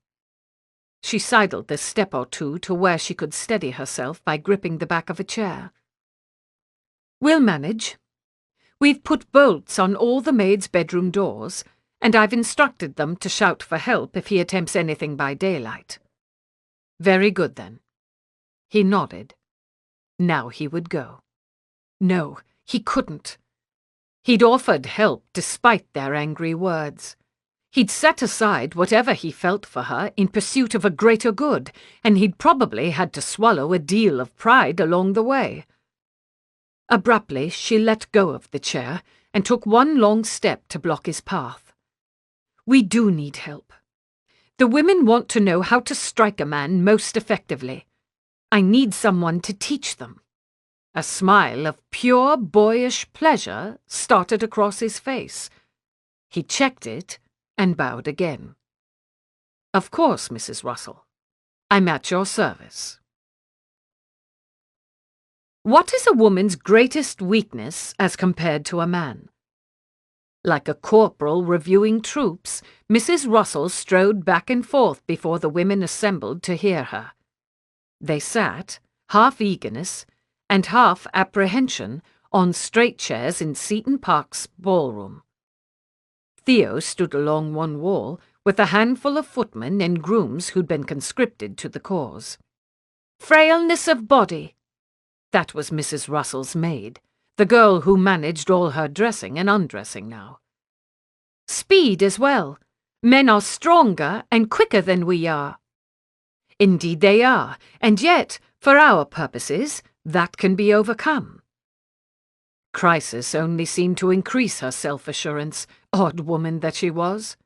She sidled the step or two to where she could steady herself by gripping the back of a chair. "We'll manage. We've put bolts on all the maids' bedroom doors, and I've instructed them to shout for help if he attempts anything by daylight." "Very good, then." He nodded. Now he would go. No, he couldn't. He'd offered help despite their angry words. He'd set aside whatever he felt for her in pursuit of a greater good, and he'd probably had to swallow a deal of pride along the way. Abruptly, she let go of the chair and took one long step to block his path. "We do need help. The women want to know how to strike a man most effectively. I need someone to teach them." A smile of pure boyish pleasure started across his face. He checked it and bowed again. "Of course, Mrs. Russell. I'm at your service." What is a woman's greatest weakness as compared to a man? Like a corporal reviewing troops, Mrs. Russell strode back and forth before the women assembled to hear her. They sat, half eagerness and half apprehension, on straight chairs in Seton Park's ballroom. Theo stood along one wall with a handful of footmen and grooms who'd been conscripted to the cause. Frailness of body. That was Mrs. Russell's maid, the girl who managed all her dressing and undressing now. Speed as well. Men are stronger and quicker than we are. Indeed they are, and yet, for our purposes, that can be overcome. Crisis only seemed to increase her self-assurance, odd woman that she was.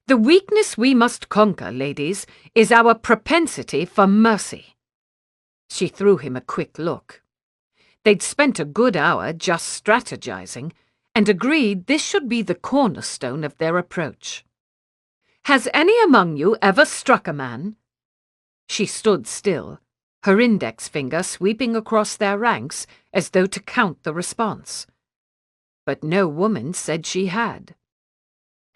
The weakness we must conquer, ladies, is our propensity for mercy. She threw him a quick look. They'd spent a good hour just strategizing, and agreed this should be the cornerstone of their approach. Has any among you ever struck a man? She stood still, her index finger sweeping across their ranks as though to count the response. But no woman said she had.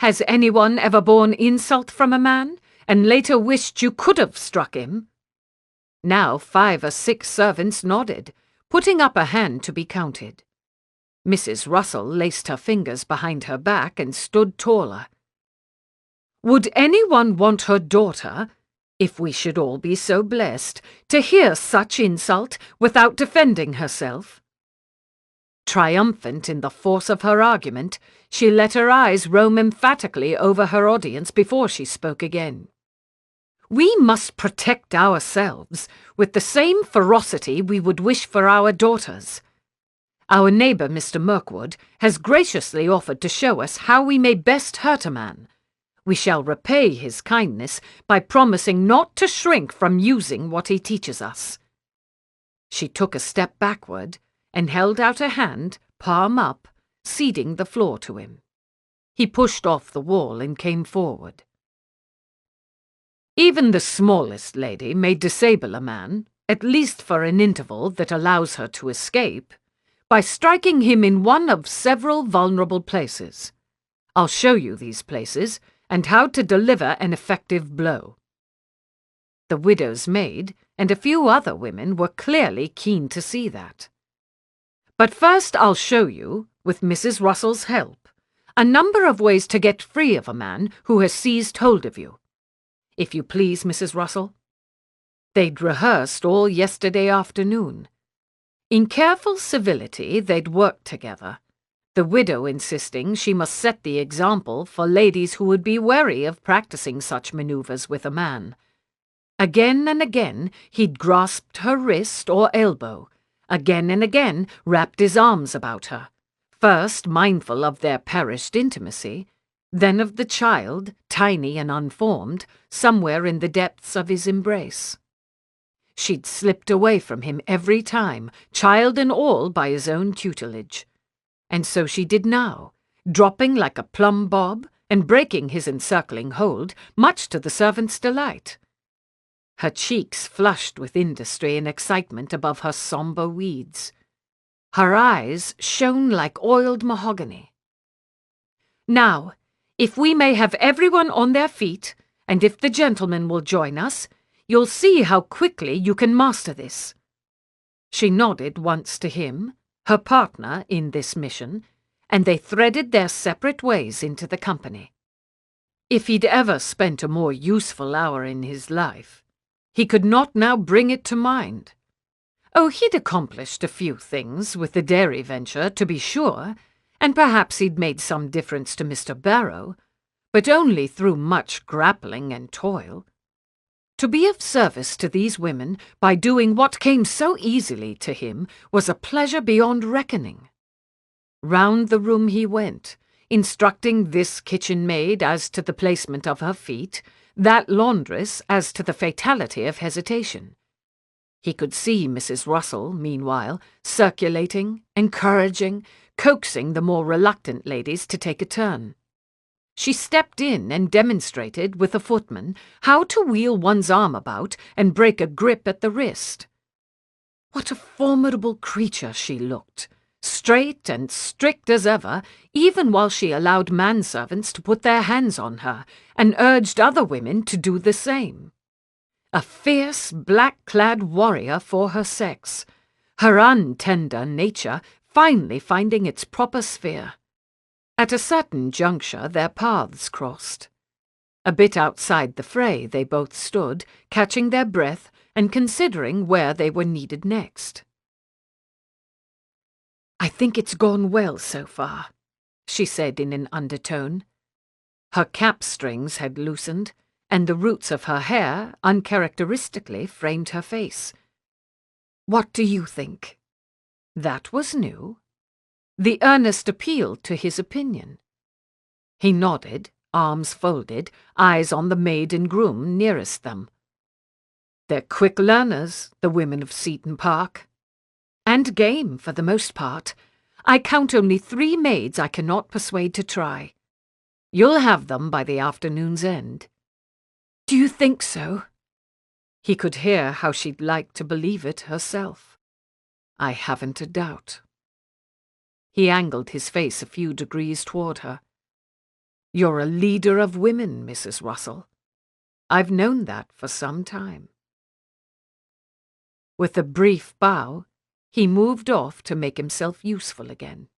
Has anyone ever borne insult from a man, and later wished you could have struck him? Now 5 or 6 servants nodded, putting up a hand to be counted. Mrs. Russell laced her fingers behind her back and stood taller. Would anyone want her daughter, if we should all be so blessed, to hear such insult without defending herself? Triumphant in the force of her argument, she let her eyes roam emphatically over her audience before she spoke again. We must protect ourselves with the same ferocity we would wish for our daughters. Our neighbour, Mr. Mirkwood, has graciously offered to show us how we may best hurt a man. We shall repay his kindness by promising not to shrink from using what he teaches us. She took a step backward and held out a hand, palm up, ceding the floor to him. He pushed off the wall and came forward. Even the smallest lady may disable a man, at least for an interval that allows her to escape, by striking him in one of several vulnerable places. I'll show you these places, and how to deliver an effective blow. The widow's maid and a few other women were clearly keen to see that. But first I'll show you, with Mrs. Russell's help, a number of ways to get free of a man who has seized hold of you. If you please, Mrs. Russell. They'd rehearsed all yesterday afternoon. In careful civility they'd worked together, the widow insisting she must set the example for ladies who would be wary of practicing such manoeuvres with a man. Again and again he'd grasped her wrist or elbow, again and again wrapped his arms about her, first mindful of their perished intimacy, then of the child, tiny and unformed, somewhere in the depths of his embrace. She'd slipped away from him every time, child and all by his own tutelage. And so she did now, dropping like a plumb bob and breaking his encircling hold, much to the servant's delight. Her cheeks flushed with industry and excitement above her sombre weeds. Her eyes shone like oiled mahogany. Now, if we may have everyone on their feet, and if the gentlemen will join us, you'll see how quickly you can master this. She nodded once to him, her partner in this mission, and they threaded their separate ways into the company. If he'd ever spent a more useful hour in his life, he could not now bring it to mind. Oh, he'd accomplished a few things with the dairy venture, to be sure, and perhaps he'd made some difference to Mr. Barrow, but only through much grappling and toil. To be of service to these women by doing what came so easily to him was a pleasure beyond reckoning. Round the room he went, instructing this kitchen maid as to the placement of her feet, that laundress as to the fatality of hesitation. He could see Mrs. Russell, meanwhile, circulating, encouraging, coaxing the more reluctant ladies to take a turn. She stepped in and demonstrated with a footman how to wheel one's arm about and break a grip at the wrist. What a formidable creature she looked, straight and strict as ever, even while she allowed manservants to put their hands on her and urged other women to do the same. A fierce, black-clad warrior for her sex, her untender nature finally finding its proper sphere. At a certain juncture their paths crossed. A bit outside the fray they both stood, catching their breath and considering where they were needed next. "I think it's gone well so far," she said in an undertone. Her cap strings had loosened, and the roots of her hair uncharacteristically framed her face. "What do you think?" That was new. The earnest appeal to his opinion. He nodded, arms folded, eyes on the maid and groom nearest them. "They're quick learners, the women of Seaton Park. And game, for the most part. I count only 3 maids I cannot persuade to try. You'll have them by the afternoon's end." "Do you think so?" He could hear how she'd like to believe it herself. "I haven't a doubt." He angled his face a few degrees toward her. "You're a leader of women, Mrs. Russell. I've known that for some time." With a brief bow, he moved off to make himself useful again.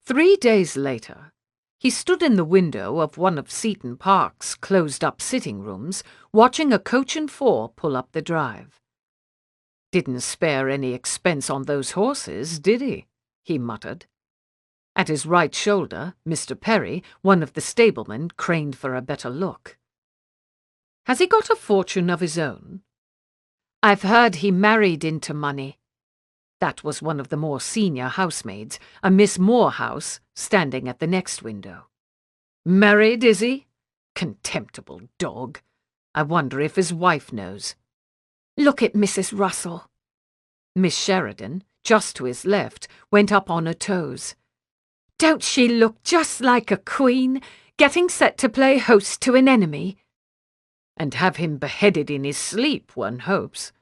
3 days later, he stood in the window of one of Seaton Park's closed-up sitting rooms, watching a coach and 4 pull up the drive. "Didn't spare any expense on those horses, did he?" he muttered. At his right shoulder, Mr. Perry, one of the stablemen, craned for a better look. "Has he got a fortune of his own?" "I've heard he married into money." That was one of the more senior housemaids, a Miss Morehouse, standing at the next window. "Married, is he? Contemptible dog. I wonder if his wife knows." "Look at Mrs. Russell." Miss Sheridan, just to his left, went up on her toes. "Don't she look just like a queen, getting set to play host to an enemy?" "And have him beheaded in his sleep, one hopes."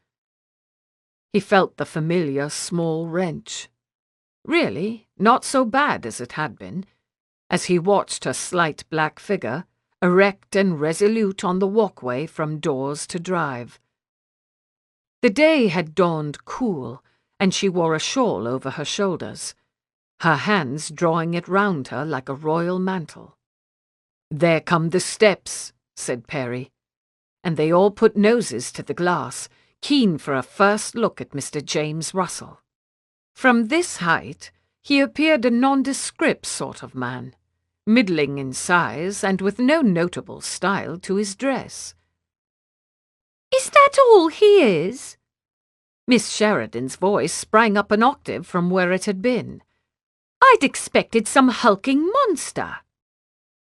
He felt the familiar small wrench. Really, not so bad as it had been, as he watched her slight black figure, erect and resolute on the walkway from doors to drive. The day had dawned cool, and she wore a shawl over her shoulders, her hands drawing it round her like a royal mantle. "There come the steps," said Perry, and they all put noses to the glass, keen for a first look at Mr. James Russell. From this height, he appeared a nondescript sort of man, middling in size and with no notable style to his dress. "Is that all he is?" Miss Sheridan's voice sprang up an octave from where it had been. "I'd expected some hulking monster."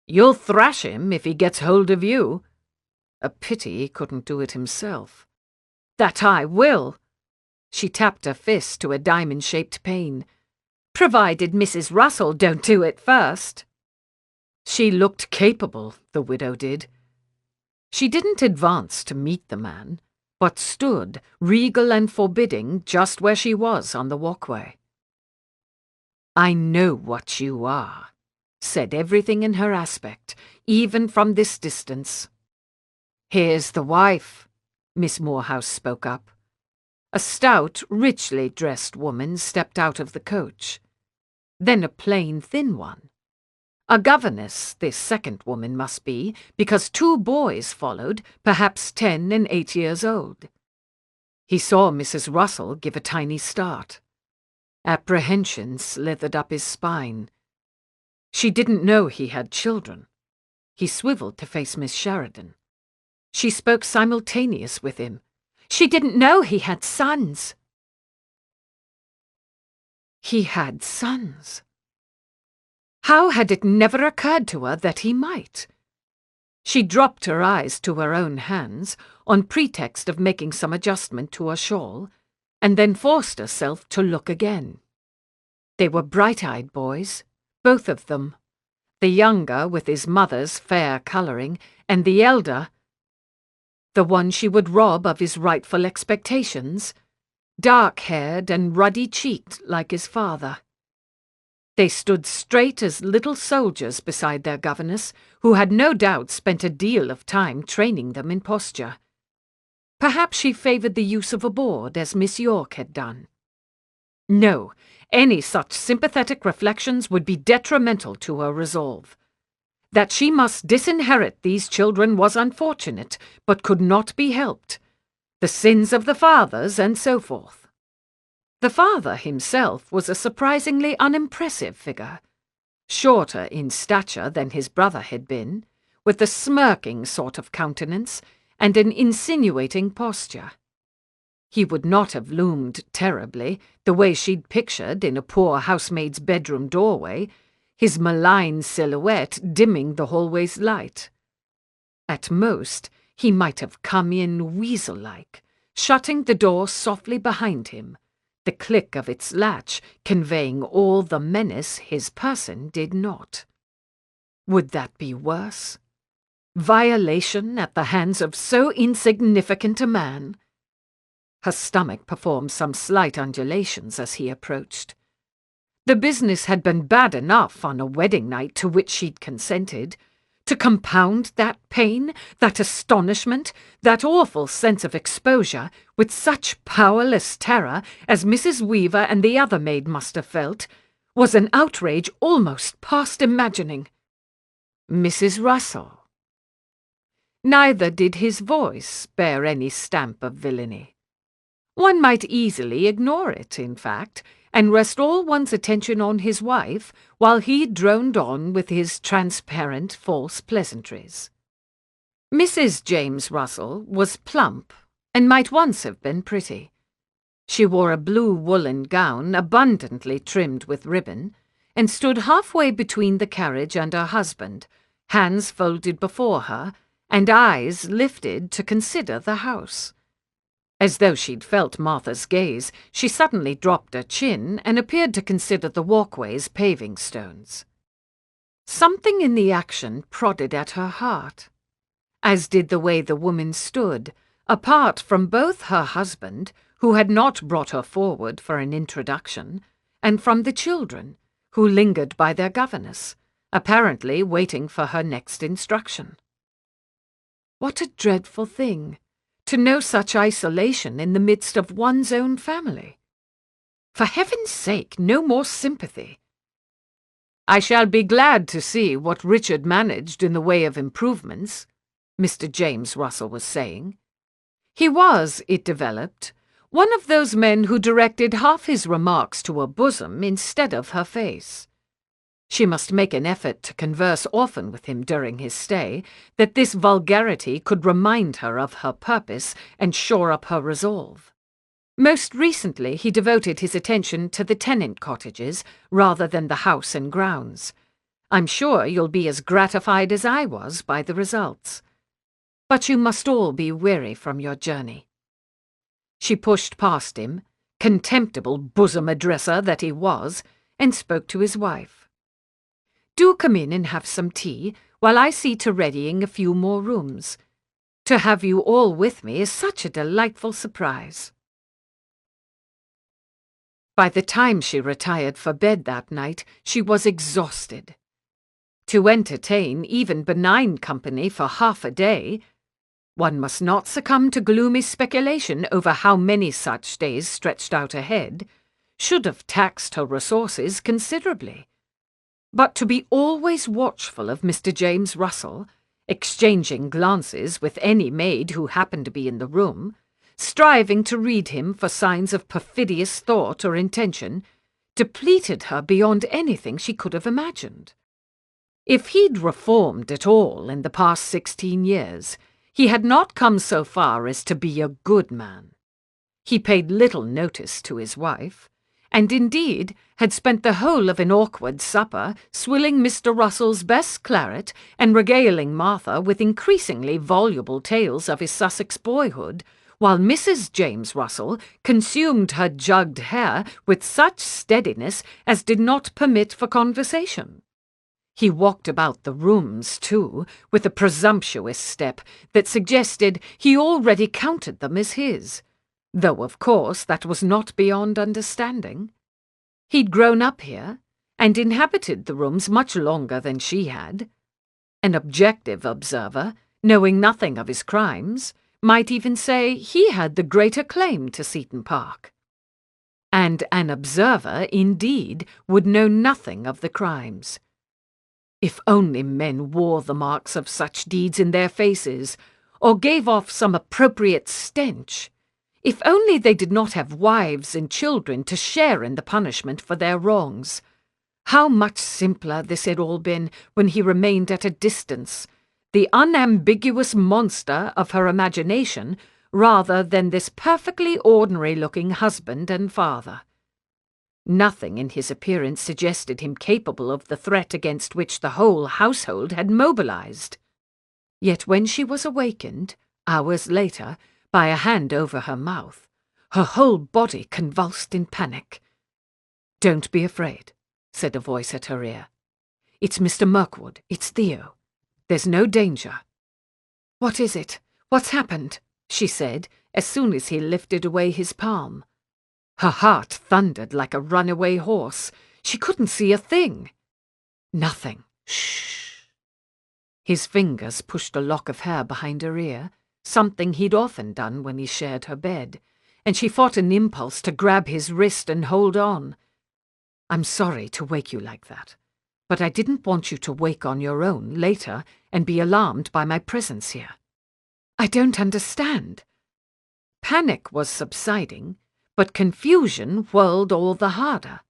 "You'll thrash him if he gets hold of you. A pity he couldn't do it himself." "That I will." She tapped her fist to a diamond-shaped pane. "Provided Mrs. Russell don't do it first." She looked capable, the widow did. She didn't advance to meet the man, but stood, regal and forbidding, just where she was on the walkway. "I know what you are," said everything in her aspect, even from this distance. "Here's the wife," Miss Morehouse spoke up. A stout, richly dressed woman stepped out of the coach. Then a plain, thin one. A governess, this second woman must be, because 2 boys followed, perhaps 10 and 8 years old. He saw Mrs. Russell give a tiny start. Apprehension slithered up his spine. She didn't know he had children. He swiveled to face Miss Sheridan. She spoke simultaneous with him. She didn't know he had sons. He had sons. How had it never occurred to her that he might? She dropped her eyes to her own hands, on pretext of making some adjustment to her shawl, and then forced herself to look again. They were bright-eyed boys, both of them. The younger with his mother's fair colouring, and the elder, the one she would rob of his rightful expectations, dark-haired and ruddy-cheeked like his father. They stood straight as little soldiers beside their governess, who had no doubt spent a deal of time training them in posture. Perhaps she favoured the use of a board, as Miss York had done. No, any such sympathetic reflections would be detrimental to her resolve. That she must disinherit these children was unfortunate, but could not be helped. The sins of the fathers, and so forth. The father himself was a surprisingly unimpressive figure, shorter in stature than his brother had been,
with a smirking sort of countenance and an insinuating posture. He would not have loomed terribly, the way she'd pictured in a poor housemaid's bedroom doorway, his malign silhouette dimming the hallway's light. At most, he might have come in weasel-like, shutting the door softly behind him, the click of its latch conveying all the menace his person did not. Would that be worse? Violation at the hands of so insignificant a man? Her stomach performed some slight undulations as he approached. The business had been bad enough on a wedding night to which she'd consented. To compound that pain, that astonishment, that awful sense of exposure, with such powerless terror as Mrs. Weaver and the other maid must have felt, was an outrage almost past imagining. Mrs. Russell. Neither did his voice bear any stamp of villainy. One might easily ignore it, in fact, and rest all one's attention on his wife while he droned on with his transparent false pleasantries. Mrs. James Russell was plump and might once have been pretty. She wore a blue woolen gown abundantly trimmed with ribbon, and stood halfway between the carriage and her husband, hands folded before her, and eyes lifted to consider the house. As though she'd felt Martha's gaze, she suddenly dropped her chin and appeared to consider the walkway's paving stones. Something in the action prodded at her heart, as did the way the woman stood, apart from both her husband, who had not brought her forward for an introduction, and from the children, who lingered by their governess, apparently waiting for her next instruction. What a dreadful thing, to know such isolation in the midst of one's own family. For heaven's sake, no more sympathy. "I shall be glad to see what Richard managed in the way of improvements," Mr. James Russell was saying. He was, it developed, one of those men who directed half his remarks to her bosom instead of her face. She must make an effort to converse often with him during his stay, that this vulgarity could remind her of her purpose and shore up her resolve. Most recently he devoted his attention to the tenant cottages rather than the house and grounds. I'm sure you'll be as gratified as I was by the results. But you must all be weary from your journey. She pushed past him, contemptible bosom addresser that he was, and spoke to his wife. "Do come in and have some tea, while I see to readying a few more rooms. To have you all with me is such a delightful surprise." By the time she retired for bed that night, she was exhausted. To entertain even benign company for half a day, one must not succumb to gloomy speculation over how many such days stretched out ahead, should have taxed her resources considerably. But to be always watchful of Mr. James Russell, exchanging glances with any maid who happened to be in the room, striving to read him for signs of perfidious thought or intention, depleted her beyond anything she could have imagined. If he'd reformed at all in the past 16 years, he had not come so far as to be a good man. He paid little notice to his wife, and indeed had spent the whole of an awkward supper swilling Mr. Russell's best claret and regaling Martha with increasingly voluble tales of his Sussex boyhood, while Mrs. James Russell consumed her jugged hare with such steadiness as did not permit for conversation. He walked about the rooms, too, with a presumptuous step that suggested he already counted them as his, though of course that was not beyond understanding. He'd grown up here, and inhabited the rooms much longer than she had. An objective observer, knowing nothing of his crimes, might even say he had the greater claim to Seaton Park. And an observer, indeed, would know nothing of the crimes. If only men wore the marks of such deeds in their faces, or gave off some appropriate stench. If only they did not have wives and children to share in the punishment for their wrongs. How much simpler this had all been when he remained at a distance,
the unambiguous monster of her imagination, rather than this perfectly ordinary-looking husband and father. Nothing in his appearance suggested him capable of the threat against which the whole household had mobilized. Yet when she was awakened, hours later, by a hand over her mouth, her whole body convulsed in panic. "Don't be afraid," said a voice at her ear. "It's Mr. Mirkwood. It's Theo. There's no danger." "What is it? What's happened?" she said, as soon as he lifted away his palm. Her heart thundered like a runaway horse. She couldn't see a thing. "Nothing. Shh." His fingers pushed a lock of hair behind her ear, something he'd often done when he shared her bed, and she fought an impulse to grab his wrist and hold on. "I'm sorry to wake you like that, but I didn't want you to wake on your own later and be alarmed by my presence here." "I don't understand." Panic was subsiding, but confusion whirled all the harder.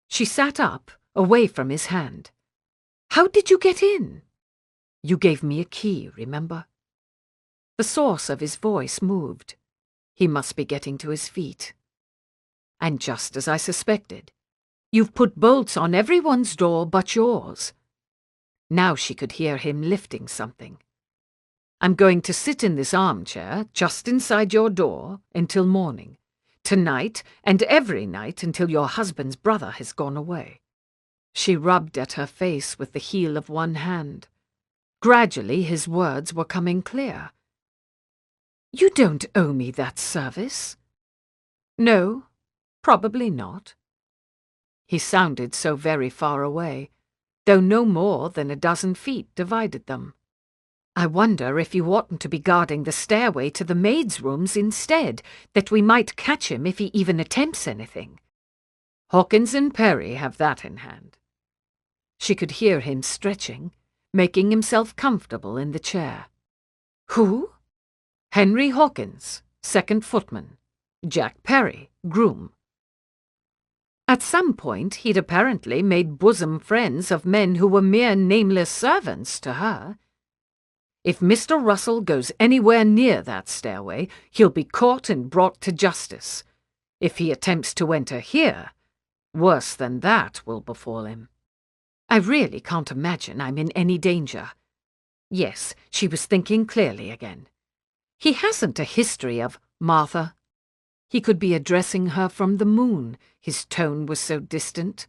She sat up, away from his hand. "How did you get in?" "You gave me a key, remember?" The source of his voice moved. He must be getting to his feet. "And just as I suspected. You've put bolts on everyone's door but yours." Now she could hear him lifting something. "I'm going to sit in this armchair just inside your door until morning. Tonight and every night until your husband's brother has gone away." She rubbed at her face with the heel of one hand. Gradually his words were coming clear. "You don't owe me that service." "No, probably not." He sounded so very far away, though no more than a dozen feet divided them. "I wonder if you oughtn't to be guarding the stairway to the maids' rooms instead, that we might catch him if he even attempts anything." "Hawkins and Perry have that in hand." She could hear him stretching, making himself comfortable in the chair. "Who?" "Henry Hawkins, second footman. Jack Perry, groom." At some point he'd apparently made bosom friends of men who were mere nameless servants to her. "If Mr. Russell goes anywhere near that stairway, he'll be caught and brought to justice. If he attempts to enter here, worse than that will befall him. I really can't imagine I'm in any danger." Yes, she was thinking clearly again. He hasn't a history of Martha. He could be addressing her from the moon, his tone was so distant.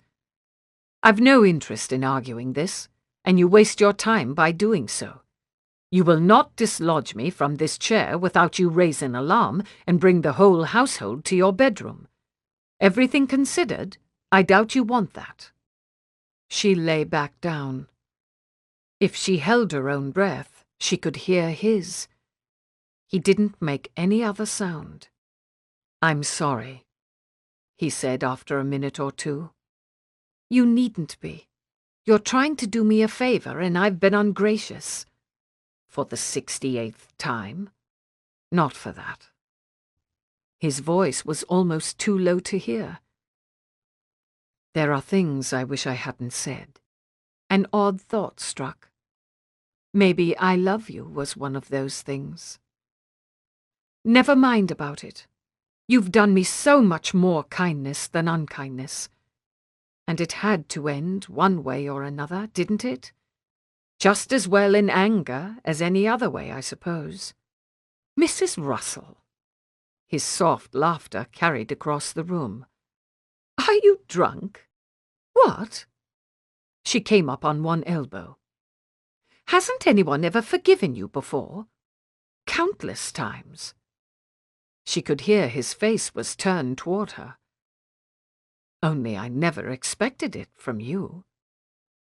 "I've no interest in arguing this, and you waste your time by doing so. You will not dislodge me from this chair without you raise an alarm and bring the whole household to your bedroom. Everything considered, I doubt you want that." She lay back down. If she held her own breath, she could hear his. He didn't make any other sound. "I'm sorry," he said after a minute or two. "You needn't be. You're trying to do me a favor, and I've been ungracious." "For the 68th time?" "Not for that." His voice was almost too low to hear. "There are things I wish I hadn't said." An odd thought struck. Maybe "I love you" was one of those things. "Never mind about it. You've done me so much more kindness than unkindness. And it had to end one way or another, didn't it? Just as well in anger as any other way, I suppose." "Mrs. Russell." His soft laughter carried across the room. "Are you drunk?" "What?" She came up on one elbow. "Hasn't anyone ever forgiven you before?" "Countless times." She could hear his face was turned toward her. "Only I never expected it from you."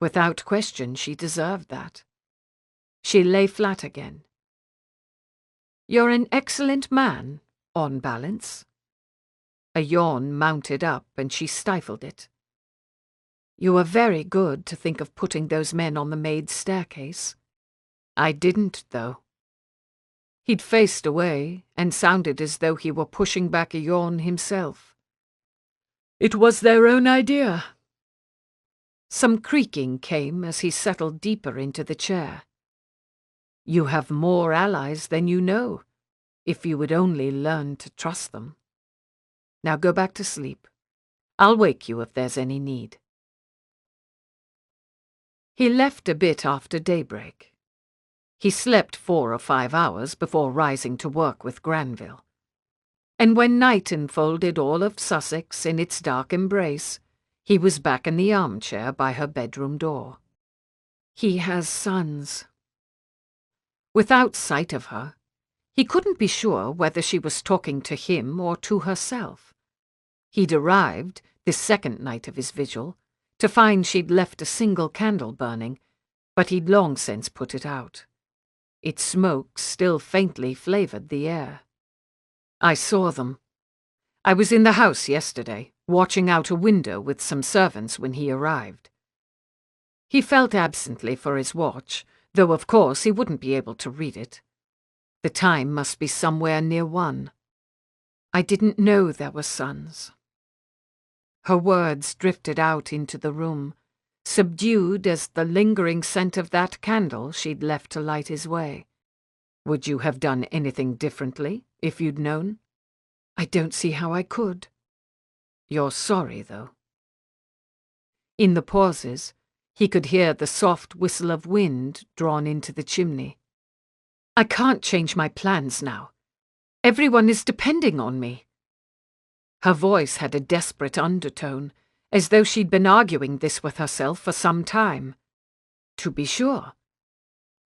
Without question, she deserved that. She lay flat again. "You're an excellent man, on balance." A yawn mounted up, and she stifled it. "You were very good to think of putting those men on the maid's staircase." "I didn't, though." He'd faced away, and sounded as though he were pushing back a yawn himself. "It was their own idea." Some creaking came as he settled deeper into the chair.
You have more allies than you know, if you would only learn to trust them. Now go back to sleep. I'll wake you if there's any need." He left a bit after daybreak. He slept 4 or 5 hours before rising to work with Granville. And when night enfolded all of Sussex in its dark embrace, he was back in the armchair by her bedroom door. He has sons. Without sight of her, he couldn't be sure whether she was talking to him or to herself. He'd arrived, this second night of his vigil, to find she'd left a single candle burning, but he'd long since put it out. Its smoke still faintly flavored the air. "I saw them. I was in the house yesterday, watching out a window with some servants when he arrived." He felt absently for his watch, though of course he wouldn't be able to read it. The time must be somewhere near 1. "I didn't know there were sons." Her words drifted out into the room, subdued as the lingering scent of that candle she'd left to light his way. "Would you have done anything differently, if you'd known?" "I don't see how I could." "You're sorry, though." In the pauses, he could hear the soft whistle of wind drawn into the chimney. "I can't change my plans now. Everyone is depending on me." Her voice had a desperate undertone, as though she'd been arguing this with herself for some time. "To be sure.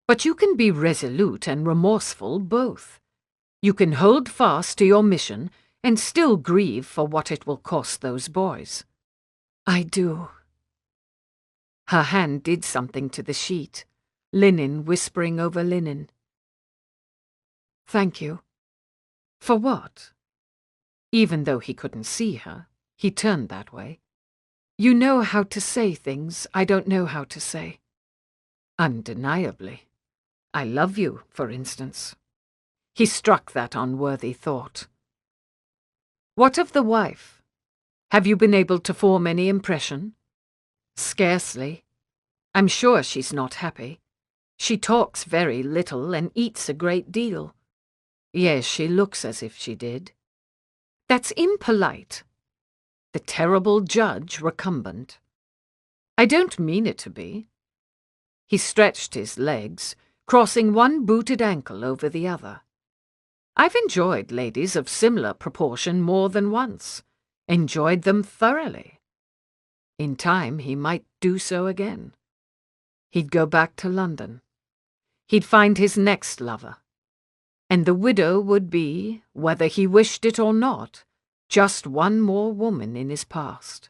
But you can be resolute and remorseful both. You can hold fast to your mission and still grieve for what it will cost those boys." "I do." Her hand did something to the sheet, linen whispering over linen. "Thank you." "For what?" Even though he couldn't see her, he turned that way. "You know how to say things I don't know how to say." "Undeniably. I love you, for instance." He struck that unworthy thought. "What of the wife? Have you been able to form any impression?" "Scarcely. I'm sure she's not happy. She talks very little and eats a great deal." "Yes, she looks as if she did." "That's impolite." The terrible judge recumbent. "I don't mean it to be." He stretched his legs, crossing one booted ankle over the other. "I've enjoyed ladies of similar proportion more than once. Enjoyed them thoroughly." In time he might do so again. He'd go back to London. He'd find his next lover. And the widow would be, whether he wished it or not, just one more woman in his past.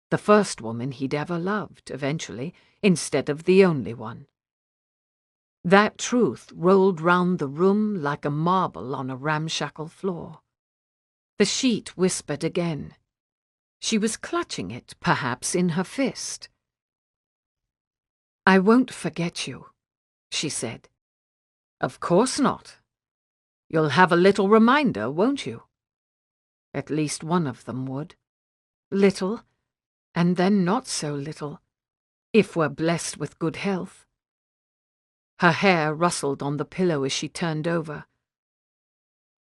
The first woman he'd ever loved, eventually, instead of the only one. That truth rolled round the room like a marble on a ramshackle floor. The sheet whispered again. She was clutching it, perhaps, in her fist. "I won't forget you," she said. "Of course not. You'll have a little reminder, won't you?" At least one of them would. Little, and then not so little, if we're blessed with good health. Her hair rustled on the pillow as she turned over.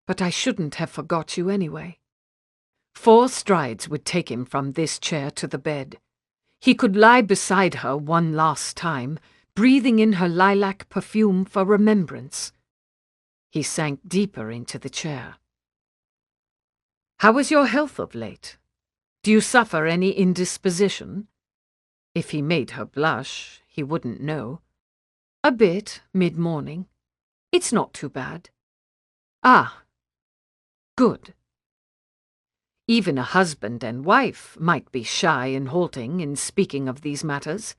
"But I shouldn't have forgot you anyway." 4 strides would take him from this chair to the bed. He could lie beside her one last time, breathing in her lilac perfume for remembrance. He sank deeper into the chair. "How is your health of late? Do you suffer any indisposition?" If he made her blush, he wouldn't know. "A bit, mid-morning. It's not too bad." "Ah, good." Even a husband and wife might be shy and halting in speaking of these matters.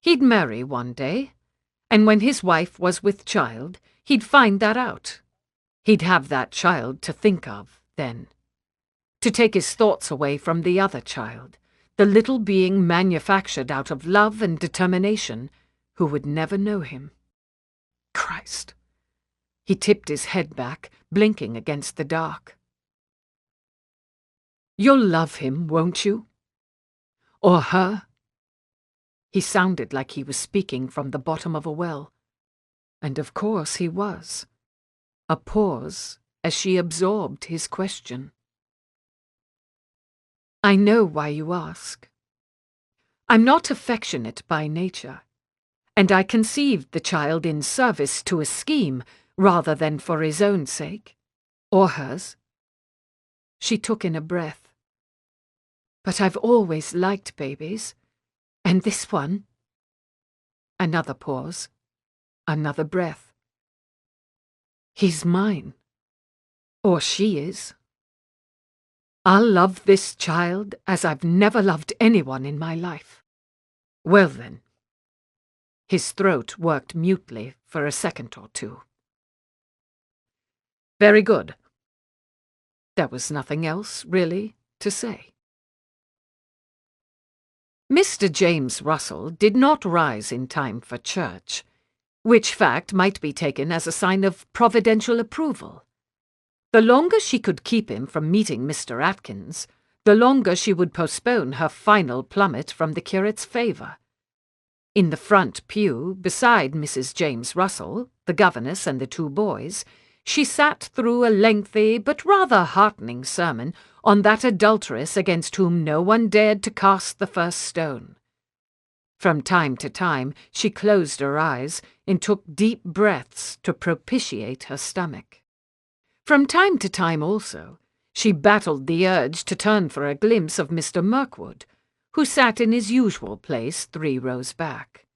He'd marry one day, and when his wife was with child, he'd find that out. He'd have that child to think of, then. To take his thoughts away from the other child, the little being manufactured out of love and determination, who would never know him. Christ! He tipped his head back, blinking against the dark. "You'll love him, won't you? Or her?" He sounded like he was speaking from the bottom of a well. And of course he was. A pause as she absorbed his question. I know why you ask. I'm not affectionate by nature, and I conceived the child in service to a scheme rather than for his own sake, or hers. She took in a breath. But I've always liked babies, and this one. Another pause, another breath. He's mine, or she is. I'll love this child as I've never loved anyone in my life. Well then. His throat worked mutely for a second or two. Very good. There was nothing else, really, to say. Mr. James Russell did not rise in time for church, which fact might be taken as a sign of providential approval. The longer she could keep him from meeting Mr. Atkins, the longer she would postpone her final plummet from the curate's favour. In the front pew, beside Mrs. James Russell, the governess and the two boys, she sat through a lengthy but rather heartening sermon on that adulteress against whom no one dared to cast the first stone. From time to time she closed her eyes and took deep breaths to propitiate her stomach. From time to time also she battled the urge to turn for a glimpse of Mr. Mirkwood, who sat in his usual place 3 rows back.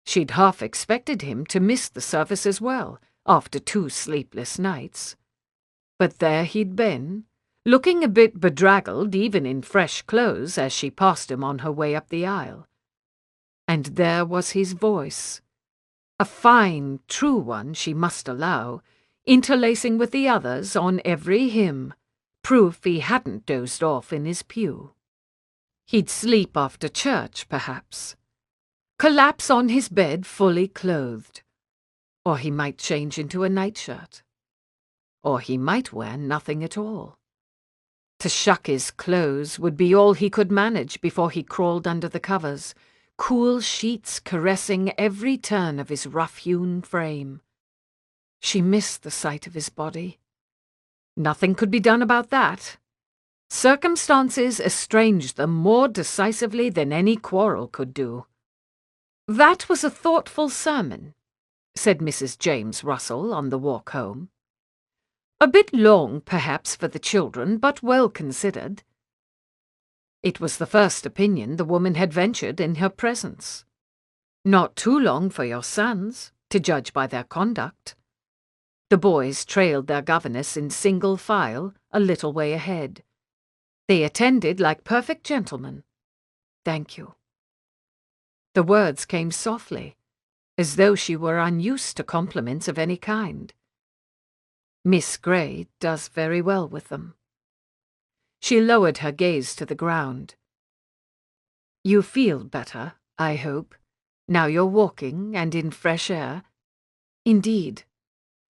She'd half expected him to miss the service as well, after 2 sleepless nights. But there he'd been, looking a bit bedraggled even in fresh clothes as she passed him on her way up the aisle. And there was his voice, a fine, true one she must allow, interlacing with the others on every hymn, proof he hadn't dozed off in his pew. He'd sleep after church, perhaps, collapse on his bed fully clothed, or he might change into a nightshirt, or he might wear nothing at all. To shuck his clothes would be all he could manage before he crawled under the covers, cool sheets caressing every turn of his rough-hewn frame. She missed the sight of his body. Nothing could be done about that. Circumstances estranged them more decisively than any quarrel could do. That was a thoughtful sermon, said Mrs. James Russell on the walk home. A bit long, perhaps, for the children, but well considered. It was the first opinion the woman had ventured in her presence. Not too long for your sons, to judge by their conduct. The boys trailed their governess in single file a little way ahead. They attended like perfect gentlemen. Thank you. The words came softly, as though she were unused to compliments of any kind. Miss Grey does very well with them. She lowered her gaze to the ground. You feel better, I hope, now you're walking and in fresh air? Indeed.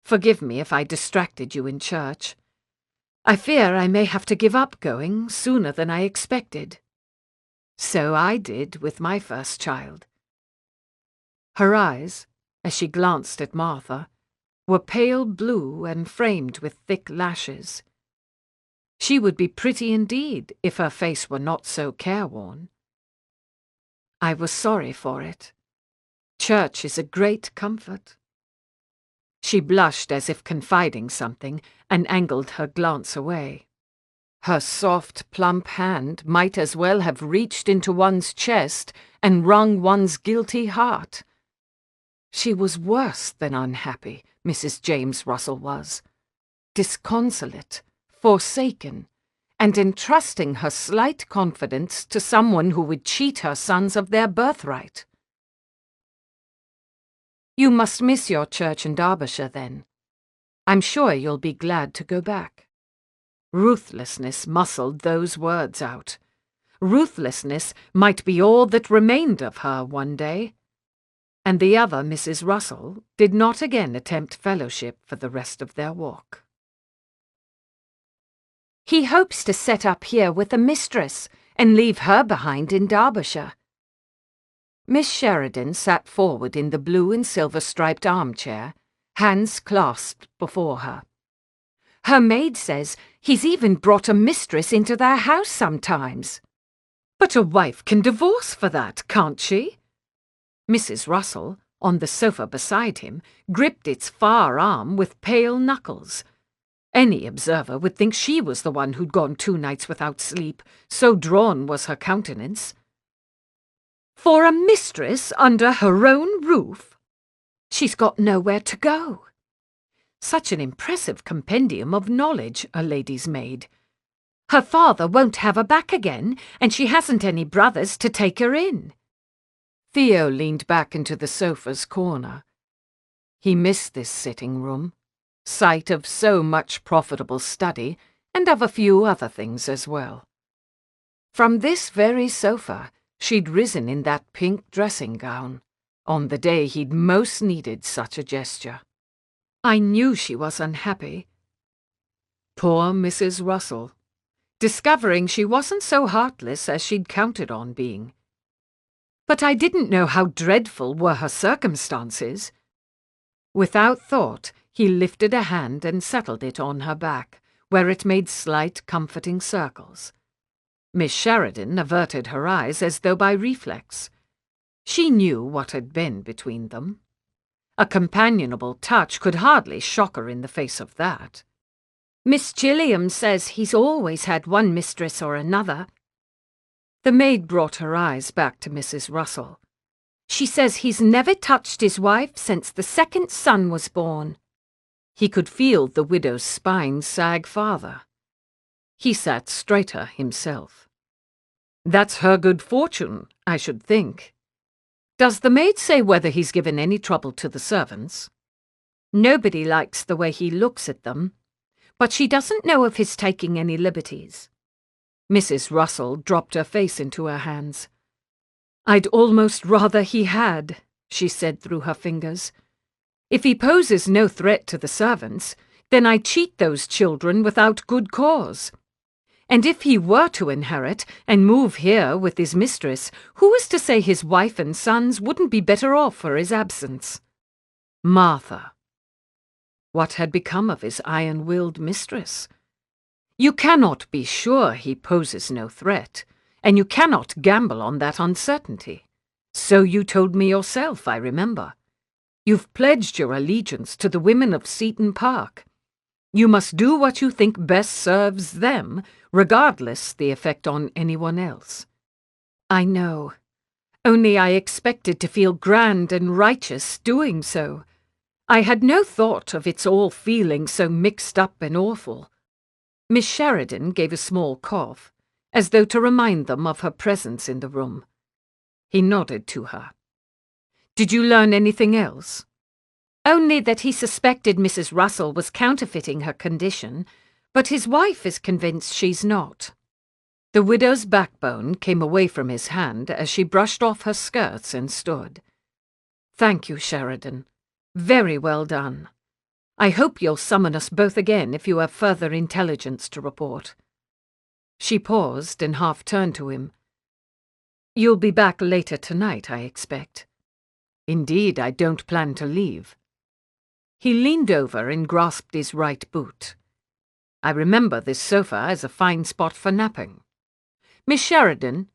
Forgive me if I distracted you in church. I fear I may have to give up going sooner than I expected. So I did with my first child. Her eyes, as she glanced at Martha, were pale blue and framed with thick lashes. She would be pretty indeed if her face were not so careworn. I was sorry for it. Church is a great comfort. She blushed as if confiding something, and angled her glance away. Her soft, plump hand might as well have reached into one's chest and wrung one's guilty heart. She was worse than unhappy, Mrs. James Russell was. Disconsolate, forsaken, and entrusting her slight confidence to someone who would cheat her sons of their birthright. You must miss your church in Derbyshire, then. I'm sure you'll be glad to go back. Ruthlessness muscled those words out. Ruthlessness might be all that remained of her one day. And the other Mrs. Russell did not again attempt fellowship for the rest of their walk. He hopes to set up here with a mistress and leave her behind in Derbyshire. Miss Sheridan sat forward in the blue and silver-striped armchair, hands clasped before her. Her maid says he's even brought a mistress into their house sometimes. But a wife can divorce for that, can't she? Mrs. Russell, on the sofa beside him, gripped its far arm with pale knuckles. Any observer would think she was the one who'd gone 2 nights without sleep, so drawn was her countenance. For a mistress under her own roof? She's got nowhere to go. Such an impressive compendium of knowledge, a lady's maid. Her father won't have her back again, and she hasn't any brothers to take her in. Theo leaned back into the sofa's corner. He missed this sitting room, site of so much profitable study, and of a few other things as well. From this very sofa, she'd risen in that pink dressing gown, on the day he'd most needed such a gesture. I knew she was unhappy. Poor Mrs. Russell, discovering she wasn't so heartless as she'd counted on being. But I didn't know how dreadful were her circumstances. Without thought, he lifted a hand and settled it on her back, where it made slight, comforting circles. Miss Sheridan averted her eyes as though by reflex. She knew what had been between them. A companionable touch could hardly shock her in the face of that. Miss Gilliam says he's always had one mistress or another. The maid brought her eyes back to Mrs. Russell. She says he's never touched his wife since the second son was born. He could feel the widow's spine sag farther. He sat straighter himself. That's her good fortune, I should think. Does the maid say whether he's given any trouble to the servants? Nobody likes the way he looks at them, but she doesn't know of his taking any liberties. Mrs. Russell dropped her face into her hands. I'd almost rather he had, she said through her fingers. If he poses no threat to the servants, then I cheat those children without good cause. And if he were to inherit and move here with his mistress, who is to say his wife and sons wouldn't be better off for his absence? Martha. What had become of his iron-willed mistress? You cannot be sure he poses no threat, and you cannot gamble on that uncertainty. So you told me yourself, I remember. You've pledged your allegiance to the women of Seaton Park. You must do what you think best serves them, regardless the effect on anyone else. I know. Only I expected to feel grand and righteous doing so. I had no thought of its all feeling so mixed up and awful. Miss Sheridan gave a small cough, as though to remind them of her presence in the room. He nodded to her. Did you learn anything else? Only that he suspected Mrs. Russell was counterfeiting her condition, but his wife is convinced she's not. The widow's backbone came away from his hand as she brushed off her skirts and stood. Thank you, Sheridan. Very well done. I hope you'll summon us both again if you have further intelligence to report. She paused and half turned to him. You'll be back later tonight, I expect. Indeed, I don't plan to leave. He leaned over and grasped his right boot. I remember this sofa as a fine spot for napping. Miss Sheridan,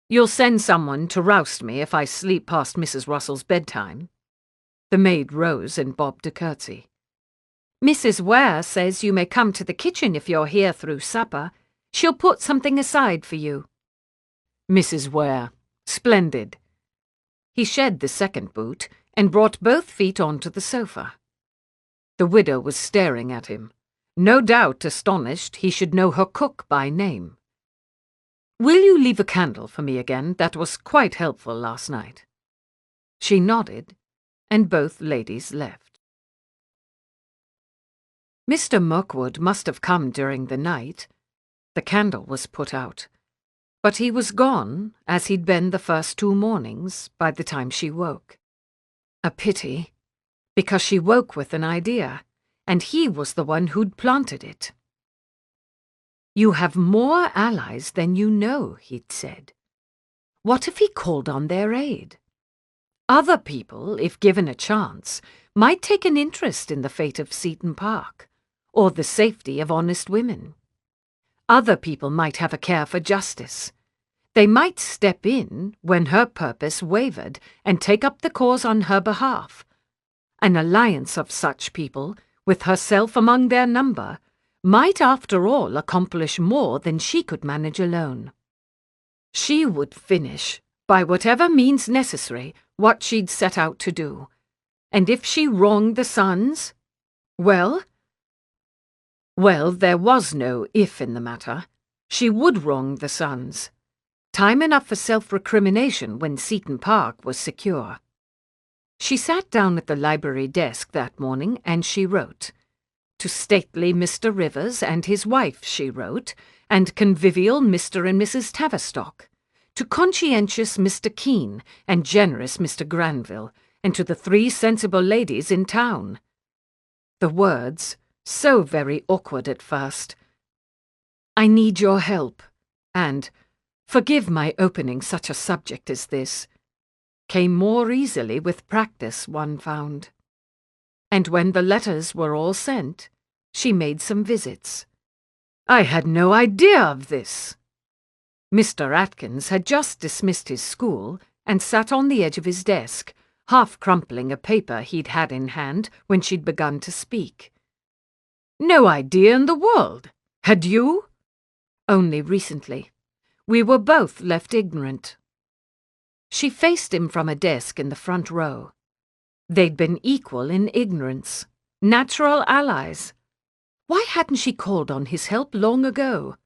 you'll send someone to roust me if I sleep past Mrs. Russell's bedtime. The maid rose and bobbed a curtsy. Mrs. Ware says you may come to the kitchen if you're here through supper. She'll put something aside for you. Mrs. Ware. Splendid. He shed the second boot and brought both feet onto the sofa. The widow was staring at him, no doubt astonished he should know her cook by name. Will you leave a candle for me again? That was quite helpful last night. She nodded, and both ladies left. Mr. Mirkwood must have come during the night. The candle was put out, but he was gone, as he'd been the first 2 mornings, by the time she woke. A pity, because she woke with an idea, and he was the one who'd planted it. You have more allies than you know, he'd said. What if he called on their aid?
Other people, if given a chance, might take an interest in the fate of Seaton Park, or the safety of honest women. Other people might have a care for justice. They might step in when her purpose wavered and take up the cause on her behalf. An alliance of such people, with herself among their number, might after all accomplish more than she could manage alone. She would finish, by whatever means necessary, what she'd set out to do. And if she wronged the sons, well, there was no if in the matter. She would wrong the sons. Time enough for self-recrimination when Seaton Park was secure. She sat down at the library desk that morning and she wrote. To stately Mr. Rivers and his wife she wrote, and convivial Mr. and Mrs. Tavistock. To conscientious Mr. Keene and generous Mr. Granville, and to the 3 sensible ladies in town. The words, so very awkward at first. I need your help, and forgive my opening such a subject as this, came more easily with practice, one found. And when the letters were all sent, she made some visits. I had no idea of this. Mr. Atkins had just dismissed his school and sat on the edge of his desk, half crumpling a paper he'd had in hand when she'd begun to speak. No idea in the world. Had you? Only recently. We were both left ignorant. She faced him from a desk in the front row. They'd been equal in ignorance, natural allies. Why hadn't she called on his help long ago?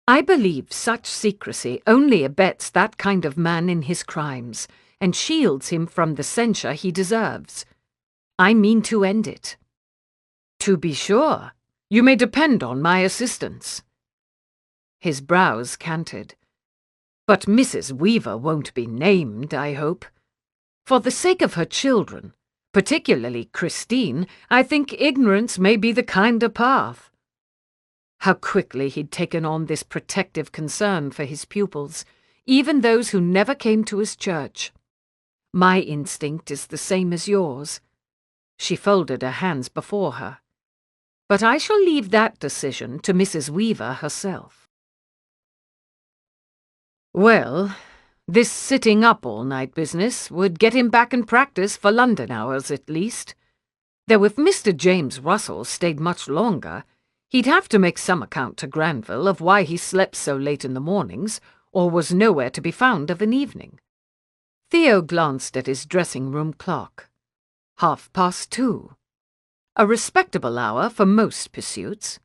I believe such secrecy only abets that kind of man in his crimes, and shields him from the censure he deserves. I mean to end it. To be sure, you may depend on my assistance. His brows canted. But Mrs. Weaver won't be named, I hope. For the sake of her children, particularly Christine, I think ignorance may be the kinder path. How quickly he'd taken on this protective concern for his pupils, even those who never came to his church. My instinct is the same as yours. She folded her hands before her. But I shall leave that decision to Mrs. Weaver herself. Well, this sitting up all night business would get him back in practice for London hours at least. Though if Mr. James Russell stayed much longer, he'd have to make some account to Granville of why he slept so late in the mornings, or was nowhere to be found of an evening. Theo glanced at his dressing-room clock. 2:30. A respectable hour for most pursuits.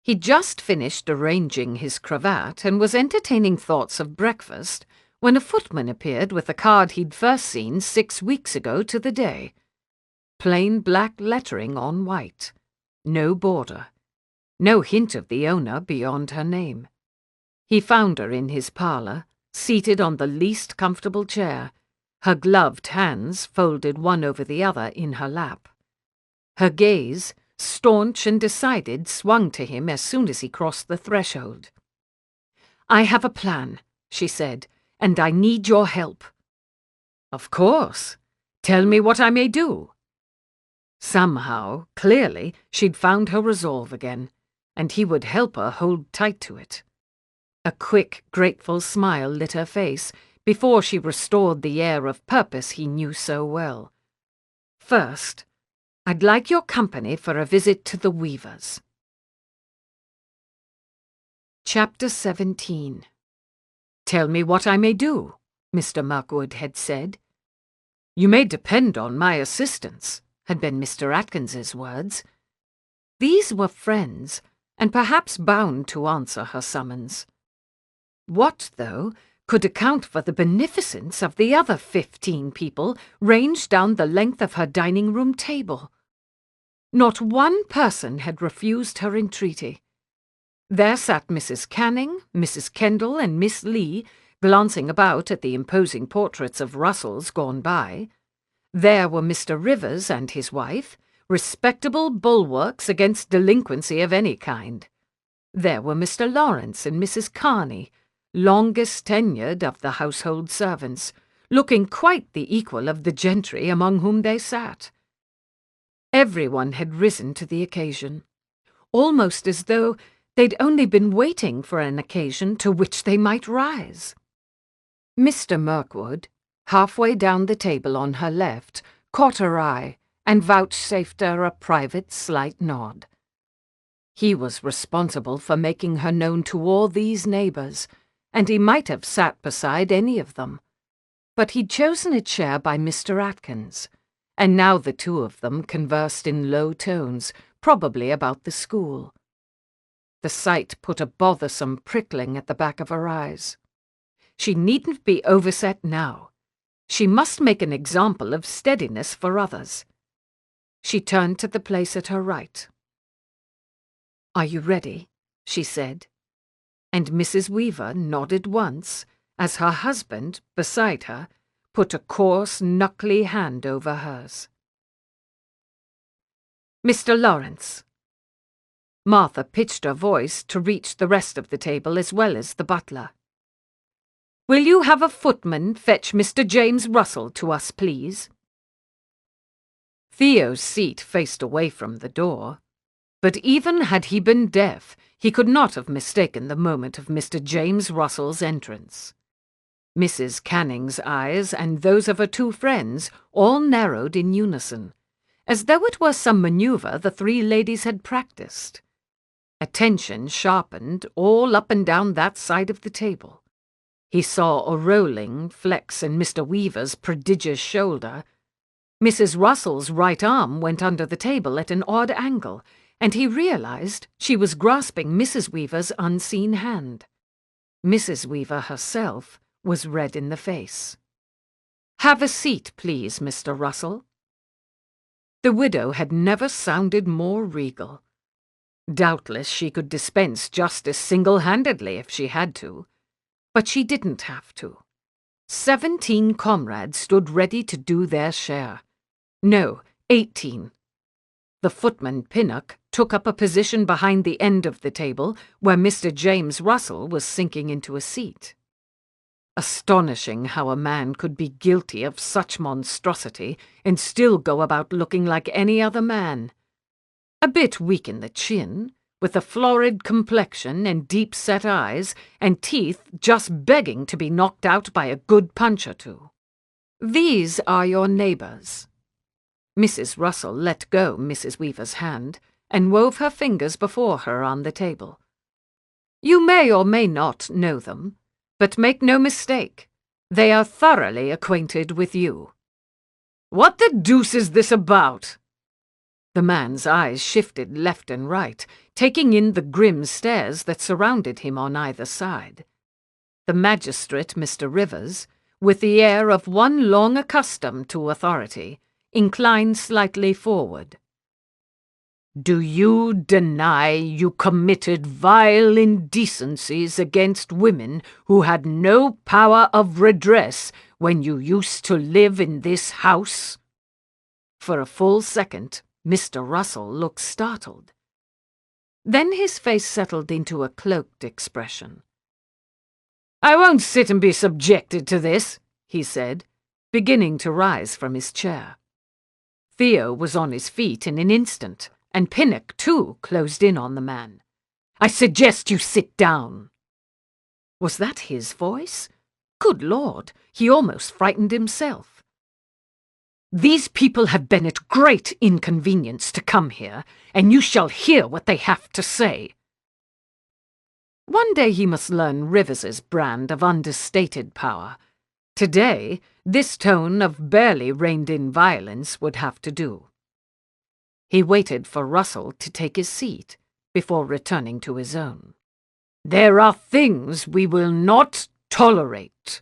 He'd just finished arranging his cravat and was entertaining thoughts of breakfast when a footman appeared with a card he'd first seen 6 weeks ago to the day. Plain black lettering on white. No border. No hint of the owner beyond her name. He found her in his parlour, seated on the least comfortable chair, her gloved hands folded one over the other in her lap. Her gaze, staunch and decided, swung to him as soon as he crossed the threshold. I have a plan, she said, and I need your help. Of course. Tell me what I may do. Somehow, clearly, she'd found her resolve again, and he would help her hold tight to it. A quick, grateful smile lit her face before she restored the air of purpose he knew so well. First, I'd like your company for a visit to the Weavers. Chapter 17. Tell me what I may do, Mr. Mirkwood had said. You may depend on my assistance, had been Mr. Atkins's words. These were friends, and perhaps bound to answer her summons. What, though, could account for the beneficence of the other 15 people ranged down the length of her dining-room table? Not one person had refused her entreaty. There sat Mrs. Canning, Mrs. Kendall, and Miss Lee, glancing about at the imposing portraits of Russells gone by. There were Mr. Rivers and his wife, respectable bulwarks against delinquency of any kind. There were Mr. Lawrence and Mrs. Carney, longest tenured of the household servants,
looking quite the equal of the gentry among whom they sat. Everyone had risen to the occasion, almost as though they'd only been waiting for an occasion to which they might rise. Mr. Mirkwood, halfway down the table on her left, caught her eye and vouchsafed her a private slight nod. He was responsible for making her known to all these neighbours, and he might have sat beside any of them. But he'd chosen a chair by Mr. Atkins, and now the two of them conversed in low tones, probably about the school. The sight put a bothersome prickling at the back of her eyes. She needn't be overset now. She must make an example of steadiness for others. She turned to the place at her right. "Are you ready?" she said, and Mrs. Weaver nodded once as her husband, beside her, put a coarse, knuckly hand over hers. "Mr. Lawrence." Martha pitched her voice to reach the rest of the table as well as the butler. "Will you have a footman fetch Mr. James Russell to us, please?" Theo's seat faced away from the door, but even had he been deaf, he could not have mistaken the moment of Mr. James Russell's entrance. Mrs. Canning's eyes and those of her two friends all narrowed in unison, as though it were some manoeuvre the three ladies had practised. Attention sharpened all up and down that side of the table. He saw a rolling flex in Mr. Weaver's prodigious shoulder. Mrs. Russell's right arm went under the table at an odd angle, and he realized she was grasping Mrs. Weaver's unseen hand. Mrs. Weaver herself was red in the face. "Have a seat, please, Mr. Russell." The widow had never sounded more regal. Doubtless she could dispense justice single-handedly if she had to. But she didn't have to. 17 comrades stood ready to do their share. No, 18. The footman Pinnock took up a position behind the end of the table where Mr. James Russell was sinking into a seat. Astonishing how a man could be guilty of such monstrosity and still go about looking like any other man. A bit weak in the chin, with a florid complexion and deep-set eyes, and teeth just begging to be knocked out by a good punch or two. "These are your neighbours." Mrs. Russell let go Mrs. Weaver's hand and wove her fingers before her on the table. "You may or may not know them, but make no mistake, they are thoroughly acquainted with you." "What the deuce is this about?" The man's eyes shifted left and right, taking in the grim stares that surrounded him on either side. The magistrate, Mr. Rivers, with the air of one long accustomed to authority, inclined slightly forward. "Do you deny you committed vile indecencies against women who had no power of redress when you used to live in this house?" For a full second, Mr. Russell looked startled. Then his face settled into a cloaked expression. "I won't sit and be subjected to this," he said, beginning to rise from his chair. Theo was on his feet in an instant, and Pinnock, too, closed in on the man. "I suggest you sit down." Was that his voice? Good Lord, he almost frightened himself. "These people have been at great inconvenience to come here, and you shall hear what they have to say." One day he must learn Rivers's brand of understated power. Today, this tone of barely reined-in violence would have to do. He waited for Russell to take his seat before returning to his own. "There are things we will not tolerate."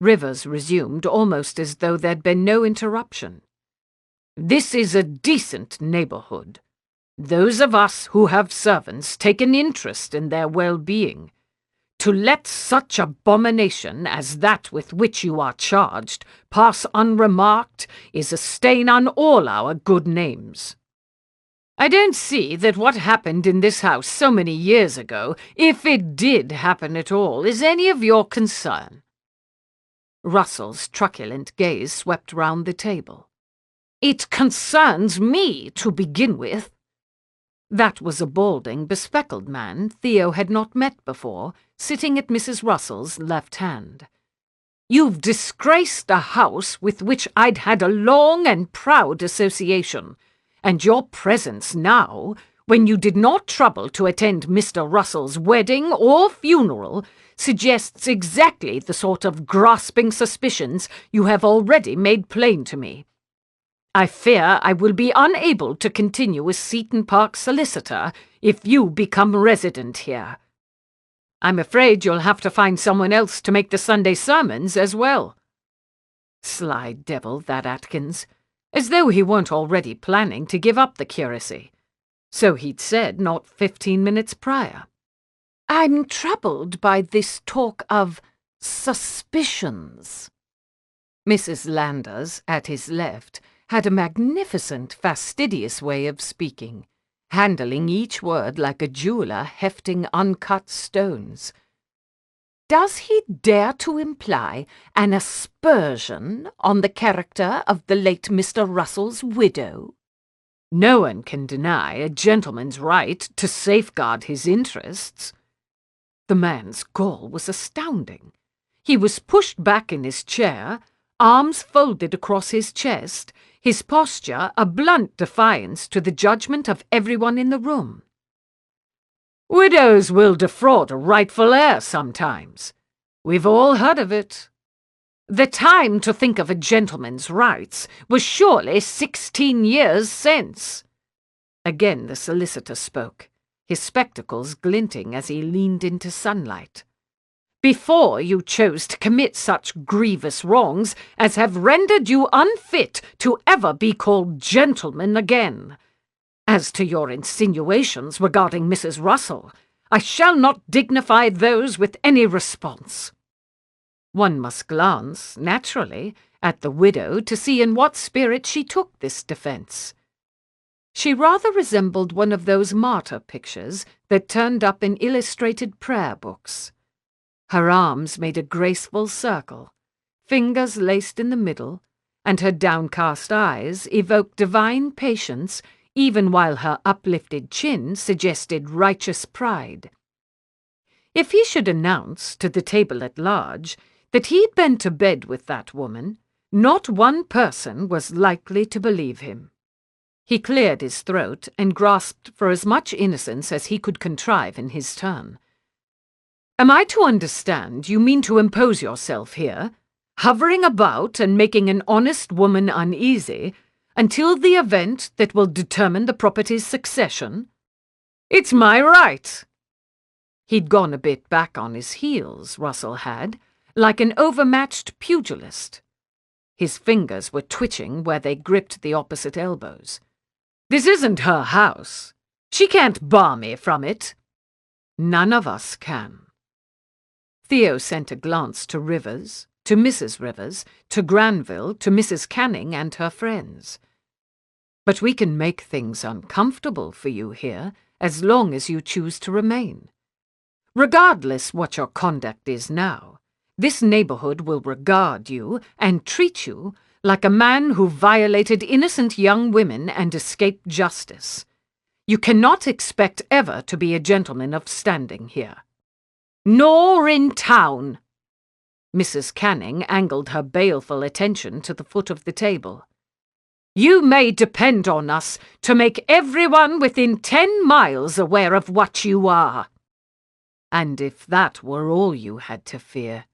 Rivers resumed almost as though there'd been no interruption. "This is a decent neighborhood. Those of us who have servants take an interest in their well-being. To let such abomination as that with which you are charged pass unremarked is a stain on all our good names. I don't see that what happened in this house so many years ago, if it did happen at all, is any of your concern."
Russell's truculent gaze swept round the table. "It concerns me, to begin with." That was a balding, bespectacled man Theo had not met before, sitting at Mrs. Russell's left hand. "You've disgraced a house with which I'd had a long and proud association, and your presence now, when you did not trouble to attend Mr. Russell's wedding or funeral, suggests exactly the sort of grasping suspicions you have already made plain to me. I fear I will be unable to continue as Seaton Park solicitor if you become resident here. I'm afraid you'll have to find someone else to make the Sunday sermons as well." Sly devil, that Atkins, as though he weren't already planning to give up the curacy. So he'd said not 15 minutes prior. "I'm troubled by this talk of suspicions." Mrs. Landers, at his left, had a magnificent, fastidious way of speaking, handling each word like a jeweller hefting uncut stones. "Does he dare to imply an aspersion on the character of the late Mr. Russell's widow?" "No one can deny a gentleman's right to safeguard his interests." The man's gall was astounding. He was pushed back in his chair, arms folded across his chest, his posture a blunt defiance to the judgment of everyone in the room. "Widows will defraud a rightful heir sometimes. We've all heard of it. The time to think of a gentleman's rights was surely 16 years since." Again the solicitor spoke, his spectacles glinting as he leaned into sunlight. "Before you chose to commit such grievous wrongs as have rendered you unfit to ever be called gentleman again. As to your insinuations regarding Mrs. Russell, I shall not dignify those with any response." One must glance, naturally, at the widow to see in what spirit she took this defence. She rather resembled one of those martyr pictures that turned up in illustrated prayer books. Her arms made a graceful circle, fingers laced in the middle, and her downcast eyes evoked divine patience even while her uplifted chin suggested righteous pride. If he should announce to the table at large that he'd been to bed with that woman, not one person was likely to believe him. He cleared his throat and grasped for as much innocence as he could contrive in his turn. "Am I to understand you mean to impose yourself here, hovering about and making an honest woman uneasy, until the event that will determine the property's succession? It's my right." He'd gone a bit back on his heels, Russell had, like an overmatched pugilist. His fingers were twitching where they gripped the opposite elbows. "This isn't her house. She can't bar me from it." "None of us can." Theo sent a glance to Rivers, to Mrs. Rivers, to Granville, to Mrs. Canning and her friends. "But we can make things uncomfortable for you here, as long as you choose to remain. Regardless what your conduct is now, this neighborhood will regard you and treat you like a man who violated innocent young women and escaped justice. You cannot expect ever to be a gentleman of standing here. Nor in town." Mrs. Canning angled her baleful attention to the foot of the table. "You may depend on us to make everyone within 10 miles aware of what you are." And if that were all you had to fear,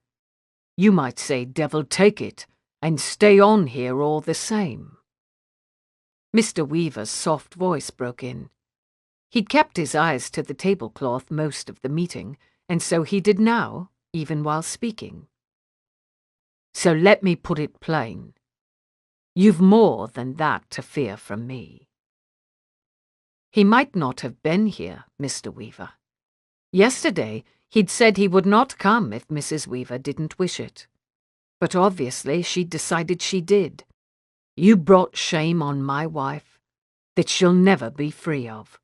you might say devil take it and stay on here all the same. Mr. Weaver's soft voice broke in. He'd kept his eyes to the tablecloth most of the meeting, and so he did now, even while speaking. "So let me put it plain. You've more than that to fear from me." He might not have been here, Mr. Weaver. Yesterday, he'd said he would not come if Mrs. Weaver didn't wish it. But obviously she'd decided she did. You brought shame on my wife that she'll never be free of.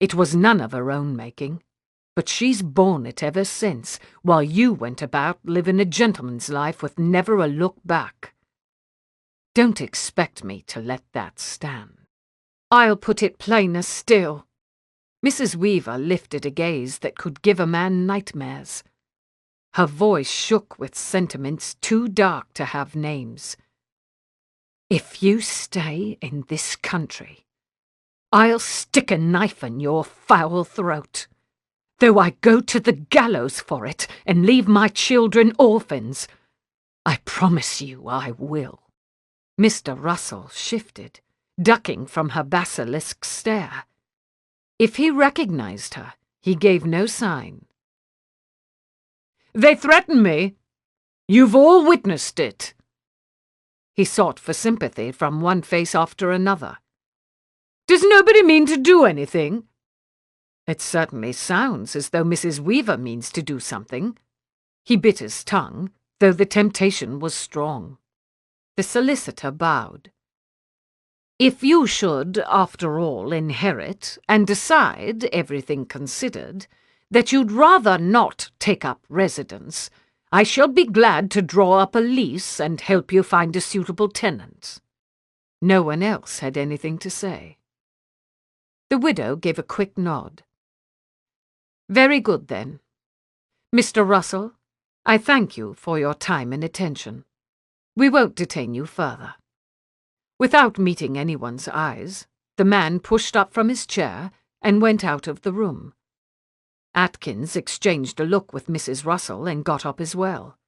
It was none of her own making. But she's borne it ever since, while you went about living a gentleman's life with never a look back. Don't expect me to let that stand.
I'll put it plainer still. Mrs. Weaver lifted a gaze that could give a man nightmares. Her voice shook with sentiments too dark to have names. If you stay in this country, I'll stick a knife in your foul throat, though I go to the gallows for it and leave my children orphans. I promise you I will. Mr. Russell shifted, ducking from her basilisk stare. If he recognized her, he gave no sign.
They threaten me. You've all witnessed it.
He sought for sympathy from one face after another.
Does nobody mean to do anything?
It certainly sounds as though Mrs. Weaver means to do something. He bit his tongue, though the temptation was strong. The solicitor bowed. If you should, after all, inherit and decide, everything considered, that you'd rather not take up residence, I shall be glad to draw up a lease and help you find a suitable tenant. No one else had anything to say. The widow gave a quick nod. Very good, then. Mr. Russell, I thank you for your time and attention. We won't detain you further. Without meeting anyone's eyes, the man pushed up from his chair and went out of the room. Atkins exchanged a look with Mrs. Russell and got up as well.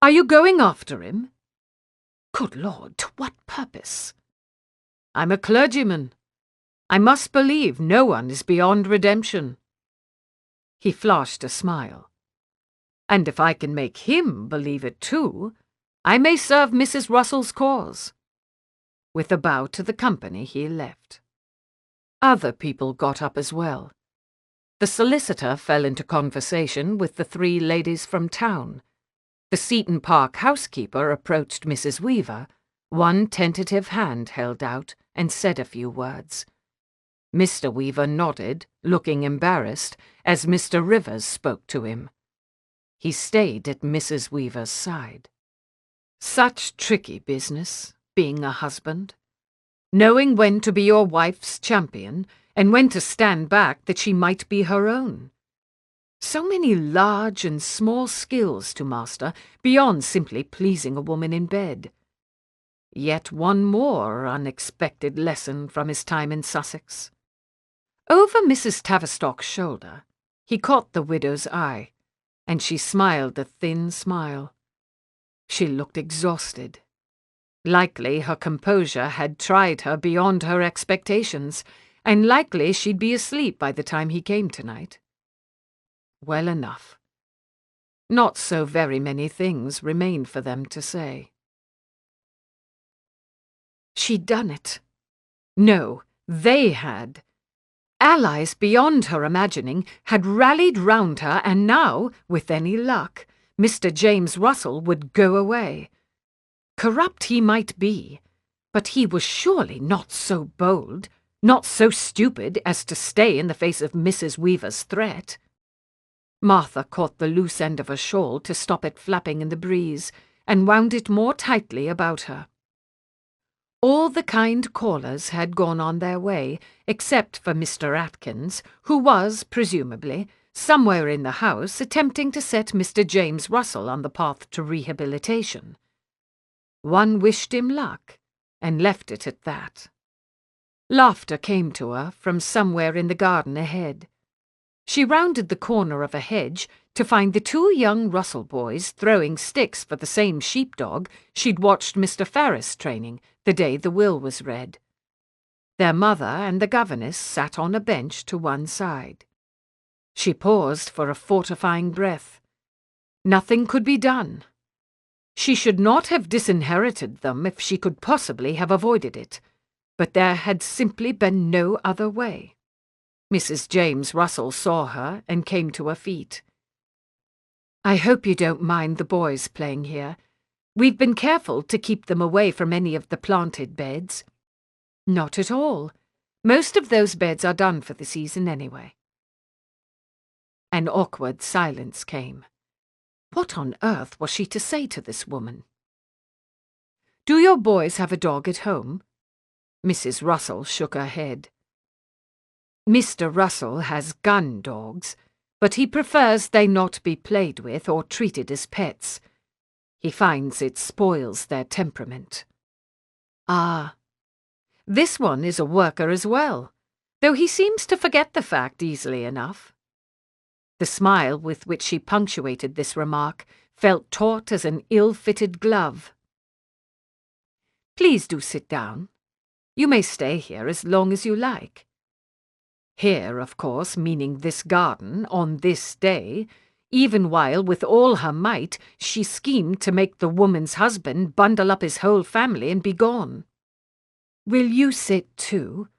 Are you going after him? Good Lord, to what purpose? I'm a clergyman. I must believe no one is beyond redemption. He flashed a smile. And if I can make him believe it too, I may serve Mrs. Russell's cause. With a bow to the company, he left. Other people got up as well. The solicitor fell into conversation with the three ladies from town. The Seaton Park housekeeper approached Mrs. Weaver, one tentative hand held out, and said a few words. Mr. Weaver nodded, looking embarrassed, as Mr. Rivers spoke to him. He stayed at Mrs. Weaver's side. Such tricky business, being a husband. Knowing when to be your wife's champion, and when to stand back that she might be her own. So many large and small skills to master, beyond simply pleasing a woman in bed. Yet one more unexpected lesson from his time in Sussex. Over Mrs. Tavistock's shoulder, he caught the widow's eye, and she smiled a thin smile. She looked exhausted. Likely her composure had tried her beyond her expectations, and likely she'd be asleep by the time he came tonight. Well enough. Not so very many things remained for them to say. She'd done it. No, they had. Allies beyond her imagining had rallied round her, and now, with any luck, Mr. James Russell would go away. Corrupt he might be, but he was surely not so bold, not so stupid as to stay in the face of Mrs. Weaver's threat. Martha caught the loose end of her shawl to stop it flapping in the breeze, and wound it more tightly about her. All the kind callers had gone on their way, except for Mr. Atkins, who was, presumably, somewhere in the house attempting to set Mr. James Russell on the path to rehabilitation. One wished him luck, and left it at that. Laughter came to her from somewhere in the garden ahead. She rounded the corner of a hedge to find the two young Russell boys throwing sticks for the same sheepdog she'd watched Mr. Ferris training the day the will was read. Their mother and the governess sat on a bench to one side. She paused for a fortifying breath. Nothing could be done. She should not have disinherited them if she could possibly have avoided it, but there had simply been no other way. Mrs. James Russell saw her and came to her feet. I hope you don't mind the boys playing here. We've been careful to keep them away from any of the planted beds. Not at all. Most of those beds are done for the season anyway. An awkward silence came. What on earth was she to say to this woman? "Do your boys have a dog at home?" Mrs. Russell shook her head. "Mr. Russell has gun dogs, but he prefers they not be played with or treated as pets. He finds it spoils their temperament." "Ah. This one is a worker as well, though he seems to forget the fact easily enough." The smile with which she punctuated this remark felt taut as an ill-fitted glove. "Please do sit down. You may stay here as long as you like." Here, of course, meaning this garden, on this day, even while, with all her might, she schemed to make the woman's husband bundle up his whole family and be gone. "Will you sit too?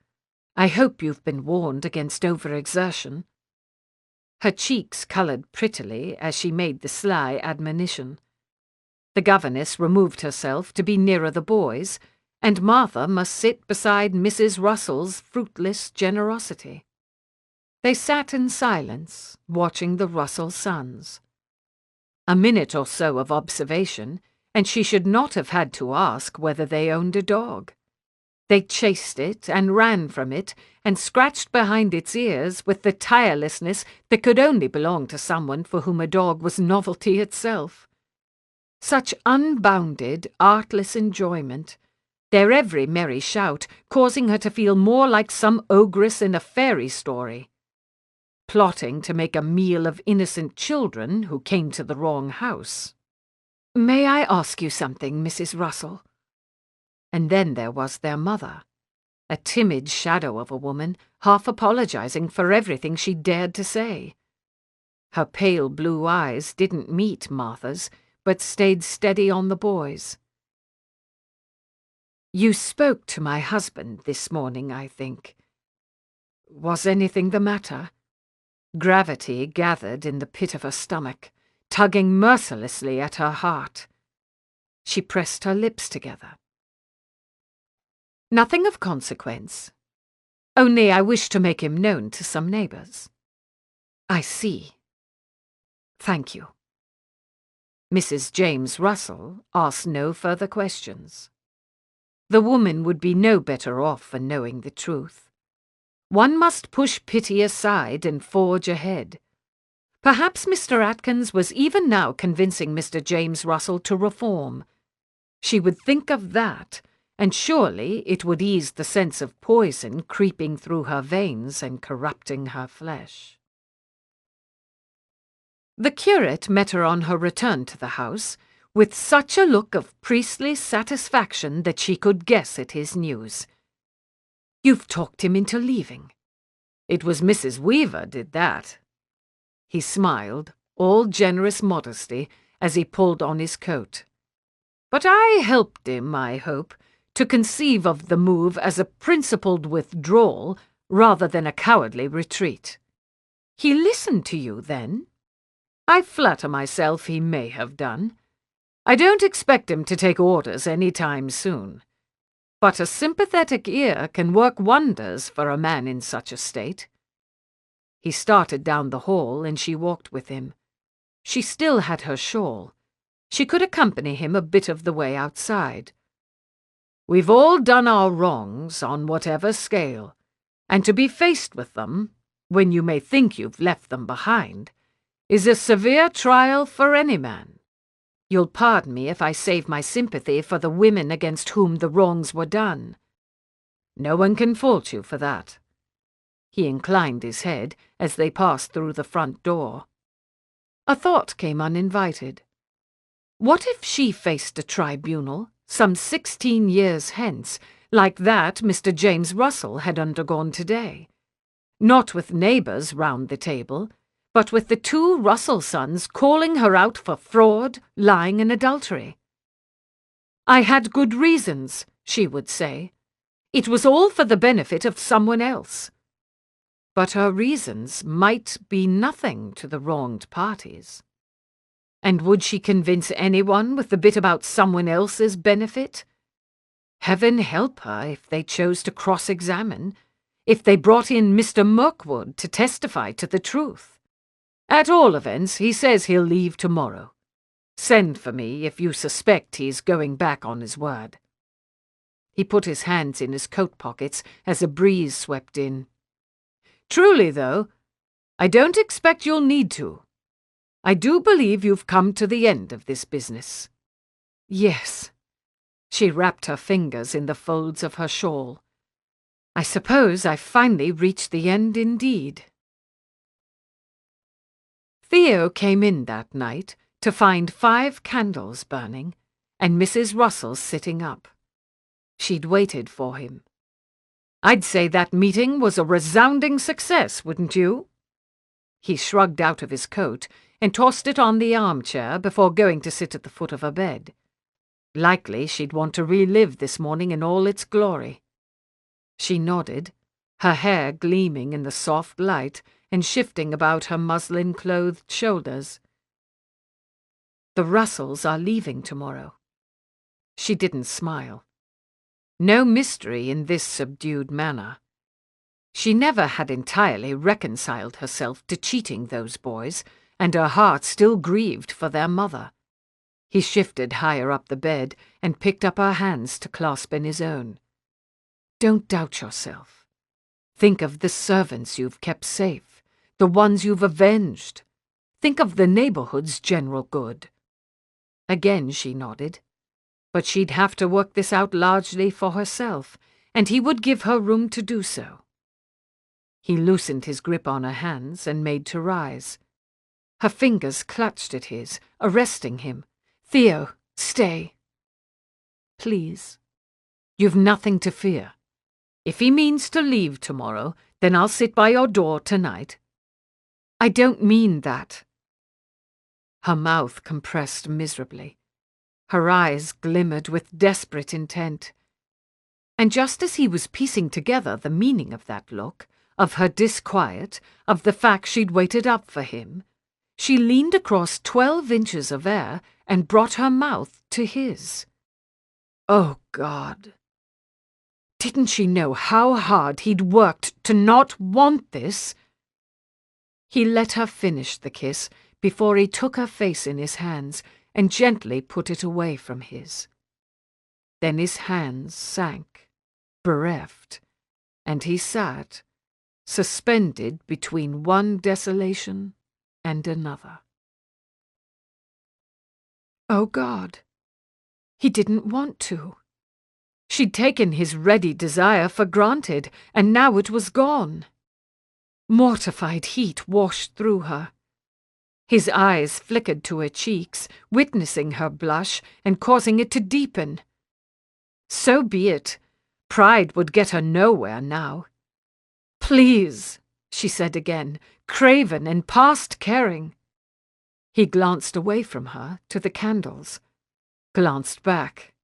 I hope you've been warned against overexertion." Her cheeks coloured prettily as she made the sly admonition. The governess removed herself to be nearer the boys, and Martha must sit beside Mrs. Russell's fruitless generosity. They sat in silence, watching the Russell sons. A minute or so of observation, and she should not have had to ask whether they owned a dog. They chased it and ran from it and scratched behind its ears with the tirelessness that could only belong to someone for whom a dog was novelty itself. Such unbounded, artless enjoyment, their every merry shout causing her to feel more like some ogress in a fairy story. Plotting to make a meal of innocent children who came to the wrong house. "May I ask you something, Mrs. Russell?" And then there was their mother, a timid shadow of a woman, half apologizing for everything she dared to say. Her pale blue eyes didn't meet Martha's, but stayed steady on the boys. "You spoke to my husband this morning, I think. Was anything the matter?" Gravity gathered in the pit of her stomach, tugging mercilessly at her heart. She pressed her lips together. "Nothing of consequence. Only I wish to make him known to some neighbours." "I see. Thank you." Mrs. James Russell asked no further questions. The woman would be no better off for knowing the truth. One must push pity aside and forge ahead. Perhaps Mr. Atkins was even now convincing Mr. James Russell to reform. She would think of that, and surely it would ease the sense of poison creeping through her veins and corrupting her flesh. The curate met her on her return to the house, with such a look of priestly satisfaction that she could guess at his news. "You've talked him into leaving." "It was Mrs. Weaver did that." He smiled, all generous modesty, as he pulled on his coat. "But I helped him, I hope, to conceive of the move as a principled withdrawal rather than a cowardly retreat." "He listened to you, then?" "I flatter myself he may have done. I don't expect him to take orders any time soon. But a sympathetic ear can work wonders for a man in such a state." He started down the hall and she walked with him. She still had her shawl. She could accompany him a bit of the way outside. "We've all done our wrongs, on whatever scale, and to be faced with them, when you may think you've left them behind, is a severe trial for any man. You'll pardon me if I save my sympathy for the women against whom the wrongs were done. No one can fault you for that." He inclined his head as they passed through the front door. A thought came uninvited. What if she faced a tribunal, some 16 years hence, like that Mr. James Russell had undergone today? Not with neighbours round the table, but with the 2 Russell sons calling her out for fraud, lying and adultery. "I had good reasons," she would say. "It was all for the benefit of someone else." But her reasons might be nothing to the wronged parties. And would she convince anyone with the bit about someone else's benefit? Heaven help her if they chose to cross-examine, if they brought in Mr. Mirkwood to testify to the truth.
At all events, he says he'll leave tomorrow. Send for me if you suspect he's going back on his word." He put his hands in his coat pockets as a breeze swept in. "Truly, though, I don't expect you'll need to. I do believe you've come to the end of this business." "Yes." She wrapped her fingers in the folds of her shawl. "I suppose I've finally reached the end indeed." Theo came in that night to find 5 candles burning and Mrs. Russell sitting up. She'd waited for him. "I'd say that meeting was a resounding success, wouldn't you?" He shrugged out of his coat and tossed it on the armchair before going to sit at the foot of her bed. Likely she'd want to relive this morning in all its glory. She nodded, her hair gleaming in the soft light and shifting about her muslin-clothed shoulders. "The Russells are leaving tomorrow." She didn't smile. No mystery in this subdued manner. She never had entirely reconciled herself to cheating those boys, and her heart still grieved for their mother. He shifted higher up the bed and picked up her hands to clasp in his own. "Don't doubt yourself. Think of the servants you've kept safe, the ones you've avenged. Think of the neighborhood's general good." Again she nodded. But she'd have to work this out largely for herself, and he would give her room to do so. He loosened his grip on her hands and made to rise. Her fingers clutched at his, arresting him. "Theo, stay." "Please." "You've nothing to fear. If he means to leave tomorrow, then I'll sit by your door tonight." "I don't mean that." Her mouth compressed miserably. Her eyes glimmered with desperate intent. And just as he was piecing together the meaning of that look, of her disquiet, of the fact she'd waited up for him, she leaned across 12 inches of air and brought her mouth to his. Oh, God. Didn't she know how hard he'd worked to not want this? He let her finish the kiss before he took her face in his hands and gently put it away from his. Then his hands sank, bereft, and he sat, suspended between one desolation and another. Oh, God. He didn't want to. She'd taken his ready desire for granted, and now it was gone. Mortified heat washed through her. His eyes flickered to her cheeks, witnessing her blush and causing it to deepen. So be it. Pride would get her nowhere now. "Please," she said again, craven and past caring. He glanced away from her to the candles, glanced back.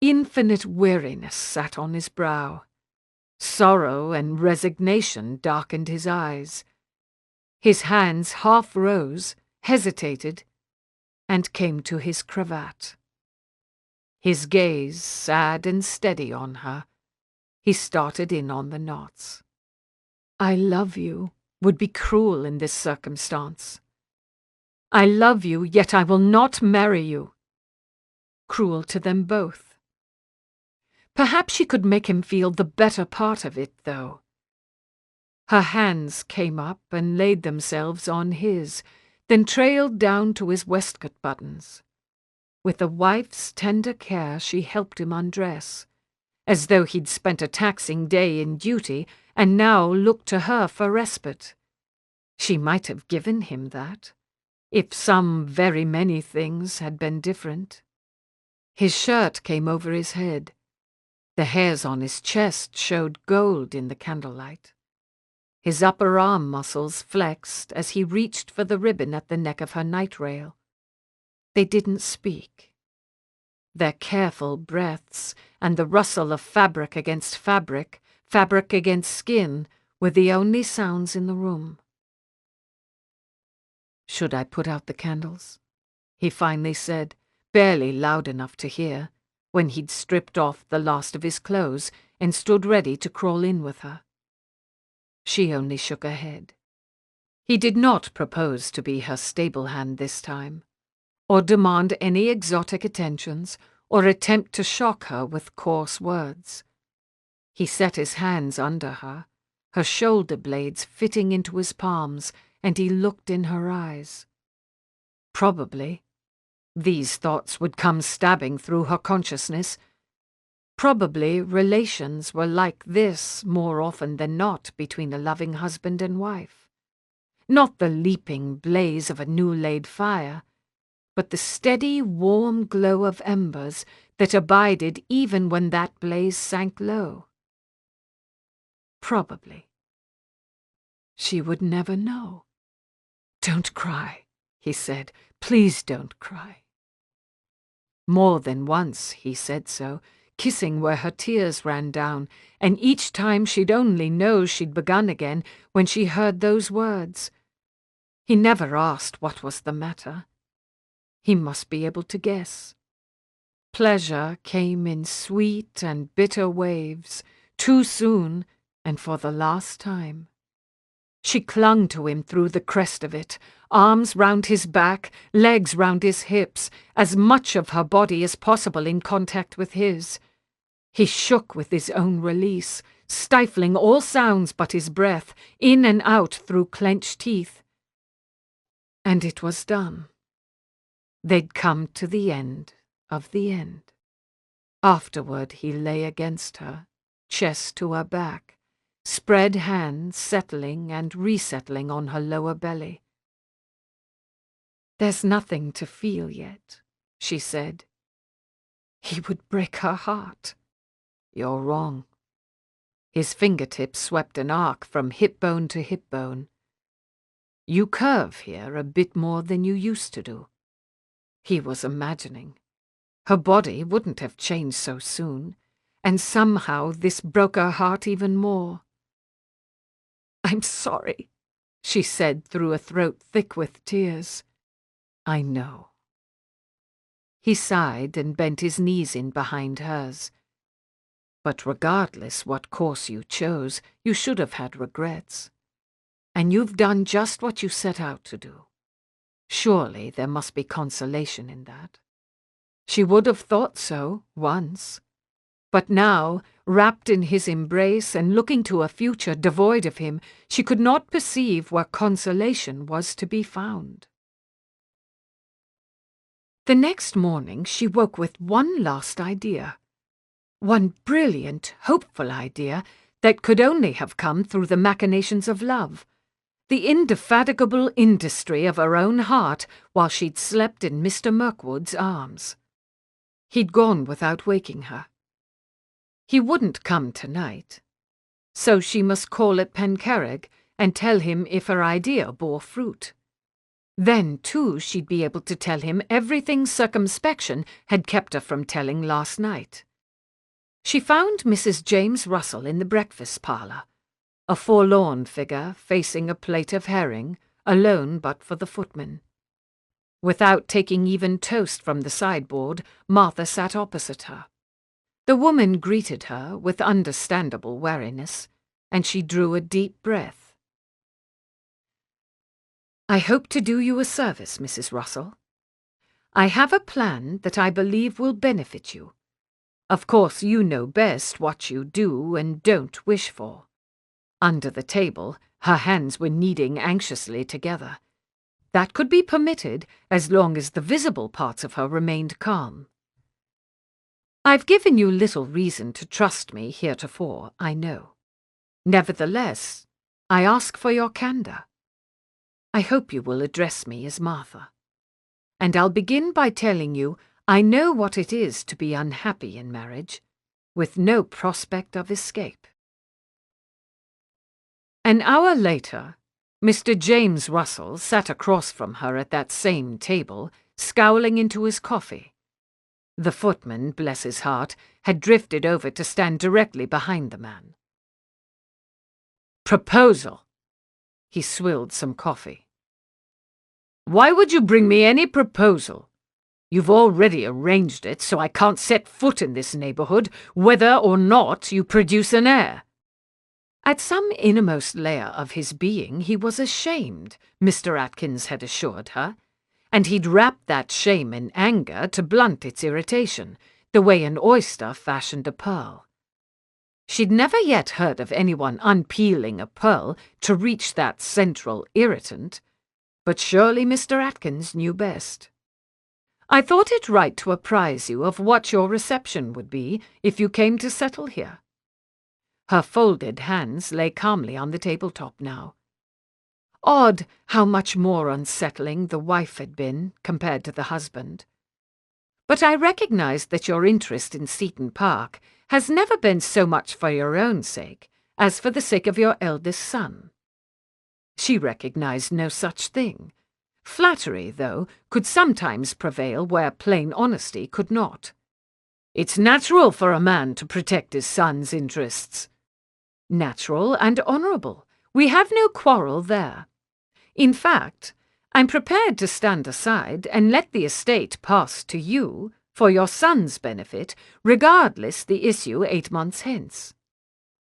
Infinite weariness sat on his brow. Sorrow and resignation darkened his eyes. His hands half rose, hesitated, and came to his cravat. His gaze sad and steady on her, he started in on the knots. "I love you" would be cruel in this circumstance. "I love you, yet I will not marry you." Cruel to them both. Perhaps she could make him feel the better part of it, though. Her hands came up and laid themselves on his, then trailed down to his waistcoat buttons. With a wife's tender care she helped him undress, as though he'd spent a taxing day in duty and now looked to her for respite. She might have given him that, if some very many things had been different. His shirt came over his head. The hairs on his chest showed gold in the candlelight. His upper arm muscles flexed as he reached for the ribbon at the neck of her night rail. They didn't speak. Their careful breaths and the rustle of fabric against fabric, fabric against skin, were the only sounds in the room. "Should I put out the candles?" he finally said, barely loud enough to hear, when he'd stripped off the last of his clothes and stood ready to crawl in with her. She only shook her head.
He did not propose to be her stable hand this time, or demand any exotic attentions, or attempt to shock her with coarse words. He set his hands under her, her shoulder blades fitting into his palms, and he looked in her eyes. Probably, these thoughts would come stabbing through her consciousness. Probably relations were like this more often than not between a loving husband and wife. Not the leaping blaze of a new-laid fire, but the steady, warm glow of embers that abided even when that blaze sank low. Probably. She would never know. "Don't cry," he said. "Please don't cry." More than once he said so, kissing where her tears ran down, and each time she'd only know she'd begun again when she heard those words. He never asked what was the matter. He must be able to guess. Pleasure came in sweet and bitter waves, too soon and for the last time. She clung to him through the crest of it, arms round his back, legs round his hips, as much of her body as possible in contact with his. He shook with his own release, stifling all sounds but his breath, in and out through clenched teeth. And it was done. They'd come to the end of the end. Afterward he lay against her, chest to her back, spread hands settling and resettling on her lower belly. "There's nothing to feel yet," she said. He would break her heart. "You're wrong." His fingertips swept an arc from hip bone to hip bone. "You curve here a bit more than you used to do." He was imagining. Her body wouldn't have changed so soon, and somehow this broke her heart even more. "I'm sorry," she said through a throat thick with tears. "I know." He sighed and bent his knees in behind hers. "But regardless what course you chose, you should have had regrets. And you've done just what you set out to do. Surely there must be consolation in that." She would have thought so, once. But now, wrapped in his embrace and looking to a future devoid of him, she could not perceive where consolation was to be found. The next morning she woke with one last idea. One brilliant, hopeful idea that could only have come through the machinations of love. The indefatigable industry of her own heart while she'd slept in Mr. Mirkwood's arms. He'd gone without waking her. He wouldn't come tonight, so she must call at Pencarreg and tell him if her idea bore fruit. Then, too, she'd be able to tell him everything circumspection had kept her from telling last night. She found Mrs. James Russell in the breakfast parlour, a forlorn figure facing a plate of herring, alone but for the footman. Without taking even toast from the sideboard, Martha sat opposite her. The woman greeted her with understandable wariness, and she drew a deep breath. "I hope to do you a service, Mrs. Russell. I have a plan that I believe will benefit you. Of course you know best what you do and don't wish for." Under the table, her hands were kneading anxiously together. That could be permitted as long as the visible parts of her remained calm. "I've given you little reason to trust me heretofore, I know. Nevertheless, I ask for your candour. I hope you will address me as Martha. And I'll begin by telling you I know what it is to be unhappy in marriage, with no prospect of escape." An hour later, Mr. James Russell sat across from her at that same table, scowling into his coffee. The footman, bless his heart, had drifted over to stand directly behind the man. "Proposal." He swilled some coffee. "Why would you bring me any proposal? You've already arranged it, so I can't set foot in this neighbourhood, whether or not you produce an heir." At some innermost layer of his being he was ashamed, Mr. Atkins had assured her, and he'd wrapped that shame in anger to blunt its irritation, the way an oyster fashioned a pearl. She'd never yet heard of anyone unpeeling a pearl to reach that central irritant, but surely Mr. Atkins knew best. I thought it right to apprise you of what your reception would be if you came to settle here. Her folded hands lay calmly on the tabletop now. Odd how much more unsettling the wife had been compared to the husband. But I recognize that your interest in Seton Park has never been so much for your own sake as for the sake of your eldest son. She recognized no such thing. Flattery, though, could sometimes prevail where plain honesty could not. It's natural for a man to protect his son's interests. Natural and honourable. We have no quarrel there. In fact, I'm prepared to stand aside and let the estate pass to you for your son's benefit, regardless the issue 8 months hence.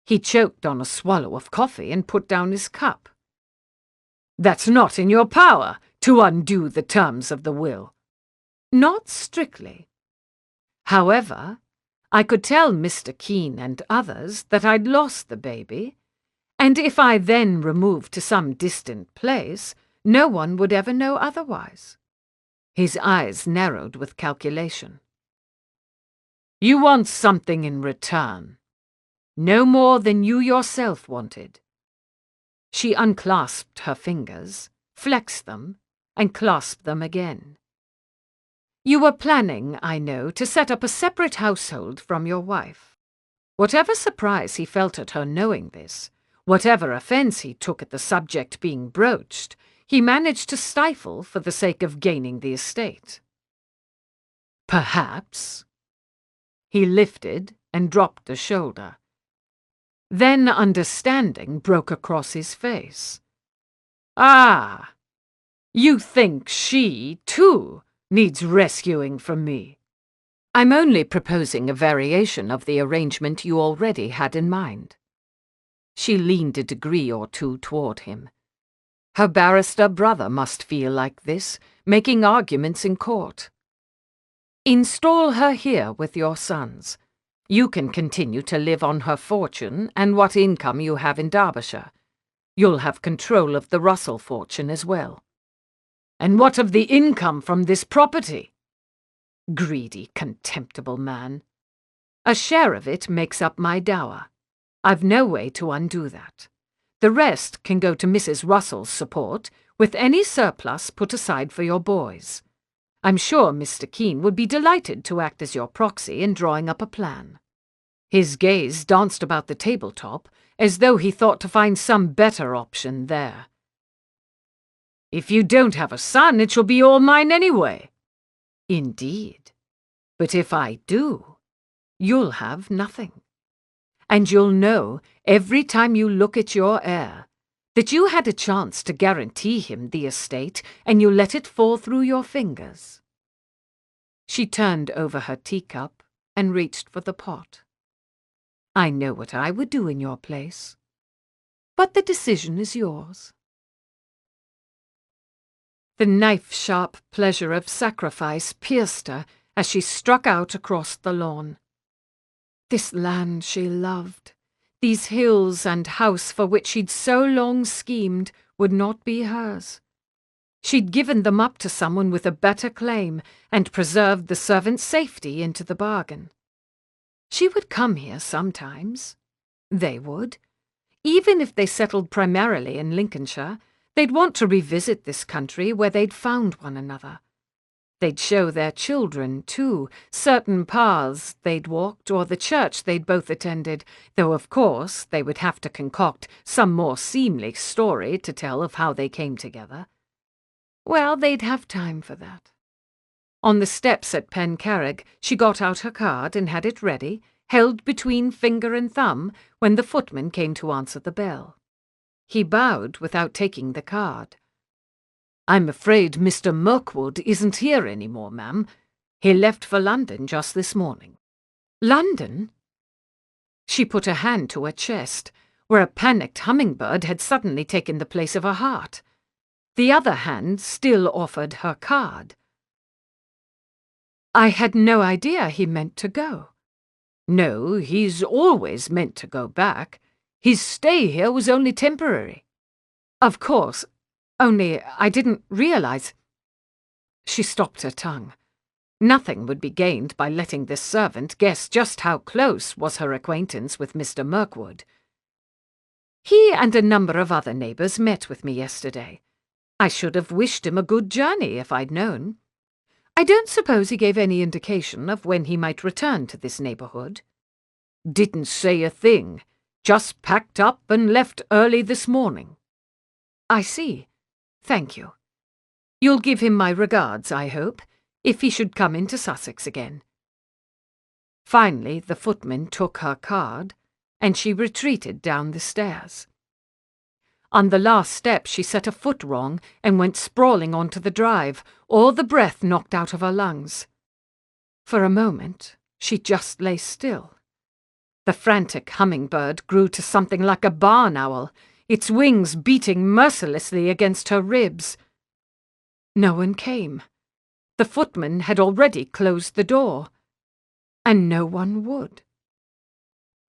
He choked on a swallow of coffee and put down his cup. That's not in your power, to undo the terms of the will. Not strictly. However, I could tell Mr. Keene and others that I'd lost the baby, and if I then removed to some distant place, no one would ever know otherwise. His eyes narrowed with calculation. You want something in return. No more than you yourself wanted. She unclasped her fingers, flexed them, and clasped them again. You were planning, I know, to set up a separate household from your wife. Whatever surprise he felt at her knowing this, whatever offence he took at the subject being broached, he managed to stifle for the sake of gaining the estate. Perhaps. He lifted and dropped the shoulder. Then understanding broke across his face. Ah, you think she, too, needs rescuing from me? I'm only proposing a variation of the arrangement you already had in mind. She leaned a degree or two toward him. Her barrister brother must feel like this, making arguments in court. Install her here with your sons. You can continue to live on her fortune and what income you have in Derbyshire. You'll have control of the Russell fortune as well. And what of the income from this property? Greedy, contemptible man. A share of it makes up my dower. I've no way to undo that. The rest can go to Mrs. Russell's support, with any surplus put aside for your boys. I'm sure Mr. Keene would be delighted to act as your proxy in drawing up a plan. His gaze danced about the tabletop, as though he thought to find some better option there. If you don't have a son, it shall be all mine anyway. Indeed. But if I do, you'll have nothing. And you'll know, every time you look at your heir, that you had a chance to guarantee him the estate, and you let it fall through your fingers. She turned over her teacup and reached for the pot. I know what I would do in your place, but the decision is yours. The knife-sharp pleasure of sacrifice pierced her as she struck out across the lawn. This land she loved, these hills and house for which she'd so long schemed, would not be hers. She'd given them up to someone with a better claim, and preserved the servant's safety into the bargain. She would come here sometimes. They would. Even if they settled primarily in Lincolnshire, they'd want to revisit this country where they'd found one another. They'd show their children, too, certain paths they'd walked or the church they'd both attended, though of course they would have to concoct some more seemly story to tell of how they came together. Well, they'd have time for that. On the steps at Pencarrig, she got out her card and had it ready, held between finger and thumb, when the footman came to answer the bell. He bowed without taking the card. I'm afraid Mr. Mirkwood isn't here any more, ma'am. He left for London just this morning. London? She put a hand to her chest. where a panicked hummingbird had suddenly taken the place of her heart. The other hand still offered her card. I had no idea he meant to go. No, he's always meant to go back. His stay here was only temporary. Of course, only I didn't realize. She stopped her tongue. Nothing would be gained by letting this servant guess just how close was her acquaintance with Mr. Mirkwood. He and a number of other neighbours met with me yesterday. I should have wished him a good journey if I'd known. I don't suppose he gave any indication of when he might return to this neighbourhood. Didn't say a thing. Just packed up and left early this morning. I see. Thank you. You'll give him my regards, I hope, if he should come into Sussex again. Finally, the footman took her card, and she retreated down the stairs. On the last step she set a foot wrong and went sprawling onto the drive, all the breath knocked out of her lungs. For a moment, she just lay still. The frantic hummingbird grew to something like a barn owl, its wings beating mercilessly against her ribs. No one came. The footman had already closed the door, and no one would.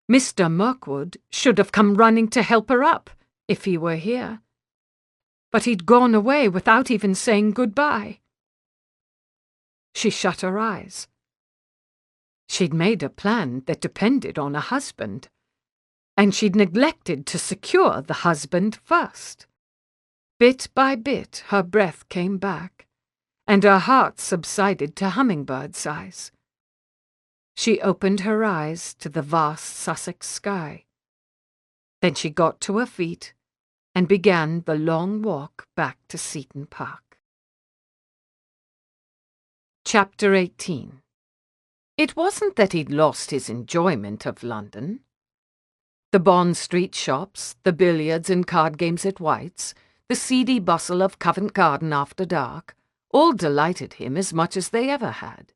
Mr. Mirkwood should have come running to help her up, if he were here. But he'd gone away without even saying goodbye. She shut her eyes. She'd made a plan that depended on a husband, and she'd neglected to secure the husband first. Bit by bit her breath came back, and her heart subsided to hummingbird size. She opened her eyes to the vast Sussex sky. Then she got to her feet and began the long walk back to Seaton Park. Chapter 18. It wasn't that he'd lost his enjoyment of London. The Bond Street shops, the billiards and card games at White's, the seedy bustle of Covent Garden after dark, all delighted him as much as they ever had.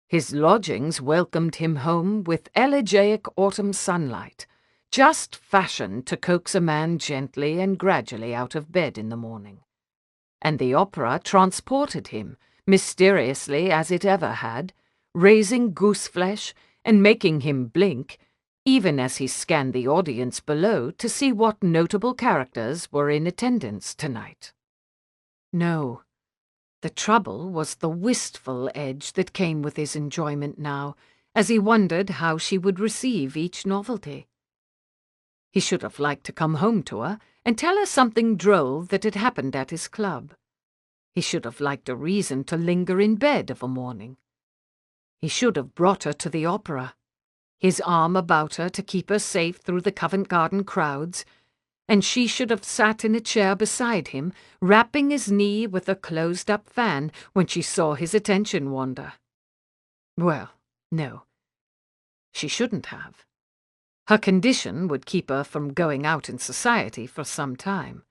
His lodgings welcomed him home with elegiac autumn sunlight, just fashioned to coax a man gently and gradually out of bed in the morning. And the opera transported him, mysteriously as it ever had, raising gooseflesh and making him blink, even as he scanned the audience below to see what notable characters were in attendance tonight. No, the trouble was the wistful edge that came with his enjoyment now, as he wondered how she would receive each novelty. He should have liked to come home to her and tell her something droll that had happened at his club. He should have liked a reason to linger in bed of a morning. He should have brought her to the opera, his arm about her to keep her safe through the Covent Garden crowds, and she should have sat in a chair beside him, rapping his knee with a closed-up fan when she saw his attention wander. Well, no, she shouldn't have. Her condition would keep her from going out in society for some time.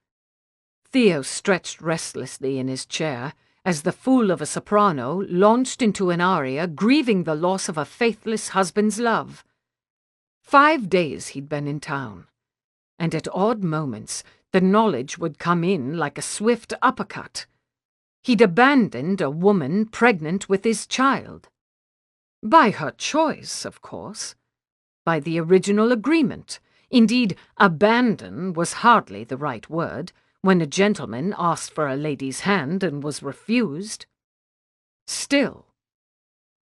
Theo stretched restlessly in his chair as the fool of a soprano launched into an aria grieving the loss of a faithless husband's love. 5 days he'd been in town, and at odd moments the knowledge would come in like a swift uppercut. He'd abandoned a woman pregnant with his child. By her choice, of course. By the original agreement. Indeed, abandon was hardly the right word, when a gentleman asked for a lady's hand and was refused. Still,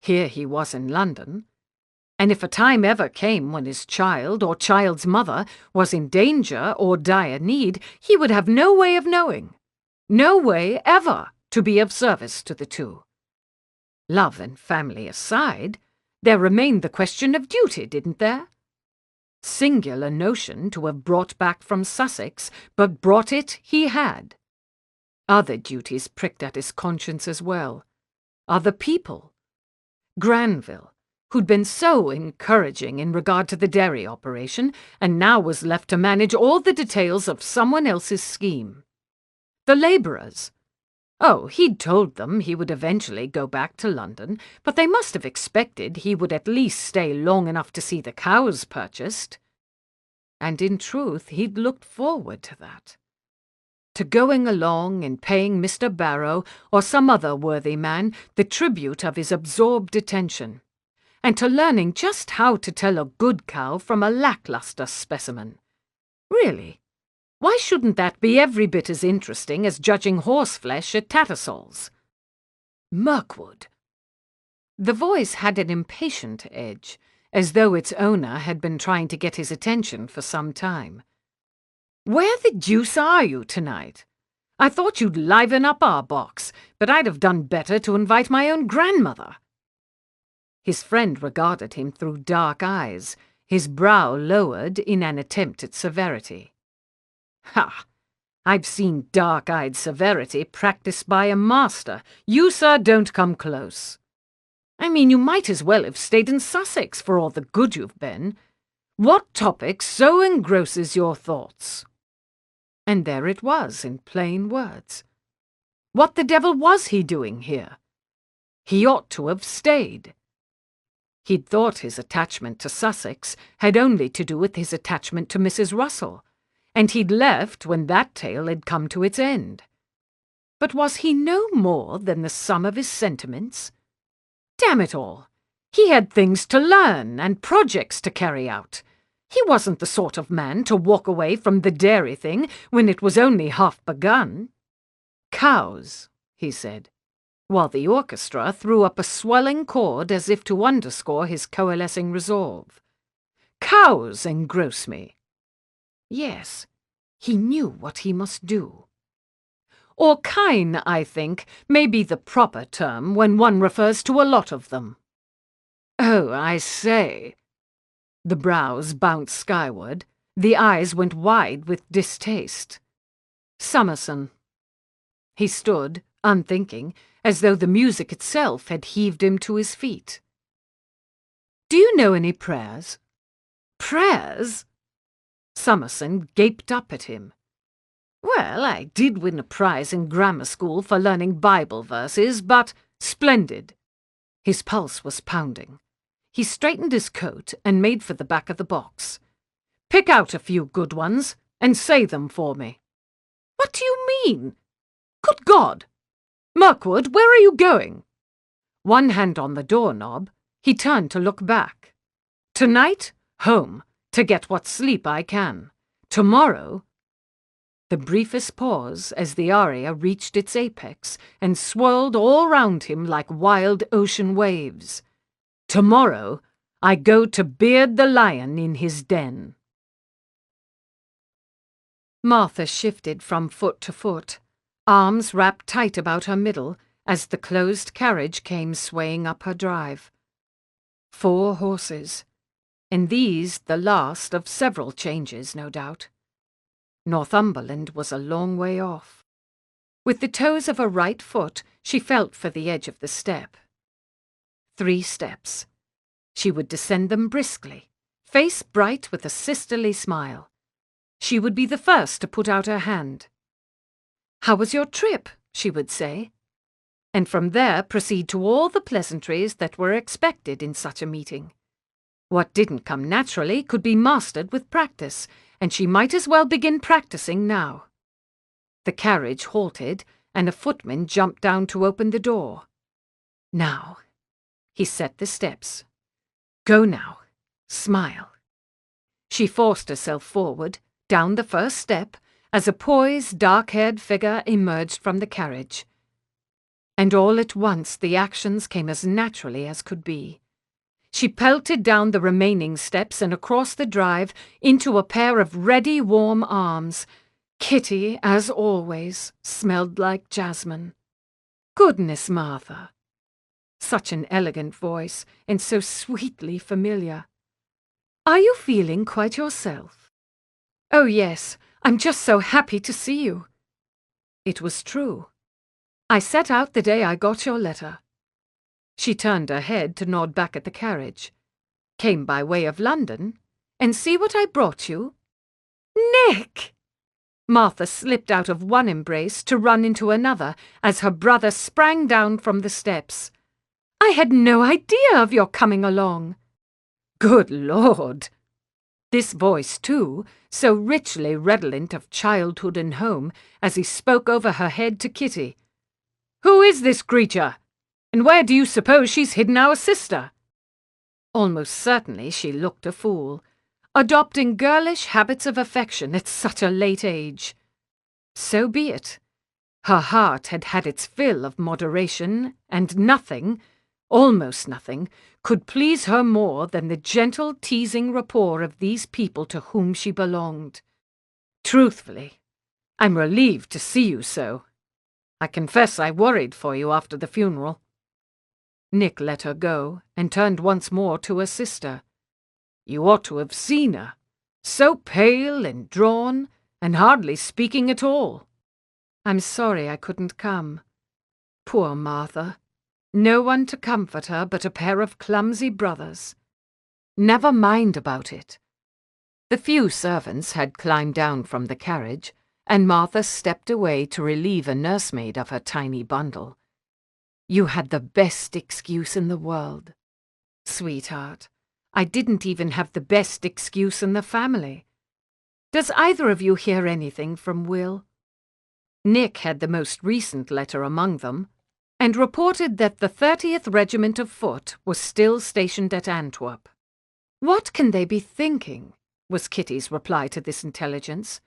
here he was in London, and if a time ever came when his child or child's mother was in danger or dire need, he would have no way of knowing, no way ever to be of service to the two. Love and family aside, there remained the question of duty, didn't there? Singular notion to have brought back from Sussex, but brought it he had. Other duties pricked at his conscience as well. Other people. Granville, who'd been so encouraging in regard to the dairy operation, and now was left to manage all the details of someone else's scheme. The labourers. Oh, he'd told them he would eventually go back to London, but they must have expected he would at least stay long enough to see the cows purchased. and in truth he'd looked forward to that. To going along and paying Mr. Barrow or some other worthy man the tribute of his absorbed attention, and to learning just how to tell a good cow from a lackluster specimen. Really, why shouldn't that be every bit as interesting as judging horseflesh at Tattersall's? Mirkwood. The voice had an impatient edge, as though its owner had been trying to get his attention for some time. Where the deuce are you tonight? I thought you'd liven up our box, but I'd have done better to invite my own grandmother. His friend regarded him through dark eyes, his brow lowered in an attempt at severity. Ha! I've seen dark-eyed severity practiced by a master. You, sir, don't come close. I mean, you might as well have stayed in Sussex for all the good you've been. What topic so engrosses your thoughts? And there it was in plain words. What the devil was he doing here? He ought to have stayed. He'd thought his attachment to Sussex had only to do with his attachment to Mrs. Russell, and he'd left when that tale had come to its end. But was he no more than the sum of his sentiments? Damn it all! He had things to learn and projects to carry out. He wasn't the sort of man to walk away from the dairy thing when it was only half begun. Cows, he said, while the orchestra threw up a swelling chord as if to underscore his coalescing resolve. Cows engross me. Yes, he knew what he must do. Or kine, I think, may be the proper term when one refers to a lot of them. Oh, I say. The brows bounced skyward, the eyes went wide with distaste. Summerson. He stood, unthinking, as though the music itself had heaved him to his feet. Do you know any prayers? Prayers? Summerson gaped up at him. Well, I did win a prize in grammar school for learning Bible verses, but splendid. His pulse was pounding. He straightened his coat and made for the back of the box. Pick out a few good ones and say them for me. What do you mean? Good God! Mirkwood, where are you going? One hand on the doorknob, he turned to look back. Tonight, home, to get what sleep I can. Tomorrow... The briefest pause as the aria reached its apex and swirled all round him like wild ocean waves. Tomorrow, I go to beard the lion in his den. Martha shifted from foot to foot, arms wrapped tight about her middle as the closed carriage came swaying up her drive. 4 horses, and these the last of several changes, no doubt. Northumberland was a long way off. With the toes of her right foot, she felt for the edge of the step. 3 steps. She would descend them briskly, face bright with a sisterly smile. She would be the first to put out her hand. How was your trip? She would say. And from there proceed to all the pleasantries that were expected in such a meeting. What didn't come naturally could be mastered with practice, and she might as well begin practicing now. The carriage halted, and a footman jumped down to open the door. Now, he set the steps. Go now. Smile. She forced herself forward, down the first step, as a poised, dark-haired figure emerged from the carriage. And all at once the actions came as naturally as could be. She pelted down the remaining steps and across the drive into a pair of ready, warm arms. Kitty, as always, smelled like jasmine. Goodness, Martha! Such an elegant voice, and so sweetly familiar. Are you feeling quite yourself? Oh, yes, I'm just so happy to see you. It was true. I set out the day I got your letter. She turned her head to nod back at the carriage. Came by way of London, and see what I brought you. Nick! Martha slipped out of one embrace to run into another as her brother sprang down from the steps. I had no idea of your coming along. Good Lord! This voice, too, so richly redolent of childhood and home, as he spoke over her head to Kitty. "Who is this creature? And where do you suppose she's hidden our sister?" Almost certainly she looked a fool, adopting girlish habits of affection at such a late age. So be it. Her heart had had its fill of moderation, and nothing, almost nothing, could please her more than the gentle teasing rapport of these people to whom she belonged. "Truthfully, I'm relieved to see you so. I confess I worried for you after the funeral." Nick let her go and turned once more to her sister. "You ought to have seen her. So pale and drawn, and hardly speaking at all." "I'm sorry I couldn't come. Poor Martha. No one to comfort her but a pair of clumsy brothers." "Never mind about it." The few servants had climbed down from the carriage, and Martha stepped away to relieve a nursemaid of her tiny bundle. "You had the best excuse in the world." "Sweetheart, I didn't even have the best excuse in the family. Does either of you hear anything from Will?" Nick had the most recent letter among them, and reported that the 30th Regiment of Foot was still stationed at Antwerp. "What can they be thinking?" was Kitty's reply to this intelligence.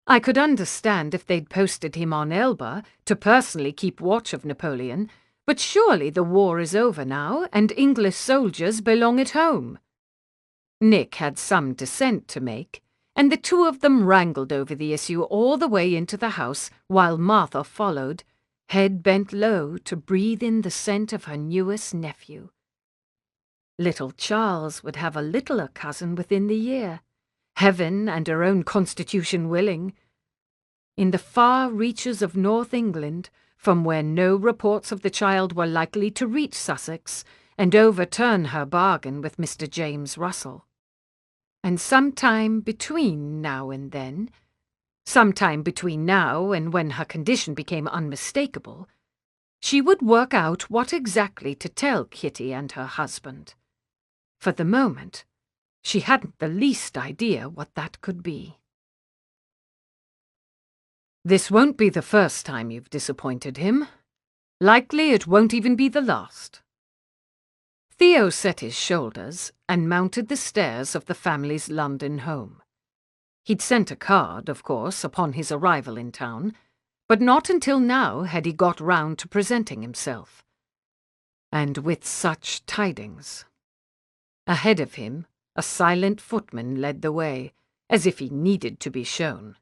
"I could understand if they'd posted him on Elba to personally keep watch of Napoleon, but surely the war is over now, and English soldiers belong at home." Nick had some dissent to make, and the two of them wrangled over the issue all the way into the house, while Martha followed, head bent low to breathe in the scent of her newest nephew. Little Charles would have a littler cousin within the year, heaven and her own constitution willing. In the far reaches of North England, from where no reports of the child were likely to reach Sussex and overturn her bargain with Mr. James Russell. And sometime between now and then, sometime between now and when her condition became unmistakable, she would work out what exactly to tell Kitty and her husband. For the moment, she hadn't the least idea what that could be. "This won't be the first time you've disappointed him. Likely it won't even be the last." Theo set his shoulders and mounted the stairs of the family's London home. He'd sent a card, of course, upon his arrival in town, but not until now had he got round to presenting himself. And with such tidings. Ahead of him, a silent footman led the way, as if he needed to be shown.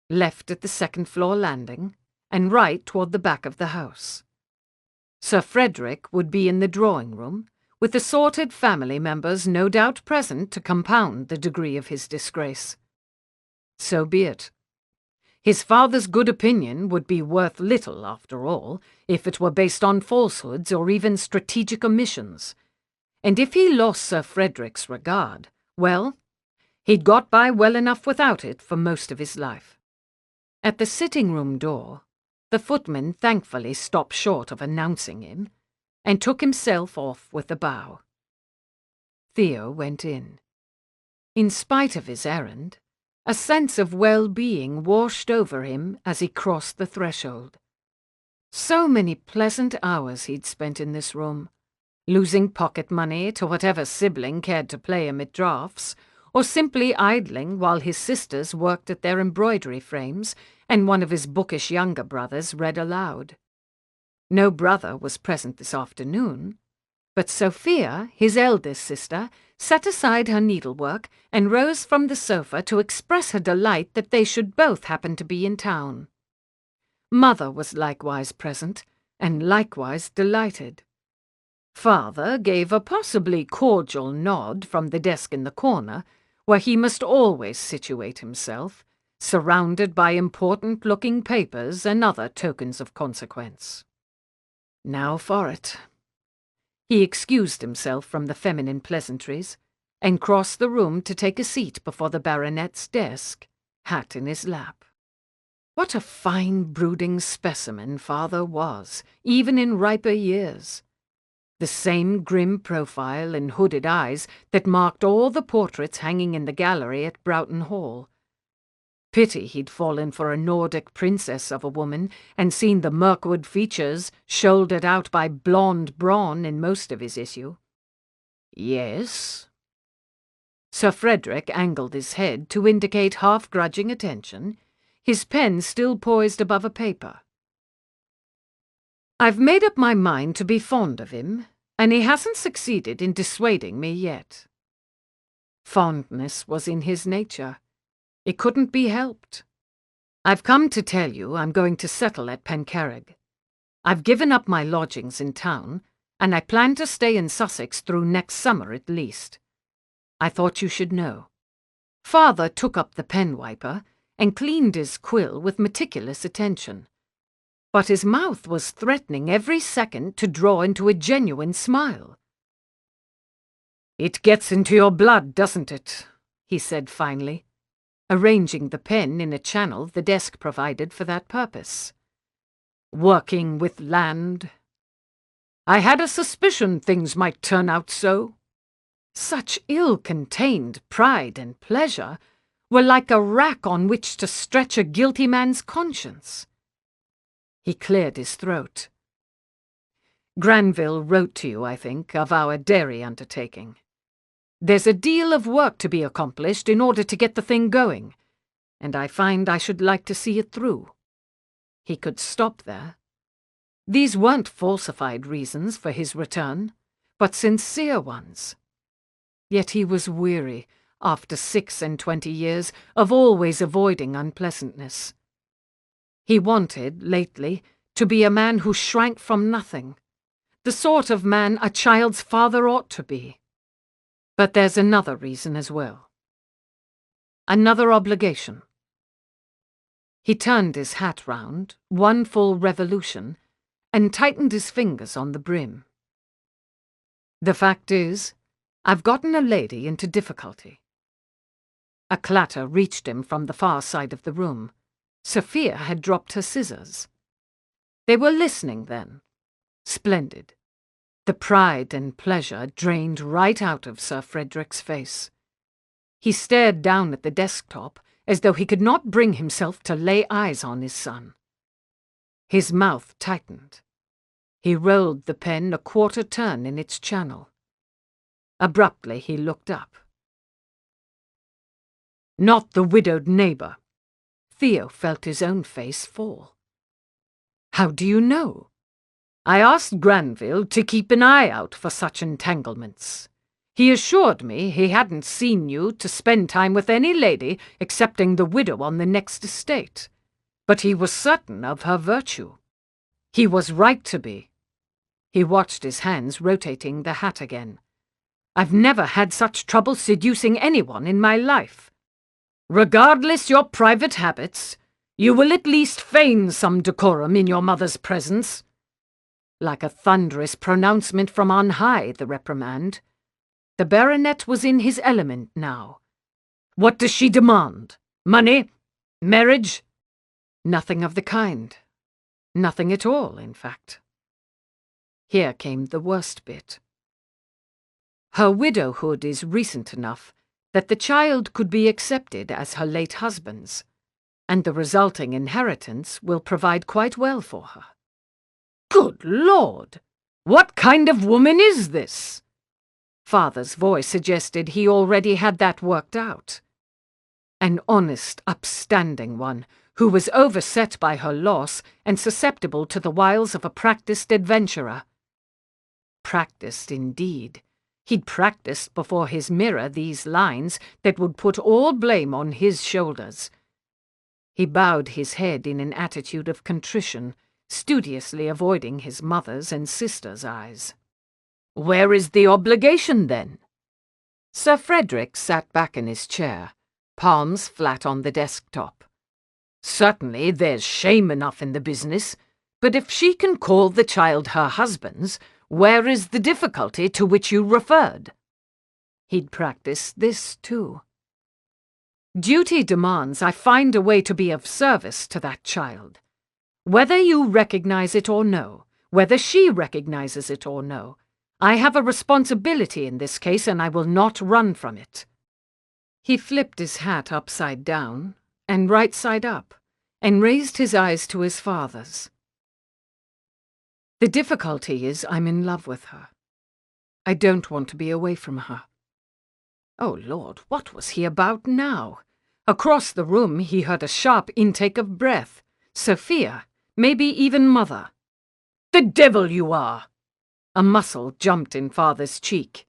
Left at the second-floor landing, and right toward the back of the house. Sir Frederick would be in the drawing-room, with assorted family members no doubt present to compound the degree of his disgrace. So be it. His father's good opinion would be worth little, after all, if it were based on falsehoods or even strategic omissions. And if he lost Sir Frederick's regard, well, he'd got by well enough without it for most of his life. At the sitting-room door, the footman thankfully stopped short of announcing him, and took himself off with a bow. Theo went in. In spite of his errand, a sense of well-being washed over him as he crossed the threshold. So many pleasant hours he'd spent in this room, losing pocket money to whatever sibling cared to play him at draughts, or simply idling while his sisters worked at their embroidery frames and one of his bookish younger brothers read aloud. No brother was present this afternoon, but Sophia, his eldest sister, set aside her needlework and rose from the sofa to express her delight that they should both happen to be in town. Mother was likewise present, and likewise delighted. Father gave a possibly cordial nod from the desk in the corner, where he must always situate himself, surrounded by important-looking papers and other tokens of consequence. Now for it. He excused himself from the feminine pleasantries, and crossed the room to take a seat before the baronet's desk, hat in his lap. What a fine brooding specimen Father was, even in riper years.
The same grim profile and hooded eyes that marked all the portraits hanging in the gallery at Broughton Hall. Pity he'd fallen for a Nordic princess of a woman and seen the Mirkwood features shouldered out by blonde brawn in most of his issue. "Yes?" Sir Frederick angled his head to indicate half-grudging attention, his pen still poised above a paper. "I've made up my mind to be fond of him, and he hasn't succeeded in dissuading me yet." Fondness was in his nature. It couldn't be helped. "I've come to tell you I'm going to settle at Pencarreg. I've given up my lodgings in town, and I plan to stay in Sussex through next summer at least. I thought you should know." Father took up the pen wiper and cleaned his quill with meticulous attention, but his mouth was threatening every second to draw into a genuine smile. "It gets into your blood, doesn't it?" he said finally, arranging the pen in a channel the desk provided for that purpose. "Working with land. I had a suspicion things might turn out so." Such ill-contained pride and pleasure were like a rack on which to stretch a guilty man's conscience. He cleared his throat. "Granville wrote to you, I think, of our dairy undertaking. There's a deal of work to be accomplished in order to get the thing going, and I find I should like to see it through." He could stop there. These weren't falsified reasons for his return, but sincere ones. Yet he was weary, after 26 years, of always avoiding unpleasantness. He wanted, lately, to be a man who shrank from nothing, the sort of man a child's father ought to be. But there's another reason as well. Another obligation. He turned his hat round, one full revolution, and tightened his fingers on the brim. "The fact is, I've gotten a lady into difficulty." A clatter reached him from the far side of the room. Sophia had dropped her scissors. They were listening then. Splendid. The pride and pleasure drained right out of Sir Frederick's face. He stared down at the desktop as though he could not bring himself to lay eyes on his son. His mouth tightened. He rolled the pen a quarter turn in its channel. Abruptly he looked up. "Not the widowed neighbour." Theo felt his own face fall. "How do you know?" "I asked Granville to keep an eye out for such entanglements. He assured me he hadn't seen you to spend time with any lady excepting the widow on the next estate, but he was certain of her virtue. He was right to be." He watched his hands rotating the hat again. "I've never had such trouble seducing anyone in my life. Regardless your private habits, you will at least feign some decorum in your mother's presence." Like a thunderous pronouncement from on high, the reprimand. The baronet was in his element now. "What does she demand? Money? Marriage?" Nothing of the kind. Nothing at all, in fact. Here came the worst bit. "Her widowhood is recent enough that the child could be accepted as her late husband's, and the resulting inheritance will provide quite well for her." "Good Lord! What kind of woman is this?" Father's voice suggested he already had that worked out. An honest, upstanding one, who was overset by her loss and susceptible to the wiles of a practised adventurer. Practised indeed. He'd practised before his mirror these lines that would put all blame on his shoulders. He bowed his head in an attitude of contrition, studiously avoiding his mother's and sister's eyes. "Where is the obligation, then?" Sir Frederick sat back in his chair, palms flat on the desktop. "Certainly there's shame enough in the business, but if she can call the child her husband's, where is the difficulty to which you referred?" He'd practiced this, too. "Duty demands I find a way to be of service to that child. Whether you recognize it or no, whether she recognizes it or no, I have a responsibility in this case, and I will not run from it." He flipped his hat upside down and right side up, and raised his eyes to his father's. "The difficulty is I'm in love with her. I don't want to be away from her." Oh, Lord, what was he about now? Across the room he heard a sharp intake of breath. Sophia, maybe even Mother. "The devil you are!" A muscle jumped in Father's cheek.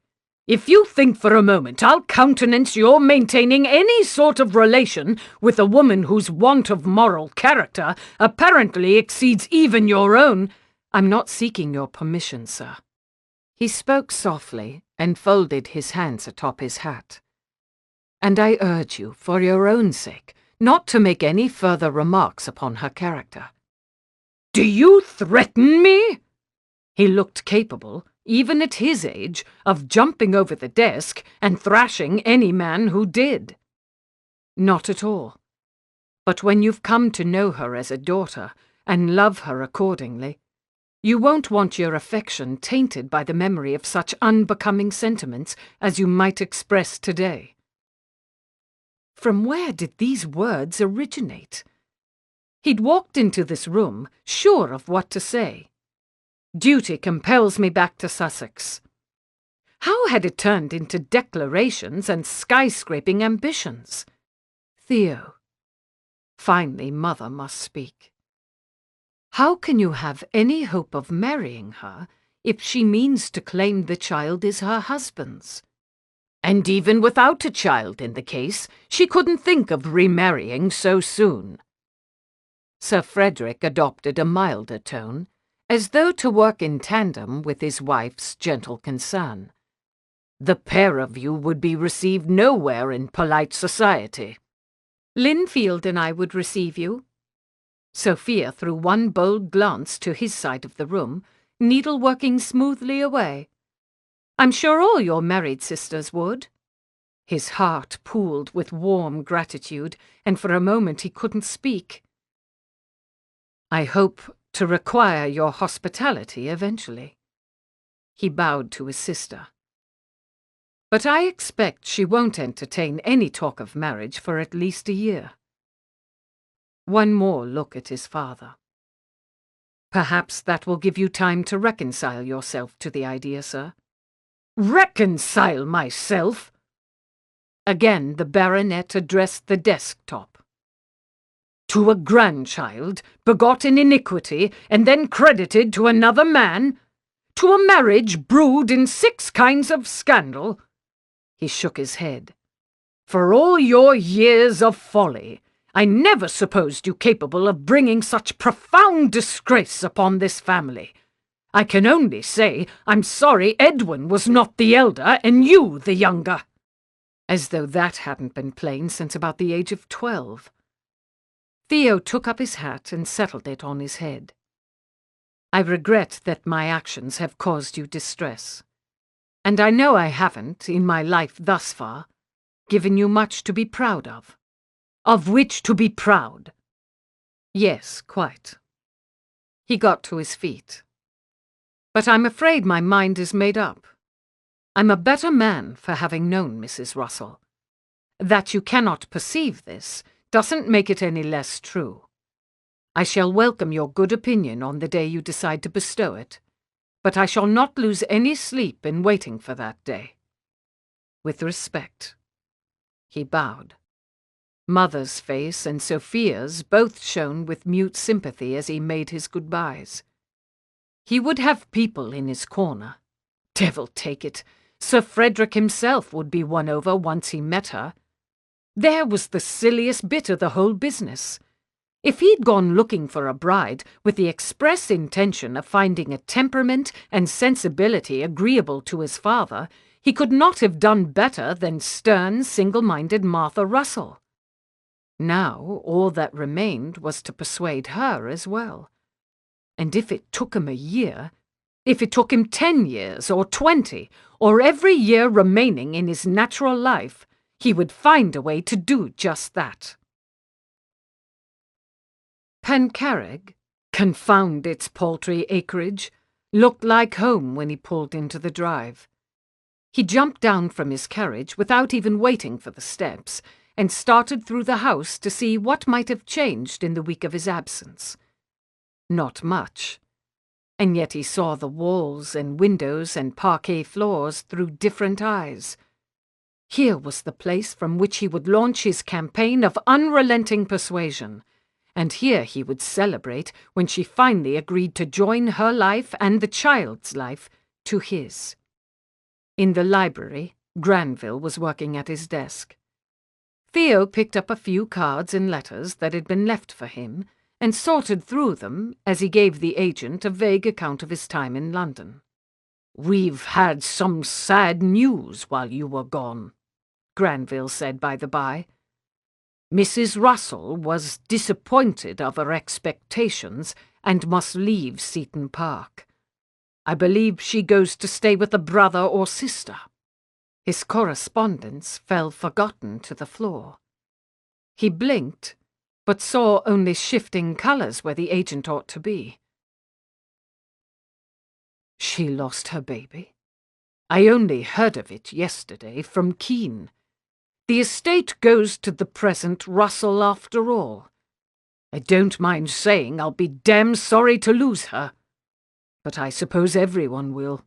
"If you think for a moment I'll countenance your maintaining any sort of relation with a woman whose want of moral character apparently exceeds even your own—" "I'm not seeking your permission, sir." He spoke softly and folded his hands atop his hat. "And I urge you, for your own sake, not to make any further remarks upon her character." "Do you threaten me?" He looked capable, even at his age, of jumping over the desk and thrashing any man who did. "Not at all. But when you've come to know her as a daughter, and love her accordingly, you won't want your affection tainted by the memory of such unbecoming sentiments as you might express today." From where did these words originate? He'd walked into this room, sure of what to say. "Duty compels me back to Sussex." How had it turned into declarations and skyscraping ambitions? "Theo." Finally, Mother must speak. "How can you have any hope of marrying her if she means to claim the child is her husband's?" "And even without a child in the case, she couldn't think of remarrying so soon." Sir Frederick adopted a milder tone, as though to work in tandem with his wife's gentle concern. "The pair of you would be received nowhere in polite society." "Linfield and I would receive you." Sophia threw one bold glance to his side of the room, needleworking smoothly away. "I'm sure all your married sisters would." His heart pooled with warm gratitude, and for a moment he couldn't speak. "I hope to require your hospitality eventually." He bowed to his sister. "But I expect she won't entertain any talk of marriage for at least a year." One more look at his father. "Perhaps that will give you time to reconcile yourself to the idea, sir." "Reconcile myself?" Again the baronet addressed the desktop. "To a grandchild, begot in iniquity, and then credited to another man? To a marriage brewed in 6 kinds of scandal?" He shook his head. "For all your years of folly, I never supposed you capable of bringing such profound disgrace upon this family. I can only say I'm sorry Edwin was not the elder and you the younger." As though that hadn't been plain since about the age of 12. Theo took up his hat and settled it on his head. "I regret that my actions have caused you distress. And I know I haven't, in my life thus far, given you much to be proud of." "Of which to be proud?" "Yes, quite." He got to his feet. "But I'm afraid my mind is made up. I'm a better man for having known Mrs. Russell. That you cannot perceive this doesn't make it any less true. I shall welcome your good opinion on the day you decide to bestow it, but I shall not lose any sleep in waiting for that day. With respect." He bowed. Mother's face and Sophia's both shone with mute sympathy as he made his goodbyes. He would have people in his corner. Devil take it, Sir Frederick himself would be won over once he met her. There was the silliest bit of the whole business. If he'd gone looking for a bride with the express intention of finding a temperament and sensibility agreeable to his father, he could not have done better than stern, single-minded Martha Russell. Now all that remained was to persuade her as well. And if it took him a year, if it took him 10 years or 20, or every year remaining in his natural life, he would find a way to do just that. Pencarreg, confound its paltry acreage, Looked like home when he pulled into the drive. He jumped down from his carriage without even waiting for the steps and started through the house to see what might have changed in the week of his absence. Not much. And yet he saw the walls and windows and parquet floors through different eyes. Here was the place from which he would launch his campaign of unrelenting persuasion, and here he would celebrate when she finally agreed to join her life and the child's life to his. In the library, Granville was working at his desk. Theo picked up a few cards and letters that had been left for him and sorted through them as he gave the agent a vague account of his time in London. "We've had some sad news while you were gone," Granville said by the by. "Mrs. Russell was disappointed of her expectations and must leave Seaton Park. I believe she goes to stay with a brother or sister." His correspondence fell forgotten to the floor. He blinked, but saw only shifting colours where the agent ought to be. "She lost her baby? I only heard of it yesterday from Keene. The estate goes to the present Russell after all. I don't mind saying I'll be damn sorry to lose her, but I suppose everyone will."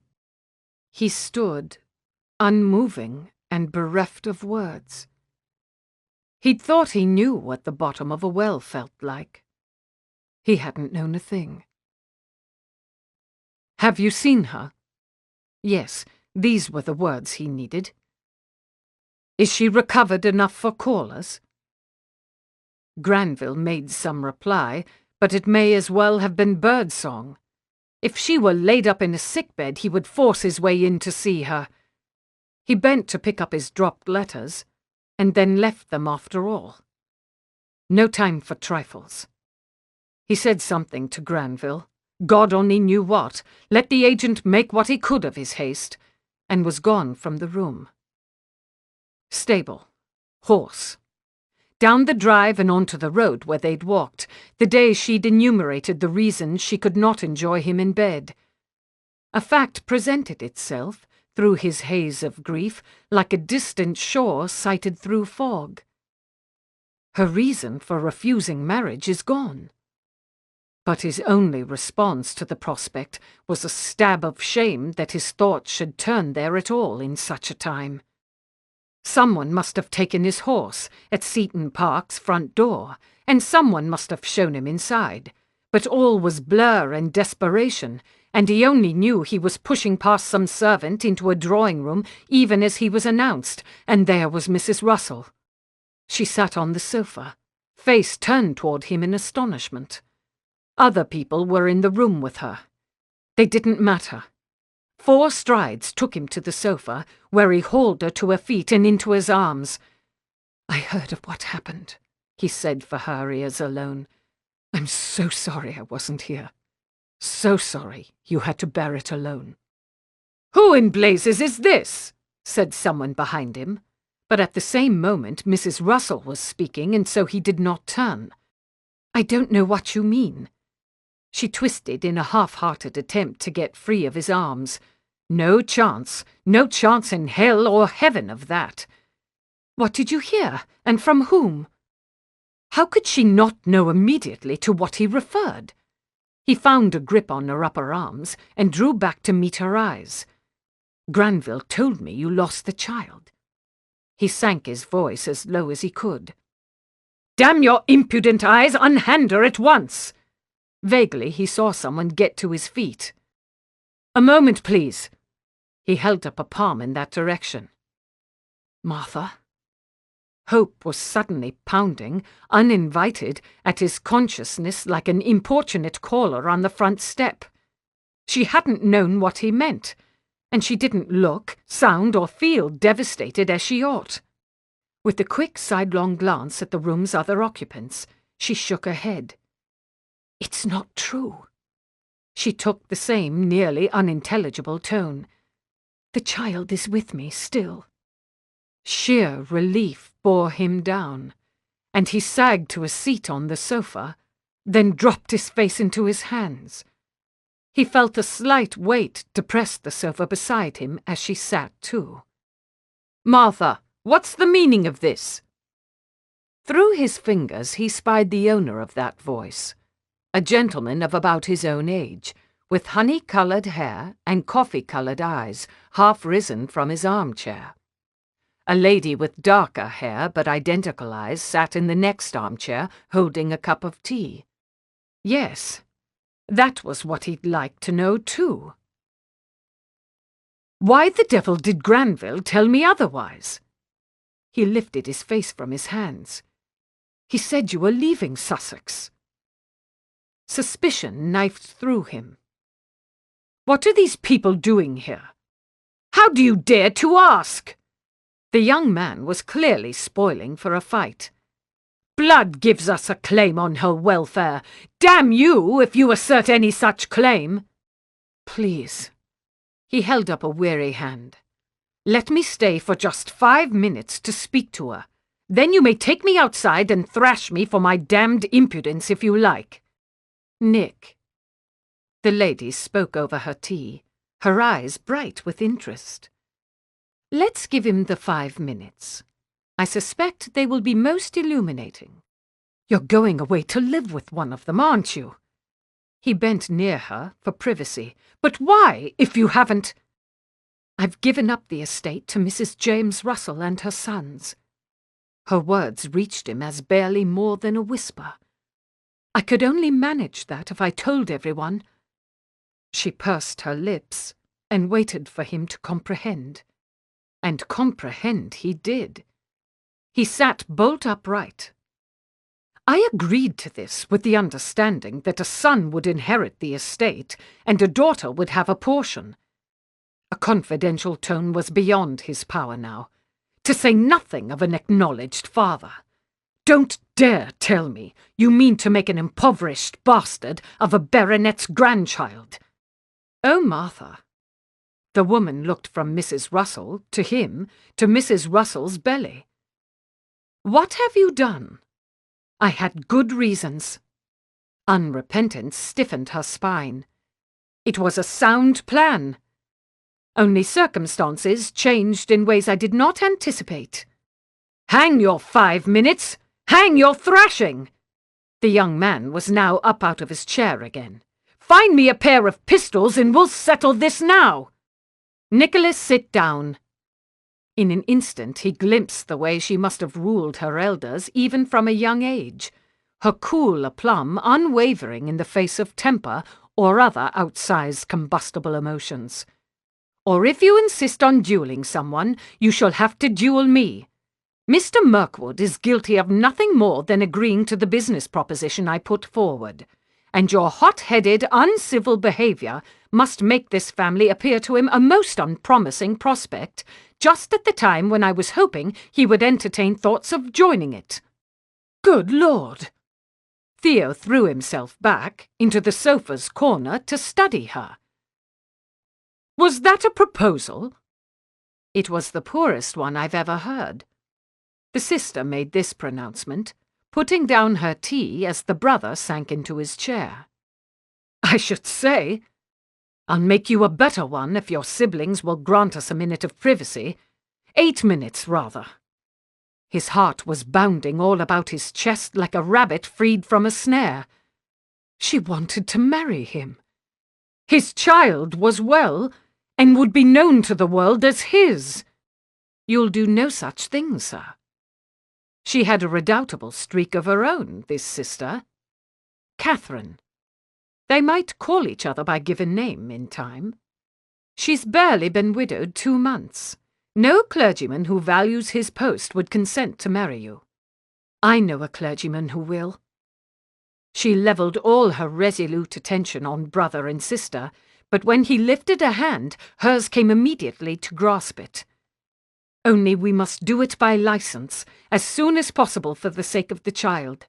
He stood, unmoving and bereft of words. He'd thought he knew what the bottom of a well felt like. He hadn't known a thing. "Have you seen her?" Yes, these were the words he needed. "Is she recovered enough for callers?" Granville made some reply, but it may as well have been birdsong. If she were laid up in a sickbed, he would force his way in to see her. He bent to pick up his dropped letters, and then left them after all. No time for trifles. He said something to Granville, God only knew what, let the agent make what he could of his haste, and was gone from the room. Stable. Horse. Down the drive and onto the road where they'd walked, the day she'd enumerated the reasons she could not enjoy him in bed. A fact presented itself, through his haze of grief, like a distant shore sighted through fog. Her reason for refusing marriage is gone. But his only response to the prospect was a stab of shame that his thoughts should turn there at all in such a time. Someone must have taken his horse at Seaton Park's front door, and someone must have shown him inside. But all was blur and desperation, and he only knew he was pushing past some servant into a drawing-room even as he was announced, and there was Mrs. Russell. She sat on the sofa, face turned toward him in astonishment. Other people were in the room with her. They didn't matter. 4 strides took him to the sofa, where he hauled her to her feet and into his arms. "I heard of what happened," he said for her ears alone. "I'm so sorry I wasn't here. So sorry you had to bear it alone." "Who in blazes is this?" said someone behind him. But at the same moment Mrs. Russell was speaking, and so he did not turn. "I don't know what you mean." She twisted in a half-hearted attempt to get free of his arms. No chance in hell or heaven of that. "What did you hear, and from whom?" How could she not know immediately to what he referred? He found a grip on her upper arms and drew back to meet her eyes. "Granville told me you lost the child." He sank his voice as low as he could. "Damn your impudent eyes, unhand her at once!" Vaguely he saw someone get to his feet. "A moment, please." He held up a palm in that direction. "Martha?" Hope was suddenly pounding, uninvited, at his consciousness like an importunate caller on the front step. She hadn't known what he meant, and she didn't look, sound, or feel devastated as she ought. With a quick sidelong glance at the room's other occupants, she shook her head. "It's not true." She took the same nearly unintelligible tone. "The child is with me still." Sheer relief bore him down, and he sagged to a seat on the sofa, then dropped his face into his hands.
He felt a slight weight depress the sofa beside him as she sat too. "Martha, what's the meaning of this?" Through his fingers he spied the owner of that voice, a gentleman of about his own age, with honey-coloured hair and coffee-coloured eyes, half risen from his armchair. A lady with darker hair but identical eyes sat in the next armchair, holding a cup of tea. Yes, that was what he'd like to know too. "Why the devil did Granville tell me otherwise?" He lifted his face from his hands. "He said you were leaving Sussex." Suspicion knifed through him. "What are these people doing here? How do you dare to ask?" The young man was clearly spoiling for a fight. "Blood gives us a claim on her welfare. Damn you if you assert any such claim." "Please." He held up a weary hand. "Let me stay for just 5 minutes to speak to her. Then you may take me outside and thrash me for my damned impudence if you like." "Nick." The lady spoke over her tea, her eyes bright with interest. "Let's give him the 5 minutes. I suspect they will be most illuminating. You're going away to live with one of them, aren't you?" He bent near her for privacy. "But why, if you haven't—" "I've given up the estate to Mrs. James Russell and her sons." Her words reached him as barely more than a whisper. "I could only manage that if I told everyone." She pursed her lips and waited for him to comprehend. And comprehend he did. He sat bolt upright. "I agreed to this with the understanding that a son would inherit the estate and a daughter would have a portion." A confidential tone was beyond his power now, to say nothing of an acknowledged father. "Don't dare tell me you mean to make an impoverished bastard of a baronet's grandchild." "Oh, Martha." The woman looked from Mrs. Russell to him to Mrs. Russell's belly. "What have you done?" "I had good reasons." Unrepentance stiffened her spine. "It was a sound plan. Only circumstances changed in ways I did not anticipate." "Hang your 5 minutes! Hang your thrashing!" The young man was now up out of his chair again. "Find me a pair of pistols and we'll settle this now." "Nicholas, sit down." In an instant he glimpsed the way she must have ruled her elders even from a young age, her cool aplomb unwavering in the face of temper or other outsized combustible emotions. "Or if you insist on duelling someone, you shall have to duel me. Mr. Mirkwood is guilty of nothing more than agreeing to the business proposition I put forward, and your hot-headed, uncivil behaviour must make this family appear to him a most unpromising prospect, just at the time when I was hoping he would entertain thoughts of joining it." "Good Lord!" Theo threw himself back into the sofa's corner to study her. "Was that a proposal?" "It was the poorest one I've ever heard." The sister made this pronouncement, putting down her tea as the brother sank into his chair. "I should say! I'll make you a better one if your siblings will grant us a minute of privacy. 8 minutes, rather." His heart was bounding all about his chest like a rabbit freed from a snare. She wanted to marry him. His child was well, and would be known to the world as his. "You'll do no such thing, sir." She had a redoubtable streak of her own, this sister. Catherine. They might call each other by given name in time. "She's barely been widowed 2 months. No clergyman who values his post would consent to marry you." "I know a clergyman who will." She levelled all her resolute attention on brother and sister, but when he lifted a hand, hers came immediately to grasp it. "Only we must do it by licence, as soon as possible for the sake of the child.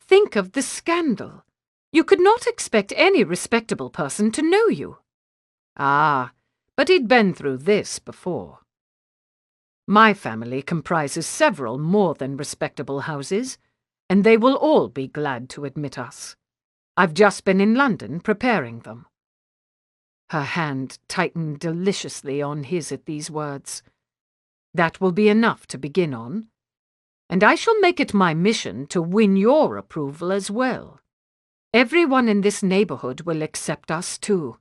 Think of the scandal. You could not expect any respectable person to know you." "Ah, but he'd been through this before." "My family comprises several more than respectable houses, and they will all be glad to admit us. I've just been in London preparing them." Her hand tightened deliciously on his at these words. "That will be enough to begin on, and I shall make it my mission to win your approval as well. Everyone in this neighborhood will accept us too."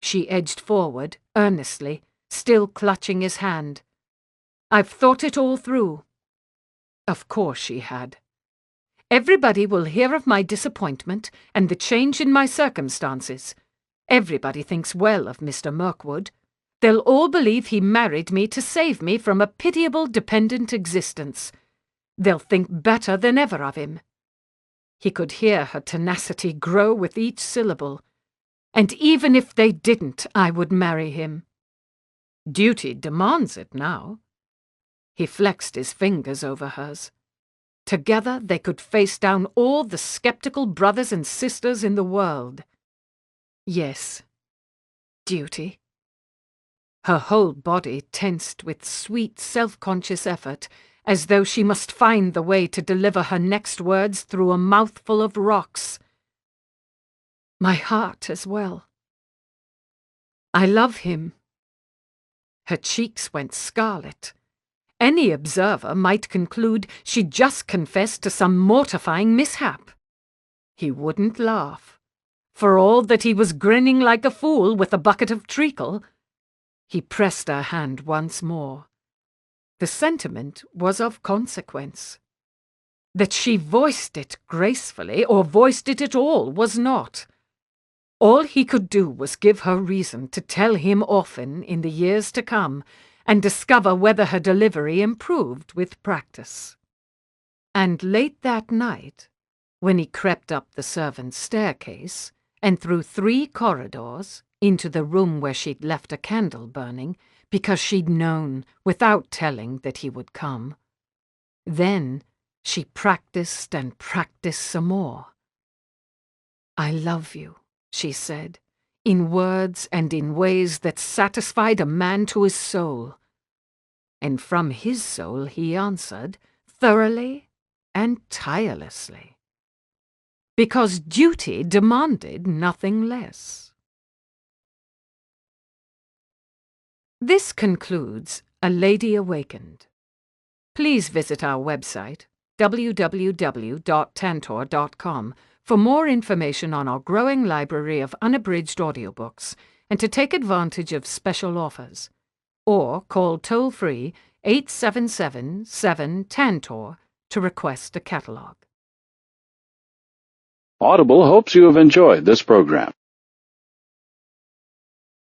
She edged forward, earnestly, still clutching his hand. "I've thought it all through." Of course she had. "Everybody will hear of my disappointment and the change in my circumstances. Everybody thinks well of Mr. Mirkwood. They'll all believe he married me to save me from a pitiable dependent existence. They'll think better than ever of him." He could hear her tenacity grow with each syllable. "And even if they didn't, I would marry him. Duty demands it now." He flexed his fingers over hers. Together they could face down all the skeptical brothers and sisters in the world. Yes, duty. Her whole body tensed with sweet, self-conscious effort, as though she must find the way to deliver her next words through a mouthful of rocks. "My heart as well. I love him." Her cheeks went scarlet. Any observer might conclude she'd just confessed to some mortifying mishap. He wouldn't laugh. For all that he was grinning like a fool with a bucket of treacle. He pressed her hand once more. The sentiment was of consequence. That she voiced it gracefully, or voiced it at all, was not. All he could do was give her reason to tell him often in the years to come, and discover whether her delivery improved with practice. And late that night, when he crept up the servants' staircase, and through 3 corridors, into the room where she'd left a candle burning, because she'd known, without telling, that he would come, then she practiced and practiced some more. "I love you," she said, in words and in ways that satisfied a man to his soul. And from his soul he answered, thoroughly and tirelessly. Because duty demanded nothing less. This concludes A Lady Awakened. Please visit our website, www.tantor.com, for more information on our growing library of unabridged audiobooks and to take advantage of special offers. Or call toll-free 877-7-TANTOR to request a catalog.
Audible hopes you have enjoyed this program.